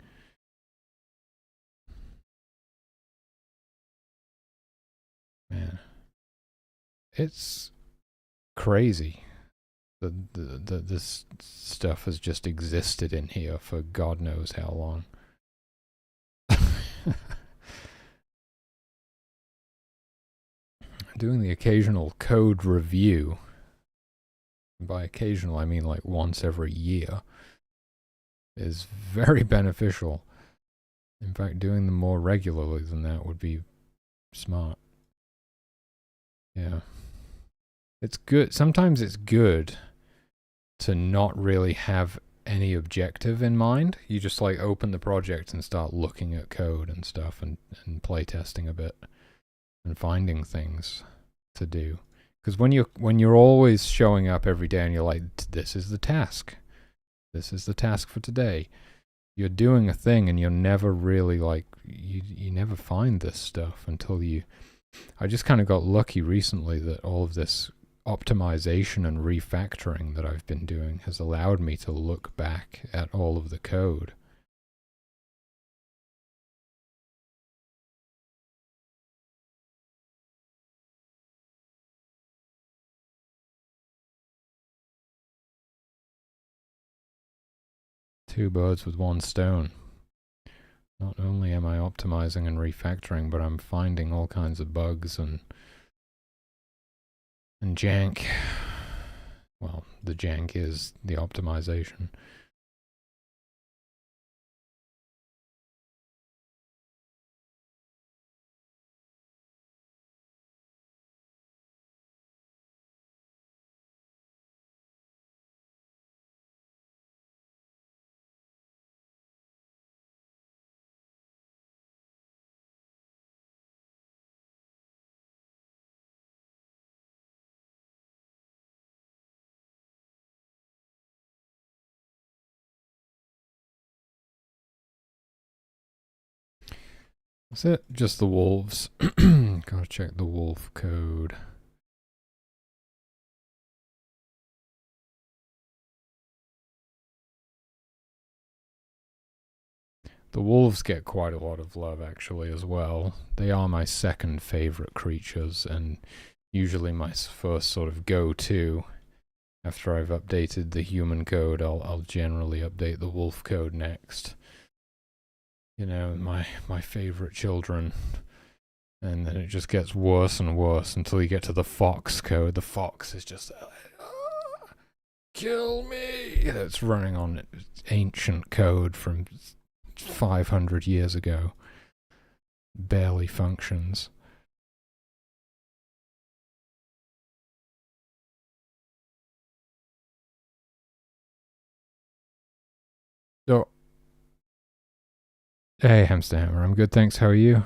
Man, it's crazy that this stuff has just existed in here for God knows how long. Doing the occasional code review, by occasional I mean like once every year, is very beneficial. In fact, doing them more regularly than that would be smart. Yeah. It's good. Sometimes it's good to not really have any objective in mind. You just like open the project and start looking at code and stuff and play testing a bit and finding things to do. Because when you're always showing up every day and you're like, this is the task. This is the task for today. You're doing a thing and you're never really like, you never find this stuff until you I just kind of got lucky recently that all of this optimization and refactoring that I've been doing has allowed me to look back at all of the code. Two birds with one stone. Not only am I optimizing and refactoring, but I'm finding all kinds of bugs and jank. Well, the jank is the optimization. Is it just the wolves? Gotta check the wolf code. The wolves get quite a lot of love actually as well. They are my second favorite creatures and usually my first sort of go-to. After I've updated the human code, I'll generally update the wolf code next. You know, my favorite children. And then it just gets worse and worse until you get to the fox code. The fox is just kill me. It's running on ancient code from 500 years ago. Barely functions. So, hey, Hamster Hammer, I'm good, thanks. How are you?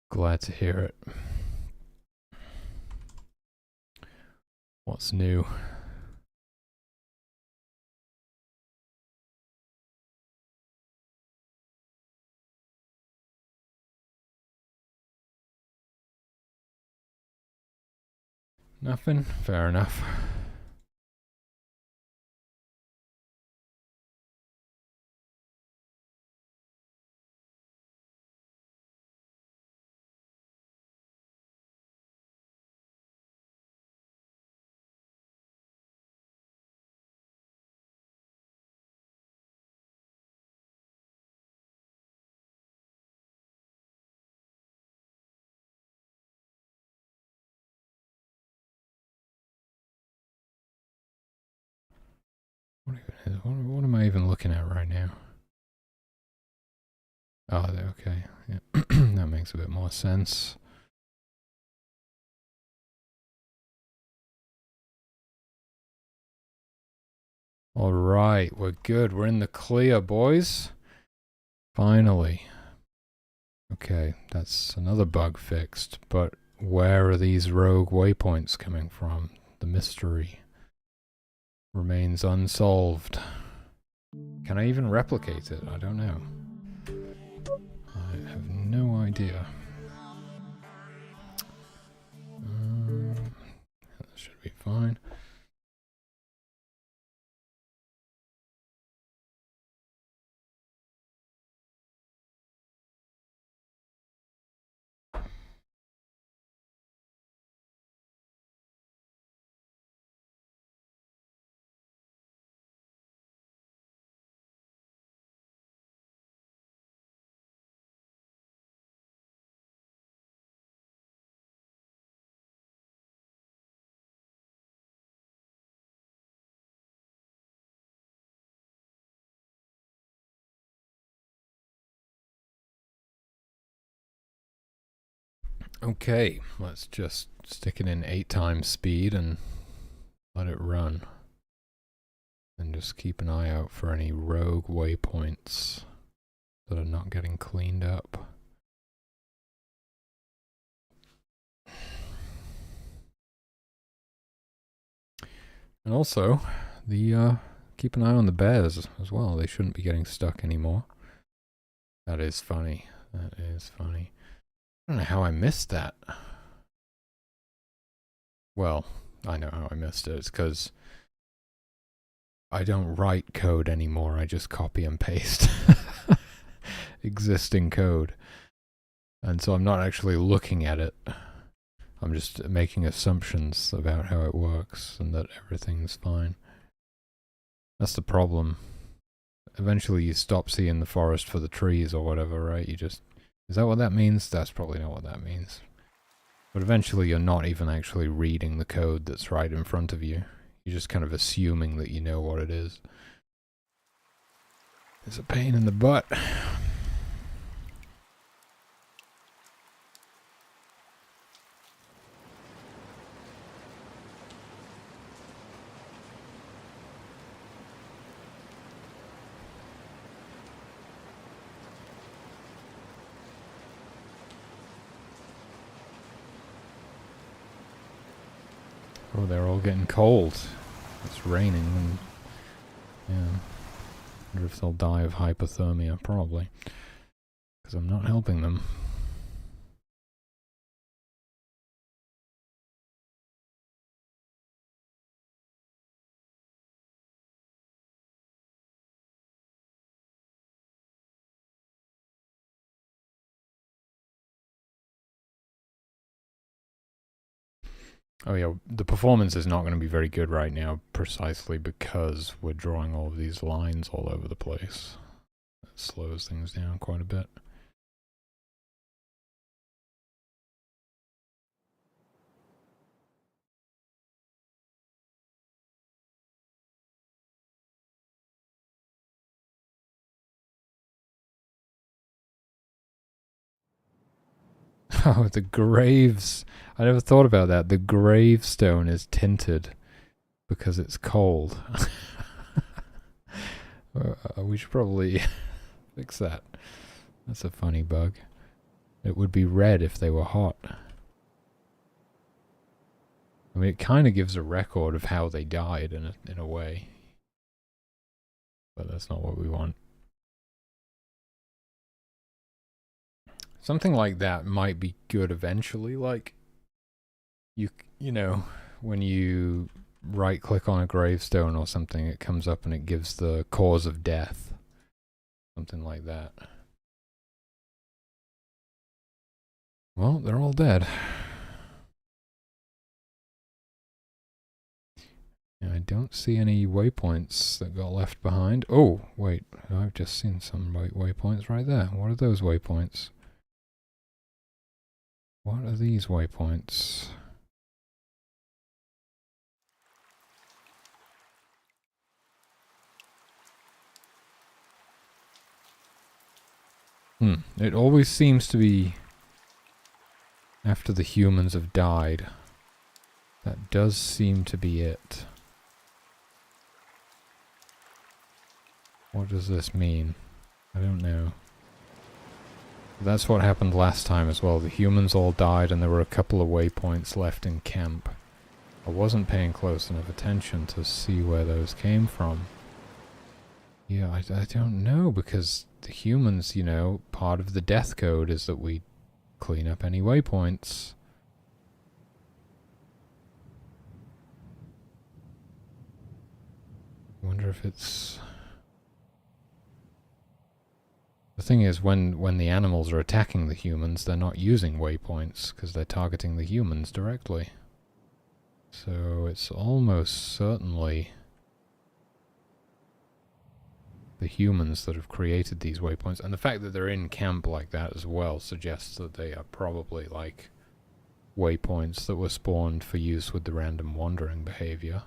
Glad to hear it. What's new? Nothing? Fair enough. What am I even looking at right now? Oh, okay. Yeah. That makes a bit more sense. Alright, we're good. We're in the clear, boys. Finally. Okay, that's another bug fixed, but where are these rogue waypoints coming from? The mystery remains unsolved. Can I even replicate it? I don't know. I have no idea. That should be fine. Okay, let's just stick it in 8 times speed and let it run. And just keep an eye out for any rogue waypoints that are not getting cleaned up. And also, the keep an eye on the bears as well. They shouldn't be getting stuck anymore. That is funny. That is funny. I don't know how I missed that. Well, I know how I missed it. It's because I don't write code anymore. I just copy and paste existing code. And so I'm not actually looking at it. I'm just making assumptions about how it works and that everything's fine. That's the problem. Eventually you stop seeing the forest for the trees or whatever, right? You just... Is that what that means? That's probably not what that means. But eventually you're not even actually reading the code that's right in front of you. You're just kind of assuming that you know what it is. It's a pain in the butt. Oh, they're all getting cold. It's raining and... yeah. I wonder if they'll die of hypothermia, probably. Because I'm not helping them. Oh yeah, the performance is not going to be very good right now, precisely because we're drawing all of these lines all over the place. That slows things down quite a bit. Oh, the graves. I never thought about that. The gravestone is tinted because it's cold. We should probably fix that. That's a funny bug. It would be red if they were hot. I mean, it kind of gives a record of how they died in a way. But that's not what we want. Something like that might be good eventually. Like, you know, when you right click on a gravestone or something, it comes up and it gives the cause of death. Something like that. Well, they're all dead. I don't see any waypoints that got left behind. Oh, wait. I've just seen some waypoints right there. What are those waypoints? What are these waypoints? It always seems to be after the humans have died. That does seem to be it. What does this mean? I don't know. That's what happened last time as well. The humans all died and there were a couple of waypoints left in camp. I wasn't paying close enough attention to see where those came from. Yeah, I don't know, because the humans, you know, part of the death code is that we clean up any waypoints. I wonder if it's... The thing is, when the animals are attacking the humans, they're not using waypoints, because they're targeting the humans directly. So it's almost certainly the humans that have created these waypoints. And the fact that they're in camp like that as well suggests that they are probably like waypoints that were spawned for use with the random wandering behavior.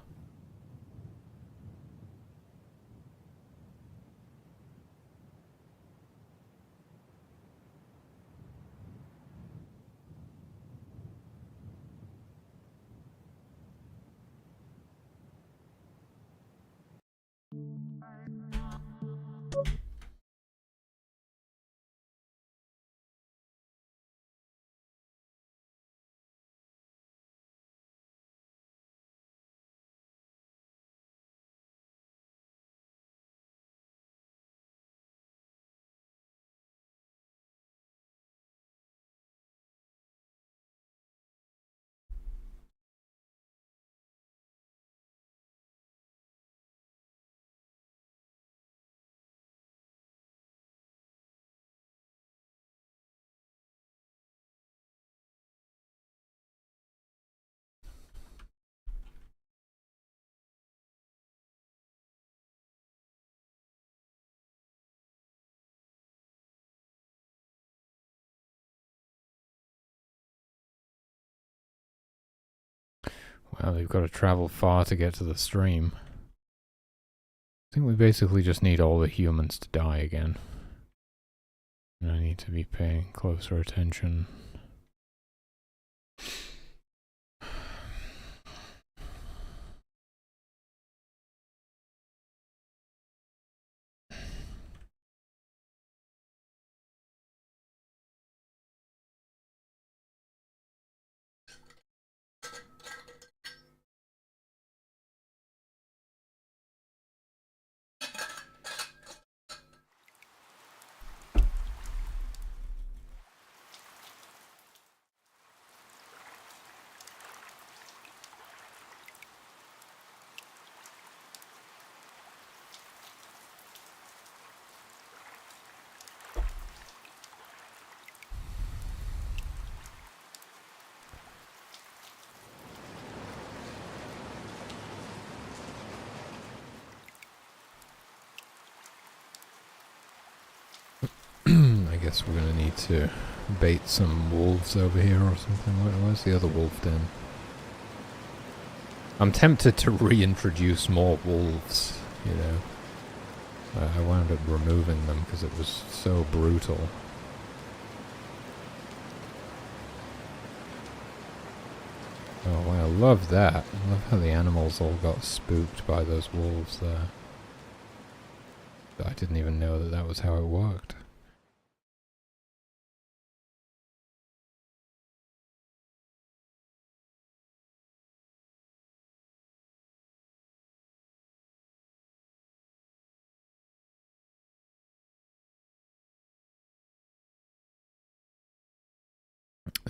Wow, they've got to travel far to get to the stream. I think we basically just need all the humans to die again. And I need to be paying closer attention. I guess we're gonna need to bait some wolves over here or something. Where's the other wolf den? I'm tempted to reintroduce more wolves, you know. I wound up removing them because it was so brutal. Oh wow, I love that. I love how the animals all got spooked by those wolves there. I didn't even know that that was how it worked.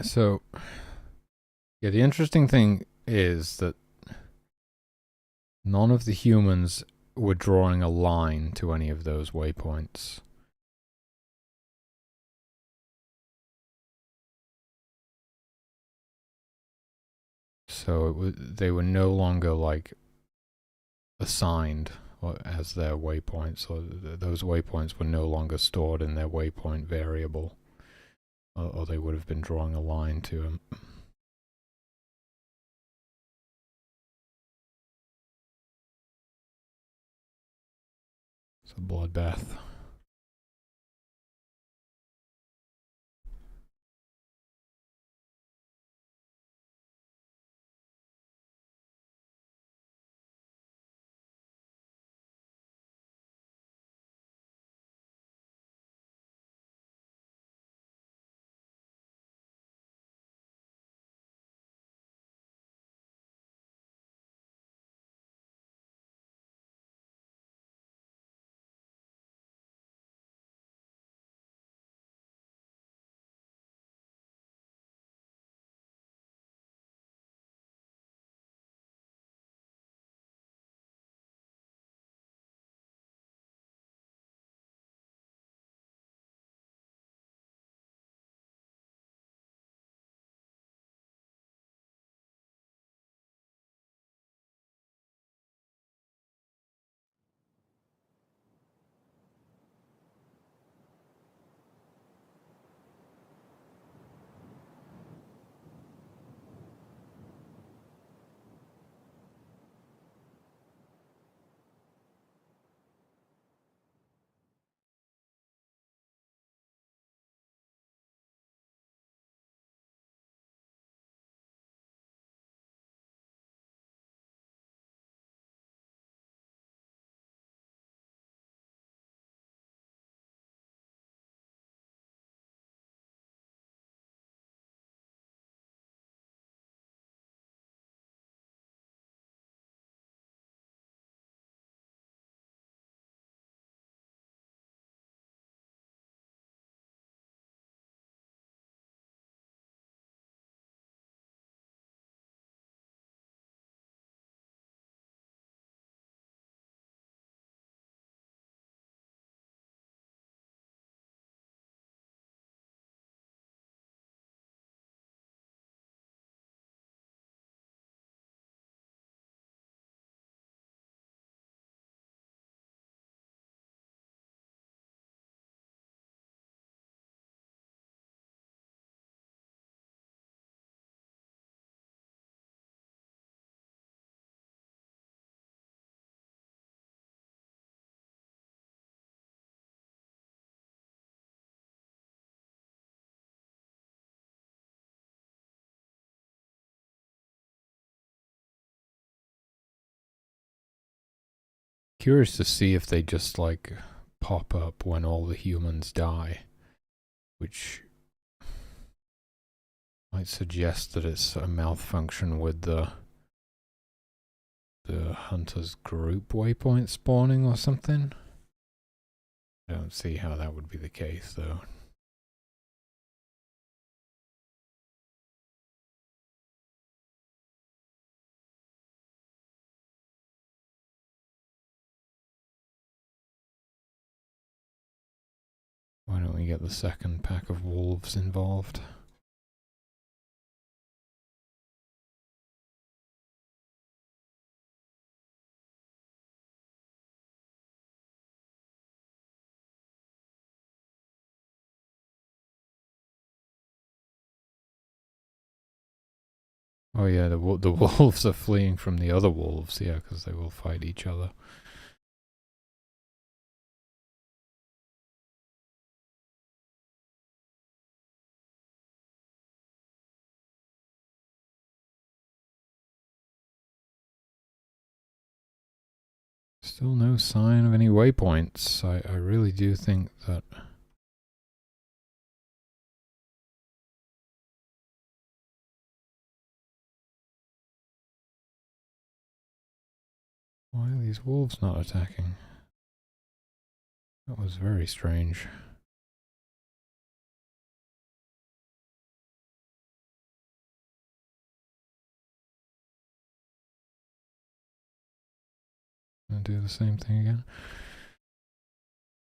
So, yeah, the interesting thing is that none of the humans were drawing a line to any of those waypoints. So they were no longer like assigned as their waypoints. So those waypoints were no longer stored in their waypoint variable, or they would have been drawing a line to them. It's a bloodbath. curious to see if they just like pop up when all the humans die, which might suggest that it's a malfunction with the hunter's group waypoint spawning or something. I don't see how that would be the case though. Why don't we get the second pack of wolves involved? Oh yeah, the wolves are fleeing from the other wolves, yeah, because they will fight each other. Still no sign of any waypoints. I really do think that... Why are these wolves not attacking? That was very strange. Gonna do the same thing again.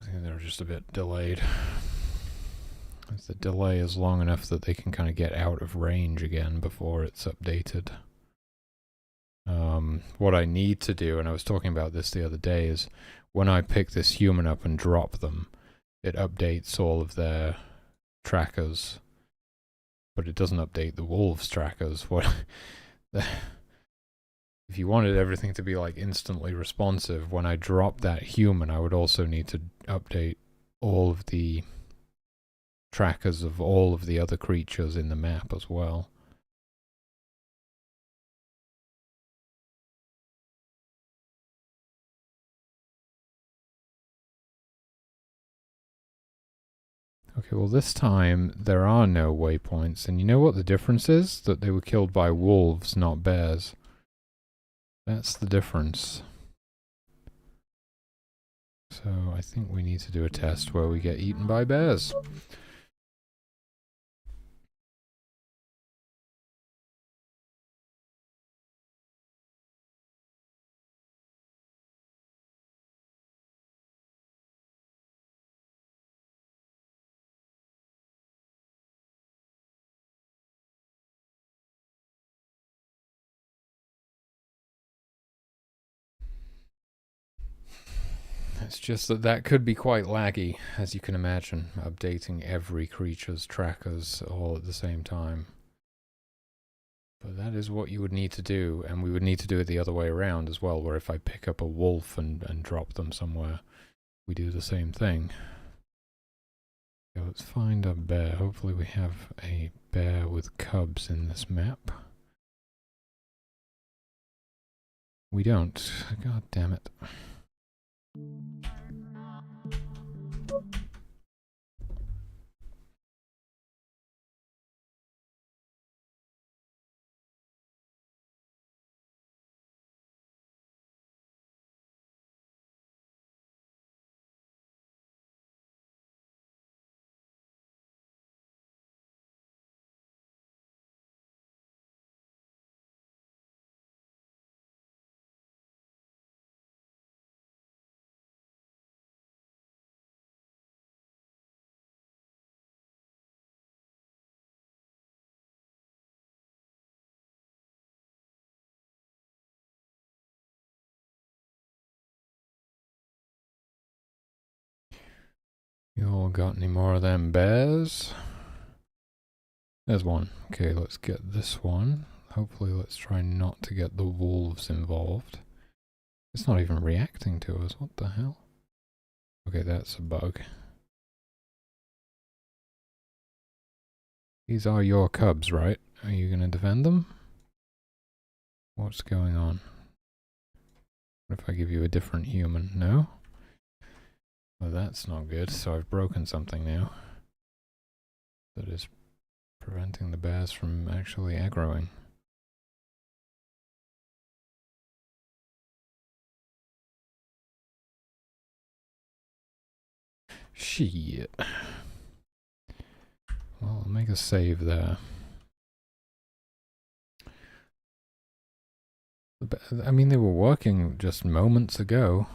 I think they're just a bit delayed. The delay is long enough that they can kind of get out of range again before it's updated. What I need to do, and I was talking about this the other day, is when I pick this human up and drop them, it updates all of their trackers, but it doesn't update the wolves trackers. What if you wanted everything to be like instantly responsive, when I drop that human, I would also need to update all of the trackers of all of the other creatures in the map as well. Okay, well this time there are no waypoints, and you know what the difference is? That they were killed by wolves, not bears. That's the difference. So I think we need to do a test where we get eaten by bears. It's just that that could be quite laggy, as you can imagine, updating every creature's trackers all at the same time. But that is what you would need to do, and we would need to do it the other way around as well, where if I pick up a wolf and drop them somewhere, we do the same thing. So let's find a bear. Hopefully we have a bear with cubs in this map. We don't. God damn it. You all got any more of them bears? There's one. Okay, let's get this one. Hopefully let's try not to get the wolves involved. It's not even reacting to us. What the hell? Okay, that's a bug. These are your cubs, right? Are you going to defend them? What's going on? What if I give you a different human? No? Well, that's not good. So I've broken something now that is preventing the bears from actually aggroing. Shit. Well, I'll make a save there. I mean, they were working just moments ago.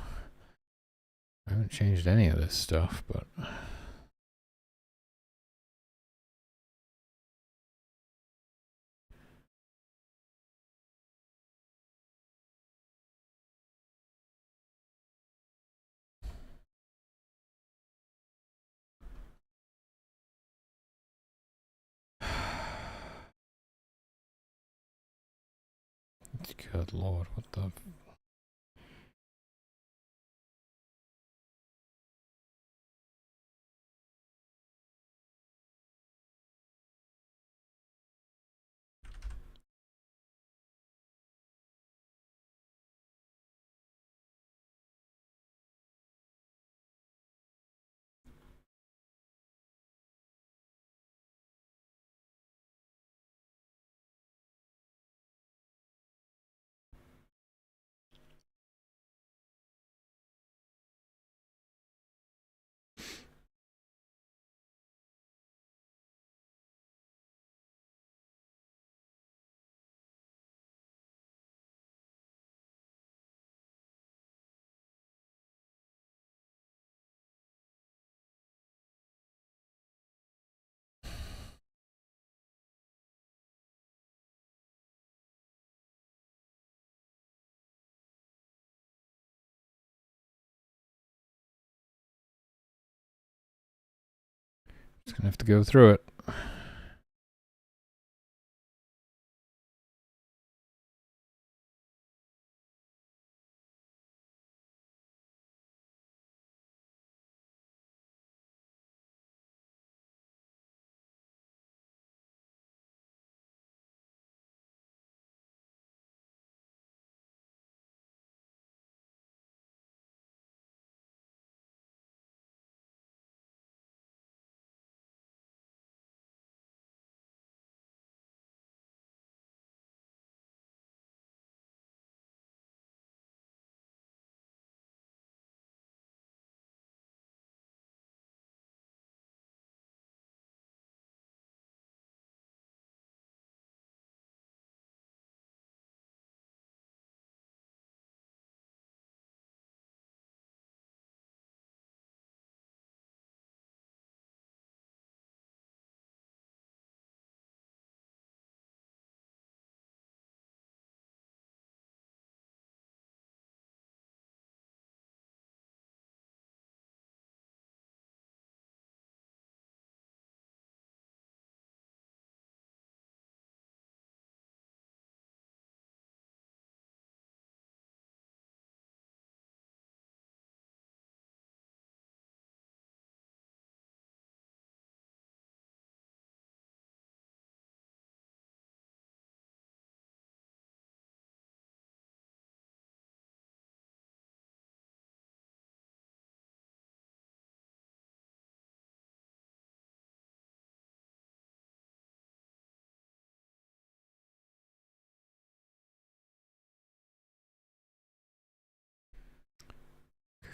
I haven't changed any of this stuff, but... Good lord, what the... Just gonna have to go through it.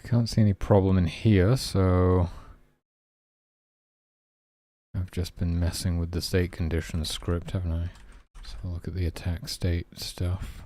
Can't see any problem in here, so... I've just been messing with the state conditions script, haven't I? So look at the attack state stuff.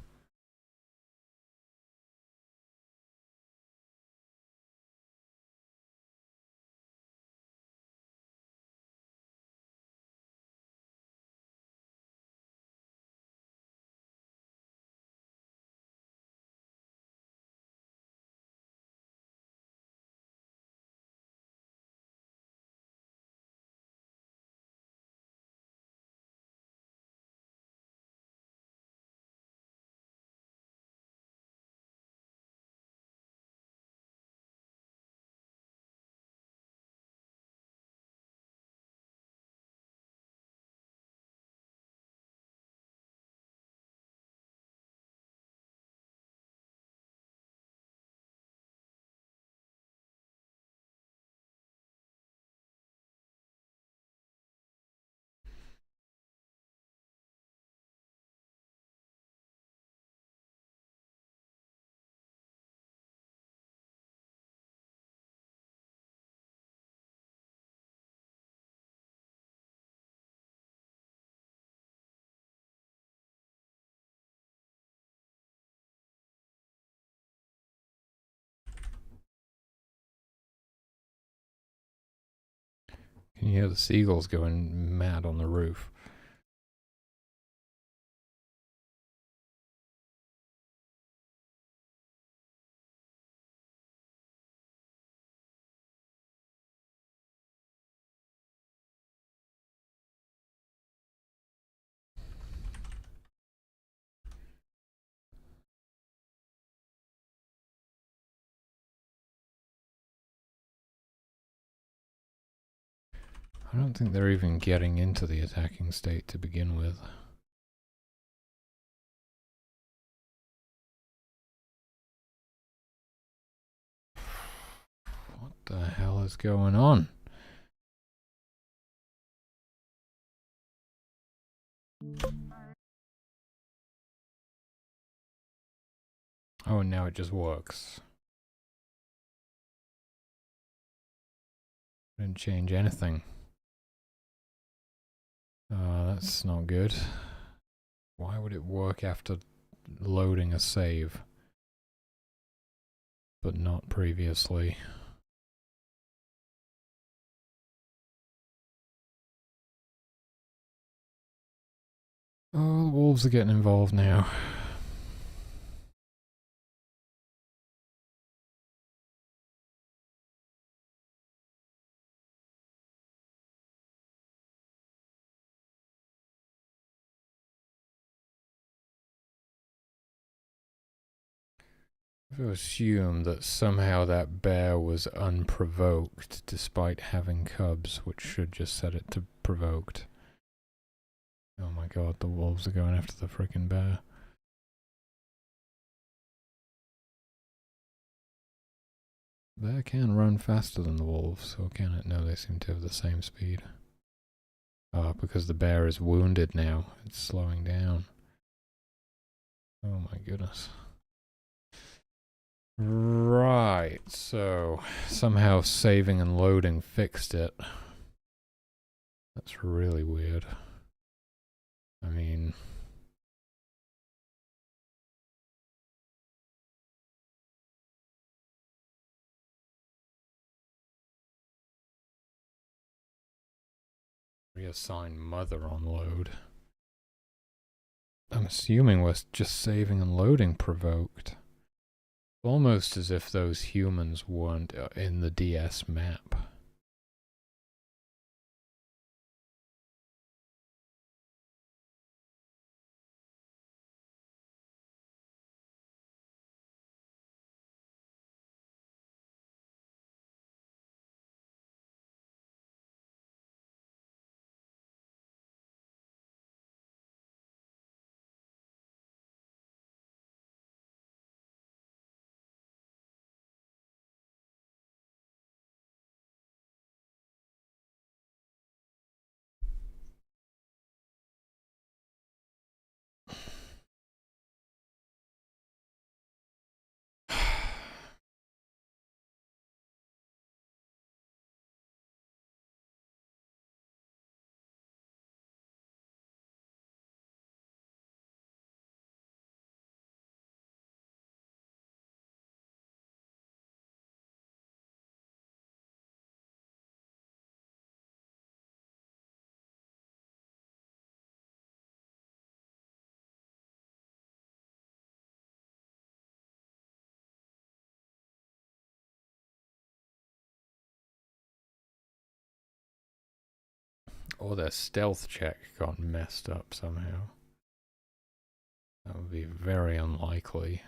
can hear the seagulls going mad on the roof. I don't think they're even getting into the attacking state to begin with. What the hell is going on? Oh, and now it just works. Didn't change anything. That's not good. Why would it work after loading a save, but not previously? Oh, the wolves are getting involved now. I've assumed that somehow that bear was unprovoked despite having cubs, which should just set it to provoked. Oh my god, the wolves are going after the frickin' bear. Bear can run faster than the wolves, so can it? No, they seem to have the same speed. Because the bear is wounded now. It's slowing down. Oh my goodness. Right, so somehow saving and loading fixed it. That's really weird. I mean... reassign mother on load. I'm assuming we're just saving and loading provoked. Almost as if those humans weren't in the DS map. Or their stealth check got messed up somehow. That would be very unlikely.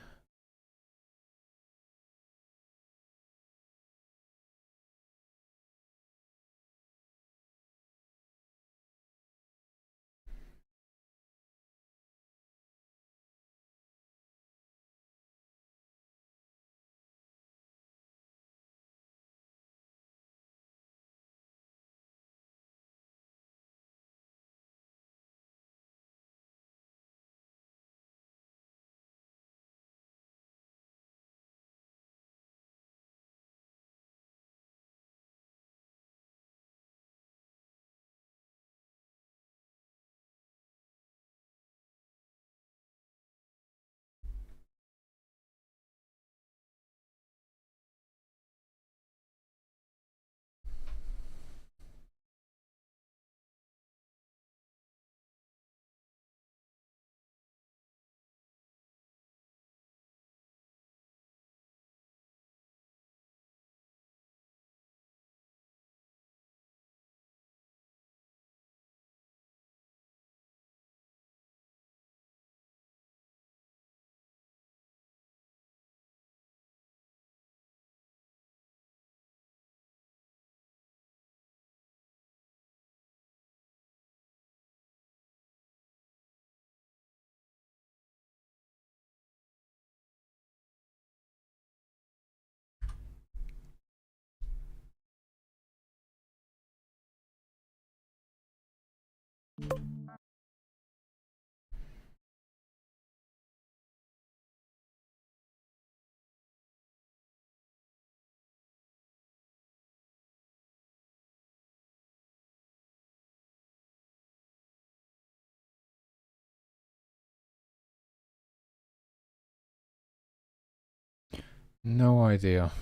No idea.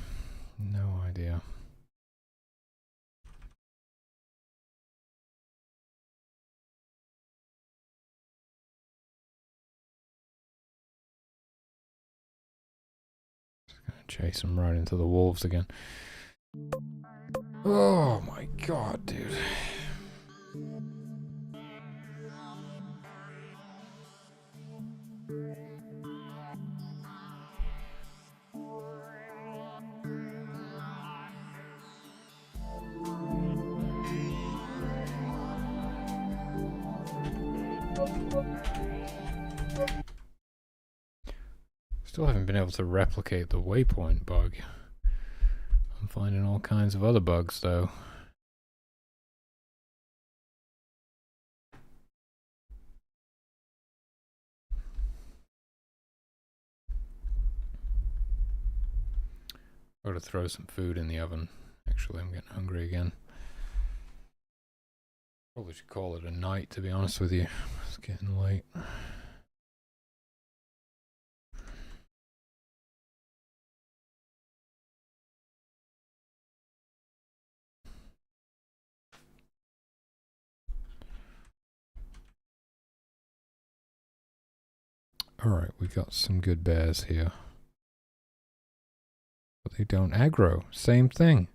No idea. Just gonna chase him right into the wolves again. Oh my god, dude. Still haven't been able to replicate the waypoint bug. I'm finding all kinds of other bugs though. Gotta throw some food in the oven. Actually, I'm getting hungry again. Probably should call it a night, to be honest with you. It's getting late. Alright, we got some good bears here. But they don't aggro. Same thing.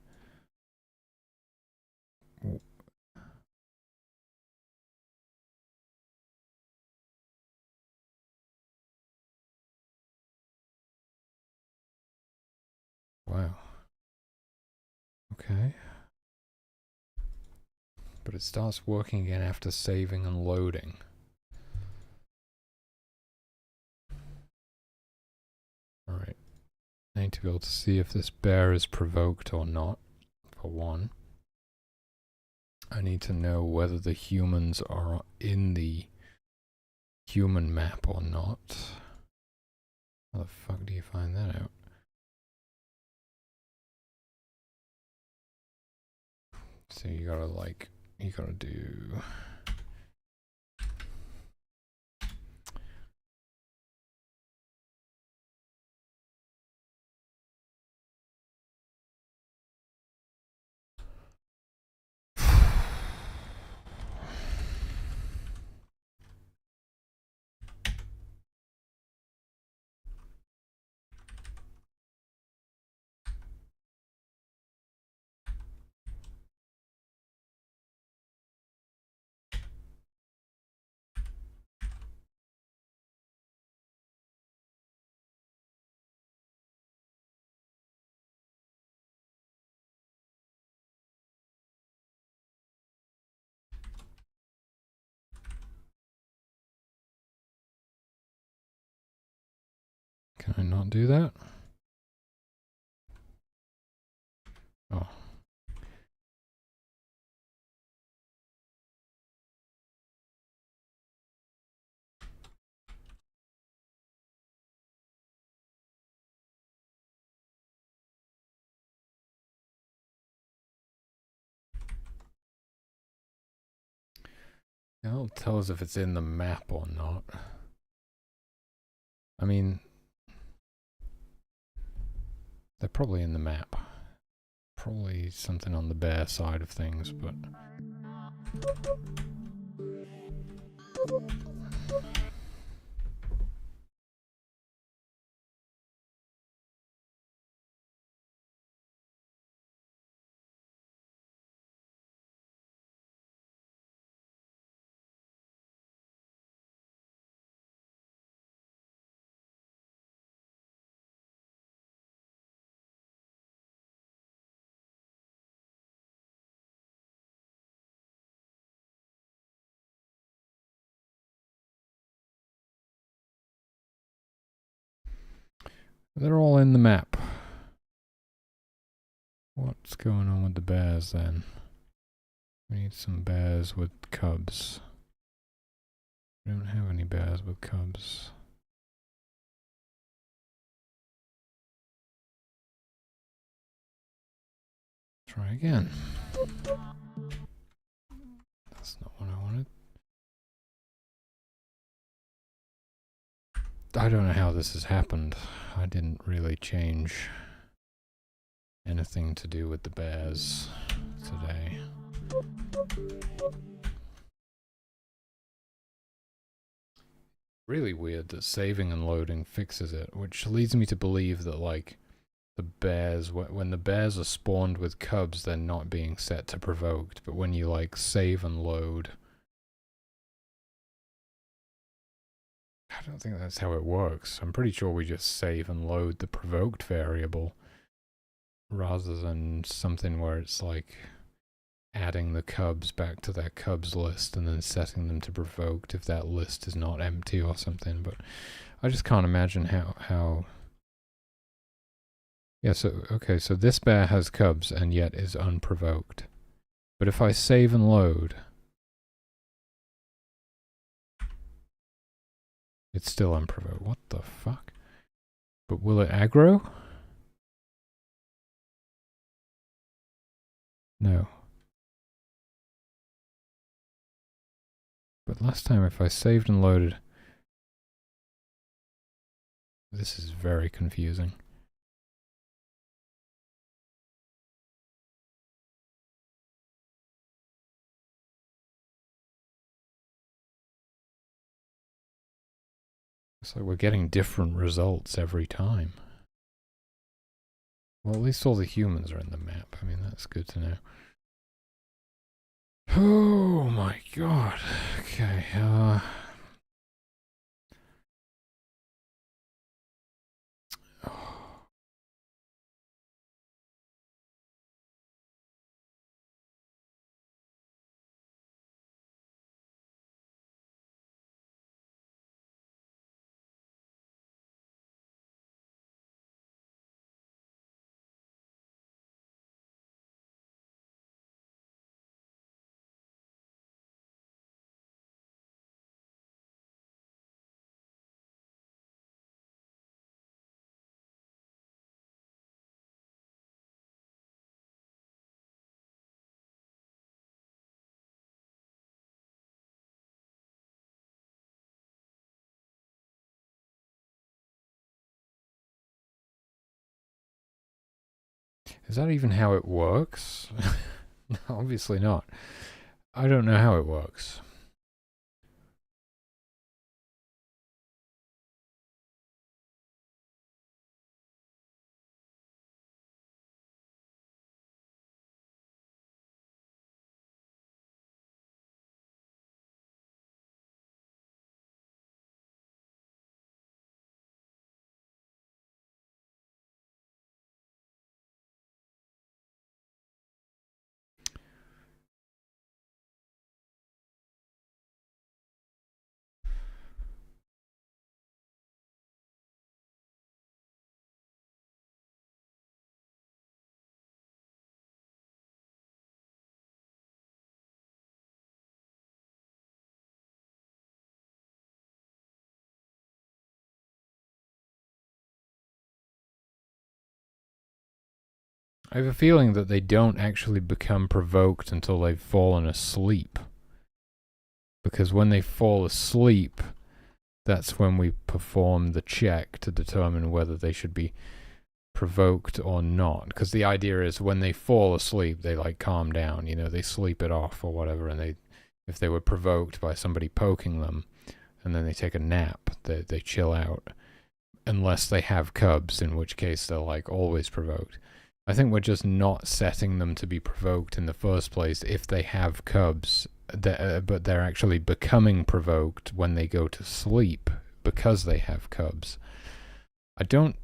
Wow. Okay. But it starts working again after saving and loading. Alright. I need to be able to see if this bear is provoked or not, for one. I need to know whether the humans are in the human map or not. How the fuck do you find that out? So you gotta do... Can I not do that? Oh. It'll tell us if it's in the map or not. I mean, they're probably in the map. Probably something on the bear side of things, but... They're all in the map. What's going on with the bears then? We need some bears with cubs. We don't have any bears with cubs. Try again. That's not what I wanted. I don't know how this has happened. I didn't really change anything to do with the bears today. Really weird that saving and loading fixes it, which leads me to believe that, like, the bears, when the bears are spawned with cubs, they're not being set to provoked, but when you, like, save and load, I don't think that's how it works. I'm pretty sure we just save and load the provoked variable rather than something where it's like adding the cubs back to that cubs list and then setting them to provoked if that list is not empty or something. But I just can't imagine how yeah, so okay, so this bear has cubs and yet is unprovoked. But if I save and load, it's still unprovoked. What the fuck? But will it aggro? No. But last time if I saved and loaded, this is very confusing. It's like we're getting different results every time. Well, at least all the humans are in the map. I mean, that's good to know. Oh my god. Okay, is that even how it works? Obviously not. I don't know how it works. I have a feeling that they don't actually become provoked until they've fallen asleep. Because when they fall asleep, that's when we perform the check to determine whether they should be provoked or not. Because the idea is when they fall asleep, they like calm down, you know, they sleep it off or whatever, and if they were provoked by somebody poking them, and then they take a nap, they chill out. Unless they have cubs, in which case they're like always provoked. I think we're just not setting them to be provoked in the first place if they have cubs, but they're actually becoming provoked when they go to sleep because they have cubs. I don't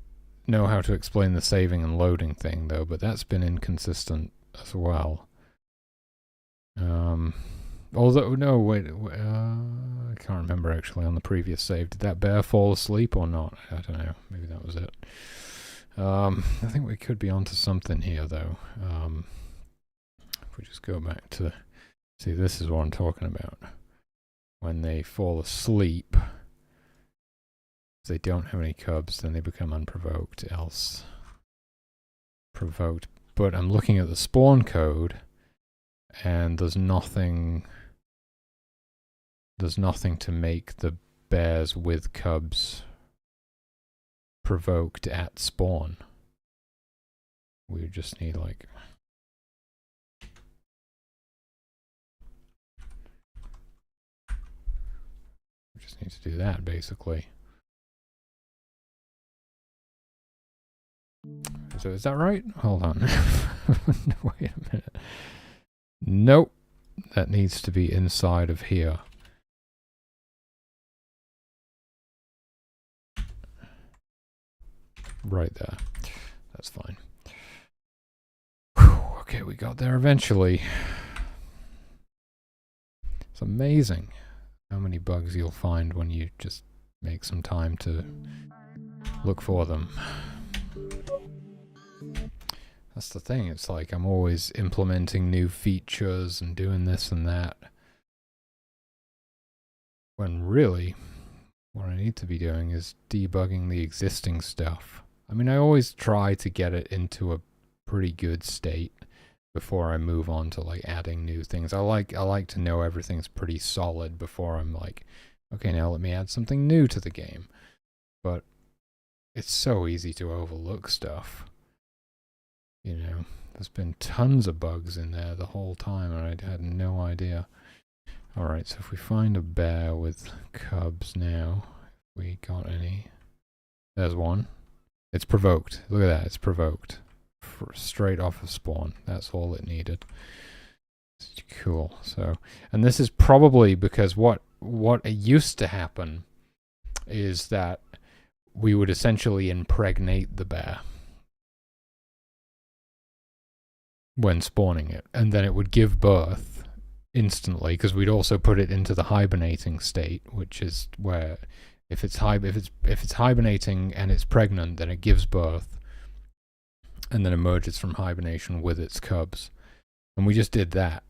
know how to explain the saving and loading thing though, but that's been inconsistent as well. Although, no, wait, I can't remember actually on the previous save. Did that bear fall asleep or not? I don't know. Maybe that was it. I think we could be onto something here, though. If we just go back to... See, this is what I'm talking about. When they fall asleep, if they don't have any cubs, then they become unprovoked, else provoked. But I'm looking at the spawn code, and there's nothing to make the bears with cubs provoked at spawn. We just need like we just need to do that basically. So is that right? Hold on. Wait a minute. Nope. That needs to be inside of here. Right there. That's fine. Whew, okay, we got there eventually. It's amazing how many bugs you'll find when you just make some time to look for them. That's the thing, it's like I'm always implementing new features and doing this and that. When really, what I need to be doing is debugging the existing stuff. I mean, I always try to get it into a pretty good state before I move on to like adding new things. I like to know everything's pretty solid before I'm like, okay, now let me add something new to the game. But it's so easy to overlook stuff. You know, there's been tons of bugs in there the whole time and I had no idea. Alright, so if we find a bear with cubs now, we got any? There's one. It's provoked. Look at that, it's provoked. Straight off of spawn. That's all it needed. Cool. So, and this is probably because what used to happen is that we would essentially impregnate the bear when spawning it, and then it would give birth instantly because we'd also put it into the hibernating state, which is where if it's hibernating and it's pregnant, then it gives birth and then emerges from hibernation with its cubs. And we just did that.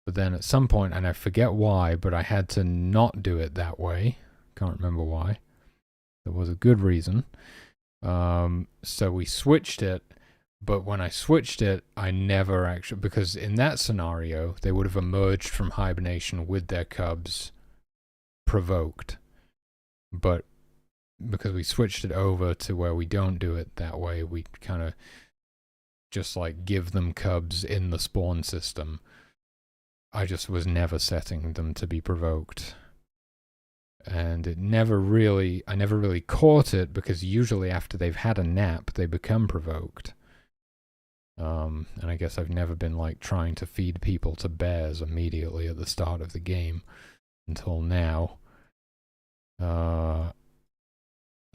But then at some point, and I forget why, but I had to not do it that way. Can't remember why. There was a good reason. So we switched it, but when I switched it, I never actually, because in that scenario, they would have emerged from hibernation with their cubs provoked. But because we switched it over to where we don't do it that way, we kind of just like give them cubs in the spawn system. I just was never setting them to be provoked. And I never really caught it because usually after they've had a nap, they become provoked. And I guess I've never been like trying to feed people to bears immediately at the start of the game until now.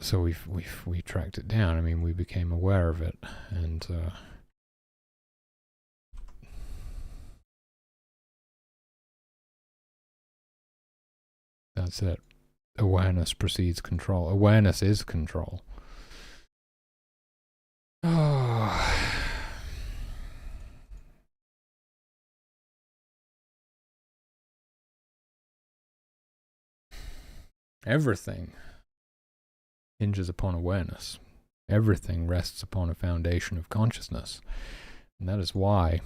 So we tracked it down. I mean, we became aware of it, and that's it. Awareness precedes control. Awareness is control. Oh. Everything hinges upon awareness. Everything rests upon a foundation of consciousness. And that is why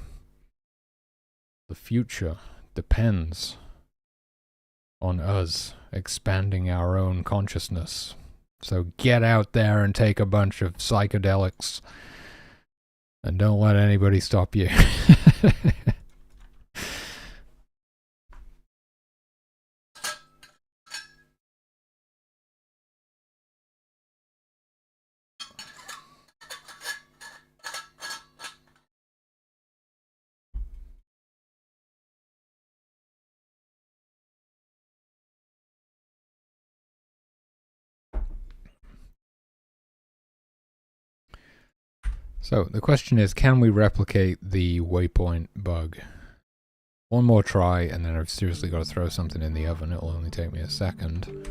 the future depends on us expanding our own consciousness. So get out there and take a bunch of psychedelics and don't let anybody stop you. So the question is, can we replicate the waypoint bug? One more try, and then I've seriously got to throw something in the oven. It'll only take me a second.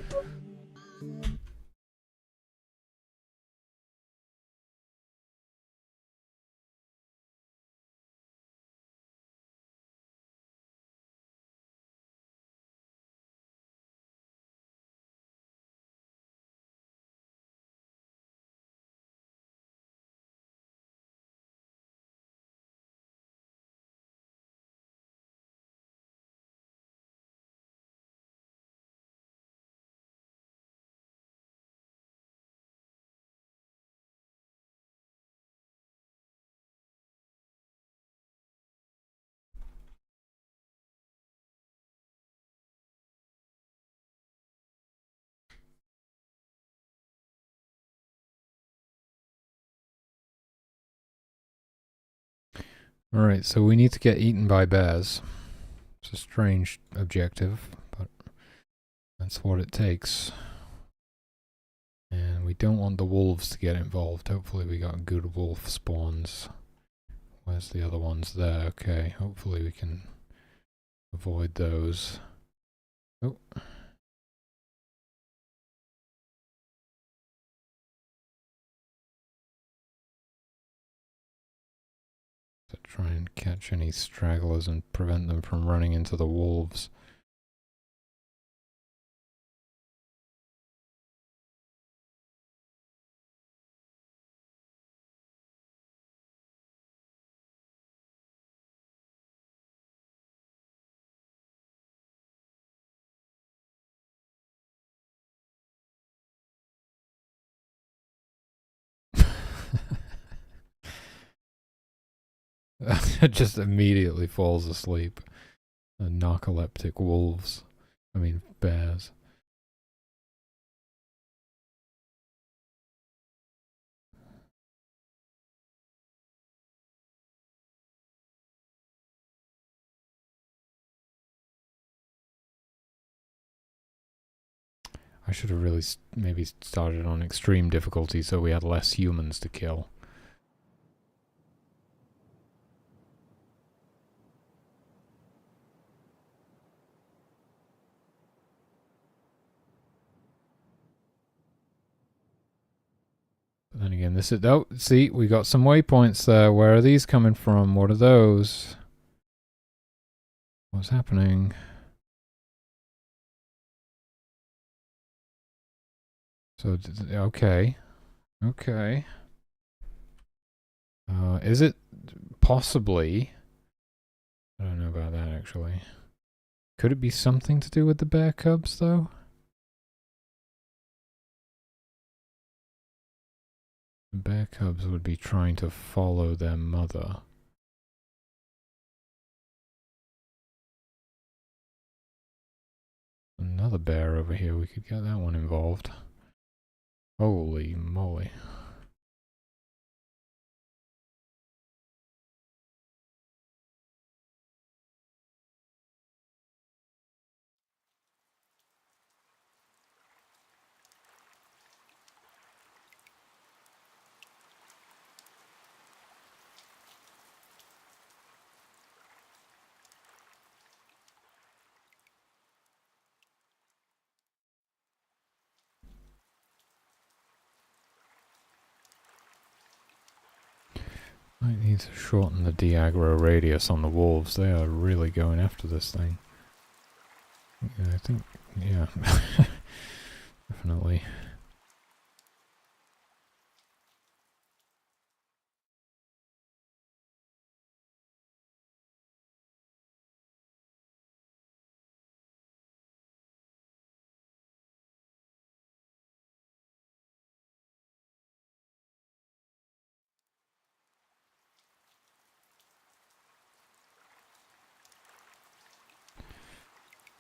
Alright, so we need to get eaten by bears. It's a strange objective, but that's what it takes. And we don't want the wolves to get involved. Hopefully we got good wolf spawns. Where's the other ones? There, okay. Hopefully we can avoid those. Oh. To try and catch any stragglers and prevent them from running into the wolves. It just immediately falls asleep. Narcoleptic wolves. I mean, bears. I should have really maybe started on extreme difficulty so we had less humans to kill. But then again, this is... Oh, see, we got some waypoints there. Where are these coming from? What are those? What's happening? So, okay. Okay. Is it possibly... I don't know about that, actually. Could it be something to do with the bear cubs, though? The bear cubs would be trying to follow their mother. Another bear over here, we could get that one involved. Holy moly. Might need to shorten the de-aggro radius on the wolves. They are really going after this thing. Yeah, I think, yeah. Definitely.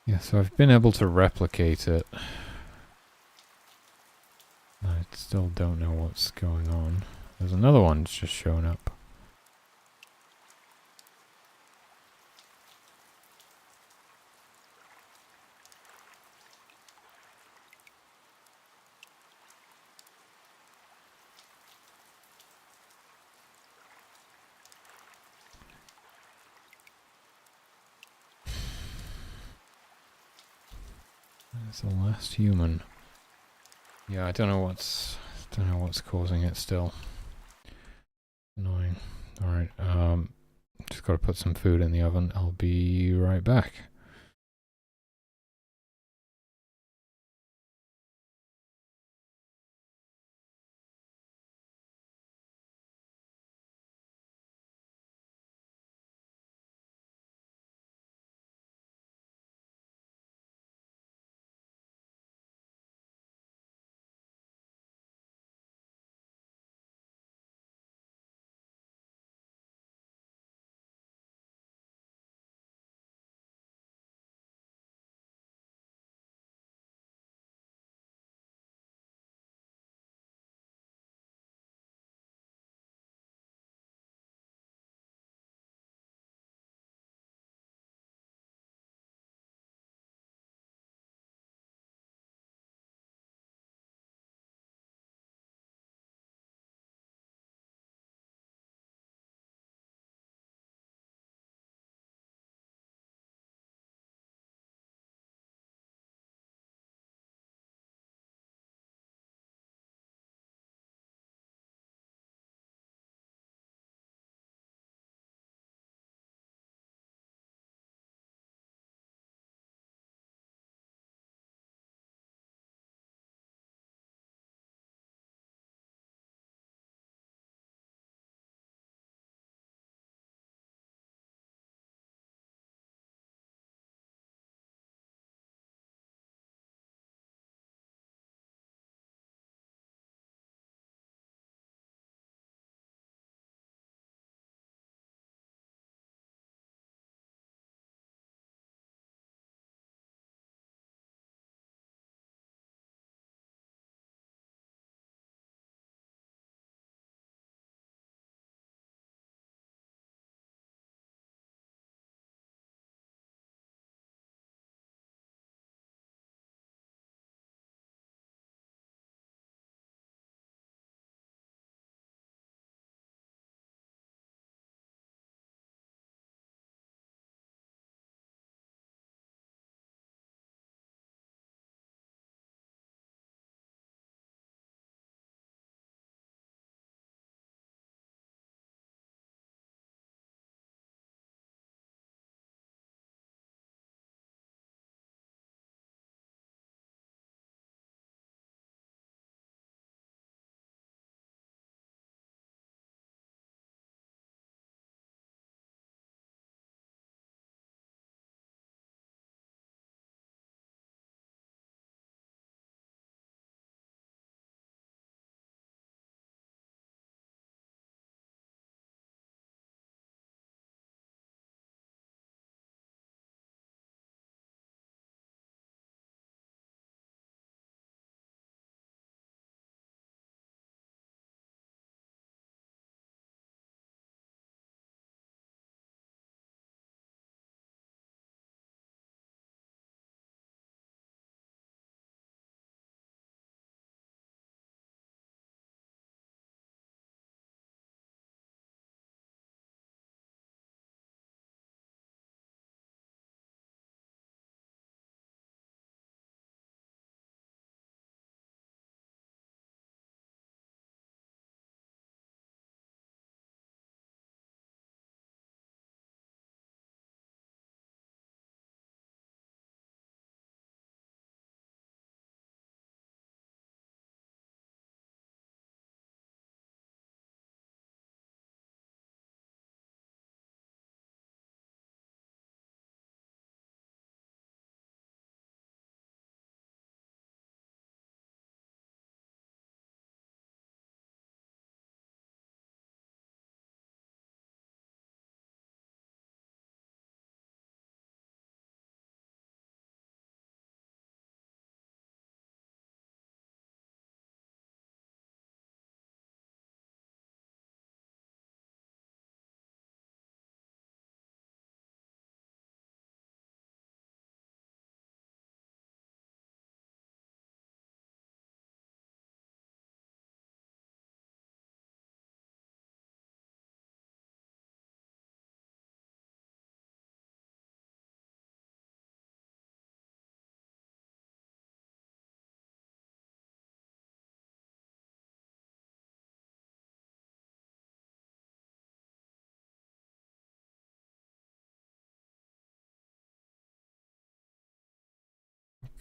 Yeah, so I've been able to replicate it. I still don't know what's going on. There's another one that's just shown up. It's the last human. Yeah, I don't know what's causing it still. Annoying. Alright, just gotta put some food in the oven. I'll be right back.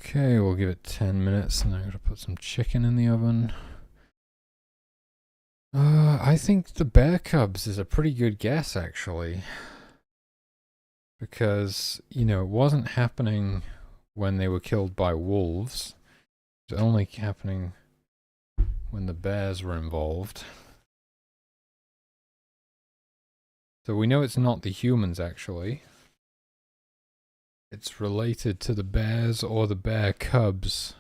Okay, we'll give it 10 minutes and I'm going to put some chicken in the oven. I think the bear cubs is a pretty good guess, actually. Because, you know, it wasn't happening when they were killed by wolves. It was only happening when the bears were involved. So we know it's not the humans, actually. It's related to the bears or the bear cubs,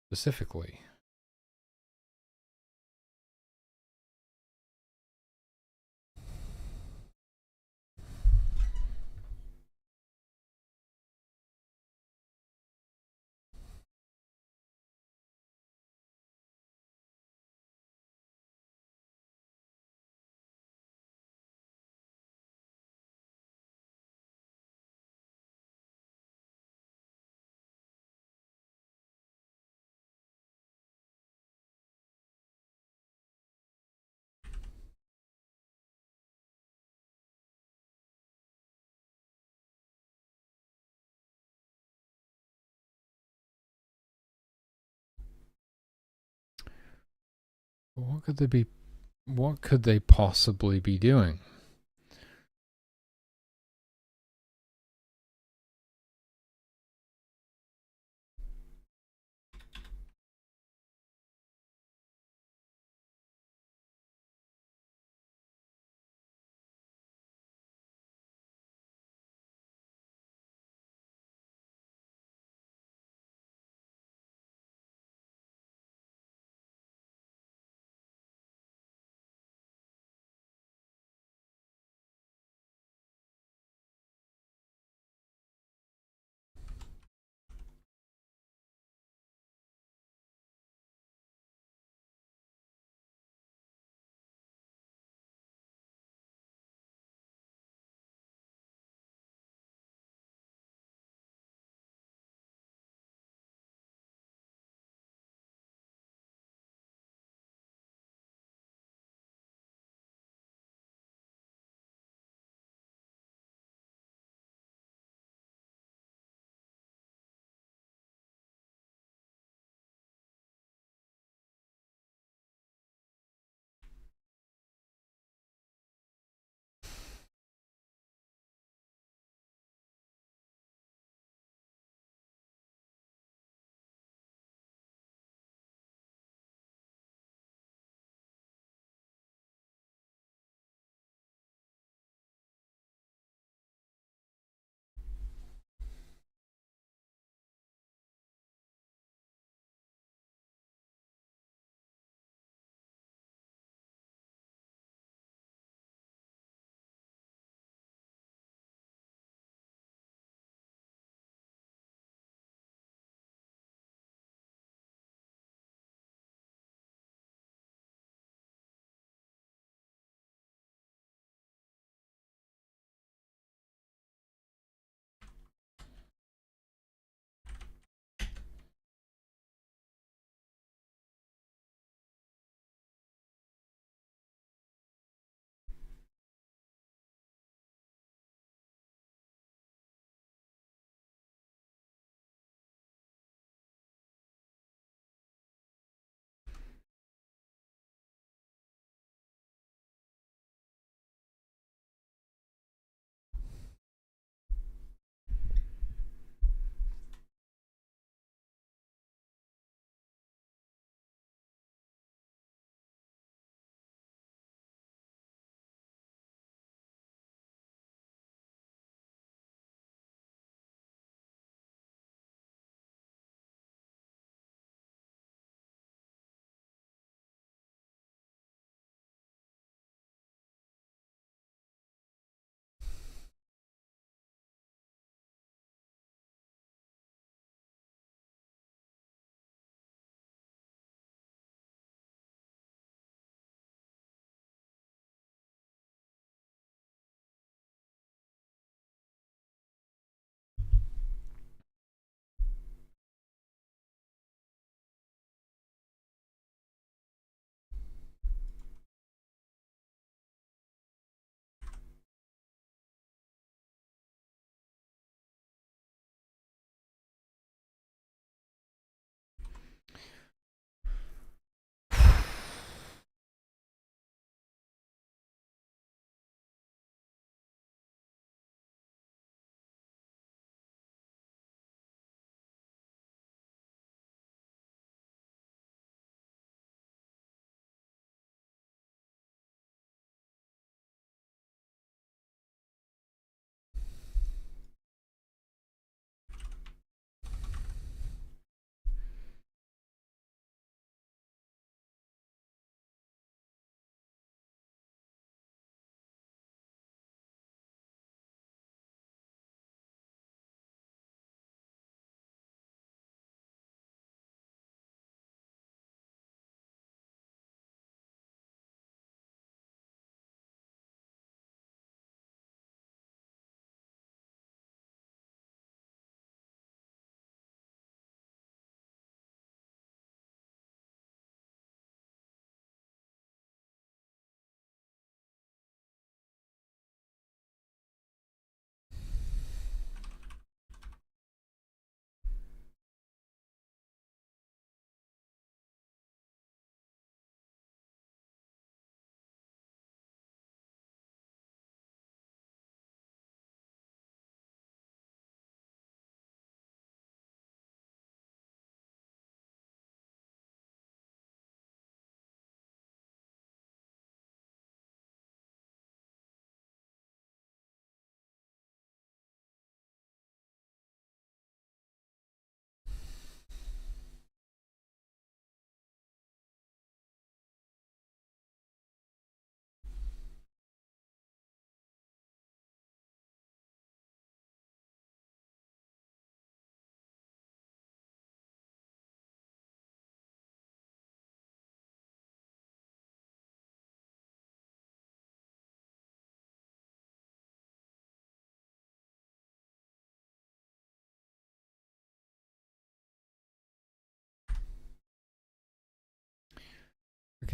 specifically. What could they be? What could they possibly be doing?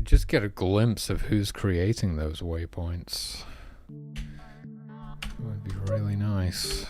could just get a glimpse of who's creating those waypoints. It would be really nice.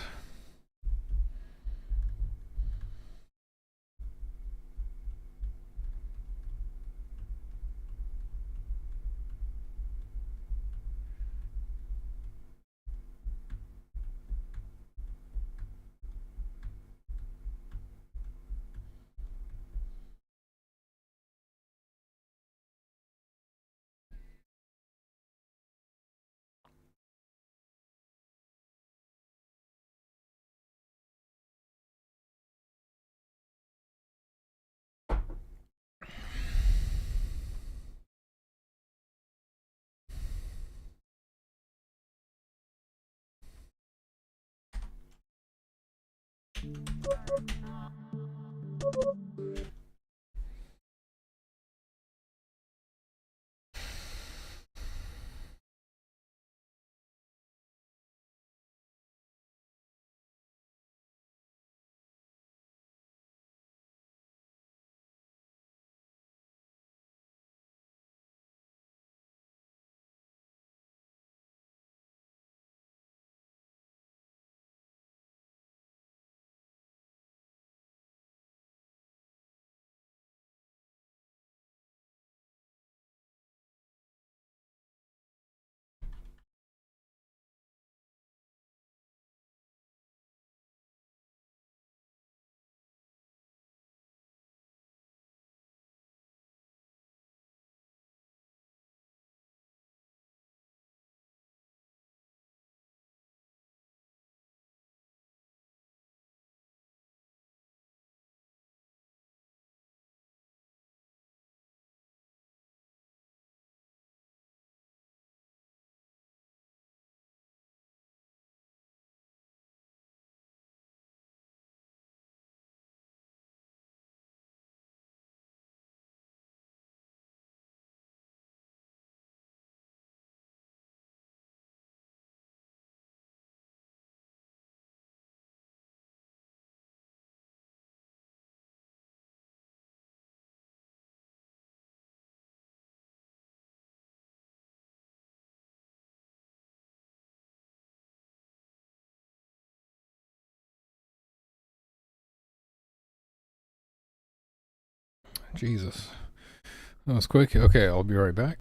Jesus. That was quick. Okay, I'll be right back.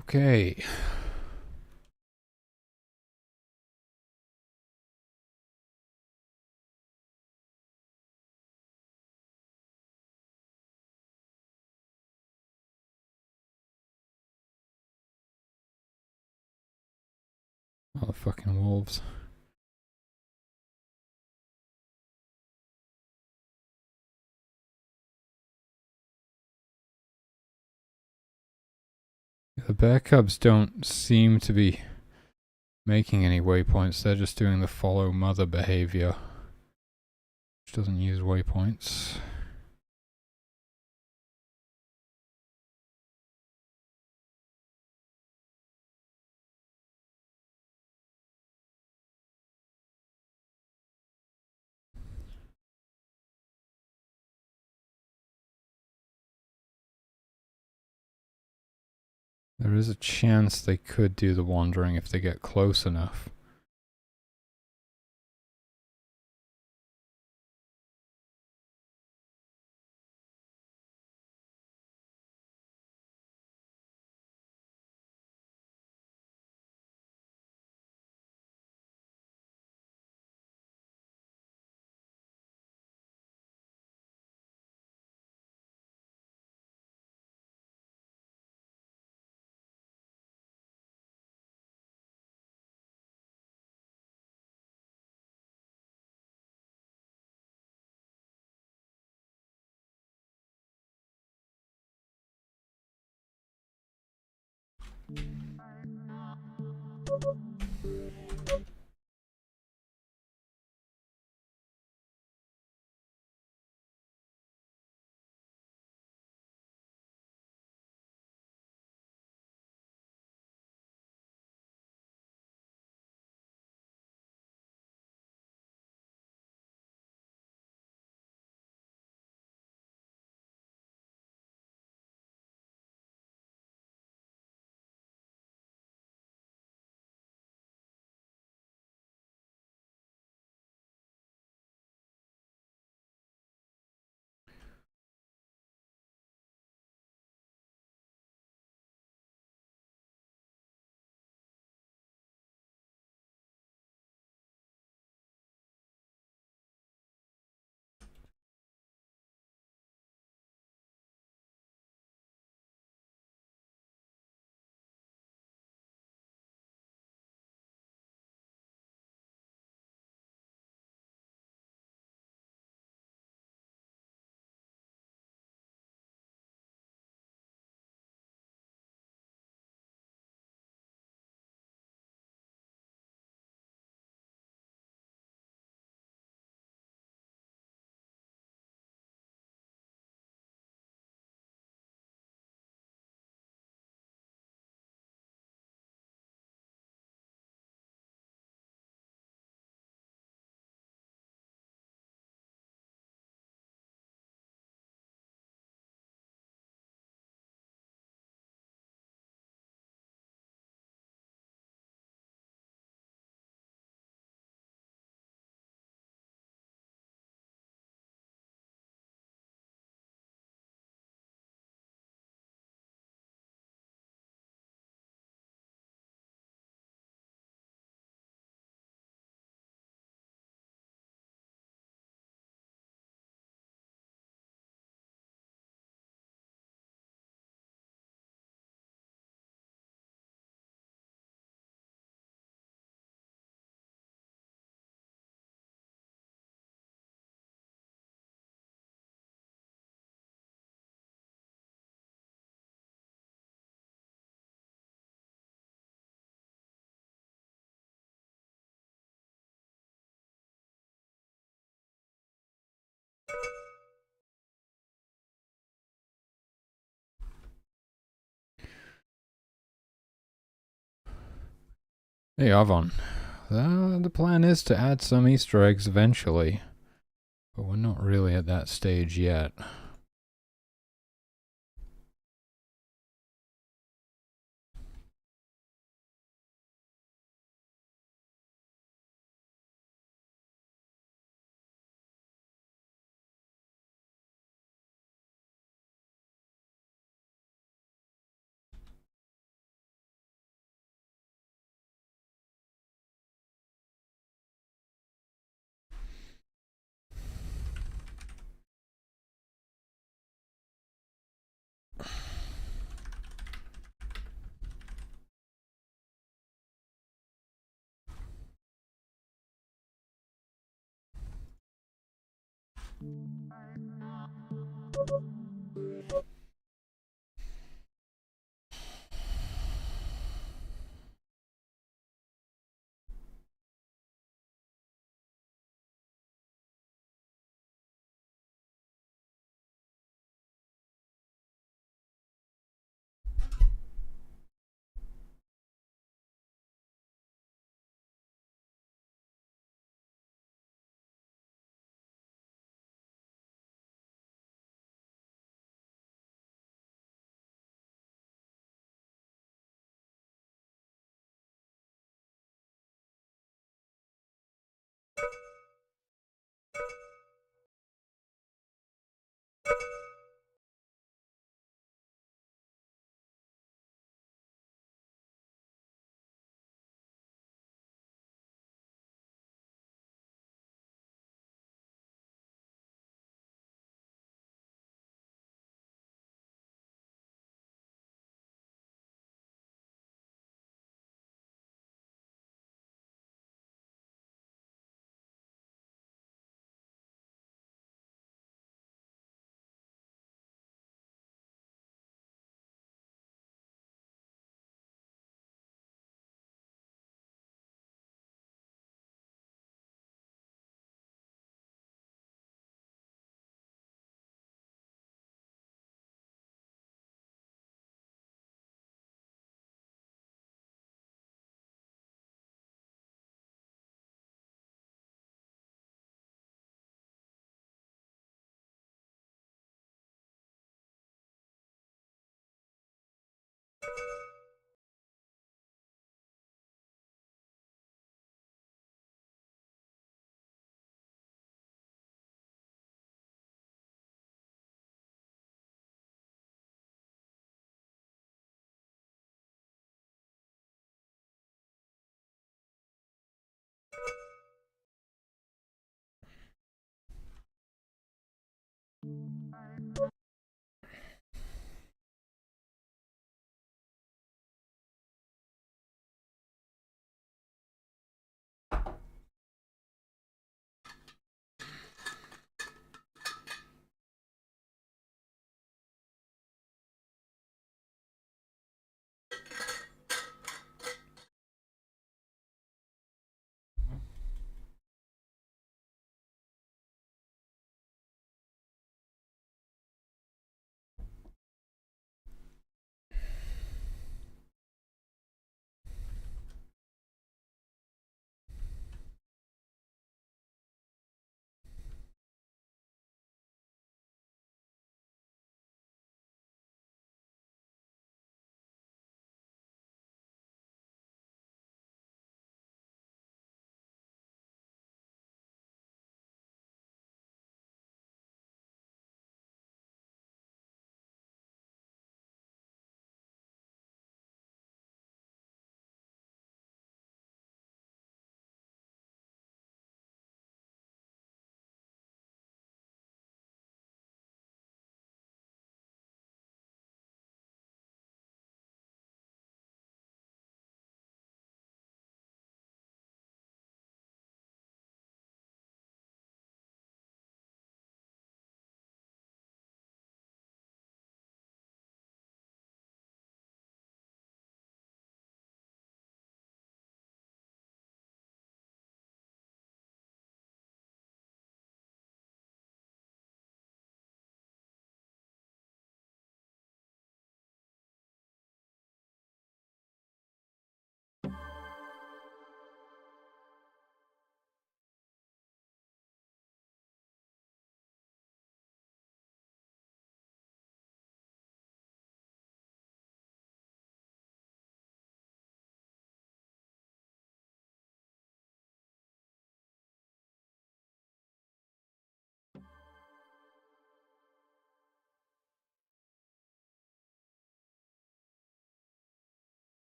Okay. Oh, the fucking wolves. The bear cubs don't seem to be making any waypoints. They're just doing the follow mother behavior, which doesn't use waypoints. There is a chance they could do the wandering if they get close enough. Hey, Avon. The plan is to add some Easter eggs eventually, but we're not really at that stage yet.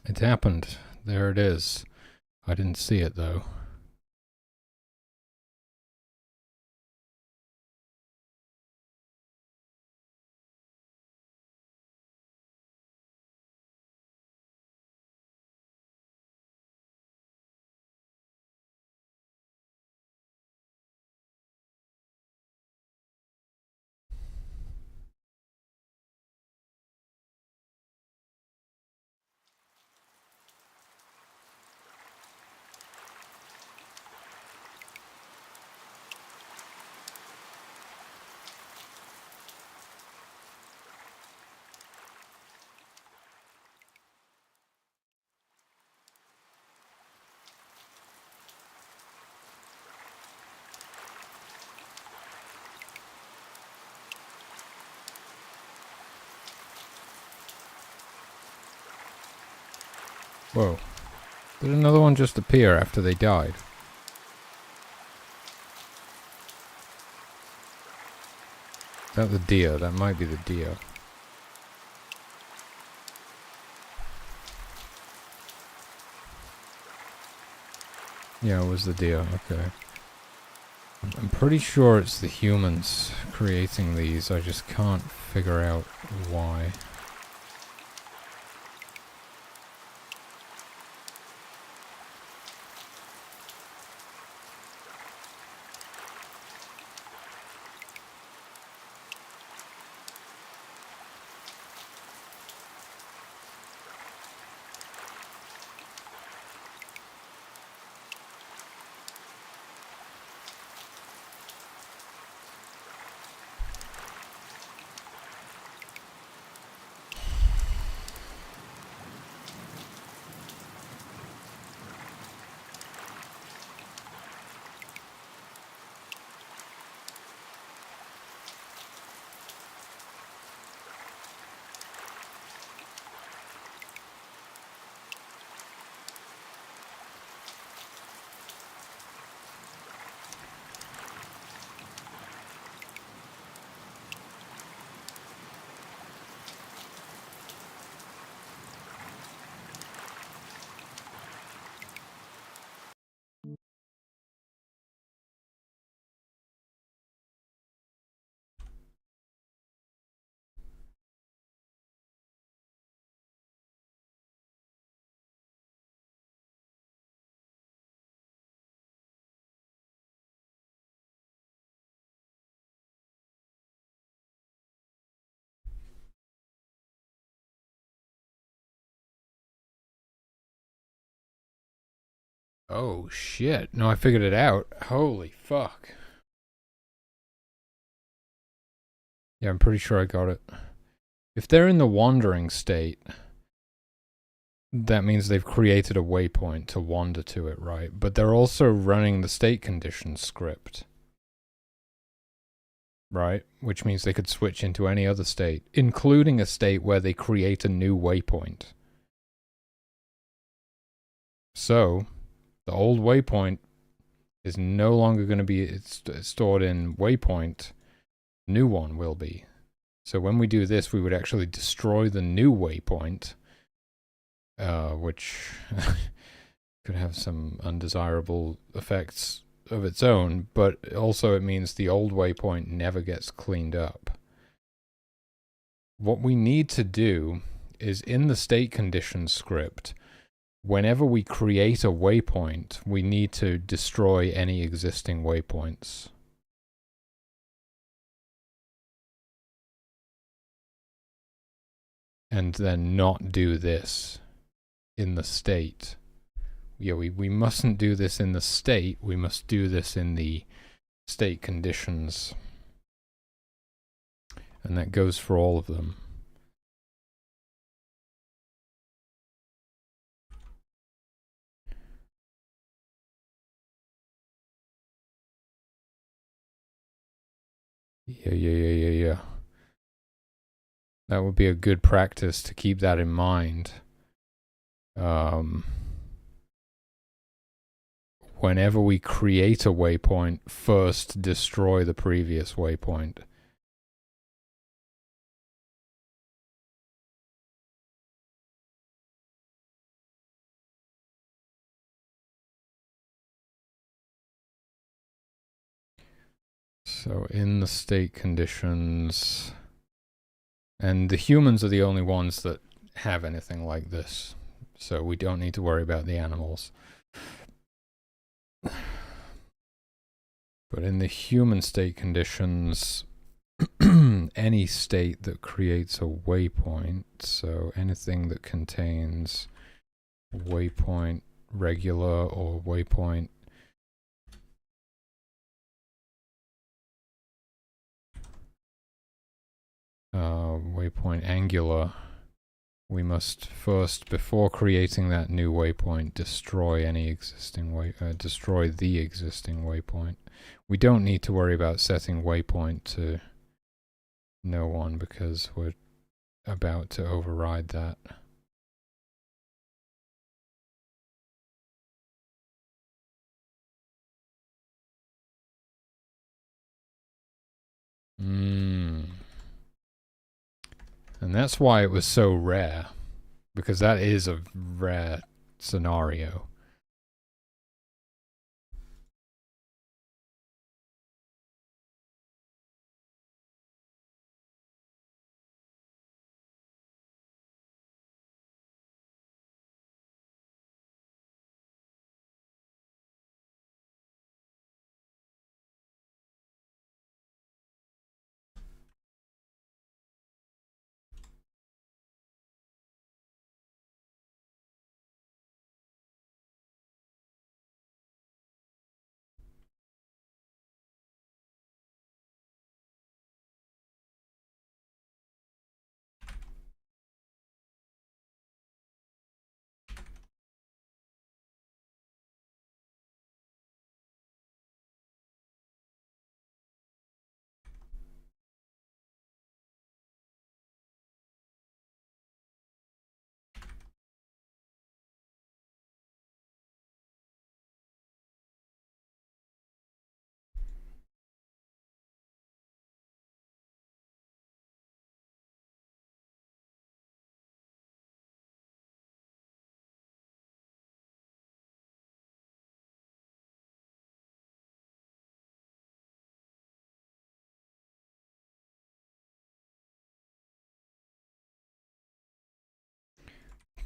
It happened. There it is. I didn't see it though. Whoa. Did another one just appear after they died? Is that the deer? That might be the deer. Yeah, it was the deer. Okay. I'm pretty sure it's the humans creating these. I just can't figure out why. Oh shit. No, I figured it out. Holy fuck. Yeah, I'm pretty sure I got it. If they're in the wandering state, that means they've created a waypoint to wander to it, right? But they're also running the state conditions script, right? Which means they could switch into any other state, including a state where they create a new waypoint. So, the old waypoint is no longer going to be stored in waypoint. New one will be. So when we do this, we would actually destroy the new waypoint, which could have some undesirable effects of its own, but also it means the old waypoint never gets cleaned up. What we need to do is in the state conditions script, whenever we create a waypoint, we need to destroy any existing waypoints. And then not do this in the state. Yeah, we mustn't do this in the state. We must do this in the state conditions. And that goes for all of them. Yeah. That would be a good practice to keep that in mind. Whenever we create a waypoint, first destroy the previous waypoint. So in the state conditions, and the humans are the only ones that have anything like this, so we don't need to worry about the animals. But in the human state conditions, any state that creates a waypoint, so anything that contains waypoint regular or waypoint waypoint angular, we must first, before creating that new waypoint, destroy any existing destroy the existing waypoint. We don't need to worry about setting waypoint to no one because we're about to override that. And that's why it was so rare, because that is a rare scenario.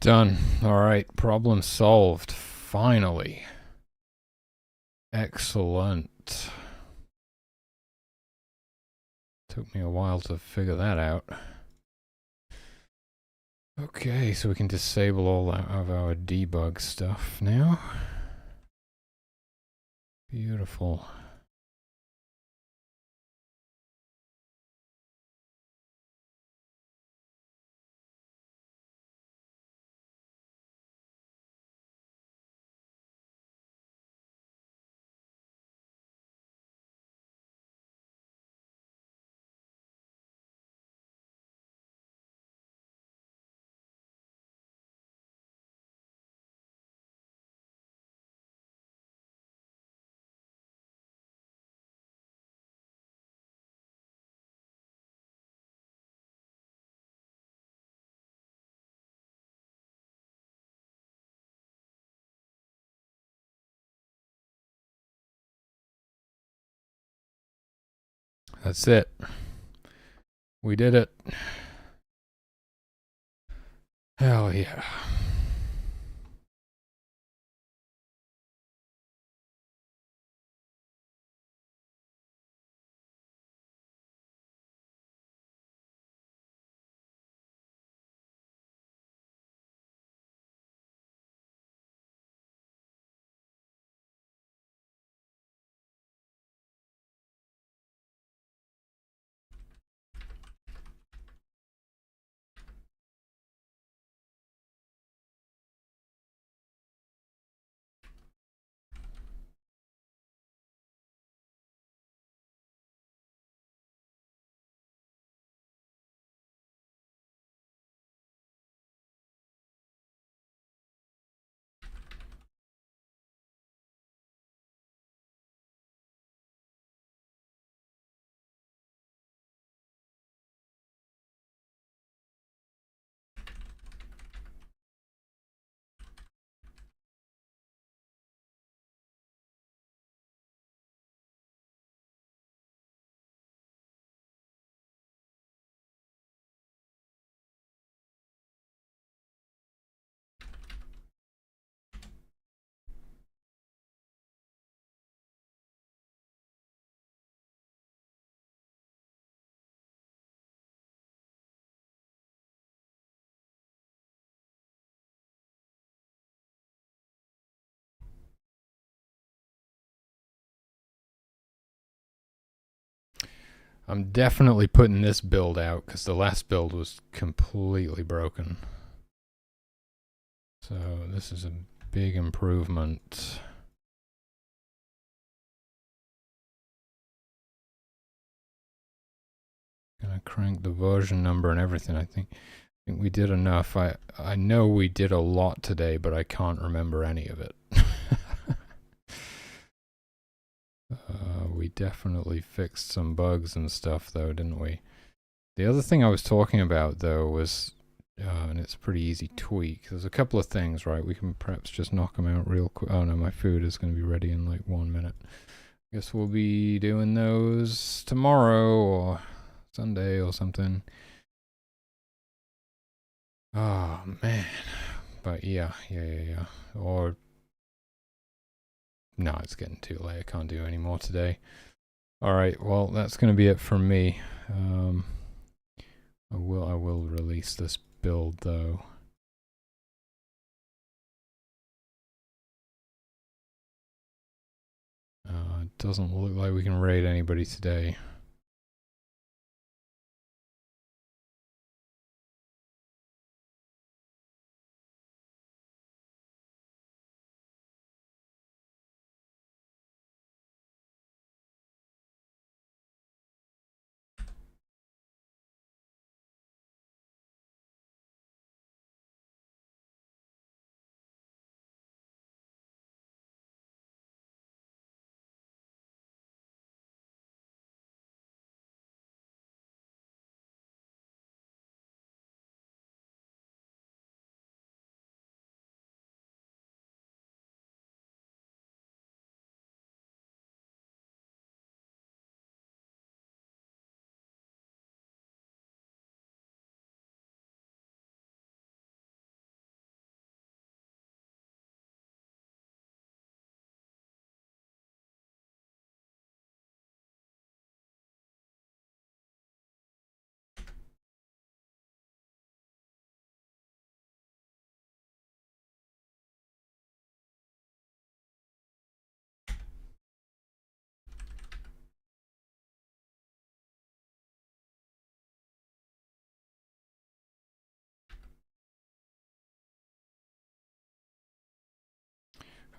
Done. All right, problem solved. Finally. Excellent. Took me a while to figure that out. Okay, so we can disable all of our debug stuff now. Beautiful. That's it. We did it. Hell yeah. I'm definitely putting this build out because the last build was completely broken. So this is a big improvement. Gonna crank the version number and everything. I think we did enough. I know we did a lot today, but I can't remember any of it. We definitely fixed some bugs and stuff though, didn't we? The other thing I was talking about though was, and it's a pretty easy tweak. There's a couple of things, right? We can perhaps just knock them out real quick. Oh no, my food is going to be ready in like 1 minute. Guess we'll be doing those tomorrow or Sunday or something. Oh man. But yeah. Or no, it's getting too late. I can't do any more today. Alright, well that's gonna be it from me. I will release this build though. It doesn't look like we can raid anybody today.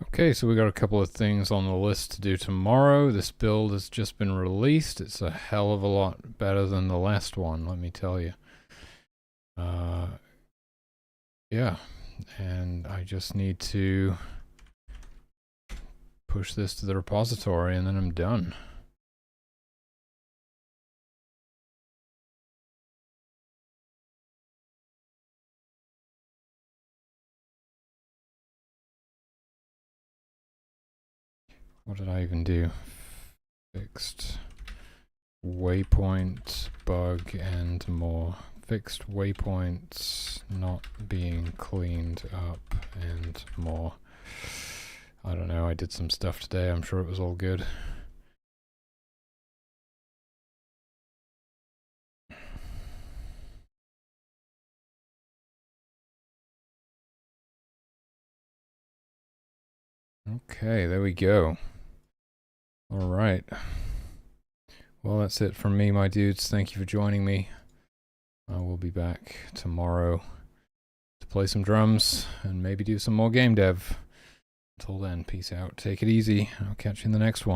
Okay, so we got a couple of things on the list to do tomorrow. This build has just been released. It's a hell of a lot better than the last one, let me tell you. Yeah, and I just need to push this to the repository and then I'm done. What did I even do? Fixed waypoint bug and more. Fixed waypoints not being cleaned up and more. I don't know, I did some stuff today. I'm sure it was all good. Okay, there we go. All right. Well, that's it from me, my dudes. Thank you for joining me. I will be back tomorrow to play some drums and maybe do some more game dev. Until then, peace out. Take it easy. I'll catch you in the next one.